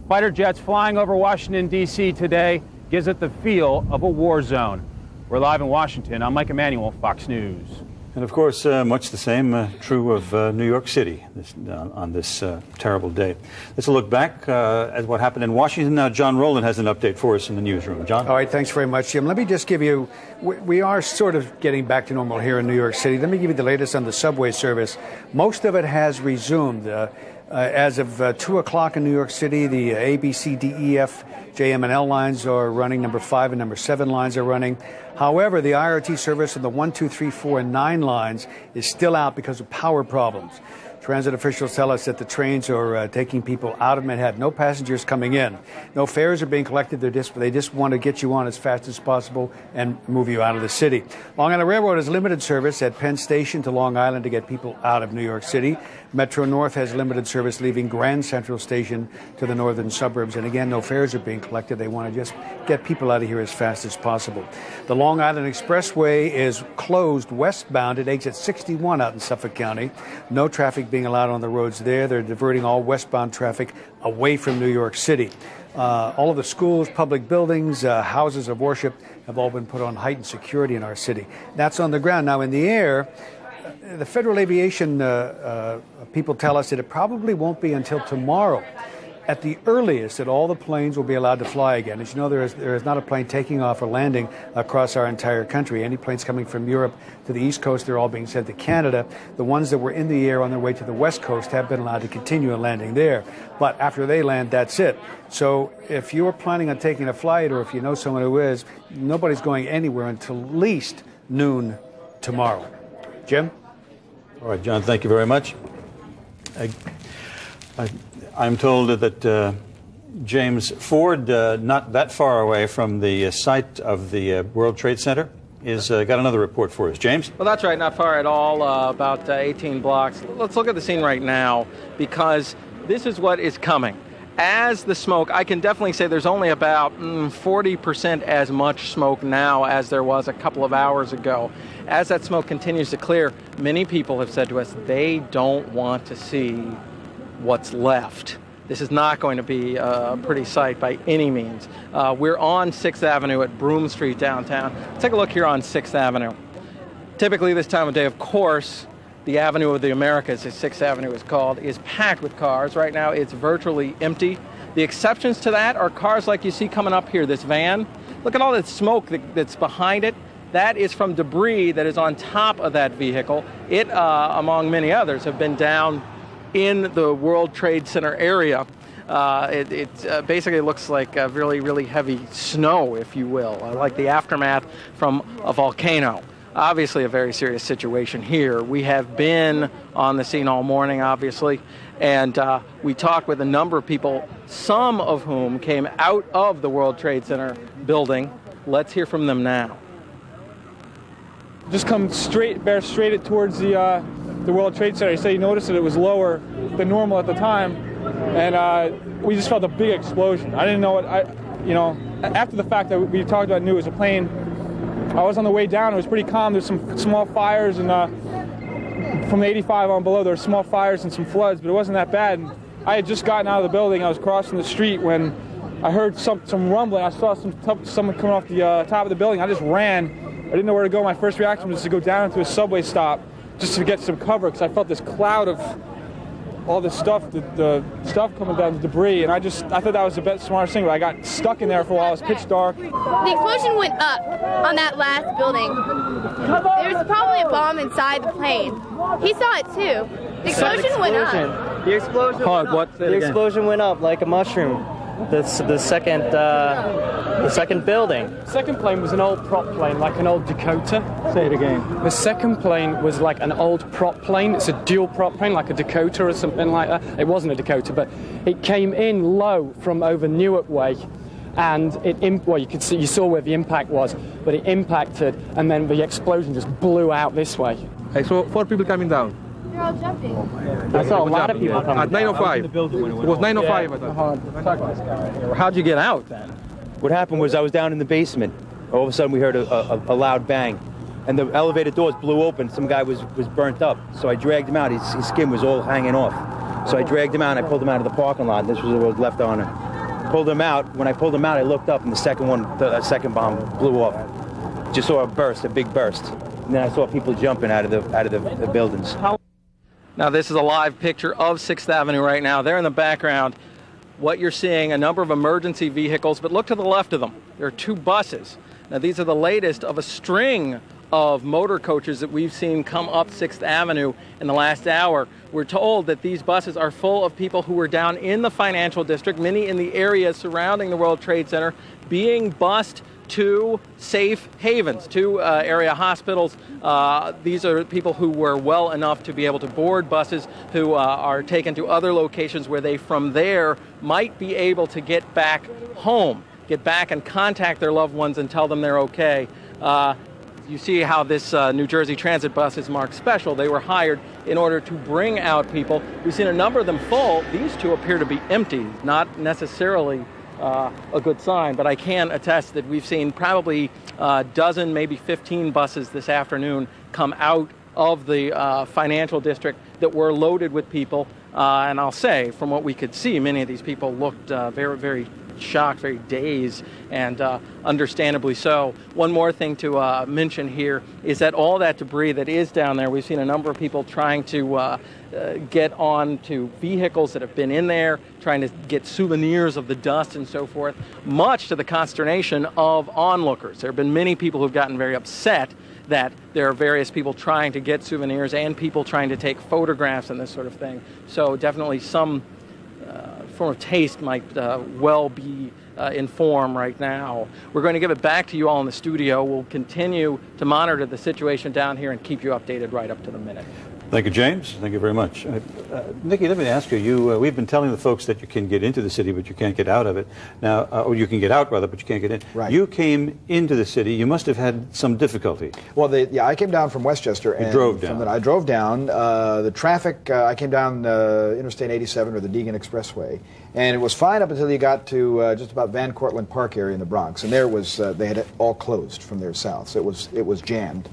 Fighter jets flying over Washington, D.C. today gives it the feel of a war zone. We're live in Washington. I'm Mike Emanuel, Fox News. And of course, much the same true of New York City on this terrible day. Let's look back at what happened in Washington. Now, John Rowland has an update for us in the newsroom. John? All right, thanks very much, Jim. Let me just give you, we are sort of getting back to normal here in New York City. Let me give you the latest on the subway service. Most of it has resumed. As of 2 o'clock in New York City, the A, B, C, D, E, F, J, M, and L lines are running. Number 5 and number 7 lines are running. However, the IRT service and the 1, 2, 3, 4, and 9 lines is still out because of power problems. Transit officials tell us that the trains are taking people out of Manhattan. No passengers coming in. No fares are being collected. They just want to get you on as fast as possible and move you out of the city. Long Island Railroad has limited service at Penn Station to Long Island to get people out of New York City. Metro North has limited service leaving Grand Central Station to the northern suburbs. And again, no fares are being collected. They want to just get people out of here as fast as possible. The Long Island Expressway is closed westbound at exit 61 out in Suffolk County. No traffic being allowed on the roads there. They're diverting all westbound traffic away from New York City. All of the schools, public buildings, houses of worship have all been put on heightened security in our city. That's on the ground. Now, in the air, the Federal Aviation people tell us that it probably won't be until tomorrow, at the earliest, that all the planes will be allowed to fly again. As you know, there is not a plane taking off or landing across our entire country. Any planes coming from Europe to the East Coast, they're all being sent to Canada. The ones that were in the air on their way to the West Coast have been allowed to continue landing there. But after they land, that's it. So if you're planning on taking a flight, or if you know someone who is, nobody's going anywhere until at least noon tomorrow. Jim? All right, John, thank you very much. I'm told that James Ford, not that far away from the site of the World Trade Center, is got another report for us. James? Well, that's right, not far at all, about 18 blocks. Let's look at the scene right now, because this is what is coming. As the smoke, I can definitely say there's only about 40% as much smoke now as there was a couple of hours ago. As that smoke continues to clear, many people have said to us they don't want to see what's left. This is not going to be a pretty sight by any means. We're on 6th Avenue at Broome Street downtown. Take a look here on 6th Avenue. Typically this time of day, of course, the Avenue of the Americas, as 6th Avenue is called, is packed with cars. Right now it's virtually empty. The exceptions to that are cars like you see coming up here, this van. Look at all that smoke that's behind it. That is from debris that is on top of that vehicle. It, among many others, have been down in the World Trade Center area. It basically looks like a really, really heavy snow, if you will, like the aftermath from a volcano. Obviously a very serious situation here. We have been on the scene all morning, obviously, and we talked with a number of people, some of whom came out of the World Trade Center building. Let's hear from them now. Just come bear straight towards the World Trade Center. So you noticed that it was lower than normal at the time, and we just felt a big explosion. I didn't know it. After the fact that we talked about, knew it was a plane I was on the way down. It was pretty calm. There's some small fires, and from the 85 on below, there were small fires and some floods, but it wasn't that bad. And I had just gotten out of the building. I was crossing the street when I heard some rumbling. I saw someone coming off the top of the building. I just ran. I didn't know where to go. My first reaction was to go down into a subway stop just to get some cover, because I felt this cloud of all this stuff, the stuff coming down, the debris, and I thought that was the best, smartest thing, but I got stuck in there for a while. It was pitch dark. The explosion went up on that last building. There was probably a bomb inside the plane. He saw it too. The explosion went up. The explosion went up like a mushroom. The second building. The second plane was an old prop plane, like an old Dakota. Say it again. The second plane was like an old prop plane. It's a dual prop plane, like a Dakota or something like that. It wasn't a Dakota, but it came in low from over Newark Way, and you saw where the impact was, but it impacted, and then the explosion just blew out this way. I saw 4 people coming down. They're all jumping. I saw a lot of people coming at 9:05. It was 9:05. How'd you get out then? What happened was I was down in the basement. All of a sudden we heard a loud bang, and the elevator doors blew open. Some guy was burnt up, so I dragged him out. His skin was all hanging off. So I dragged him out and I pulled him out of the parking lot. This was what was left on him. Pulled him out. When I pulled him out, I looked up, and the second bomb blew off. Just saw a big burst. And then I saw people jumping out of the buildings. Now, this is a live picture of 6th Avenue right now. There in the background, what you're seeing, a number of emergency vehicles, but look to the left of them. There are 2 buses. Now, these are the latest of a string of motor coaches that we've seen come up 6th Avenue in the last hour. We're told that these buses are full of people who were down in the financial district, many in the area surrounding the World Trade Center, being bused to safe havens, to area hospitals. These are people who were well enough to be able to board buses, who are taken to other locations where they from there might be able to get back home, get back and contact their loved ones and tell them they're okay. You see how this New Jersey Transit bus is marked special. They were hired in order to bring out people. We've seen a number of them full. These 2 appear to be empty, not necessarily a good sign, but I can attest that we've seen probably a dozen, maybe 15 buses this afternoon come out of the financial district that were loaded with people. And I'll say, from what we could see, many of these people looked very, very shocked, very dazed, and understandably so. One more thing to mention here is that all that debris that is down there, we've seen a number of people trying to get on to vehicles that have been in there, trying to get souvenirs of the dust and so forth, much to the consternation of onlookers. There have been many people who've gotten very upset that there are various people trying to get souvenirs and people trying to take photographs and this sort of thing. So definitely some form of taste might well be in form right now. We're going to give it back to you all in the studio. We'll continue to monitor the situation down here and keep you updated right up to the minute. Thank you, James. Thank you very much. Nikki, let me ask you, we've been telling the folks that you can get into the city, but you can't get out of it. Now, or you can get out, rather, but you can't get in. Right. You came into the city. You must have had some difficulty. Well, I came down from Westchester. You drove down. I drove down. The traffic, I came down Interstate 87 or the Deegan Expressway, and it was fine up until you got to just about Van Cortlandt Park area in the Bronx, and there was they had it all closed from their south, so it was jammed.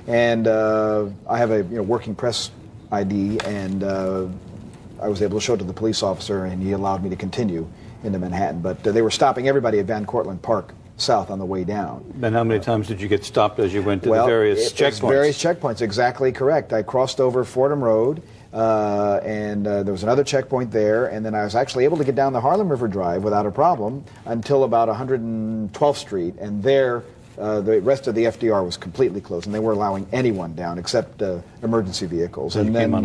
And I have a working press ID, and I was able to show it to the police officer, and he allowed me to continue into Manhattan. But they were stopping everybody at Van Cortlandt Park south on the way down. And how many times did you get stopped as you went to the various checkpoints? Various checkpoints, exactly correct. I crossed over Fordham Road, and there was another checkpoint there, and then I was actually able to get down the Harlem River Drive without a problem until about 112th Street, and there the rest of the FDR was completely closed, and they were allowing anyone down except emergency vehicles. And then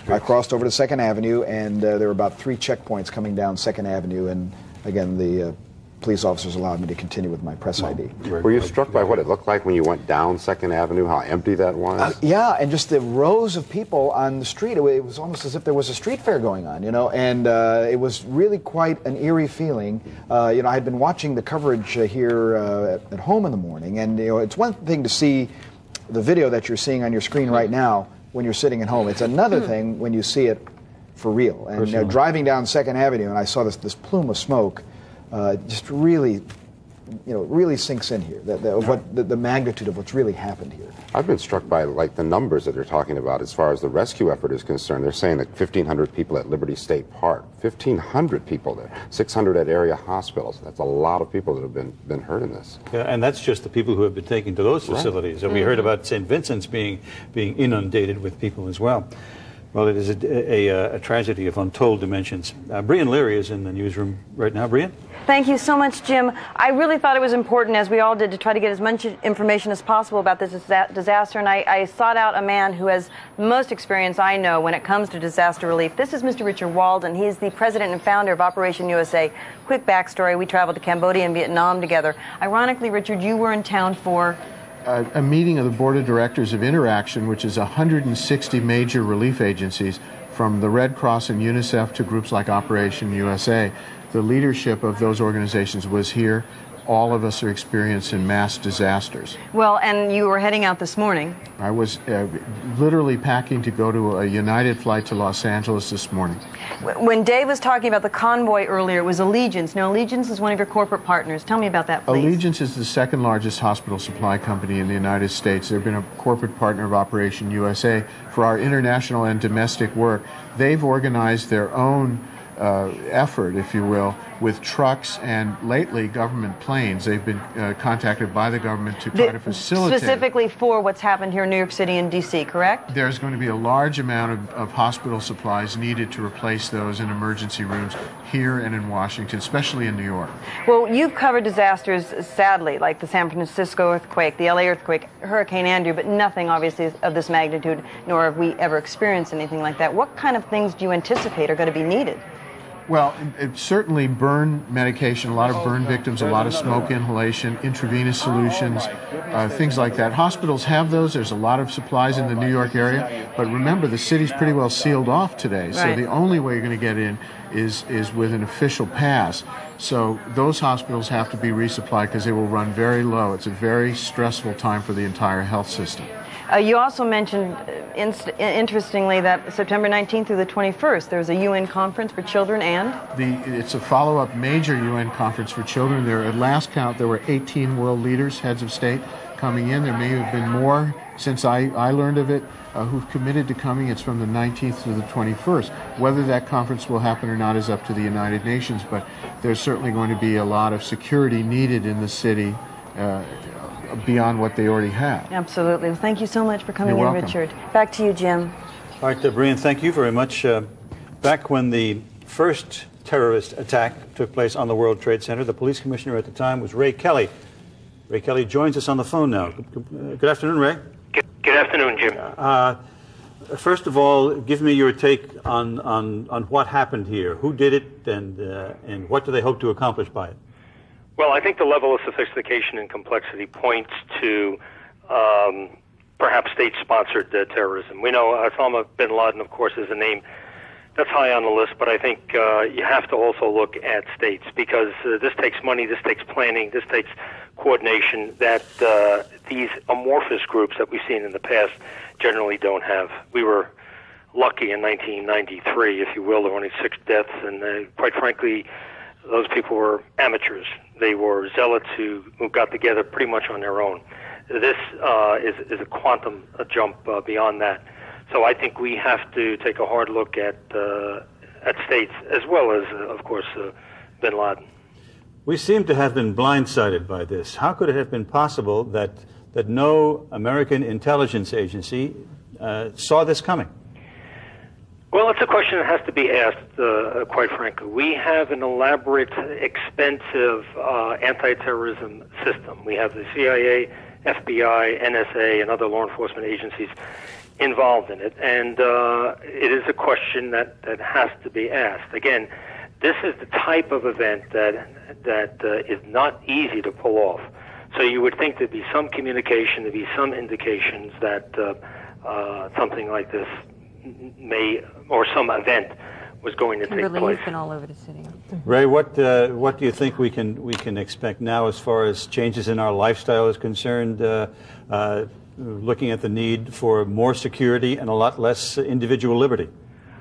I crossed over to 2nd Avenue, and there were about 3 checkpoints coming down 2nd Avenue, and again, the police officers allowed me to continue with my press ID. Were you struck by what it looked like when you went down 2nd Avenue, how empty that was? Yeah, and just the rows of people on the street. It was almost as if there was a street fair going on, and it was really quite an eerie feeling. I had been watching the coverage here at home in the morning, and it's one thing to see the video that you're seeing on your screen right now when you're sitting at home. It's another thing when you see it for real. And driving down 2nd Avenue, and I saw this plume of smoke, just really really sinks in here, the magnitude of what's really happened here. I've been struck by the numbers that they're talking about as far as the rescue effort is concerned. They're saying that 1,500 people at Liberty State Park, 1,500 people there, 600 at area hospitals. That's a lot of people that have been hurt in this. Yeah, and that's just the people who have been taken to those facilities. And we heard about St. Vincent's being inundated with people as well. Well, it is a tragedy of untold dimensions. Brian Leary is in the newsroom right now. Brian? Thank you so much, Jim. I really thought it was important, as we all did, to try to get as much information as possible about this disaster, and I sought out a man who has the most experience I know when it comes to disaster relief. This is Mr. Richard Walden. He is the president and founder of Operation USA. Quick backstory, we traveled to Cambodia and Vietnam together. Ironically, Richard, you were in town for a meeting of the Board of Directors of Interaction, which is 160 major relief agencies, from the Red Cross and UNICEF to groups like Operation USA. The leadership of those organizations was here. All of us are experiencing mass disasters. Well, and you were heading out this morning. I was literally packing to go to a United flight to Los Angeles this morning. When Dave was talking about the convoy earlier, it was Allegiance. Now, Allegiance is one of your corporate partners. Tell me about that, please. Allegiance is the second largest hospital supply company in the United States. They've been a corporate partner of Operation USA for our international and domestic work. They've organized their own effort, if you will, with trucks and lately government planes. They've been contacted by the government to try to facilitate. Specifically for what's happened here in New York City and D.C., correct? There's going to be a large amount of hospital supplies needed to replace those in emergency rooms here and in Washington, especially in New York. Well, you've covered disasters, sadly, like the San Francisco earthquake, the L.A. earthquake, Hurricane Andrew, but nothing, obviously, of this magnitude, nor have we ever experienced anything like that. What kind of things do you anticipate are going to be needed? Well, certainly burn medication, a lot of burn victims, a lot of smoke inhalation, intravenous solutions, things like that. Hospitals have those. There's a lot of supplies in the New York area. But remember, the city's pretty well sealed off today. So the only way you're going to get in is with an official pass. So those hospitals have to be resupplied because they will run very low. It's a very stressful time for the entire health system. You also mentioned, interestingly, that September 19th through the 21st, there's a UN conference for children and? It's a follow-up major UN conference for children. There, at last count, there were 18 world leaders, heads of state, coming in. There may have been more since I learned of it who've committed to coming. It's from the 19th to the 21st. Whether that conference will happen or not is up to the United Nations, but there's certainly going to be a lot of security needed in the city beyond what they already have. Absolutely. Well, thank you so much for coming You're in, welcome. Richard. Back to you, Jim. All right, Brian, thank you very much. Back when the first terrorist attack took place on the World Trade Center, the police commissioner at the time was Ray Kelly. Ray Kelly joins us on the phone now. Good afternoon, Ray. Good afternoon, Jim. First of all, give me your take on what happened here. Who did it, and what do they hope to accomplish by it? Well, I think the level of sophistication and complexity points to perhaps state-sponsored terrorism. We know Osama bin Laden, of course, is a name that's high on the list, but I think you have to also look at states because this takes money, this takes planning, this takes coordination that these amorphous groups that we've seen in the past generally don't have. We were lucky in 1993, if you will. There were only 6 deaths, and quite frankly, those people were amateurs. They were zealots who got together pretty much on their own. This is a quantum jump beyond that. So I think we have to take a hard look at states as well as, of course, bin Laden. We seem to have been blindsided by this. How could it have been possible that no American intelligence agency saw this coming? Well, it's a question that has to be asked, quite frankly. We have an elaborate, expensive anti-terrorism system. We have the CIA, FBI, NSA, and other law enforcement agencies involved in it. And it is a question that has to be asked. Again, this is the type of event that is not easy to pull off. So you would think there'd be some communication, there'd be some indications that something like this or some event was going to take Kimberly, place. you've been all over the city. Ray, what do you think we can expect now as far as changes in our lifestyle is concerned? Looking at the need for more security and a lot less individual liberty.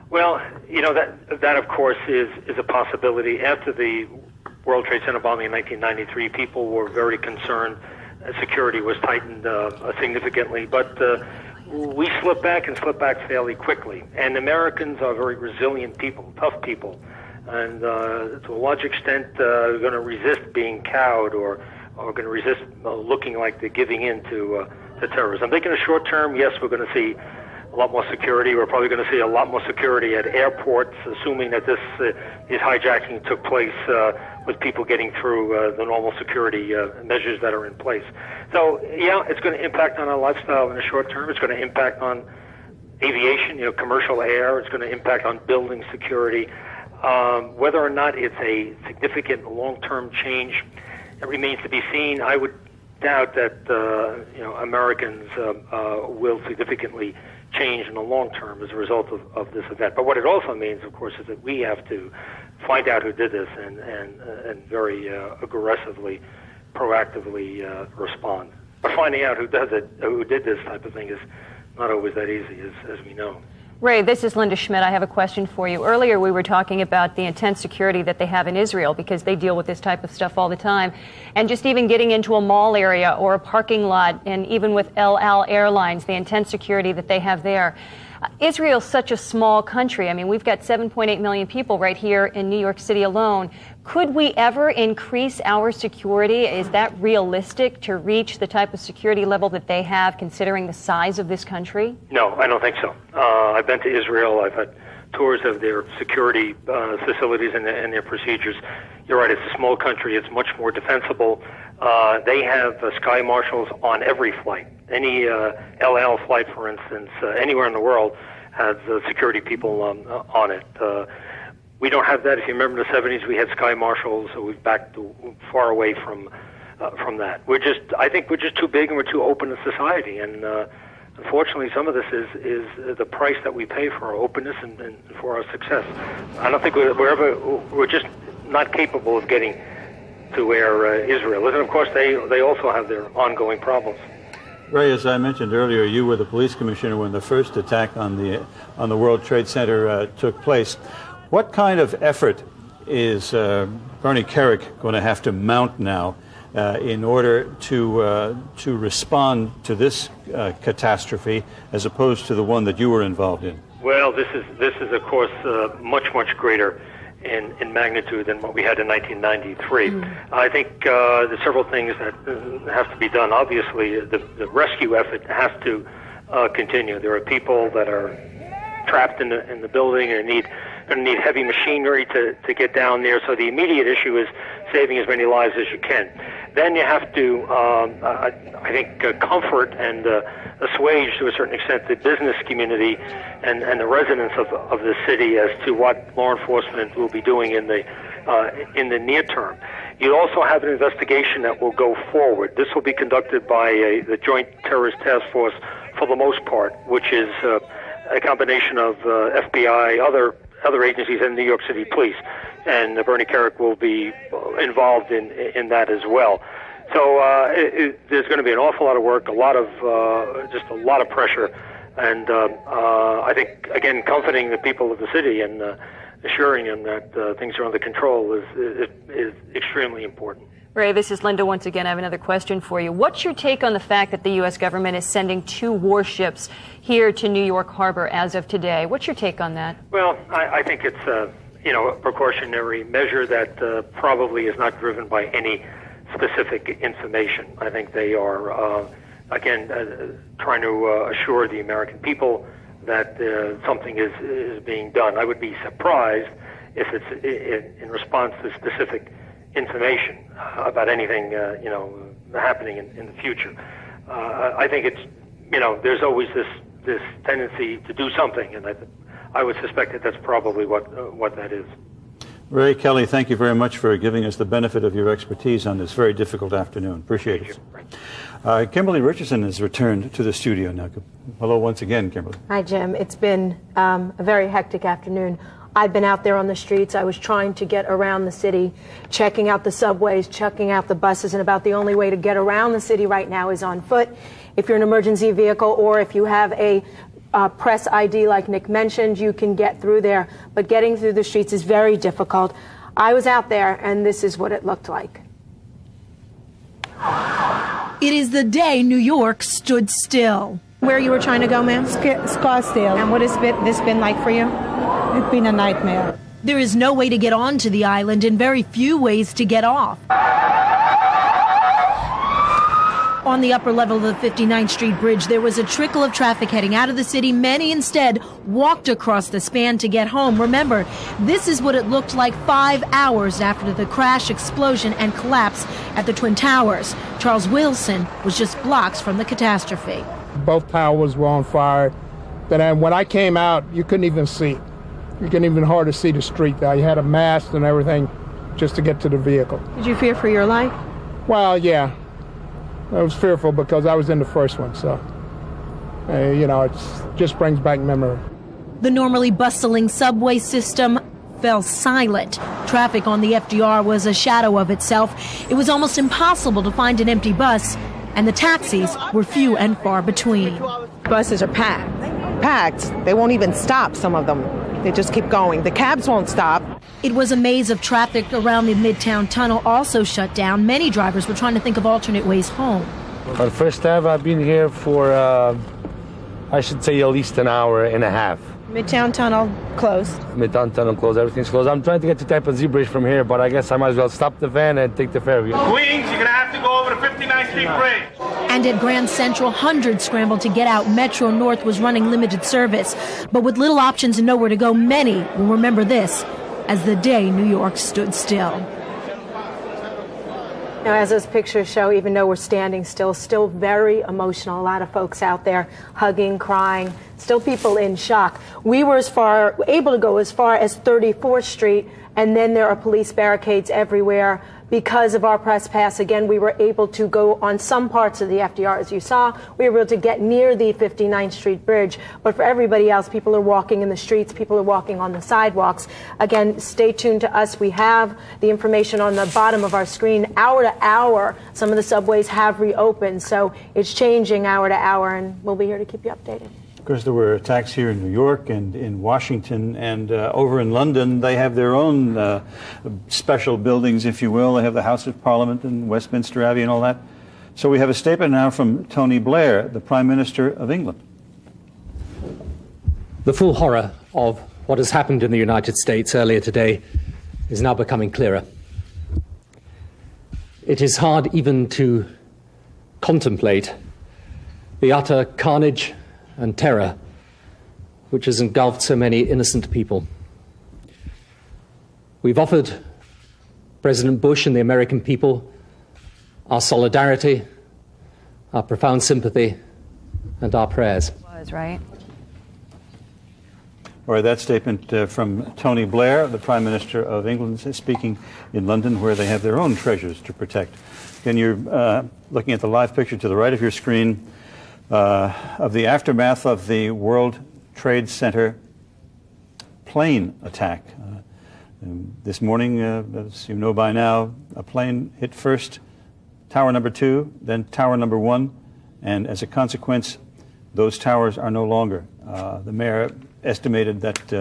Well, you know that of course is a possibility. After the World Trade Center bombing in 1993, people were very concerned. Security was tightened significantly, but we slipped back and slipped back fairly quickly. And Americans are very resilient people, tough people, and to a large extent are going to resist being cowed or going to resist looking like they're giving in to terrorism. I'm thinking of short term, yes, we're going to see a lot more security. We're probably going to see a lot more security at airports, assuming that this hijacking took place with people getting through the normal security measures that are in place. So, yeah, it's going to impact on our lifestyle in the short term. It's going to impact on aviation, commercial air. It's going to impact on building security. Whether or not it's a significant long-term change, it remains to be seen. I would doubt that Americans will significantly change in the long term as a result of this event. But what it also means, of course, is that we have to find out who did this and very aggressively, proactively respond. But finding out who did this type of thing is not always that easy, as we know. Ray, this is Linda Schmidt. I have a question for you. Earlier we were talking about the intense security that they have in Israel because they deal with this type of stuff all the time. And just even getting into a mall area or a parking lot, and even with El Al Airlines, the intense security that they have there. Israel's such a small country. I mean, we've got 7.8 million people right here in New York City alone. Could we ever increase our security? Is that realistic to reach the type of security level that they have, considering the size of this country? No, I don't think so. I've been to Israel. I've had tours of their security facilities and their procedures. You're right, it's a small country. It's much more defensible. They have sky marshals on every flight. Any El Al flight, for instance, anywhere in the world has security people on it. We don't have that. If you remember in the 70s, we had sky marshals, so we've backed far away from that. I think we're just too big and we're too open a society, and unfortunately, some of this is the price that we pay for our openness and for our success. I don't think we're just not capable of getting to where Israel is, and of course, they also have their ongoing problems. Ray, as I mentioned earlier, you were the police commissioner when the first attack on the World Trade Center took place. What kind of effort is Bernie Kerik going to have to mount now in order to respond to this catastrophe, as opposed to the one that you were involved in? Well, this is of course much greater in magnitude than what we had in 1993. I think there's several things that have to be done. Obviously, the rescue effort has to continue. There are people that are trapped in the building and going to need heavy machinery to get down there. So the immediate issue is saving as many lives as you can. Then you have to, I think, comfort and assuage to a certain extent the business community and the residents of the city as to what law enforcement will be doing in the near term. You also have an investigation that will go forward. This will be conducted by the Joint Terrorist Task Force for the most part, which is a combination of FBI, other agencies, and New York City Police. And Bernie Kerik will be involved in that as well. So there's going to be an awful lot of work, just a lot of pressure, and I think, again, comforting the people of the city and assuring them that things are under control is extremely important. Ray, this is Linda once again. I have another question for you. What's your take on the fact that the U.S. government is sending 2 warships here to New York Harbor as of today? What's your take on that? Well, I think it's a precautionary measure that probably is not driven by any specific information. I think they are, trying to assure the American people that something is being done. I would be surprised if it's in response to specific information about anything, happening in the future. I think it's, there's always this tendency to do something, and I would suspect that that's probably what that is. Ray Kelly, thank you very much for giving us the benefit of your expertise on this very difficult afternoon. Appreciate it. Kimberly Richardson has returned to the studio now. Hello once again, Kimberly. Hi, Jim. It's been a very hectic afternoon. I've been out there on the streets. I was trying to get around the city, checking out the subways, checking out the buses, and about the only way to get around the city right now is on foot. If you're an emergency vehicle or if you have a press ID like Nick mentioned, you can get through there. But getting through the streets is very difficult. I was out there, and this is what it looked like. It is the day New York stood still. Where you were trying to go, ma'am? Scottsdale. And what has this been like for you? It's been a nightmare. There is no way to get onto the island and very few ways to get off. On the upper level of the 59th Street Bridge, there was a trickle of traffic heading out of the city. Many instead walked across the span to get home. Remember, this is what it looked like 5 hours after the crash, explosion, and collapse at the Twin Towers. Charles Wilson was just blocks from the catastrophe. Both towers were on fire. Then when I came out, you couldn't even see. You couldn't even hardly see the street there. You had a mast and everything just to get to the vehicle. Did you fear for your life? Well, yeah. I was fearful because I was in the first one, so, it just brings back memory. The normally bustling subway system fell silent. Traffic on the FDR was a shadow of itself. It was almost impossible to find an empty bus, and the taxis were few and far between. Buses are packed. They won't even stop, some of them. They just keep going. The cabs won't stop. It was a maze of traffic around the Midtown Tunnel, also shut down. Many drivers were trying to think of alternate ways home. On First Ave, I've been here for, I should say, at least an hour and a half. Midtown Tunnel closed. Midtown Tunnel closed. Everything's closed. I'm trying to get to Tappan Zee Bridge from here, but I guess I might as well stop the van and take the ferry. Queens, you're going to have to go over the 59th Street Bridge. And at Grand Central, hundreds scrambled to get out. Metro North was running limited service. But with little options and nowhere to go, many will remember this as the day New York stood still. Now, as those pictures show, even though we're standing still very emotional. A lot of folks out there hugging, crying, still people in shock. We were able to go as far as 34th Street, and then there are police barricades everywhere. Because of our press pass, again, we were able to go on some parts of the FDR. As you saw, we were able to get near the 59th Street Bridge. But for everybody else, people are walking in the streets, people are walking on the sidewalks. Again, stay tuned to us. We have the information on the bottom of our screen. Hour to hour, some of the subways have reopened. So it's changing hour to hour, and we'll be here to keep you updated. Of course, there were attacks here in New York and in Washington, and over in London, they have their own special buildings, if you will. They have the House of Parliament and Westminster Abbey and all that. So we have a statement now from Tony Blair, the Prime Minister of England. The full horror of what has happened in the United States earlier today is now becoming clearer. It is hard even to contemplate the utter carnage and terror which has engulfed so many innocent people. We've offered President Bush and the American people our solidarity, our profound sympathy, and our prayers. Was right. All right, that statement from Tony Blair, the Prime Minister of England, speaking in London, where they have their own treasures to protect. Again, you're looking at the live picture to the right of your screen of the aftermath of the World Trade Center plane attack. This morning, as you know by now, a plane hit first tower number 2, then tower number 1, and as a consequence, those towers are no longer. The mayor estimated that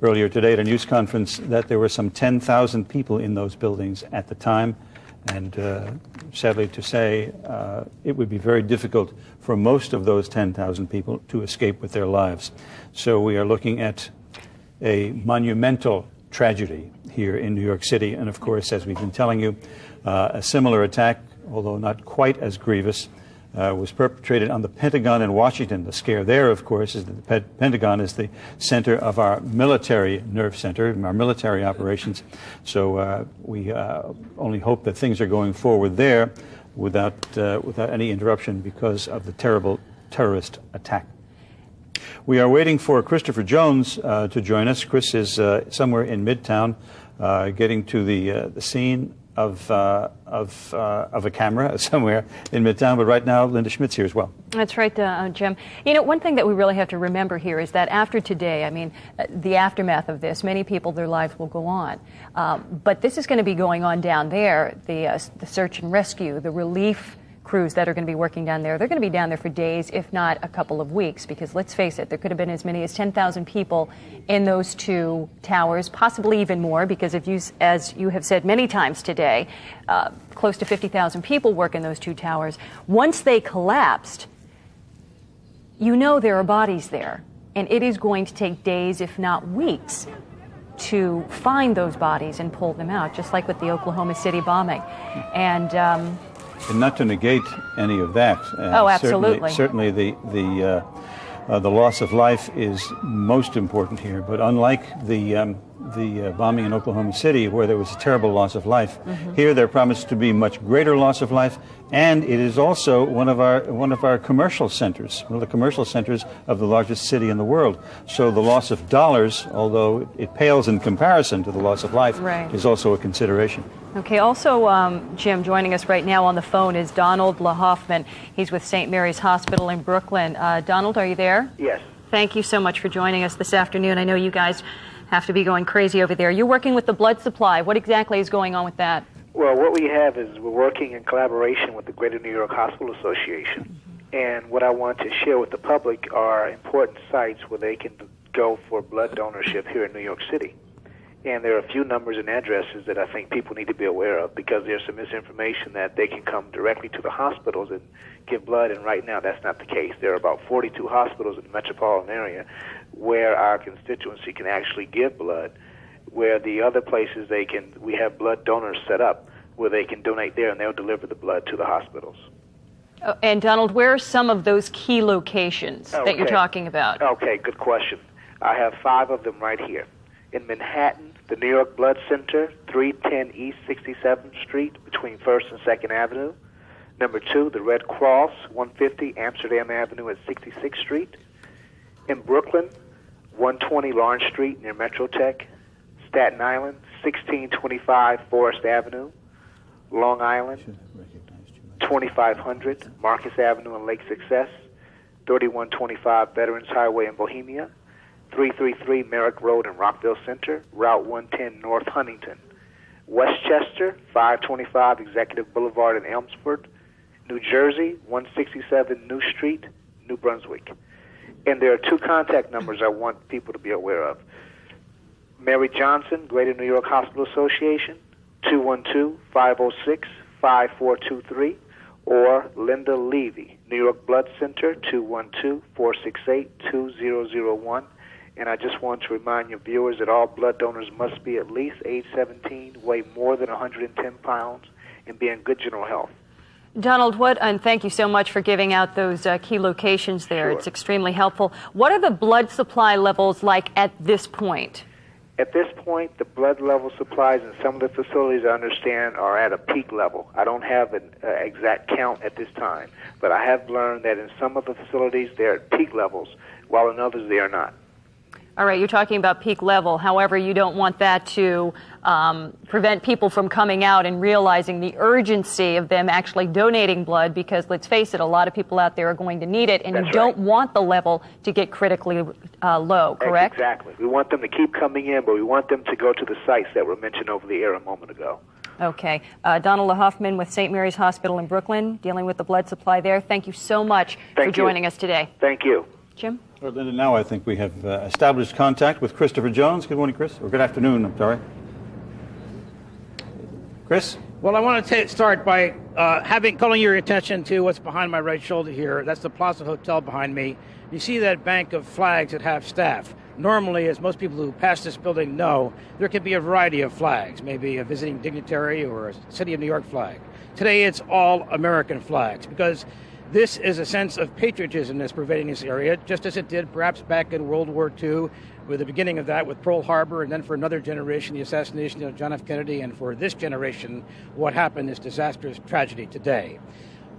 earlier today at a news conference that there were some 10,000 people in those buildings at the time, and sadly to say, it would be very difficult for most of those 10,000 people to escape with their lives. So we are looking at a monumental tragedy here in New York City, and of course, as we've been telling you, a similar attack, although not quite as grievous, was perpetrated on the Pentagon in Washington. The scare there, of course, is that the Pentagon is the center of our military nerve center, our military operations. So we only hope that things are going forward there without any interruption because of the terrible terrorist attack. We are waiting for Christopher Jones to join us. Chris is somewhere in Midtown, getting to the scene of a camera somewhere in Midtown, but right now Linda Schmidt's here as well. That's right, Jim. You know, one thing that we really have to remember here is that after today, I mean, the aftermath of this, many people, their lives will go on. But this is going to be going on down there, the search and rescue, the relief crews that are going to be working down there. They're going to be down there for days, if not a couple of weeks, because let's face it, there could have been as many as 10,000 people in those two towers, possibly even more, because as you have said many times today, close to 50,000 people work in those two towers. Once they collapsed, you know there are bodies there, and it is going to take days, if not weeks, to find those bodies and pull them out, just like with the Oklahoma City bombing. And not to negate any of that. Oh, absolutely. Certainly the loss of life is most important here. But unlike the bombing in Oklahoma City, where there was a terrible loss of life, here there promised to be much greater loss of life, and it is also one of our commercial centers, one of the commercial centers of the largest city in the world. So the loss of dollars, although it pales in comparison to the loss of life, is also a consideration. Okay, also, Jim, joining us right now on the phone is Donald LaHoffman. He's with St. Mary's Hospital in Brooklyn. Donald, are you there? Yes. Thank you so much for joining us this afternoon. I know you guys have to be going crazy over there. You're working with the blood supply. What exactly is going on with that? Well, what we have is we're working in collaboration with the Greater New York Hospital Association. And what I want to share with the public are important sites where they can go for blood donorship here in New York City. And there are a few numbers and addresses that I think people need to be aware of, because there's some misinformation that they can come directly to the hospitals and give blood, and right now that's not the case. There are about 42 hospitals in the metropolitan area where our constituency can actually give blood, where the other places we have blood donors set up where they can donate there and they'll deliver the blood to the hospitals. Oh, and Donald, where are some of those key locations that you're talking about? Okay, good question. I have 5 of them right here. In Manhattan, the New York Blood Center, 310 East 67th Street, between 1st and 2nd Avenue. Number 2, the Red Cross, 150 Amsterdam Avenue at 66th Street. In Brooklyn, 120 Lawrence Street near Metrotech. Staten Island, 1625 Forest Avenue. Long Island, 2500 Marcus Avenue and Lake Success. 3125 Veterans Highway in Bohemia. 333 Merrick Road in Rockville Center, Route 110 North Huntington. Westchester, 525 Executive Boulevard in Elmsford. New Jersey, 167 New Street, New Brunswick. And there are 2 contact numbers I want people to be aware of. Mary Johnson, Greater New York Hospital Association, 212-506-5423, or Linda Levy, New York Blood Center, 212-468-2001. And I just want to remind your viewers that all blood donors must be at least age 17, weigh more than 110 pounds, and be in good general health. Donald, and thank you so much for giving out those key locations there. Sure. It's extremely helpful. What are the blood supply levels like at this point? At this point, the blood level supplies in some of the facilities, I understand, are at a peak level. I don't have an exact count at this time, but I have learned that in some of the facilities, they're at peak levels, while in others, they are not. All right, you're talking about peak level. However, you don't want that to prevent people from coming out and realizing the urgency of them actually donating blood, because let's face it, a lot of people out there are going to need it, and you don't want the level to get critically low, correct? Exactly. We want them to keep coming in, but we want them to go to the sites that were mentioned over the air a moment ago. Okay. Donald LaHoffman with St. Mary's Hospital in Brooklyn, dealing with the blood supply there. Thank you so much for joining us today. Thank you. Jim? Well, Linda, now I think we have established contact with Christopher Jones. Good morning, Chris. Or good afternoon, I'm sorry. Chris? Well, I want to start by calling your attention to what's behind my right shoulder here. That's the Plaza Hotel behind me. You see that bank of flags that have staff. Normally, as most people who pass this building know, there can be a variety of flags, maybe a visiting dignitary or a City of New York flag. Today, it's all American flags, because this is a sense of patriotism that's pervading this area, just as it did perhaps back in World War II, with the beginning of that with Pearl Harbor, and then for another generation, the assassination of John F. Kennedy, and for this generation, what happened, this disastrous tragedy today.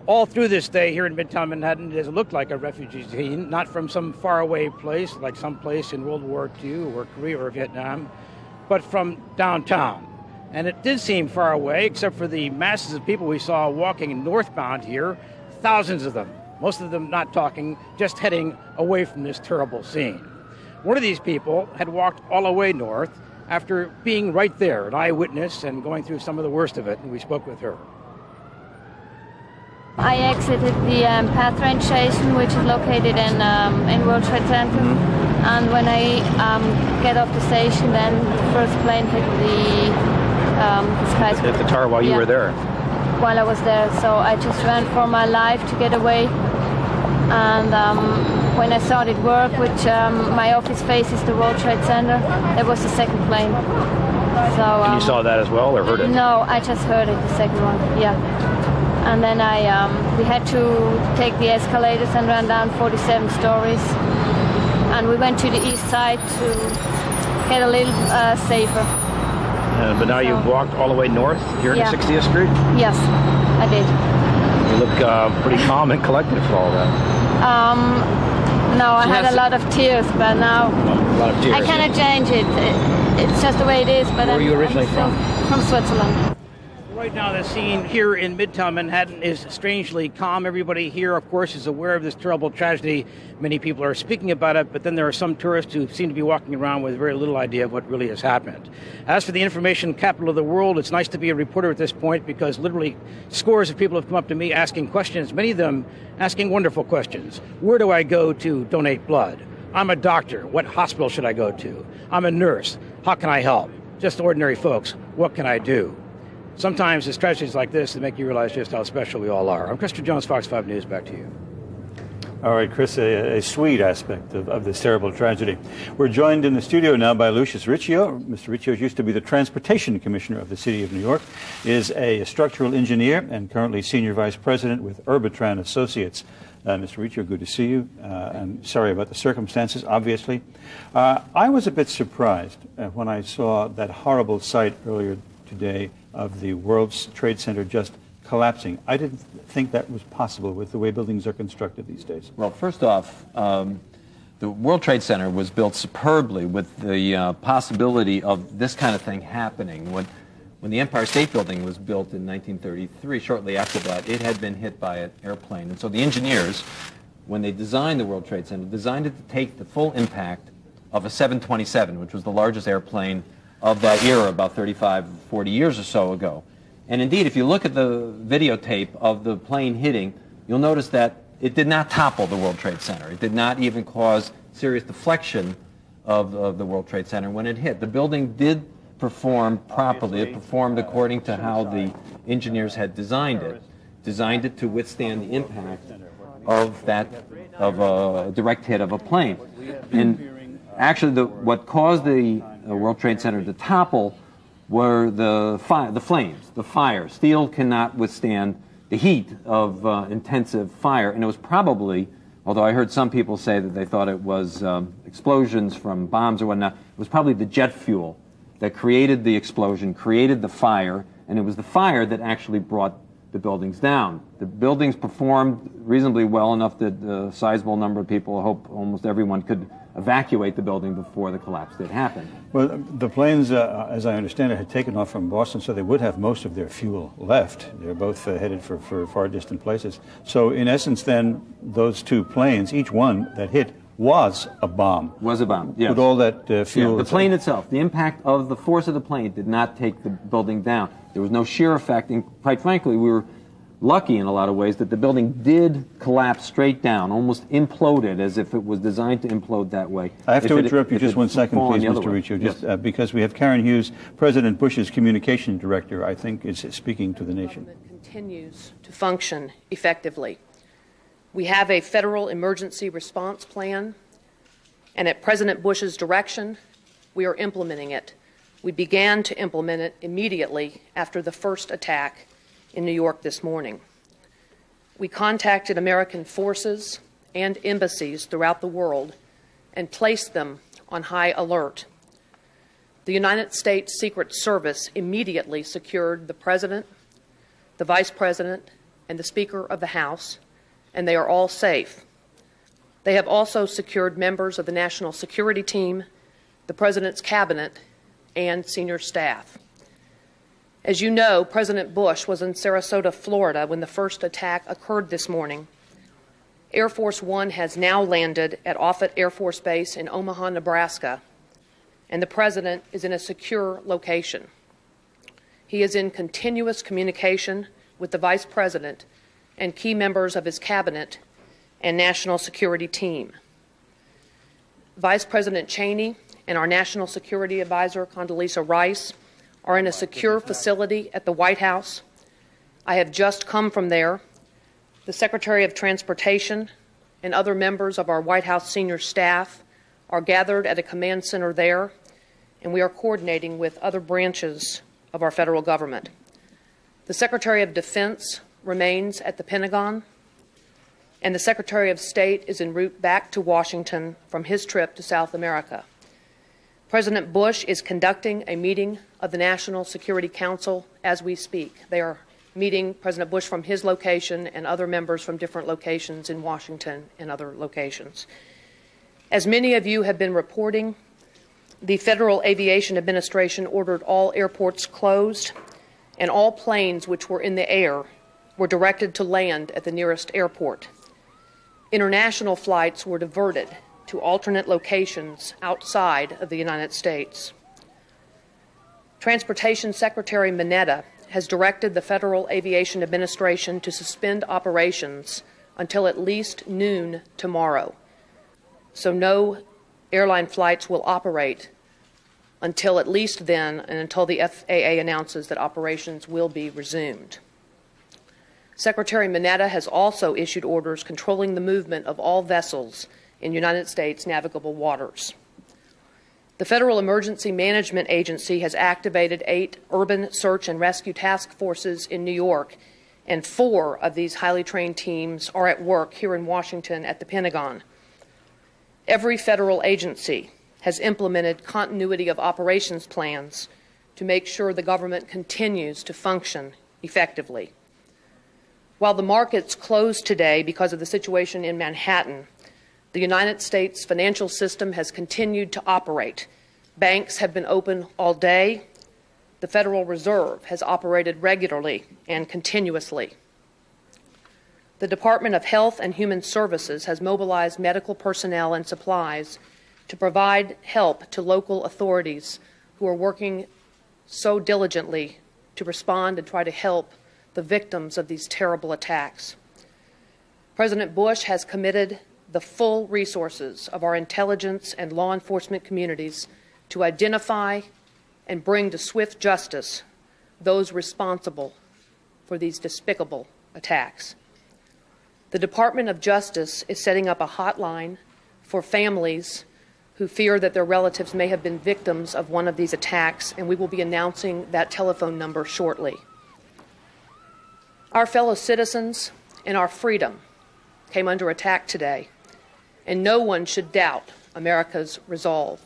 All through this day here in Midtown Manhattan, it has looked like a refugee scene, not from some faraway place, like some place in World War II or Korea or Vietnam, but from downtown. And it did seem far away, except for the masses of people we saw walking northbound here, thousands of them, most of them not talking, just heading away from this terrible scene. One of these people had walked all the way north after being right there, an eyewitness, and going through some of the worst of it, and we spoke with her. I exited the path range station, which is located in World Trade Center. And when I get off the station, then the first plane hit the skyscraper. Hit the tower while you were there? While I was there. So I just ran for my life to get away. And when I started work, which my office faces the World Trade Center, there was the second plane. So And you saw that as well, or heard it? No, I just heard it, the second one, yeah. And then we had to take the escalators and run down 47 stories. And we went to the east side to get a little safer. But now you've walked all the way north here to 60th Street? Yes, I did. You look pretty calm and collected for all that. No, I had a lot of tears, but now a lot of tears. I cannot change it. It's just the way it is. But Where are you originally from? From Switzerland. Right now, the scene here in Midtown Manhattan is strangely calm. Everybody here, of course, is aware of this terrible tragedy. Many people are speaking about it, but then there are some tourists who seem to be walking around with very little idea of what really has happened. As for the information capital of the world, it's nice to be a reporter at this point because literally scores of people have come up to me asking questions, many of them asking wonderful questions. Where do I go to donate blood? I'm a doctor. What hospital should I go to? I'm a nurse. How can I help? Just ordinary folks. What can I do? Sometimes it's tragedies like this that make you realize just how special we all are. I'm Christopher Jones, Fox 5 News. Back to you. All right, Chris, a sweet aspect of this terrible tragedy. We're joined in the studio now by Lucius Riccio. Mr. Riccio used to be the Transportation Commissioner of the City of New York, is a structural engineer and currently Senior Vice President with Urbitran Associates. Mr. Riccio, good to see you. I'm sorry about the circumstances, obviously. I was a bit surprised when I saw that horrible sight earlier today of the World Trade Center just collapsing. I didn't think that was possible with the way buildings are constructed these days. Well, first off, the World Trade Center was built superbly with the possibility of this kind of thing happening. When the Empire State Building was built in 1933, shortly after that, it had been hit by an airplane. And so the engineers, when they designed the World Trade Center, designed it to take the full impact of a 727, which was the largest airplane of that era, about 35, 40 years or so ago. And indeed, if you look at the videotape of the plane hitting, you'll notice that it did not topple the World Trade Center. It did not even cause serious deflection of the World Trade Center when it hit. The building did perform properly. It performed according to how the engineers had designed it to withstand the impact of a direct hit of a plane. And actually, what caused the World Trade Center to topple were the flames, the fire. Steel cannot withstand the heat of intensive fire, and it was probably, although I heard some people say that they thought it was explosions from bombs or whatnot, it was probably the jet fuel that created the explosion, created the fire, and it was the fire that actually brought the buildings down. The buildings performed reasonably well enough that a sizable number of people, I hope almost everyone, could evacuate the building before the collapse did happen. Well, the planes, as I understand it, had taken off from Boston, so they would have most of their fuel left. They're both headed for far distant places. So in essence, then, those two planes, each one that hit, was a bomb. Was a bomb, yes. With all that fuel. Yeah, the plane itself, the impact of the force of the plane did not take the building down. There was no shear effect, and quite frankly, we were lucky in a lot of ways that the building did collapse straight down, almost imploded as if it was designed to implode that way. I have to interrupt you just 1 second, please, Mr. Riccio, just because we have Karen Hughes, President Bush's communication director, I think, is speaking to the nation. Continues to function effectively. We have a federal emergency response plan, and at President Bush's direction, we are implementing it. We began to implement it immediately after the first attack in New York this morning. We contacted American forces and embassies throughout the world and placed them on high alert. The United States Secret Service immediately secured the President, the Vice President, and the Speaker of the House, and they are all safe. They have also secured members of the National Security Team, the President's Cabinet, and senior staff. As you know, President Bush was in Sarasota, Florida, when the first attack occurred this morning. Air Force One has now landed at Offutt Air Force Base in Omaha, Nebraska, and the President is in a secure location. He is in continuous communication with the Vice President and key members of his cabinet and national security team. Vice President Cheney and our National Security Advisor, Condoleezza Rice, are in a secure facility at the White House. I have just come from there. The Secretary of Transportation and other members of our White House senior staff are gathered at a command center there, and we are coordinating with other branches of our federal government. The Secretary of Defense remains at the Pentagon, and the Secretary of State is en route back to Washington from his trip to South America. President Bush is conducting a meeting of the National Security Council as we speak. They are meeting President Bush from his location and other members from different locations in Washington and other locations. As many of you have been reporting, the Federal Aviation Administration ordered all airports closed, and all planes which were in the air were directed to land at the nearest airport. International flights were diverted to alternate locations outside of the United States. Transportation Secretary Mineta has directed the Federal Aviation Administration to suspend operations until at least noon tomorrow. So no airline flights will operate until at least then and until the FAA announces that operations will be resumed. Secretary Mineta has also issued orders controlling the movement of all vessels in United States navigable waters. The Federal Emergency Management Agency has activated 8 urban search and rescue task forces in New York, and 4 of these highly trained teams are at work here in Washington at the Pentagon. Every federal agency has implemented continuity of operations plans to make sure the government continues to function effectively. While the markets closed today because of the situation in Manhattan, the United States financial system has continued to operate. Banks have been open all day. The Federal Reserve has operated regularly and continuously. The Department of Health and Human Services has mobilized medical personnel and supplies to provide help to local authorities who are working so diligently to respond and try to help the victims of these terrible attacks. President Bush has committed the full resources of our intelligence and law enforcement communities to identify and bring to swift justice those responsible for these despicable attacks. The Department of Justice is setting up a hotline for families who fear that their relatives may have been victims of one of these attacks, and we will be announcing that telephone number shortly. Our fellow citizens and our freedom came under attack today, and no one should doubt America's resolve.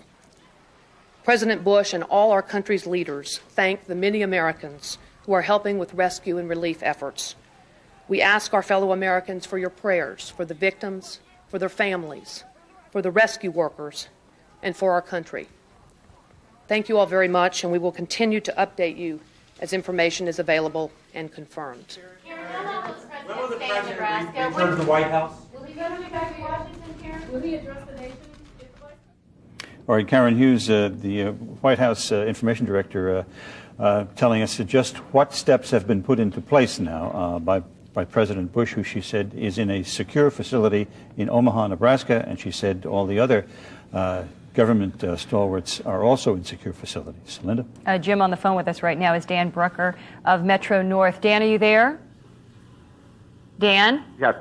President Bush and all our country's leaders thank the many Americans who are helping with rescue and relief efforts. We ask our fellow Americans for your prayers for the victims, for their families, for the rescue workers, and for our country. Thank you all very much, and we will continue to update you as information is available and confirmed. When will the president return to the White House? Will he go back to Washington, Karen? Will he address the nation? All right, Karen Hughes, the White House Information Director, telling us just what steps have been put into place now by President Bush, who she said is in a secure facility in Omaha, Nebraska, and she said all the other government stalwarts are also in secure facilities. Linda? Jim, on the phone with us right now is Dan Brucker of Metro North. Dan, are you there? Dan? Yes.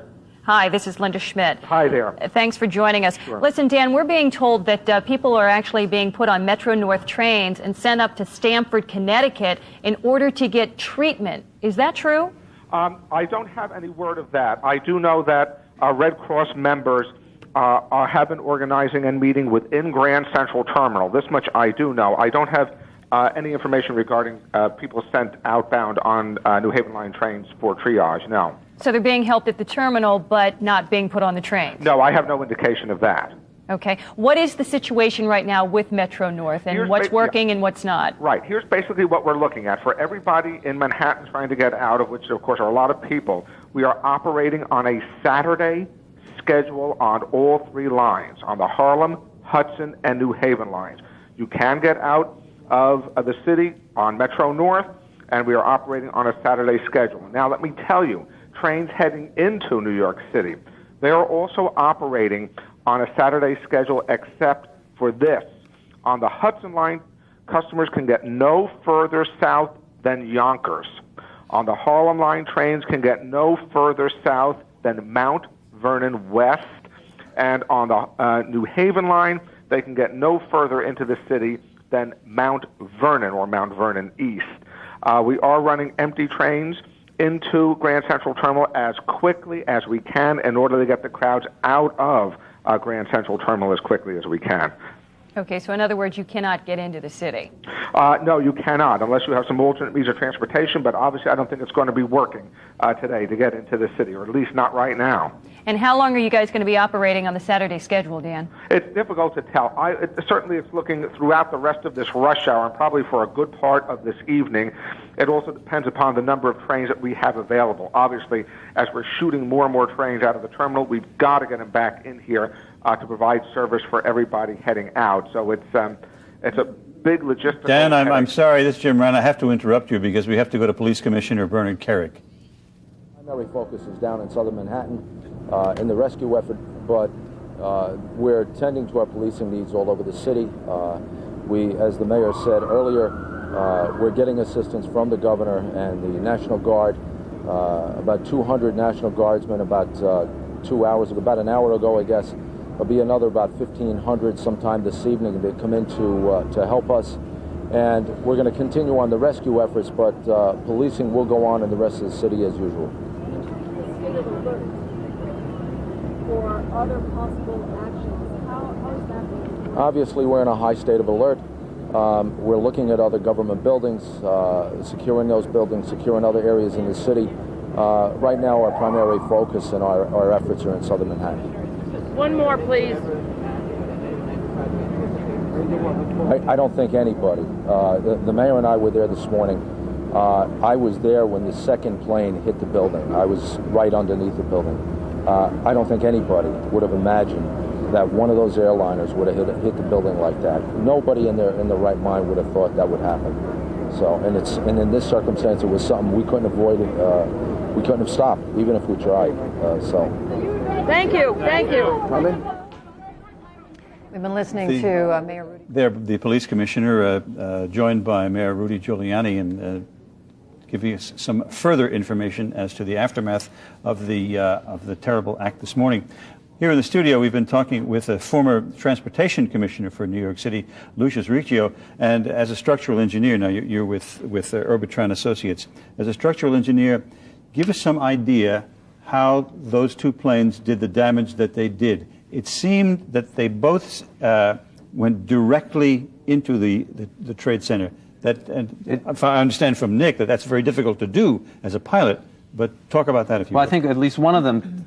Hi, this is Linda Schmidt. Hi there. Thanks for joining us. Sure. Listen, Dan, we're being told that people are actually being put on Metro North trains and sent up to Stamford, Connecticut in order to get treatment. Is that true? I don't have any word of that. I do know that Red Cross members have been organizing and meeting within Grand Central Terminal. This much I do know. I don't have any information regarding people sent outbound on New Haven Line trains for triage, no. So they're being helped at the terminal, but not being put on the train? No, I have no indication of that. Okay. What is the situation right now with Metro North, and what's working and what's not? Right. Here's basically what we're looking at. For everybody in Manhattan trying to get out, of which, of course, are a lot of people, we are operating on a Saturday schedule on all 3 lines, on the Harlem, Hudson, and New Haven lines. You can get out of the city on Metro North, and we are operating on a Saturday schedule. Now, let me tell you, trains heading into New York City. They are also operating on a Saturday schedule except for this. On the Hudson Line, customers can get no further south than Yonkers. On the Harlem Line, trains can get no further south than Mount Vernon West. And on the New Haven Line, they can get no further into the city than Mount Vernon or Mount Vernon East. We are running empty trains into Grand Central Terminal as quickly as we can in order to get the crowds out of Grand Central Terminal as quickly as we can. Okay, so in other words, you cannot get into the city. No, you cannot, unless you have some alternate means of transportation, but obviously I don't think it's going to be working today to get into the city, or at least not right now. And how long are you guys going to be operating on the Saturday schedule, Dan? It's difficult to tell. Certainly it's looking throughout the rest of this rush hour and probably for a good part of this evening. It also depends upon the number of trains that we have available. Obviously, as we're shooting more and more trains out of the terminal, we've got to get them back in here to provide service for everybody heading out. So it's a big logistical... Dan, I'm sorry, this is Jim Ryan. I have to interrupt you because we have to go to Police Commissioner Bernard Carrick. Primary focus is down in southern Manhattan in the rescue effort, but we're tending to our policing needs all over the city. We, as the mayor said earlier, we're getting assistance from the governor and the National Guard. About 200 National Guardsmen about 2 hours, about an hour ago, I guess. There'll be another about 1,500 sometime this evening to come in to help us. And we're going to continue on the rescue efforts, but policing will go on in the rest of the city as usual. For other possible actions, how is that being? Obviously, we're in a high state of alert. We're looking at other government buildings, securing those buildings, securing other areas in the city. Right now, our primary focus and our efforts are in southern Manhattan. One more, please. I don't think anybody. The mayor and I were there this morning. I was there when the second plane hit the building. I was right underneath the building. I don't think anybody would have imagined that one of those airliners would have hit the building like that. Nobody in their right mind would have thought that would happen. So, and in this circumstance, it was something we couldn't avoid. We couldn't have stopped, even if we tried. Thank you. Thank you. We've been listening to Mayor Rudy. The police commissioner, joined by Mayor Rudy Giuliani, and give you some further information as to the aftermath of the terrible act this morning. Here in the studio, we've been talking with a former transportation commissioner for New York City, Lucius Riccio, and as a structural engineer, now you're with Orbitran Associates. As a structural engineer, give us some idea how those two planes did the damage that they did. It seemed that they both went directly into the Trade Center. If I understand from Nick, that's very difficult to do as a pilot. But talk about that if you will. I think at least one of them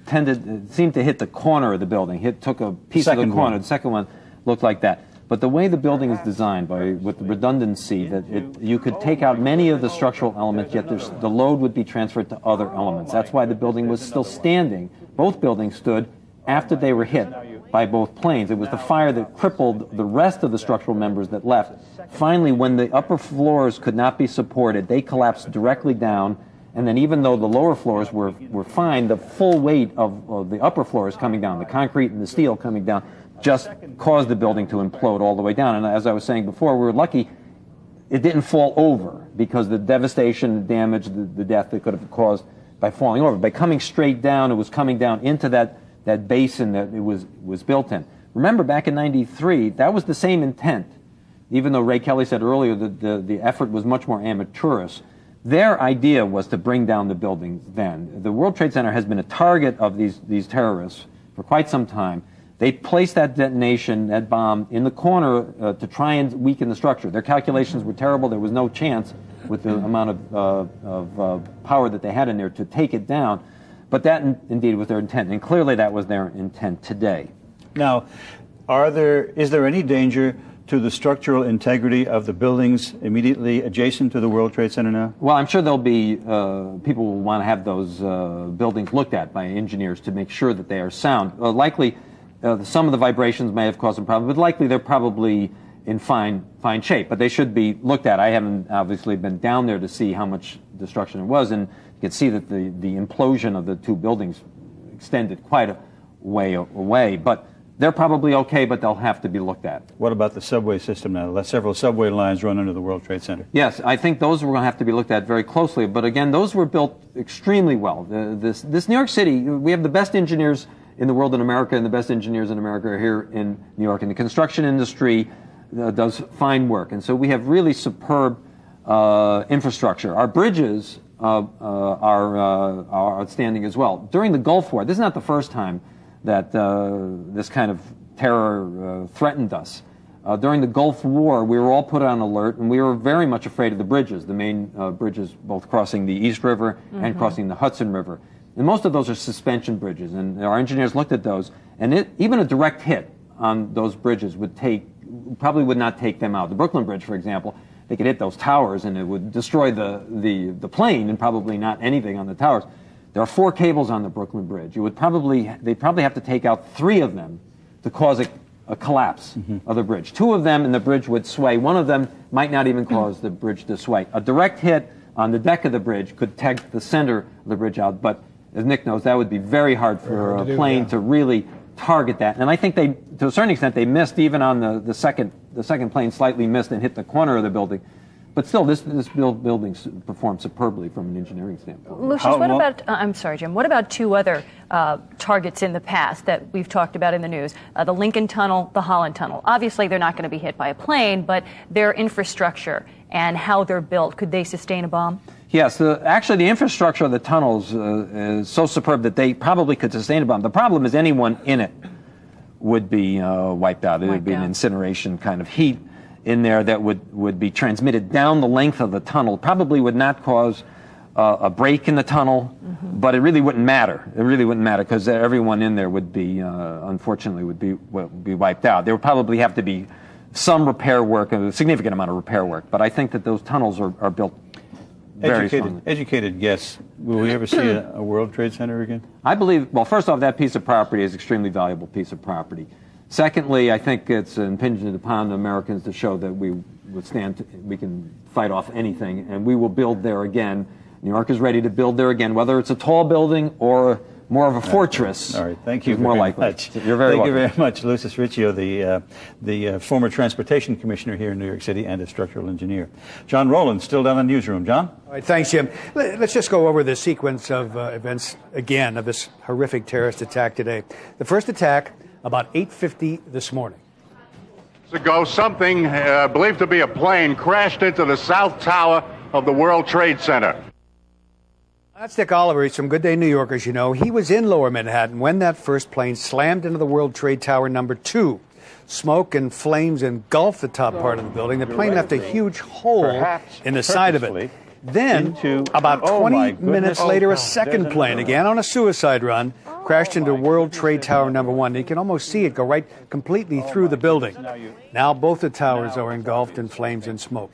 seemed to hit the corner of the building. Took a piece of the corner. The second one looked like that. But the way the building is designed, with the redundancy, that you could take out many of the structural elements, yet the load would be transferred to other elements. That's why the building was still standing. Both buildings stood after they were hit by both planes. It was the fire that crippled the rest of the structural members that left. Finally, when the upper floors could not be supported, they collapsed directly down. And then even though the lower floors were fine, the full weight of the upper floors coming down, the concrete and the steel coming down, just caused the building to implode all the way down. And as I was saying before, we were lucky it didn't fall over because the devastation, the damage, the death it could have caused by falling over. By coming straight down, it was coming down into that basin that it was built in. Remember, back in '93, that was the same intent. Even though Ray Kelly said earlier that the effort was much more amateurish, their idea was to bring down the building then. The World Trade Center has been a target of these terrorists for quite some time. They placed that detonation, that bomb, in the corner to try and weaken the structure. Their calculations were terrible. There was no chance with the amount of power that they had in there to take it down. But that indeed was their intent, and clearly that was their intent today. Now, is there any danger to the structural integrity of the buildings immediately adjacent to the World Trade Center now? Well, I'm sure there'll be people will want to have those buildings looked at by engineers to make sure that they are sound. Likely, some of the vibrations may have caused some problems, but likely they're probably in fine shape. But they should be looked at. I haven't obviously been down there to see how much destruction it was, and you can see that the implosion of the two buildings extended quite a way away. But they're probably okay, but they'll have to be looked at. What about the subway system now? Several subway lines run under the World Trade Center. Yes, I think those were going to have to be looked at very closely. But again, those were built extremely well. This New York City, we have the best engineers in the world in America, and the best engineers in America are here in New York. And the construction industry does fine work. And so we have really superb infrastructure. Our bridges are outstanding as well. During the Gulf War, this is not the first time that this kind of terror threatened us. During the Gulf War, we were all put on alert, and we were very much afraid of the bridges, the main bridges both crossing the East River and crossing the Hudson River. And most of those are suspension bridges, and our engineers looked at those, and even a direct hit on those bridges probably would not take them out. The Brooklyn Bridge, for example, they could hit those towers, and it would destroy the plane and probably not anything on the towers. There are 4 cables on the Brooklyn Bridge. They'd probably have to take out 3 of them to cause a collapse of the bridge. 2 of them and the bridge would sway. 1 of them might not even cause the bridge to sway. A direct hit on the deck of the bridge could take the center of the bridge out, but as Nick knows, that would be very hard for a plane to really target that. And I think to a certain extent, they missed even on the second plane slightly missed and hit the corner of the building. But still, this building performed superbly from an engineering standpoint. Lucius, what about, I'm sorry, Jim, what about 2 other targets in the past that we've talked about in the news? The Lincoln Tunnel, the Holland Tunnel. Obviously, they're not going to be hit by a plane, but their infrastructure and how they're built, could they sustain a bomb? Yes, actually the infrastructure of the tunnels is so superb that they probably could sustain a bomb. The problem is anyone in it would be wiped out. It would be an incineration kind of heat in there that would be transmitted down the length of the tunnel. Probably would not cause a break in the tunnel, but it really wouldn't matter. It really wouldn't matter because everyone in there would be, unfortunately, would be wiped out. There would probably have to be some repair work, a significant amount of repair work, but I think that those tunnels are built very strongly. Educated guess, will we ever see a World Trade Center again? I believe, well, first off, that piece of property is an extremely valuable piece of property. Secondly, I think it's impingent upon Americans to show that we can fight off anything, and we will build there again. New York is ready to build there again, whether it's a tall building or more of a fortress. All right, thank you more very likely. much. You're very welcome. Thank you very much, Lucius Riccio, the former transportation commissioner here in New York City and a structural engineer. John Rowland, still down in the newsroom. John? All right, thanks, Jim. Let's just go over the sequence of events again of this horrific terrorist attack today. The first attack about 8:50 this morning. Ago, something believed to be a plane crashed into the South Tower of the World Trade Center. That's Dick Oliver. He's from Good Day New York, as you know. He was in Lower Manhattan when that first plane slammed into the World Trade Tower number 2. Smoke and flames engulfed the top part of the building. The plane left a huge hole in the side of it. Then, about 20 minutes later, a second plane, again on a suicide run, crashed into World Trade Tower number 1. You can almost see it go right completely through the building. Now both the towers are engulfed in flames and smoke.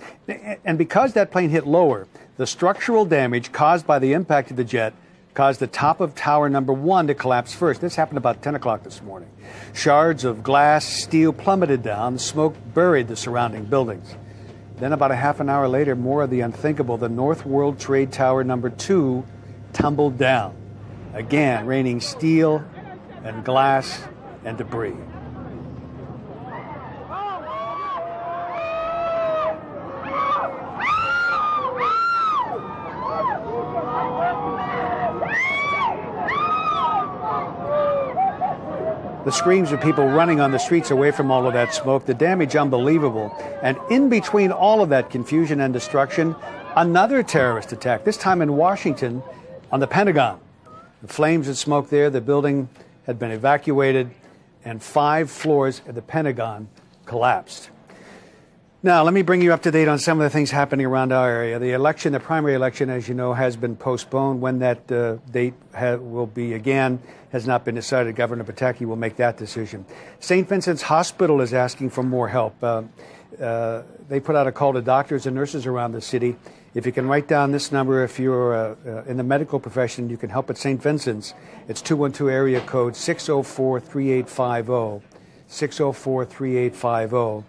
And because that plane hit lower, the structural damage caused by the impact of the jet caused the top of tower number 1 to collapse first. This happened about 10 o'clock this morning. Shards of glass, steel plummeted down. The smoke buried the surrounding buildings. Then about a half an hour later, more of the unthinkable. The North World Trade Tower number 2 tumbled down. Again, raining steel and glass and debris. The screams of people running on the streets away from all of that smoke, the damage unbelievable. And in between all of that confusion and destruction, another terrorist attack, this time in Washington on the Pentagon. The flames and smoke there, the building had been evacuated, and 5 floors of the Pentagon collapsed. Now, let me bring you up to date on some of the things happening around our area. The election, the primary election, as you know, has been postponed. When that date will be again has not been decided. Governor Pataki will make that decision. St. Vincent's Hospital is asking for more help. They put out a call to doctors and nurses around the city. If you can write down this number, if you're in the medical profession, you can help at St. Vincent's. It's 212 area code 604-3850, 604-3850.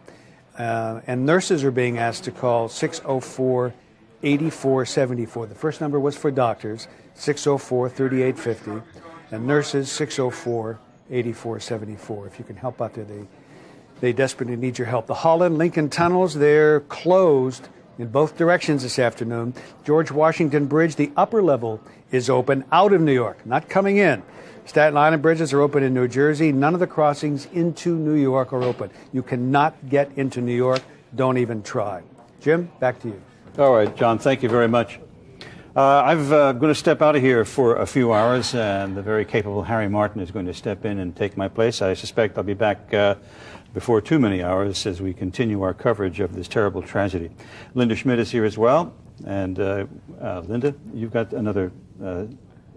And nurses are being asked to call 604-888-8888. 604-8474. The first number was for doctors, 604-3850, and nurses, 604-8474. If you can help out there, they desperately need your help. The Holland-Lincoln tunnels, they're closed in both directions this afternoon. George Washington Bridge, the upper level is open out of New York, not coming in. Staten Island bridges are open in New Jersey. None of the crossings into New York are open. You cannot get into New York. Don't even try. Jim, back to you. All right, John, thank you very much. I'm going to step out of here for a few hours, and the very capable Harry Martin is going to step in and take my place. I suspect I'll be back before too many hours as we continue our coverage of this terrible tragedy. Linda Schmidt is here as well. And Linda, you've got another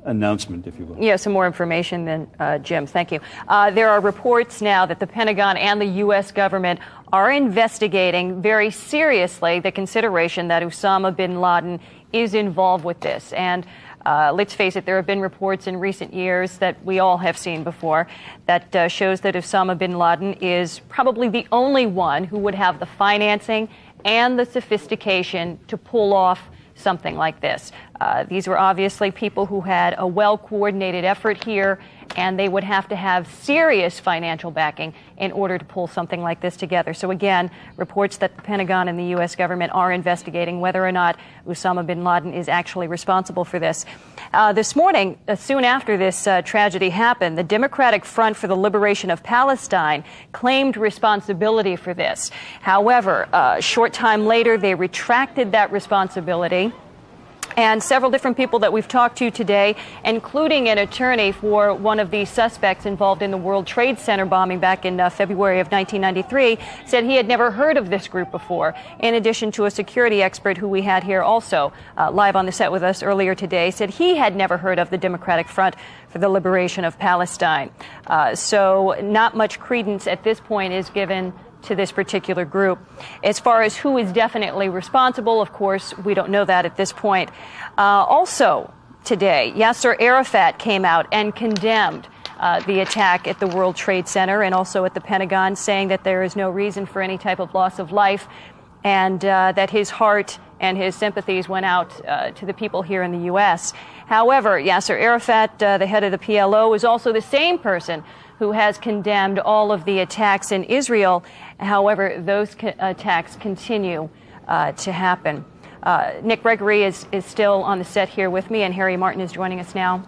announcement, if you will. Yeah, some more information than Jim. Thank you. There are reports now that the Pentagon and the U.S. government are investigating very seriously the consideration that Osama bin Laden is involved with this. And let's face it, there have been reports in recent years that we all have seen before that shows that Osama bin Laden is probably the only one who would have the financing and the sophistication to pull off something like this. These were obviously people who had a well-coordinated effort here, and they would have to have serious financial backing in order to pull something like this together. So again, reports that the Pentagon and the U.S. government are investigating whether or not Osama bin Laden is actually responsible for this. This morning, soon after this tragedy happened, the Democratic Front for the Liberation of Palestine claimed responsibility for this. However, a short time later, they retracted that responsibility. And several different people that we've talked to today, including an attorney for one of the suspects involved in the World Trade Center bombing back in February of 1993, said he had never heard of this group before. In addition to a security expert who we had here also live on the set with us earlier today, said he had never heard of the Democratic Front for the Liberation of Palestine. So not much credence at this point is given to this particular group. As far as who is definitely responsible, of course, we don't know that at this point. Also today, Yasser Arafat came out and condemned the attack at the World Trade Center and also at the Pentagon, saying that there is no reason for any type of loss of life and that his heart and his sympathies went out to the people here in the U.S. However, Yasser Arafat, the head of the PLO, is also the same person who has condemned all of the attacks in Israel. However, those attacks continue to happen. Nick Gregory is still on the set here with me, and Harry Martin is joining us now.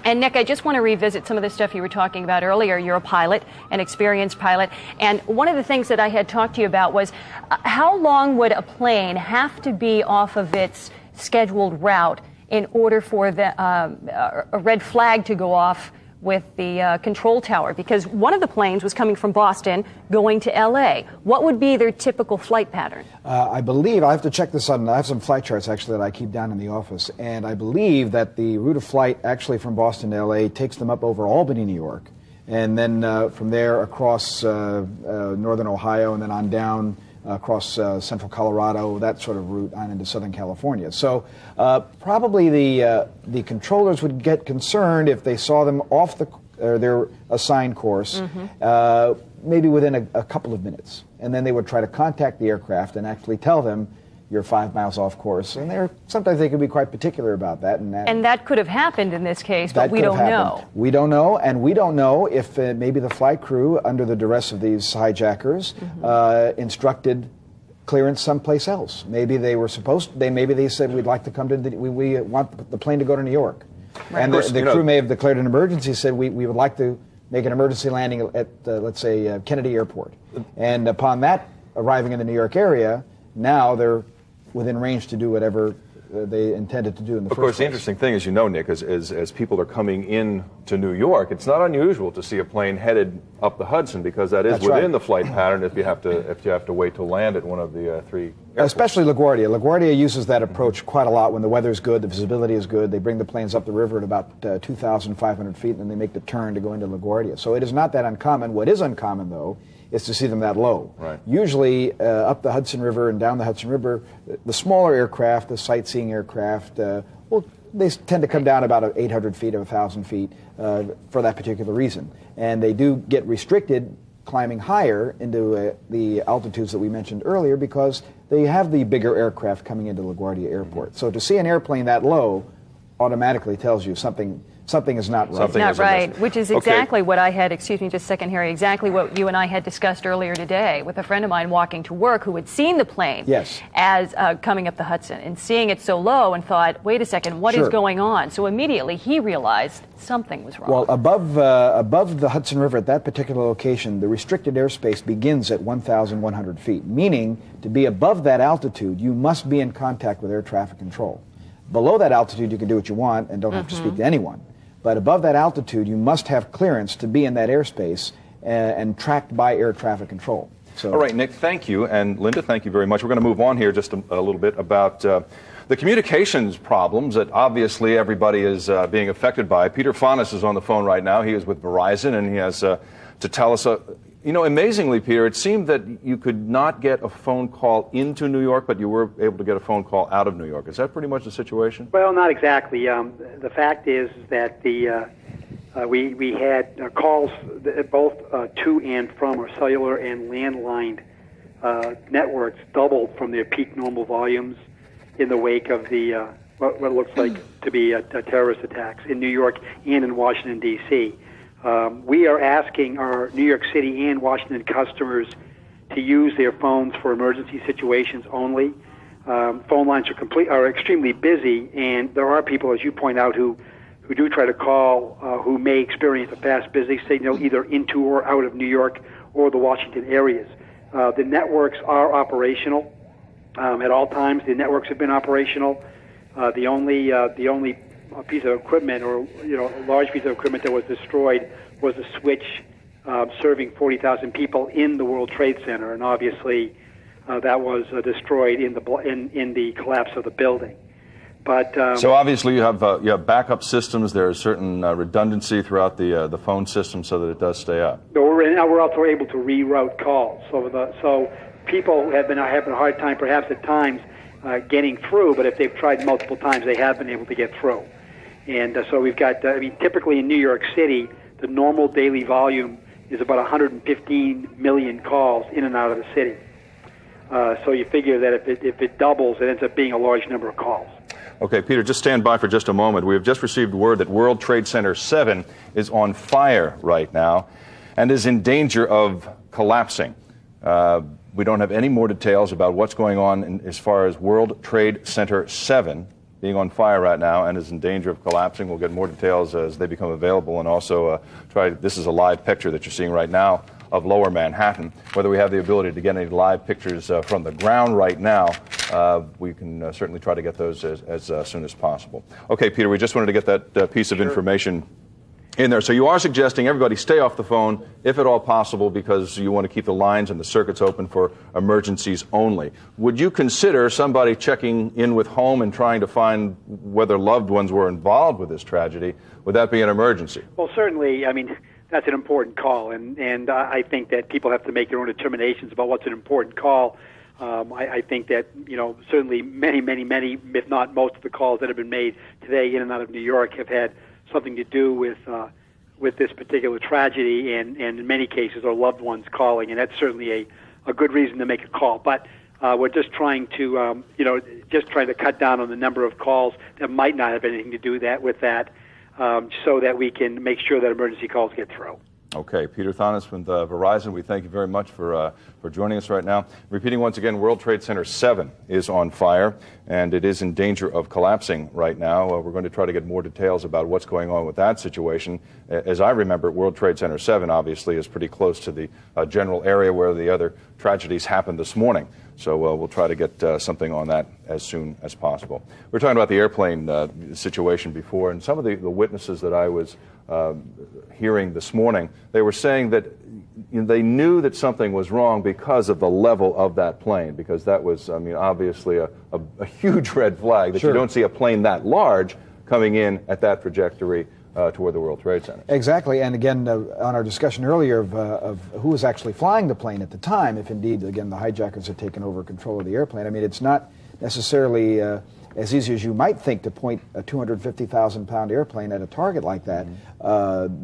And Nick, I just want to revisit some of the stuff you were talking about earlier. You're a pilot, an experienced pilot. And one of the things that I had talked to you about was how long would a plane have to be off of its scheduled route in order for a red flag to go off with the control tower? Because one of the planes was coming from Boston going to L.A. What would be their typical flight pattern? I believe, I have to check this on, I have some flight charts actually that I keep down in the office, and I believe that the route of flight actually from Boston to L.A. takes them up over Albany, New York, and then from there across northern Ohio and then on down across central Colorado, that sort of route on into Southern California. So probably the controllers would get concerned if they saw them off their assigned course, maybe within a couple of minutes. And then they would try to contact the aircraft and actually tell them you're 5 miles off course. And sometimes they can be quite particular about that. And that could have happened in this case, but we don't know. We don't know, and we don't know if maybe the flight crew, under the duress of these hijackers, instructed clearance someplace else. Maybe they were maybe they said we'd like to come to, we want the plane to go to New York. Right. And the crew may have declared an emergency, said we would like to make an emergency landing at, let's say, Kennedy Airport. And upon that arriving in the New York area, now they're within range to do whatever they intended to do in the first place. Of course, the interesting thing, as you know, Nick, is as people are coming in to New York, it's not unusual to see a plane headed up the Hudson, because that's within the flight pattern if you have to wait to land at one of the three airports. Especially LaGuardia. LaGuardia uses that approach quite a lot when the weather's good, the visibility is good. They bring the planes up the river at about 2,500 feet, and then they make the turn to go into LaGuardia. So it is not that uncommon. What is uncommon, though, is to see them that low. Right. Usually up the Hudson River and down the Hudson River, the smaller aircraft, the sightseeing aircraft, they tend to come down about 800 feet or 1,000 feet for that particular reason. And they do get restricted climbing higher into the altitudes that we mentioned earlier because they have the bigger aircraft coming into LaGuardia Airport. So to see an airplane that low automatically tells you something is not right. It's not right, which is exactly what I had, excuse me just a second, Harry, exactly what you and I had discussed earlier today with a friend of mine walking to work who had seen the plane as coming up the Hudson and seeing it so low and thought, wait a second, what is going on? So immediately he realized something was wrong. Well, above the Hudson River at that particular location, the restricted airspace begins at 1,100 feet, meaning to be above that altitude, you must be in contact with air traffic control. Below that altitude, you can do what you want and don't have to speak to anyone. But above that altitude, you must have clearance to be in that airspace and tracked by air traffic control. So, all right, Nick, thank you. And Linda, thank you very much. We're going to move on here just a little bit about the communications problems that obviously everybody is being affected by. Peter Faunus is on the phone right now. He is with Verizon, and he has to tell us, you know, amazingly, Peter, it seemed that you could not get a phone call into New York, but you were able to get a phone call out of New York. Is that pretty much the situation? Well, not exactly. The fact is that we had calls both to and from our cellular and landline networks doubled from their peak normal volumes in the wake of the what looks like to be terrorist attacks in New York and in Washington, D.C. We are asking our New York City and Washington customers to use their phones for emergency situations only. Phone lines are extremely busy, and there are people, as you point out, who do try to call who may experience a fast busy signal either into or out of New York or the Washington areas. The networks are operational at all times. The networks have been operational. The only piece of equipment, or a large piece of equipment that was destroyed, was a switch serving 40,000 people in the World Trade Center, and obviously that was destroyed in the collapse of the building. But so obviously you have backup systems. There is certain redundancy throughout the phone system so that it does stay up. But we're also able to reroute calls. So people have been having a hard time, perhaps at times, getting through. But if they've tried multiple times, they have been able to get through. And so we've got. Typically in New York City, the normal daily volume is about 115 million calls in and out of the city. So you figure that if it doubles, it ends up being a large number of calls. Okay, Peter, just stand by for just a moment. We have just received word that World Trade Center 7 is on fire right now and is in danger of collapsing. We don't have any more details about what's going on as far as World Trade Center 7 being on fire right now and is in danger of collapsing. We'll get more details as they become available, and also this is a live picture that you're seeing right now of Lower Manhattan. Whether we have the ability to get any live pictures from the ground right now, we can certainly try to get those as soon as possible. Okay, Peter, we just wanted to get that piece of information in there. So you are suggesting everybody stay off the phone, if at all possible, because you want to keep the lines and the circuits open for emergencies only. Would you consider somebody checking in with home and trying to find whether loved ones were involved with this tragedy? Would that be an emergency? Well, certainly. I mean, that's an important call, and I think that people have to make their own determinations about what's an important call. I think that, certainly many, if not most of the calls that have been made today in and out of New York have had something to do with this particular tragedy, and in many cases are loved ones calling, and that's certainly a good reason to make a call. But we're just trying to, cut down on the number of calls that might not have anything to do with that, so that we can make sure that emergency calls get through. Okay, Peter Faunus with Verizon, we thank you very much for joining us right now. Repeating once again, World Trade Center 7 is on fire, and it is in danger of collapsing right now. We're going to try to get more details about what's going on with that situation. As I remember, World Trade Center 7 obviously is pretty close to the general area where the other tragedies happened this morning. So we'll try to get something on that as soon as possible. We were talking about the airplane situation before, and some of the witnesses that I was hearing this morning, they were saying that they knew that something was wrong because of the level of that plane, because that was, obviously a huge red flag that you don't see a plane that large coming in at that trajectory toward the World Trade Center. Exactly, and again, on our discussion earlier of who was actually flying the plane at the time, if indeed, again, the hijackers had taken over control of the airplane, it's not necessarily as easy as you might think to point a 250,000-pound airplane at a target like that.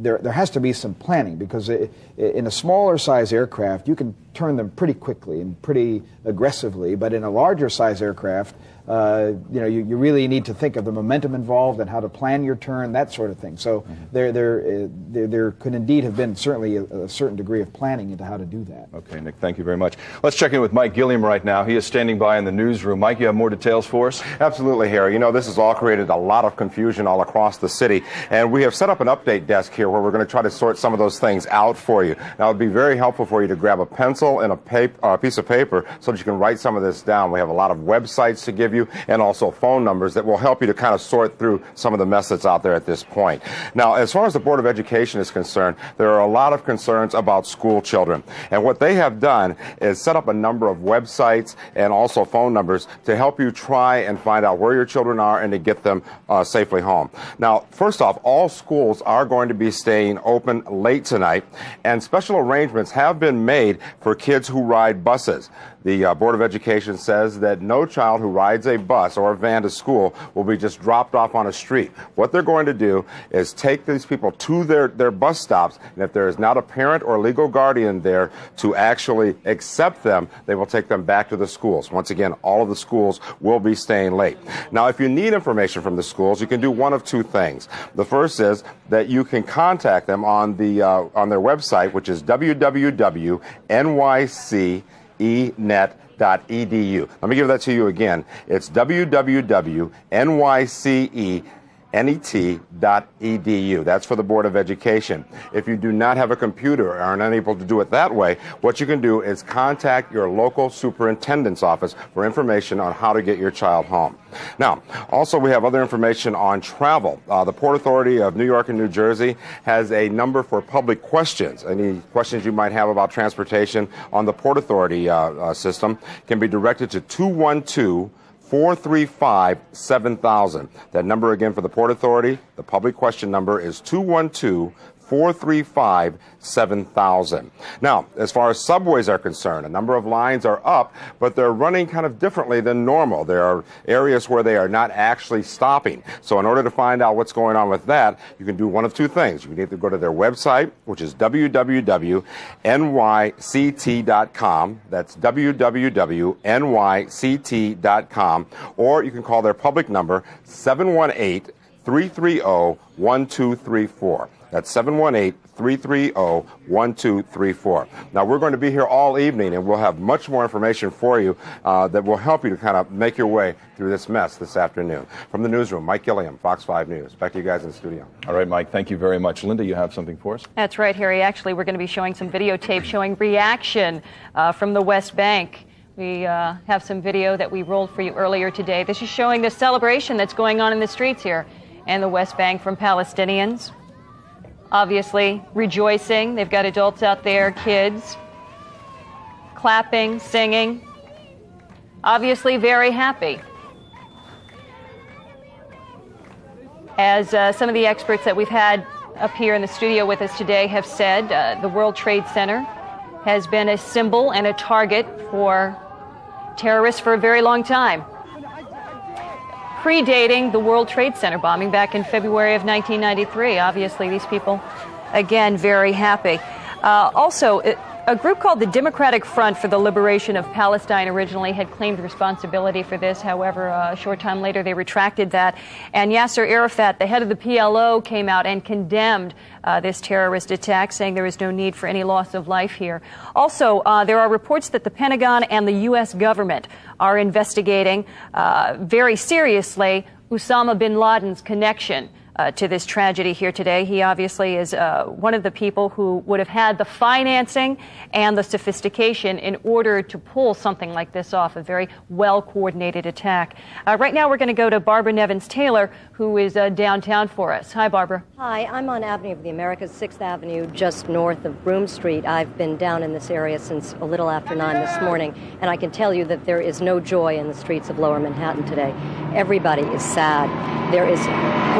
There has to be some planning, because in a smaller size aircraft, you can turn them pretty quickly and pretty aggressively, but in a larger size aircraft, you really need to think of the momentum involved and how to plan your turn, that sort of thing. So there could indeed have been certainly a certain degree of planning into how to do that. Okay, Nick, thank you very much. Let's check in with Mike Gilliam right now. He is standing by in the newsroom. Mike, you have more details for us? Absolutely, Harry. You know, this has all created a lot of confusion all across the city, and we have set up an update desk here where we're going to try to sort some of those things out for you. Now, it would be very helpful for you to grab a pencil and a piece of paper so that you can write some of this down. We have a lot of websites to give you and also phone numbers that will help you to kind of sort through some of the mess that's out there at this point. Now, as far as the Board of Education is concerned, there are a lot of concerns about school children. And what they have done is set up a number of websites and also phone numbers to help you try and find out where your children are and to get them safely home. Now, first off, all schools are going to be staying open late tonight, and special arrangements have been made for kids who ride buses. The Board of Education says that no child who rides a bus or a van to school will be just dropped off on a street. What they're going to do is take these people to their bus stops, and if there is not a parent or legal guardian there to actually accept them, they will take them back to the schools. Once again, all of the schools will be staying late. Now, if you need information from the schools, you can do one of two things. The first is that you can contact them on their website, which is www.nycenet.edu. Let me give that to you again. It's www.nycenet.edu. That's for the Board of Education. If you do not have a computer or are unable to do it that way, what you can do is contact your local superintendent's office for information on how to get your child home. Now, also we have other information on travel. The Port Authority of New York and New Jersey has a number for public questions. Any questions you might have about transportation on the Port Authority system can be directed to 212-435-7000. That number again for the Port Authority, the public question number is 212-435-7000. Now, as far as subways are concerned, a number of lines are up, but they're running kind of differently than normal. There are areas where they are not actually stopping. So in order to find out what's going on with that, you can do one of two things. You can either go to their website, which is www.nyct.com. That's www.nyct.com. Or you can call their public number, 718-330-1234. That's 718-330-1234. Now, we're going to be here all evening, and we'll have much more information for you that will help you to kind of make your way through this mess this afternoon. From the newsroom, Mike Gilliam, Fox 5 News. Back to you guys in the studio. All right, Mike, thank you very much. Linda, you have something for us? That's right, Harry. Actually, we're going to be showing some videotape showing reaction from the West Bank. We have some video that we rolled for you earlier today. This is showing the celebration that's going on in the streets here in the West Bank from Palestinians. Obviously rejoicing. They've got adults out there, kids, clapping, singing. Obviously very happy. As some of the experts that we've had up here in the studio with us today have said, the World Trade Center has been a symbol and a target for terrorists for a very long time, predating the World Trade Center bombing back in February of 1993. Obviously, these people, again, very happy. Also, a group called the Democratic Front for the Liberation of Palestine originally had claimed responsibility for this. However, a short time later, they retracted that. And Yasser Arafat, the head of the PLO, came out and condemned this terrorist attack, saying there is no need for any loss of life here. Also, there are reports that the Pentagon and the U.S. government are investigating very seriously Osama bin Laden's connection to this tragedy here today. He obviously is one of the people who would have had the financing and the sophistication in order to pull something like this off, a very well-coordinated attack. Right now we're going to go to Barbara Nevins-Taylor, who who is downtown for us. Hi, Barbara. Hi, I'm on Avenue of the Americas, 6th Avenue, just north of Broome Street. I've been down in this area since a little after 9 this morning, and I can tell you that there is no joy in the streets of Lower Manhattan today. Everybody is sad. There is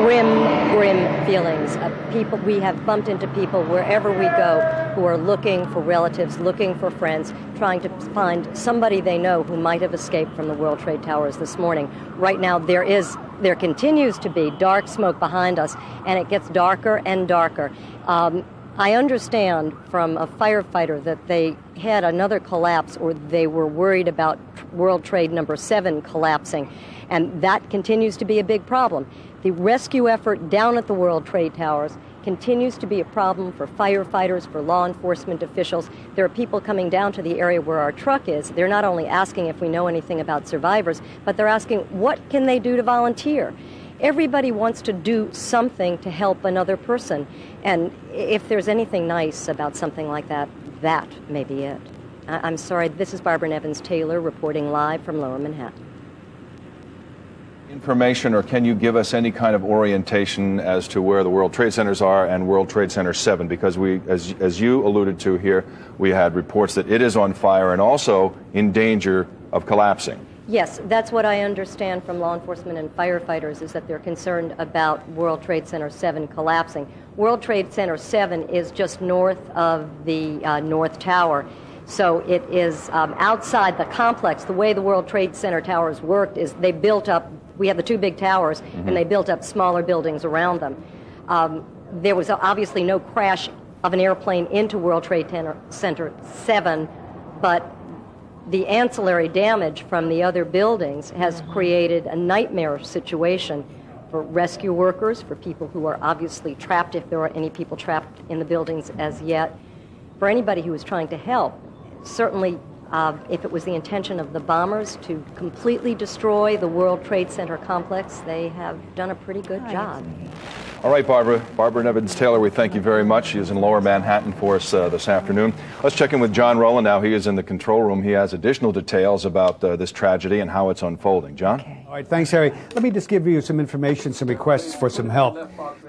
grim feelings of people. We have bumped into people wherever we go who are looking for relatives, looking for friends, trying to find somebody they know who might have escaped from the World Trade Towers this morning. Right now, there continues to be dark smoke behind us, and it gets darker and darker. I understand from a firefighter that they had another collapse, or they were worried about World Trade number 7 collapsing, and that continues to be a big problem. The rescue effort down at the World Trade Towers continues to be a problem for firefighters, for law enforcement officials. There are people coming down to the area where our truck is. They're not only asking if we know anything about survivors, but they're asking what can they do to volunteer. Everybody wants to do something to help another person. And if there's anything nice about something like that, that may be it. I'm sorry, this is Barbara Nevins-Taylor reporting live from Lower Manhattan. Information, or can you give us any kind of orientation as to where the World Trade Centers are and World Trade Center 7? Because we, as you alluded to here, we had reports that it is on fire and also in danger of collapsing. Yes, that's what I understand from law enforcement and firefighters, is that they're concerned about World Trade Center 7 collapsing. World Trade Center 7 is just north of the North Tower. So it is outside the complex. The way the World Trade Center towers worked is they built up, we have the 2 big towers, and they built up smaller buildings around them. There was obviously no crash of an airplane into World Trade Center 7, but the ancillary damage from the other buildings has created a nightmare situation for rescue workers, for people who are obviously trapped, if there are any people trapped in the buildings as yet, for anybody who is trying to help. Certainly, if it was the intention of the bombers to completely destroy the World Trade Center complex, they have done a pretty good job. All right, Barbara Nevins-Taylor, we thank you very much. She is in Lower Manhattan for us this afternoon. Let's check in with John Rowland now. He is in the control room. He has additional details about this tragedy and how it's unfolding. John? Okay. All right, thanks, Harry. Let me just give you some information, some requests for some help.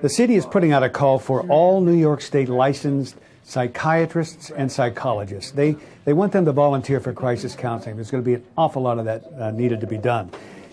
The city is putting out a call for all New York State licensed psychiatrists and psychologists. They want them to volunteer for crisis counseling. There's going to be an awful lot of that needed to be done.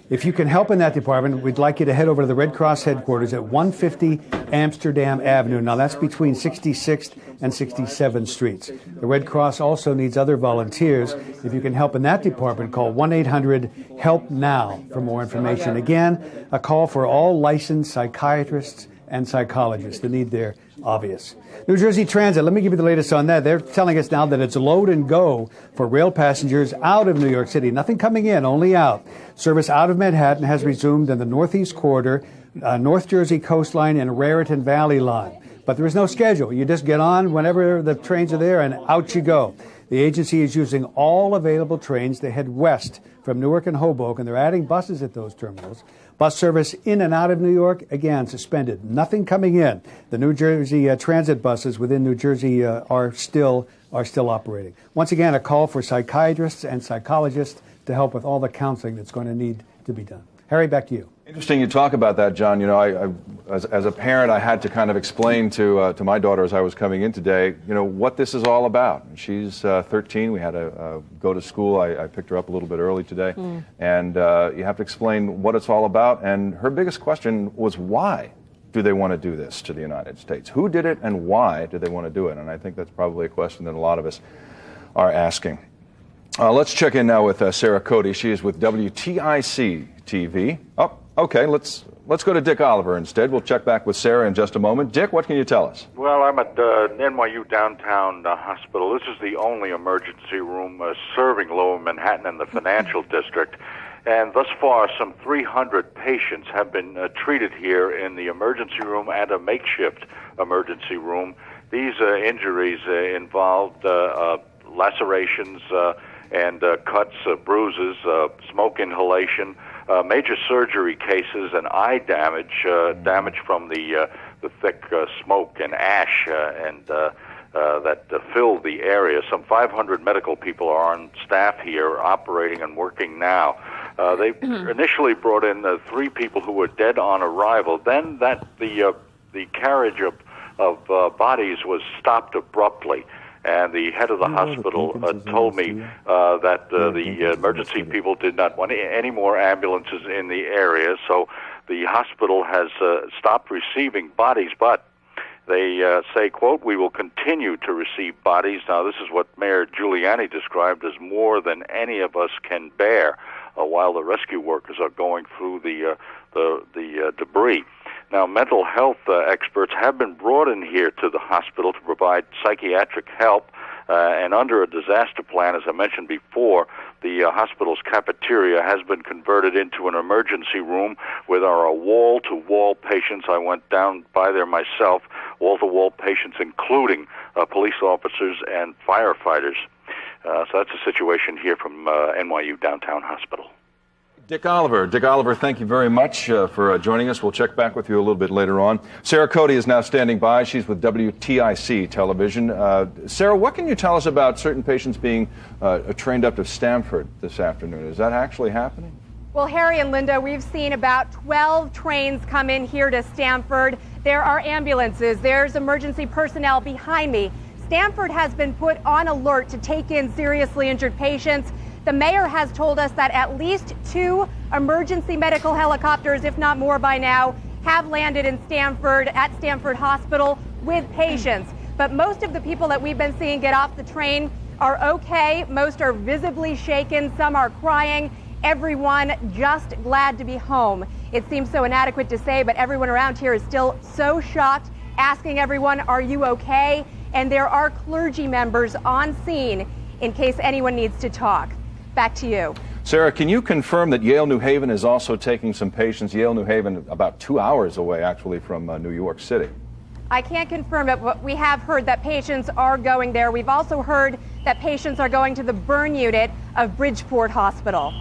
If you can help in that department, we'd like you to head over to the Red Cross headquarters at 150 Amsterdam Avenue. Now, that's between 66th and 67th Streets. The Red Cross also needs other volunteers. If you can help in that department, call 1-800-HELP-NOW for more information. Again, a call for all licensed psychiatrists and psychologists. The need there, obvious. New Jersey Transit, let me give you the latest on that. They're telling us now that it's load and go for rail passengers out of New York City. Nothing coming in, only out. Service out of Manhattan has resumed in the Northeast Corridor, North Jersey Coastline, and Raritan Valley Line. But there is no schedule. You just get on whenever the trains are there and out you go. The agency is using all available trains to head west from Newark and Hoboken. They're adding buses at those terminals. Bus service in and out of New York, again, suspended. Nothing coming in. The New Jersey transit buses within New Jersey are still operating. Once again, a call for psychiatrists and psychologists to help with all the counseling that's going to need to be done. Harry, back to you. Interesting you talk about that, John. You know, I as a parent, I had to kind of explain to my daughter as I was coming in today, you know, what this is all about. She's 13. We had to go to school. I picked her up a little bit early today. And you have to explain what it's all about. And her biggest question was, why do they want to do this to the United States? Who did it and why do they want to do it? And I think that's probably a question that a lot of us are asking. Let's check in now with Sarah Cody. She is with WTIC TV. Oh, okay, let's go to Dick Oliver instead. We'll check back with Sarah in just a moment. Dick, what can you tell us? Well, I'm at NYU Downtown Hospital. This is the only emergency room serving Lower Manhattan and the financial district. And thus far, some 300 patients have been treated here in the emergency room and a makeshift emergency room. These injuries involved lacerations and cuts, bruises, smoke inhalation, major surgery cases, and eye damage, damage from the thick smoke and ash that filled the area. Some 500 medical people are on staff here, operating and working now. They initially brought in 3 people who were dead on arrival. Then the carriage of bodies was stopped abruptly. And the head of the hospital told me that the emergency people did not want any more ambulances in the area, so the hospital has stopped receiving bodies, but they say, quote, "We will continue to receive bodies." Now, this is what Mayor Giuliani described as more than any of us can bear while the rescue workers are going through the debris. Now, mental health experts have been brought in here to the hospital to provide psychiatric help, and under a disaster plan, as I mentioned before, the hospital's cafeteria has been converted into an emergency room where there are wall-to-wall patients. I went down by there myself, wall-to-wall patients, including police officers and firefighters. So that's the situation here from NYU Downtown Hospital. Dick Oliver, thank you very much for joining us. We'll check back with you a little bit later on. Sarah Cody is now standing by. She's with WTIC Television. Sarah, what can you tell us about certain patients being trained up to Stamford this afternoon? Is that actually happening? Well, Harry and Linda, we've seen about 12 trains come in here to Stamford. There are ambulances. There's emergency personnel behind me. Stamford has been put on alert to take in seriously injured patients. The mayor has told us that at least 2 emergency medical helicopters, if not more by now, have landed in Stamford at Stamford Hospital with patients. But most of the people that we've been seeing get off the train are okay. Most are visibly shaken. Some are crying. Everyone just glad to be home. It seems so inadequate to say, but everyone around here is still so shocked, asking everyone, "Are you okay?" And there are clergy members on scene in case anyone needs to talk. Back to you. Sarah, can you confirm that Yale New Haven is also taking some patients? Yale New Haven, about 2 hours away, actually, from New York City. I can't confirm it, but we have heard that patients are going there. We've also heard that patients are going to the burn unit of Bridgeport Hospital.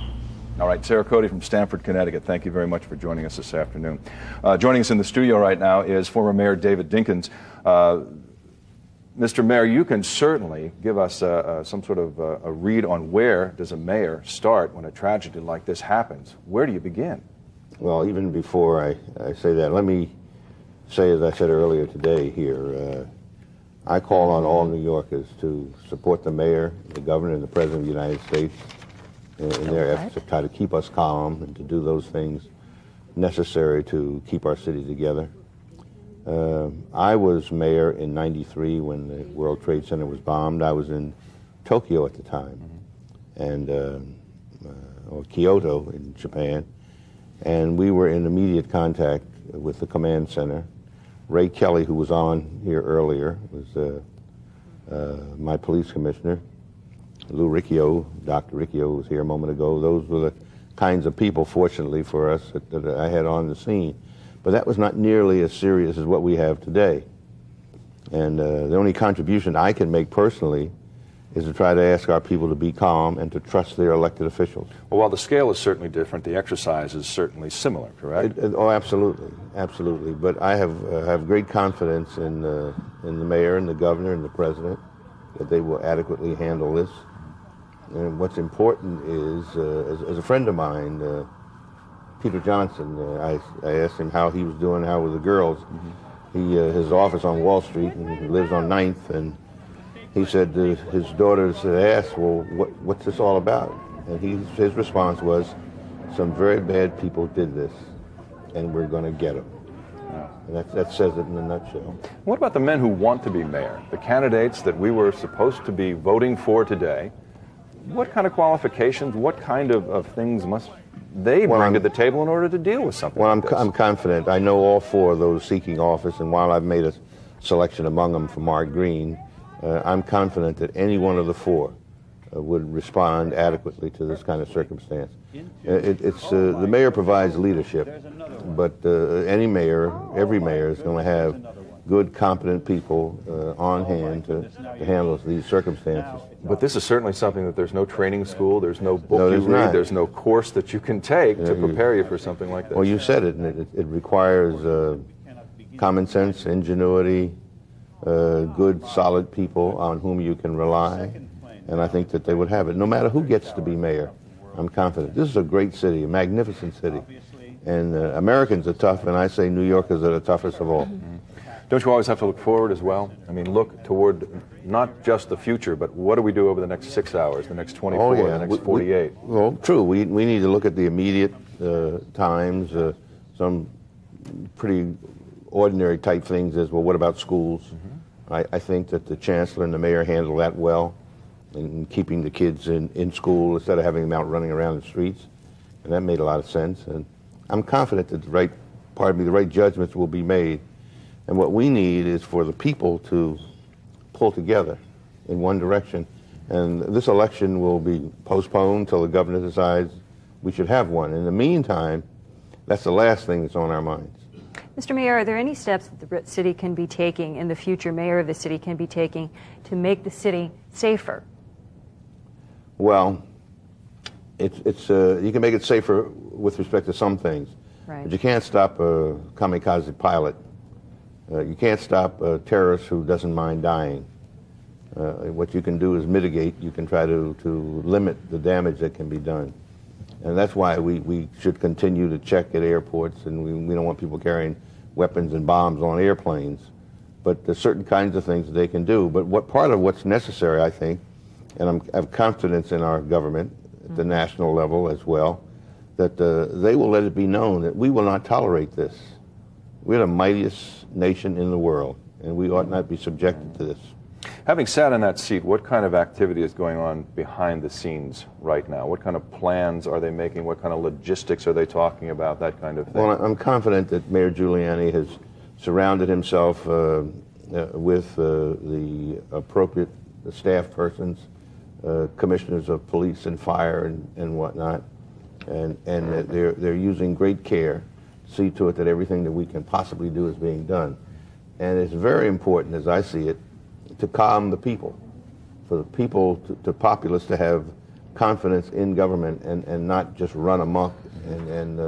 All right, Sarah Cody from Stamford, Connecticut, thank you very much for joining us this afternoon. Joining us in the studio right now is former Mayor David Dinkins. Mr. Mayor, you can certainly give us some sort of a read on where does a mayor start when a tragedy like this happens. Where do you begin? Well, even before I say that, let me say, as I said earlier today here, I call on all New Yorkers to support the mayor, the governor, and the president of the United States in their efforts to try to keep us calm and to do those things necessary to keep our city together. I was mayor in '93 when the World Trade Center was bombed. I was in Tokyo at the time, and or Kyoto in Japan, and we were in immediate contact with the command center. Ray Kelly, who was on here earlier, was my police commissioner. Lou Riccio, Dr. Riccio was here a moment ago. Those were the kinds of people, fortunately for us, that I had on the scene. But that was not nearly as serious as what we have today. And the only contribution I can make personally is to try to ask our people to be calm and to trust their elected officials. Well, while the scale is certainly different, the exercise is certainly similar, correct? Oh, absolutely, absolutely. But I have great confidence in the mayor and the governor and the president that they will adequately handle this. And what's important is, as a friend of mine, Peter Johnson, I asked him how he was doing, how were the girls. His office on Wall Street, and he lives on 9th, and he said his daughters had asked, well, what's this all about? And his response was, some very bad people did this, and we're going to get them. And that says it in a nutshell. What about the men who want to be mayor, the candidates that we were supposed to be voting for today? What kind of qualifications, what kind of things must they bring to the table in order to deal with something like this? I'm confident. I know all 4 of those seeking office, and while I've made a selection among them for Mark Green, I'm confident that any one of the 4 would respond adequately to this kind of circumstance. The mayor provides leadership, but every mayor is going to have good, competent people on hand to handle these circumstances. But this is certainly something that there's no training school, there's no book you read, there's no course that you can take to prepare you for something like this. Well, you said it, and it requires common sense, ingenuity, good, solid people on whom you can rely, and I think that they would have it, no matter who gets to be mayor. I'm confident. This is a great city, a magnificent city. And Americans are tough, and I say New Yorkers are the toughest of all. Don't you always have to look forward as well? I mean, look toward not just the future, but what do we do over the next 6 hours, the next 24, the next 48? Well, true. We need to look at the immediate times, some pretty ordinary type things as, well, what about schools? I think that the chancellor and the mayor handle that well in keeping the kids in school instead of having them out running around the streets. And that made a lot of sense. And I'm confident that the right judgments will be made. And what we need is for the people to pull together in one direction. And this election will be postponed until the governor decides we should have one. In the meantime, that's the last thing that's on our minds. Mr. Mayor, are there any steps that the city can be taking, and the future mayor of the city can be taking, to make the city safer? Well, you can make it safer with respect to some things. Right. But you can't stop a kamikaze pilot. You can't stop a terrorist who doesn't mind dying. What you can do is mitigate. You can try to limit the damage that can be done. And that's why we should continue to check at airports, and we don't want people carrying weapons and bombs on airplanes. But there's certain kinds of things that they can do. But part of what's necessary, I think, and I have confidence in our government at the national level as well, that they will let it be known that we will not tolerate this. We're the mightiest nation in the world, and we ought not be subjected to this. Having sat in that seat, what kind of activity is going on behind the scenes right now? What kind of plans are they making? What kind of logistics are they talking about? That kind of thing. Well, I'm confident that Mayor Giuliani has surrounded himself with the appropriate staff persons, commissioners of police and fire and whatnot, and that they're using great care to see to it that everything that we can possibly do is being done. And it's very important, as I see it, to calm the people, for the people, to populace to have confidence in government and not just run amok and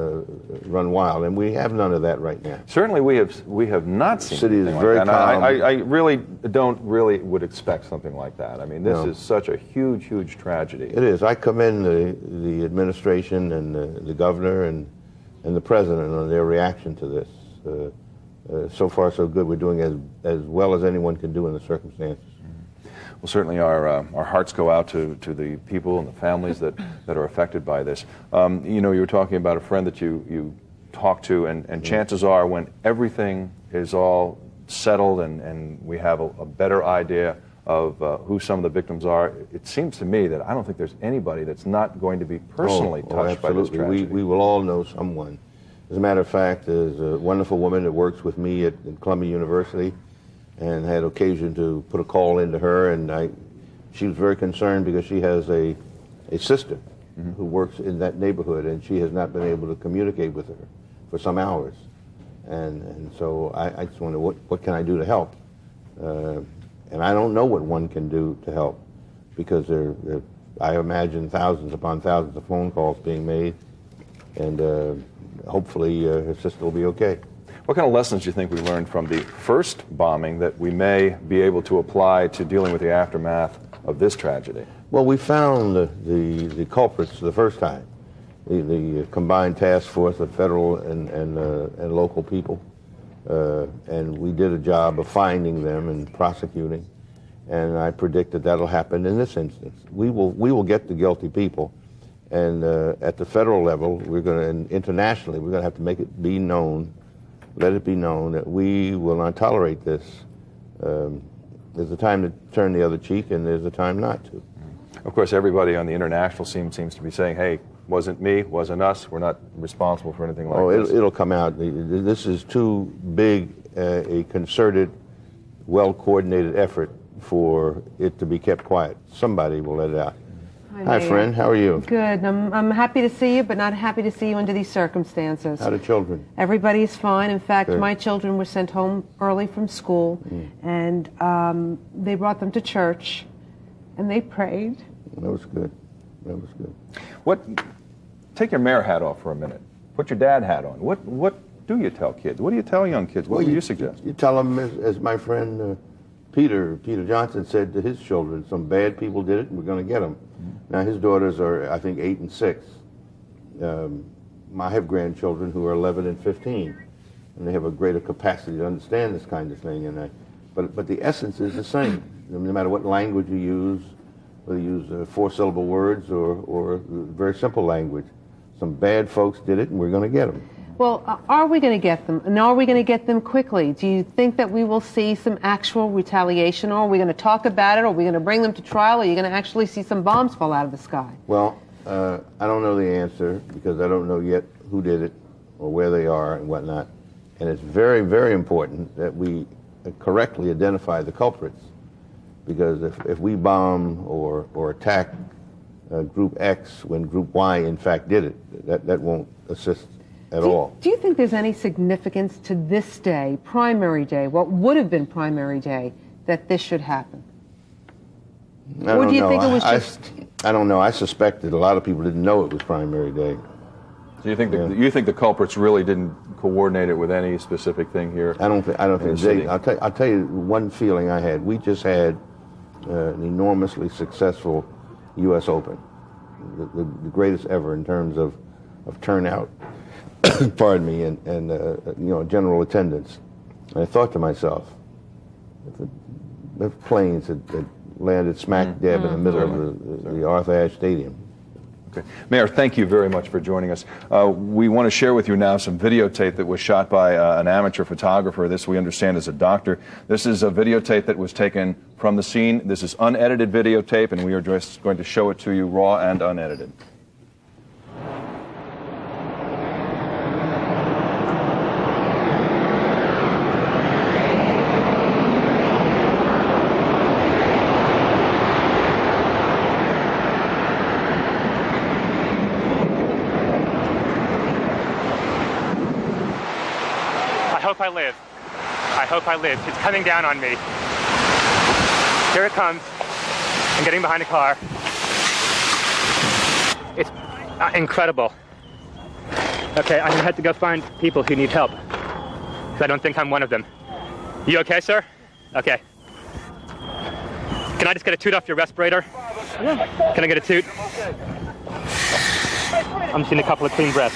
run wild. And we have none of that right now. Certainly we have not seen the city is very like calm. I really would expect something like that. I mean, this is such a huge, huge tragedy. It is. I commend the administration and the governor and the president on their reaction to this. So far, so good. We're doing as well as anyone can do in the circumstances. Well, certainly our hearts go out to the people and the families that are affected by this. You know, you were talking about a friend that you talked to, and chances are when everything is all settled and we have a better idea of who some of the victims are, it seems to me that I don't think there's anybody that's not going to be personally touched by this tragedy. We will all know someone. As a matter of fact, there's a wonderful woman that works with me at Columbia University, and had occasion to put a call into her, and she was very concerned because she has a sister who works in that neighborhood, and she has not been able to communicate with her for some hours. And so I just wonder, what can I do to help? And I don't know what one can do to help, because I imagine thousands upon thousands of phone calls being made, and hopefully her sister will be okay. What kind of lessons do you think we learned from the first bombing that we may be able to apply to dealing with the aftermath of this tragedy? Well, we found the culprits the first time, the combined task force of federal and local people, and we did a job of finding them and prosecuting, and I predict that that'll happen in this instance. We will get the guilty people, and at the federal level, we're going to, and internationally, we're going to have to make it be known. Let it be known that we will not tolerate this. There's a time to turn the other cheek, and there's a time not to. Of course, everybody on the international scene seems to be saying, hey, wasn't me, wasn't us, we're not responsible for anything like this. It'll come out. This is too big a concerted, well-coordinated effort for it to be kept quiet. Somebody will let it out. Hi, friend. How are you? Good. I'm happy to see you, but not happy to see you under these circumstances. How are the children? Everybody's fine. In fact, Good. My children were sent home early from school, and they brought them to church, and they prayed. That was good. That was good. Take your mayor hat off for a minute. Put your dad hat on. What do you tell kids? What do you tell young kids? What would you suggest? You tell them, as my friend Peter Johnson said to his children, some bad people did it, and we're going to get them. Now, his daughters are, I think, 8 and 6. I have grandchildren who are 11 and 15, and they have a greater capacity to understand this kind of thing. But the essence is the same, no matter what language you use, whether you use 4-syllable words or very simple language. Some bad folks did it, and we're going to get them. Well, are we going to get them? And are we going to get them quickly? Do you think that we will see some actual retaliation? Or are we going to talk about it? Or are we going to bring them to trial? Or are you going to actually see some bombs fall out of the sky? Well, I don't know the answer because I don't know yet who did it or where they are and whatnot. And it's very, very important that we correctly identify the culprits. Because if we bomb or attack Group X when Group Y in fact did it, that won't assist at all. Do you think there's any significance to this day, primary day, what would have been primary day, that this should happen? Or do you think it was just... I don't know. I suspect that a lot of people didn't know it was primary day. So you think the culprits really didn't coordinate it with any specific thing here? I don't think they. I'll tell you one feeling I had. We just had an enormously successful U.S. Open, the greatest ever in terms of turnout. Pardon me, and general attendance. And I thought to myself, if planes had landed smack dab in the middle of the Arthur Ashe Stadium. Okay. Mayor, thank you very much for joining us. We want to share with you now some videotape that was shot by an amateur photographer. This, we understand, is a doctor. This is a videotape that was taken from the scene. This is unedited videotape, and we are just going to show it to you raw and unedited. I hope I live. It's coming down on me. Here it comes. I'm getting behind a car. It's incredible. Okay, I'm gonna have to go find people who need help, because I don't think I'm one of them. You okay, sir? Okay. Can I just get a toot off your respirator? Can I get a toot? I'm just in a couple of clean breaths.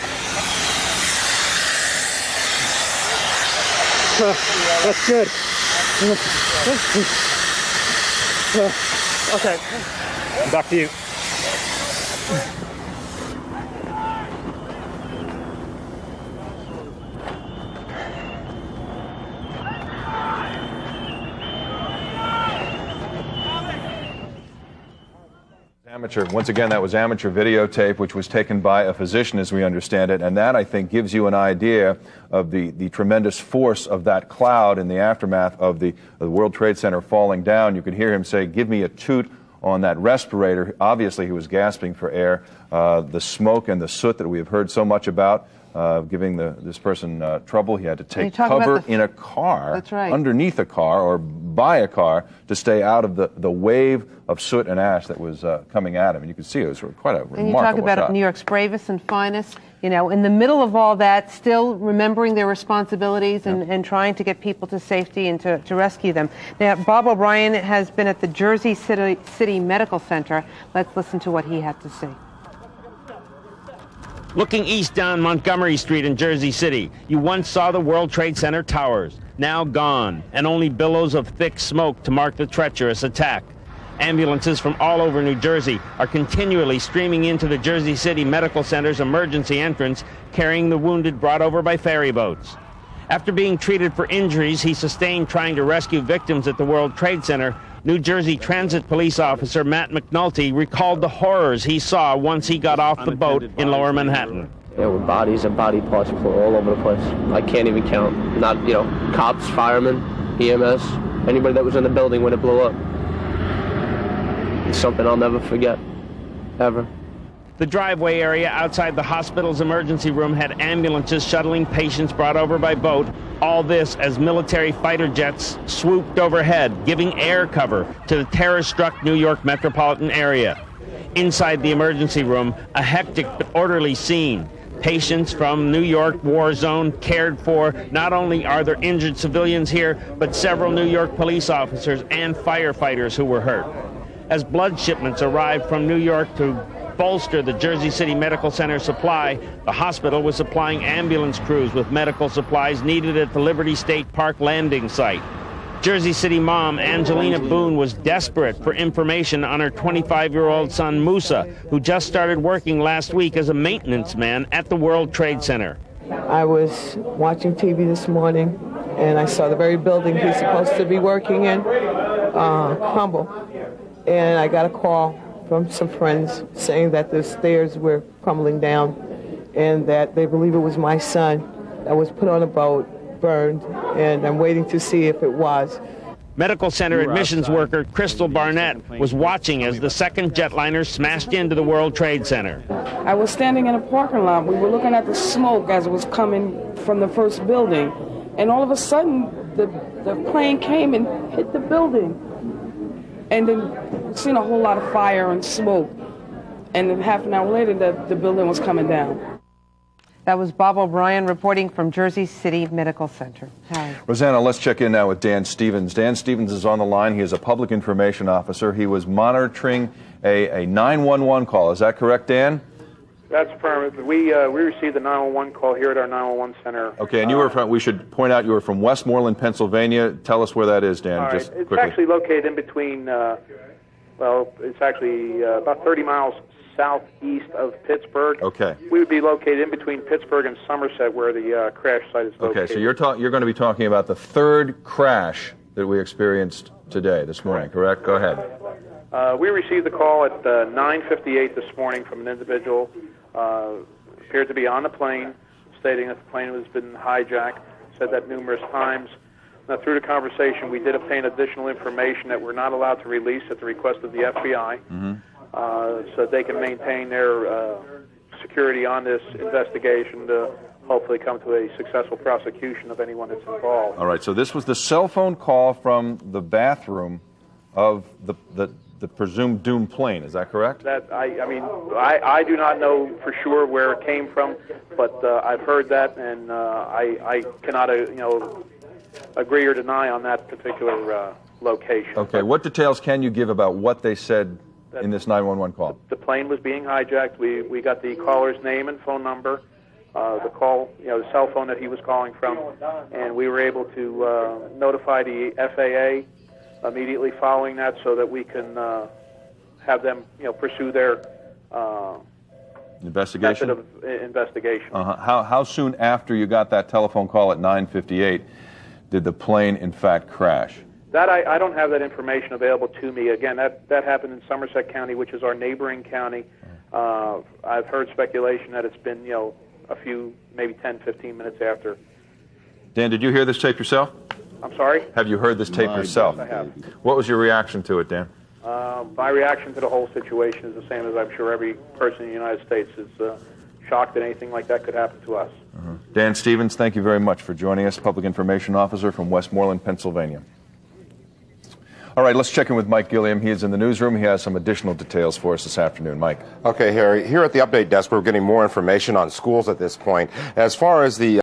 That's good. Okay. Back to you. Amateur. Once again, that was amateur videotape, which was taken by a physician, as we understand it, and that, I think, gives you an idea of the tremendous force of that cloud in the aftermath of the World Trade Center falling down. You could hear him say, "Give me a toot" on that respirator. Obviously, he was gasping for air. The smoke and the soot that we have heard so much about, giving this person trouble. He had to take cover in a car, that's right, underneath a car or by a car, to stay out of the wave of soot and ash that was coming at him. And you could see it was quite a remarkable shot. And you talk about New York's bravest and finest, in the middle of all that, still remembering their responsibilities and trying to get people to safety and to rescue them. Now, Bob O'Brien has been at the Jersey City Medical Center. Let's listen to what he had to say. Looking east down Montgomery Street in Jersey City, you once saw the World Trade Center towers, now gone, and only billows of thick smoke to mark the treacherous attack. Ambulances from all over New Jersey are continually streaming into the Jersey City Medical Center's emergency entrance, carrying the wounded brought over by ferry boats. After being treated for injuries he sustained trying to rescue victims at the World Trade Center, New Jersey Transit Police Officer Matt McNulty recalled the horrors he saw once he got off the boat in Lower Manhattan. There were bodies and body parts all over the place. I can't even count. Not, cops, firemen, EMS, anybody that was in the building when it blew up. It's something I'll never forget, ever. The driveway area outside the hospital's emergency room had ambulances shuttling patients brought over by boat. All this as military fighter jets swooped overhead, giving air cover to the terror-struck New York metropolitan area. Inside the emergency room, a hectic but orderly scene. Patients from New York war zone cared for. Not only are there injured civilians here, but several New York police officers and firefighters who were hurt. As blood shipments arrived from New York to bolster the Jersey City Medical Center supply, the hospital was supplying ambulance crews with medical supplies needed at the Liberty State Park landing site. Jersey City mom Angelina Boone was desperate for information on her 25-year-old son Musa, who just started working last week as a maintenance man at the World Trade Center. I was watching TV this morning, and I saw the very building he's supposed to be working in crumble. And I got a call from some friends saying that the stairs were crumbling down and that they believe it was my son that was put on a boat, burned, and I'm waiting to see if it was. Medical Center admissions worker Crystal Barnett was watching as the second jetliner smashed into the World Trade Center. I was standing in a parking lot. We were looking at the smoke as it was coming from the first building. And all of a sudden, the plane came and hit the building. And then we seen a whole lot of fire and smoke. And then half an hour later, the building was coming down. That was Bob O'Brien reporting from Jersey City Medical Center. Hi. Rosanna, let's check in now with Dan Stevens. Dan Stevens is on the line. He is a public information officer. He was monitoring a 911 call. Is that correct, Dan? That's affirmative. We received a 911 call here at our 911 center. Okay, and you were from, we should point out you were from Westmoreland, Pennsylvania. Tell us where that is, Dan, all right. just it's quickly. Actually located in between, it's actually about 30 miles southeast of Pittsburgh. Okay. We would be located in between Pittsburgh and Somerset, where the crash site is located. Okay, so you're going to be talking about the third crash that we experienced today, this morning, correct? Go ahead. We received a call at 9:58 this morning from an individual, appeared to be on the plane, stating that the plane has been hijacked, said that numerous times. Now, through the conversation, we did obtain additional information that we're not allowed to release at the request of the FBI. Mm-hmm. So that they can maintain their security on this investigation to hopefully come to a successful prosecution of anyone that's involved. All right, so this was the cell phone call from the bathroom of the presumed doomed plane, is that correct? That I do not know for sure where it came from, but I've heard that, and I cannot agree or deny on that particular location. Okay, what details can you give about what they said in this 911 call? The plane was being hijacked. We got the caller's name and phone number, the call, the cell phone that he was calling from, and we were able to notify the FAA immediately following that, so that we can have them, pursue their investigation. method of investigation. How soon after you got that telephone call at 9:58 did the plane in fact crash? That I don't have that information available to me. Again, that happened in Somerset County, which is our neighboring county. I've heard speculation that it's been, a few, maybe 10, 15 minutes after. Dan, did you hear this tape yourself? I'm sorry? Have you heard this tape yourself? Yes, I have. What was your reaction to it, Dan? My reaction to the whole situation is the same as I'm sure every person in the United States is shocked that anything like that could happen to us. Dan Stevens, thank you very much for joining us, Public Information Officer from Westmoreland, Pennsylvania. All right, let's check in with Mike Gilliam. He is in the newsroom. He has some additional details for us this afternoon. Mike. Okay, Harry, here at the update desk, we're getting more information on schools at this point. As far as the